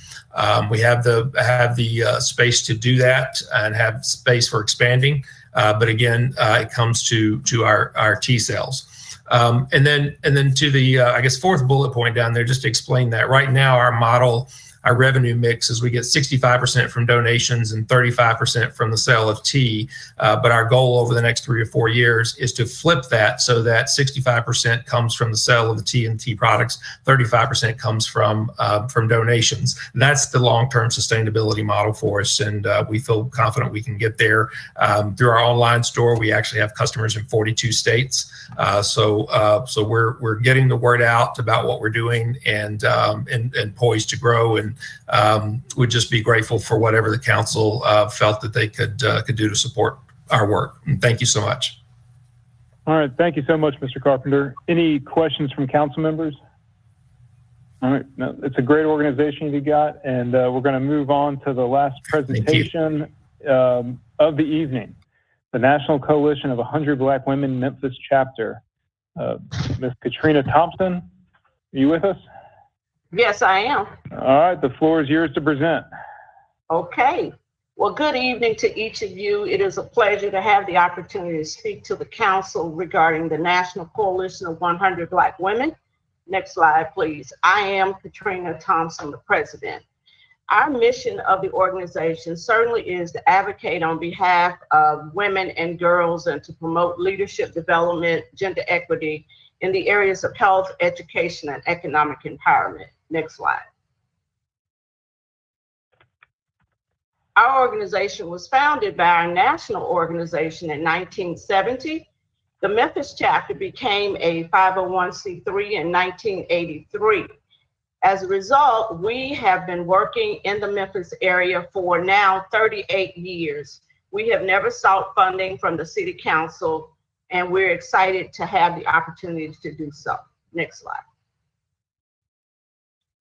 We have the space to do that and have space for expanding, but again, it comes to our tea sales. And then to the I guess fourth bullet point down there, just to explain that right now our model. Our revenue mix is we get 65% from donations and 35% from the sale of tea. But our goal over the next 3 or 4 years is to flip that so that 65% comes from the sale of the tea and tea products, 35% comes from donations. That's the long-term sustainability model for us, and we feel confident we can get there. Through our online store, we actually have customers in 42 states. So we're getting the word out about what we're doing and poised to grow, and would just be grateful for whatever the council felt that they could do to support our work. And thank you so much. All right, thank you so much, Mr. Carpenter. Any questions from council members? All right, no, it's a great organization you got, and we're going to move on to the last presentation of the evening. The National Coalition of 100 Black Women Memphis Chapter. Ms. Katrina Thompson, are you with us? Yes, I am. All right, the floor is yours to present. Okay. Well, good evening to each of you. It is a pleasure to have the opportunity to speak to the council regarding the National Coalition of 100 Black Women. Next slide, please. I am Katrina Thompson, the president. Our mission of the organization certainly is to advocate on behalf of women and girls and to promote leadership development, gender equity in the areas of health, education, and economic empowerment. Next slide. Our organization was founded by our national organization in 1970. The Memphis chapter became a 501c3 in 1983. As a result, we have been working in the Memphis area for now 38 years. We have never sought funding from the city council, and we're excited to have the opportunity to do so. Next slide.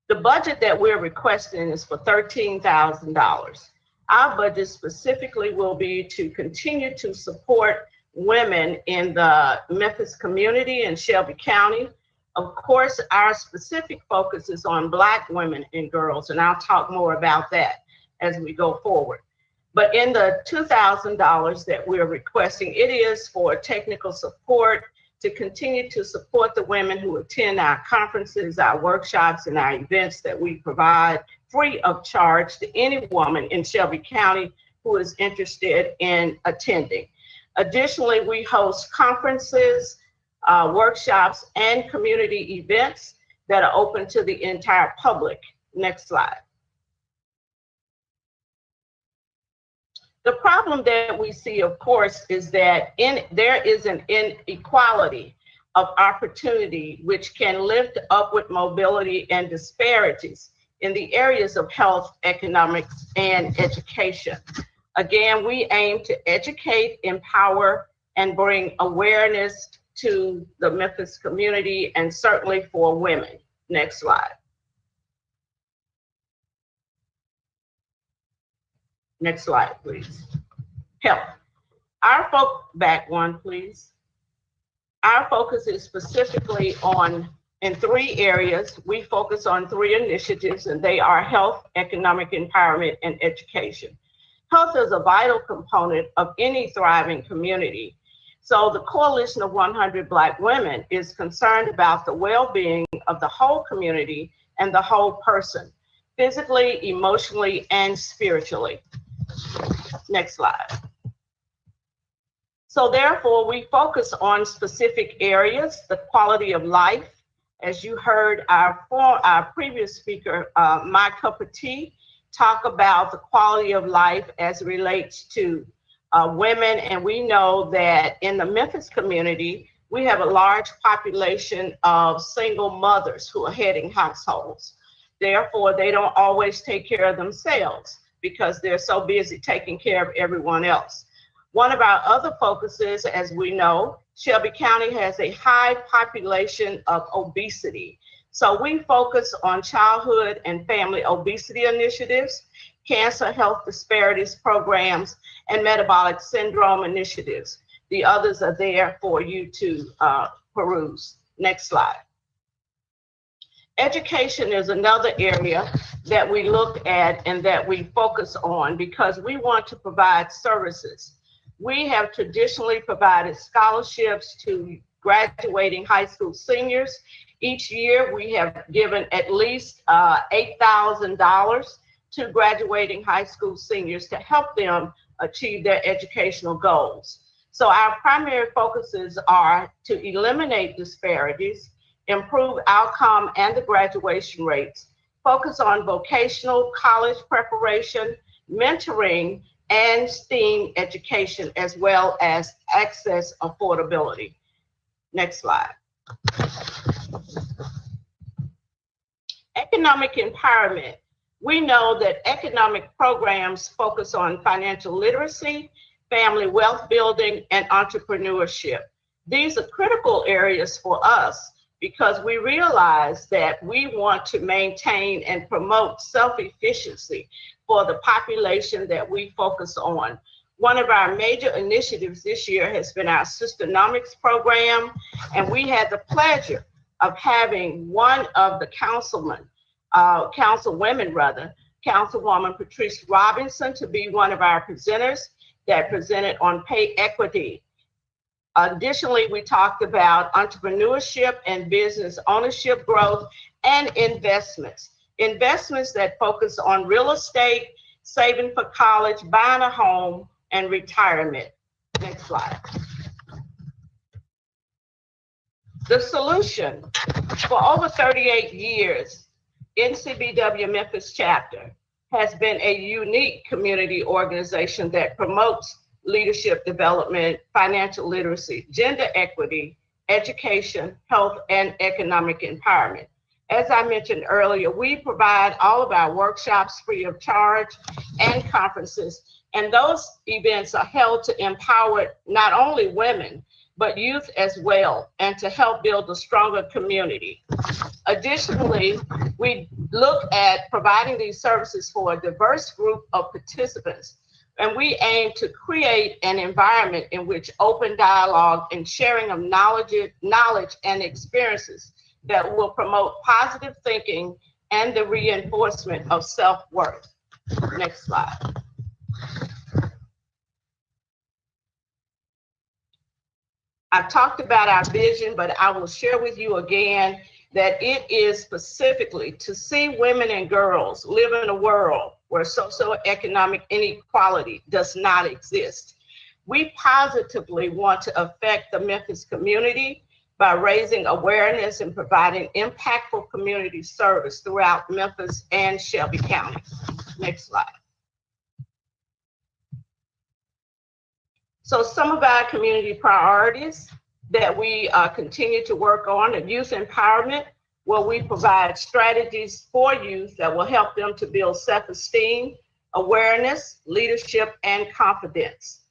The budget that we're requesting is for $13,000. Our budget specifically will be to continue to support women in the Memphis community and Shelby County. Of course, our specific focus is on Black women and girls, and I'll talk more about that as we go forward. But in the $2,000 that we're requesting, it is for technical support to continue to support the women who attend our conferences, our workshops, and our events that we provide free of charge to any woman in Shelby County who is interested in attending. Additionally, we host conferences, workshops, and community events that are open to the entire public. Next slide. The problem that we see, of course, is that there is an inequality of opportunity which can lift upward mobility and disparities in the areas of health, economics, and education. Again, we aim to educate, empower, and bring awareness to the Memphis community, and certainly for women. Next slide. Next slide, please. Health. Back one, please. Our focus is specifically in 3 areas. We focus on 3 initiatives, and they are health, economic empowerment, and education. Health is a vital component of any thriving community. So the Coalition of 100 Black Women is concerned about the well-being of the whole community and the whole person, physically, emotionally, and spiritually. Next slide. So therefore, we focus on specific areas, the quality of life. As you heard our previous speaker, My Cup of Tea, talk about the quality of life as it relates to women. And we know that in the Memphis community, we have a large population of single mothers who are heading households. Therefore, they don't always take care of themselves because they're so busy taking care of everyone else. One of our other focuses, as we know, Shelby County has a high population of obesity. So we focus on childhood and family obesity initiatives, cancer health disparities programs, and metabolic syndrome initiatives. The others are there for you to peruse. Next slide. Education is another area that we look at and that we focus on because we want to provide services. We have traditionally provided scholarships to graduating high school seniors. Each year, we have given at least $8,000 to graduating high school seniors to help them achieve their educational goals. So our primary focuses are to eliminate disparities, improve outcome and the graduation rates, focus on vocational college preparation, mentoring, and STEAM education, as well as access affordability. Next slide. Economic empowerment. We know that economic programs focus on financial literacy, family wealth building, and entrepreneurship. These are critical areas for us because we realize that we want to maintain and promote self-efficiency for the population that we focus on. One of our major initiatives this year has been our Sisternomics program, and we had the pleasure of having one of the councilwomen, Councilwoman Patrice Robinson, to be one of our presenters that presented on pay equity. Additionally, we talked about entrepreneurship and business ownership growth and investments. Investments that focus on real estate, saving for college, buying a home, and retirement. Next slide. The solution. For over 38 years, NCBW Memphis chapter has been a unique community organization that promotes leadership development, financial literacy, gender equity, education, health, and economic empowerment. As I mentioned earlier, we provide all of our workshops free of charge and conferences, and those events are held to empower not only women, but youth as well, and to help build a stronger community. Additionally, we look at providing these services for a diverse group of participants, and we aim to create an environment in which open dialogue and sharing of knowledge and experiences that will promote positive thinking and the reinforcement of self-worth. Next slide. I've talked about our vision, but I will share with you again that it is specifically to see women and girls live in a world where socioeconomic inequality does not exist. We positively want to affect the Memphis community by raising awareness and providing impactful community service throughout Memphis and Shelby County. Next slide. So some of our community priorities that we continue to work on are youth empowerment, where we provide strategies for youth that will help them to build self-esteem, awareness, leadership, and confidence.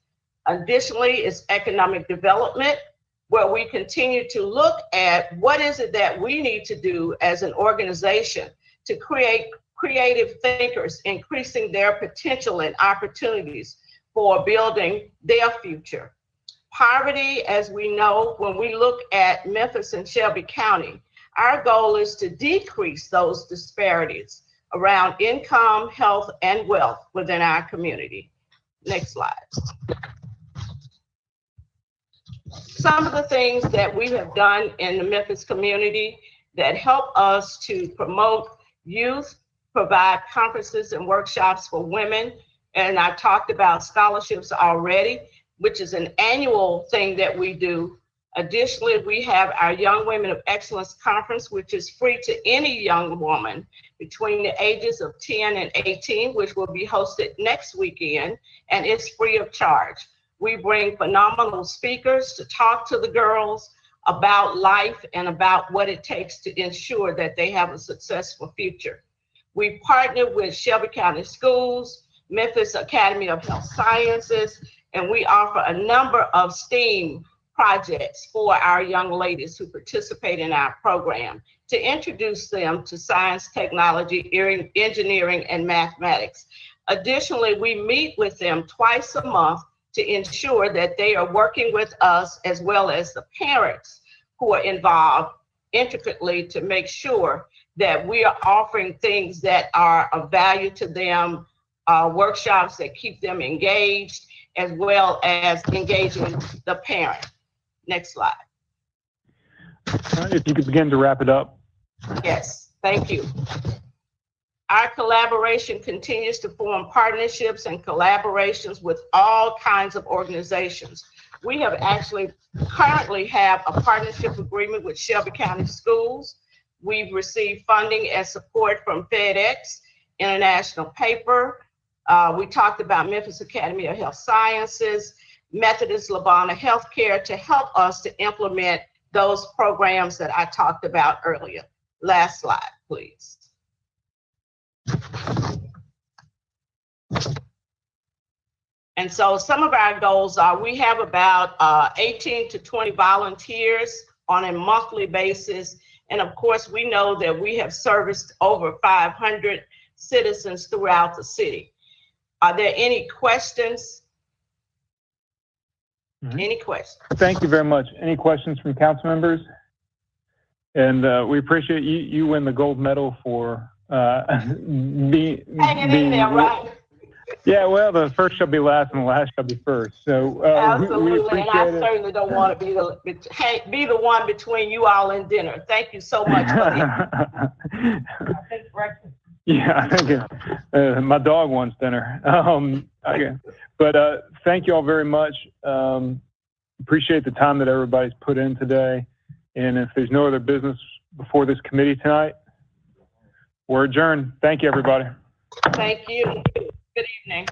Additionally, it's economic development, where we continue to look at what is it that we need to do as an organization to create creative thinkers, increasing their potential and opportunities for building their future. Poverty, as we know, when we look at Memphis and Shelby County, our goal is to decrease those disparities around income, health, and wealth within our community. Next slide. Some of the things that we have done in the Memphis community that help us to promote youth, provide conferences and workshops for women. And I talked about scholarships already, which is an annual thing that we do. Additionally, we have our Young Women of Excellence Conference, which is free to any young woman between the ages of 10 and 18, which will be hosted next weekend, and it's free of charge. We bring phenomenal speakers to talk to the girls about life and about what it takes to ensure that they have a successful future. We partner with Shelby County Schools, Memphis Academy of Health Sciences, and we offer a number of STEAM projects for our young ladies who participate in our program to introduce them to science, technology, engineering, and mathematics. Additionally, we meet with them twice a month to ensure that they are working with us as well as the parents who are involved intricately to make sure that we are offering things that are of value to them, workshops that keep them engaged, as well as engaging the parent. Next slide. If you could begin to wrap it up. Yes, thank you. Our collaboration continues to form partnerships and collaborations with all kinds of organizations. We have actually currently have a partnership agreement with Shelby County Schools. We've received funding and support from FedEx, International Paper. We talked about Memphis Academy of Health Sciences, Methodist Labana Healthcare to help us to implement those programs that I talked about earlier. Last slide, please. And so some of our goals are, we have about 18 to 20 volunteers on a monthly basis. And of course, we know that we have serviced over 500 citizens throughout the city. Are there any questions? Any questions? Thank you very much. Any questions from council members? And we appreciate you win the gold medal for hanging in there, right? Yeah, well, the first shall be last and the last shall be first. So absolutely, we appreciate and I certainly don't want to be the one between you all and dinner. Thank you so much for that. Yeah, I think my dog wants dinner. But thank you all very much. Appreciate the time that everybody's put in today. And if there's no other business before this committee tonight, we're adjourned. Thank you, everybody. Thank you. Good evening.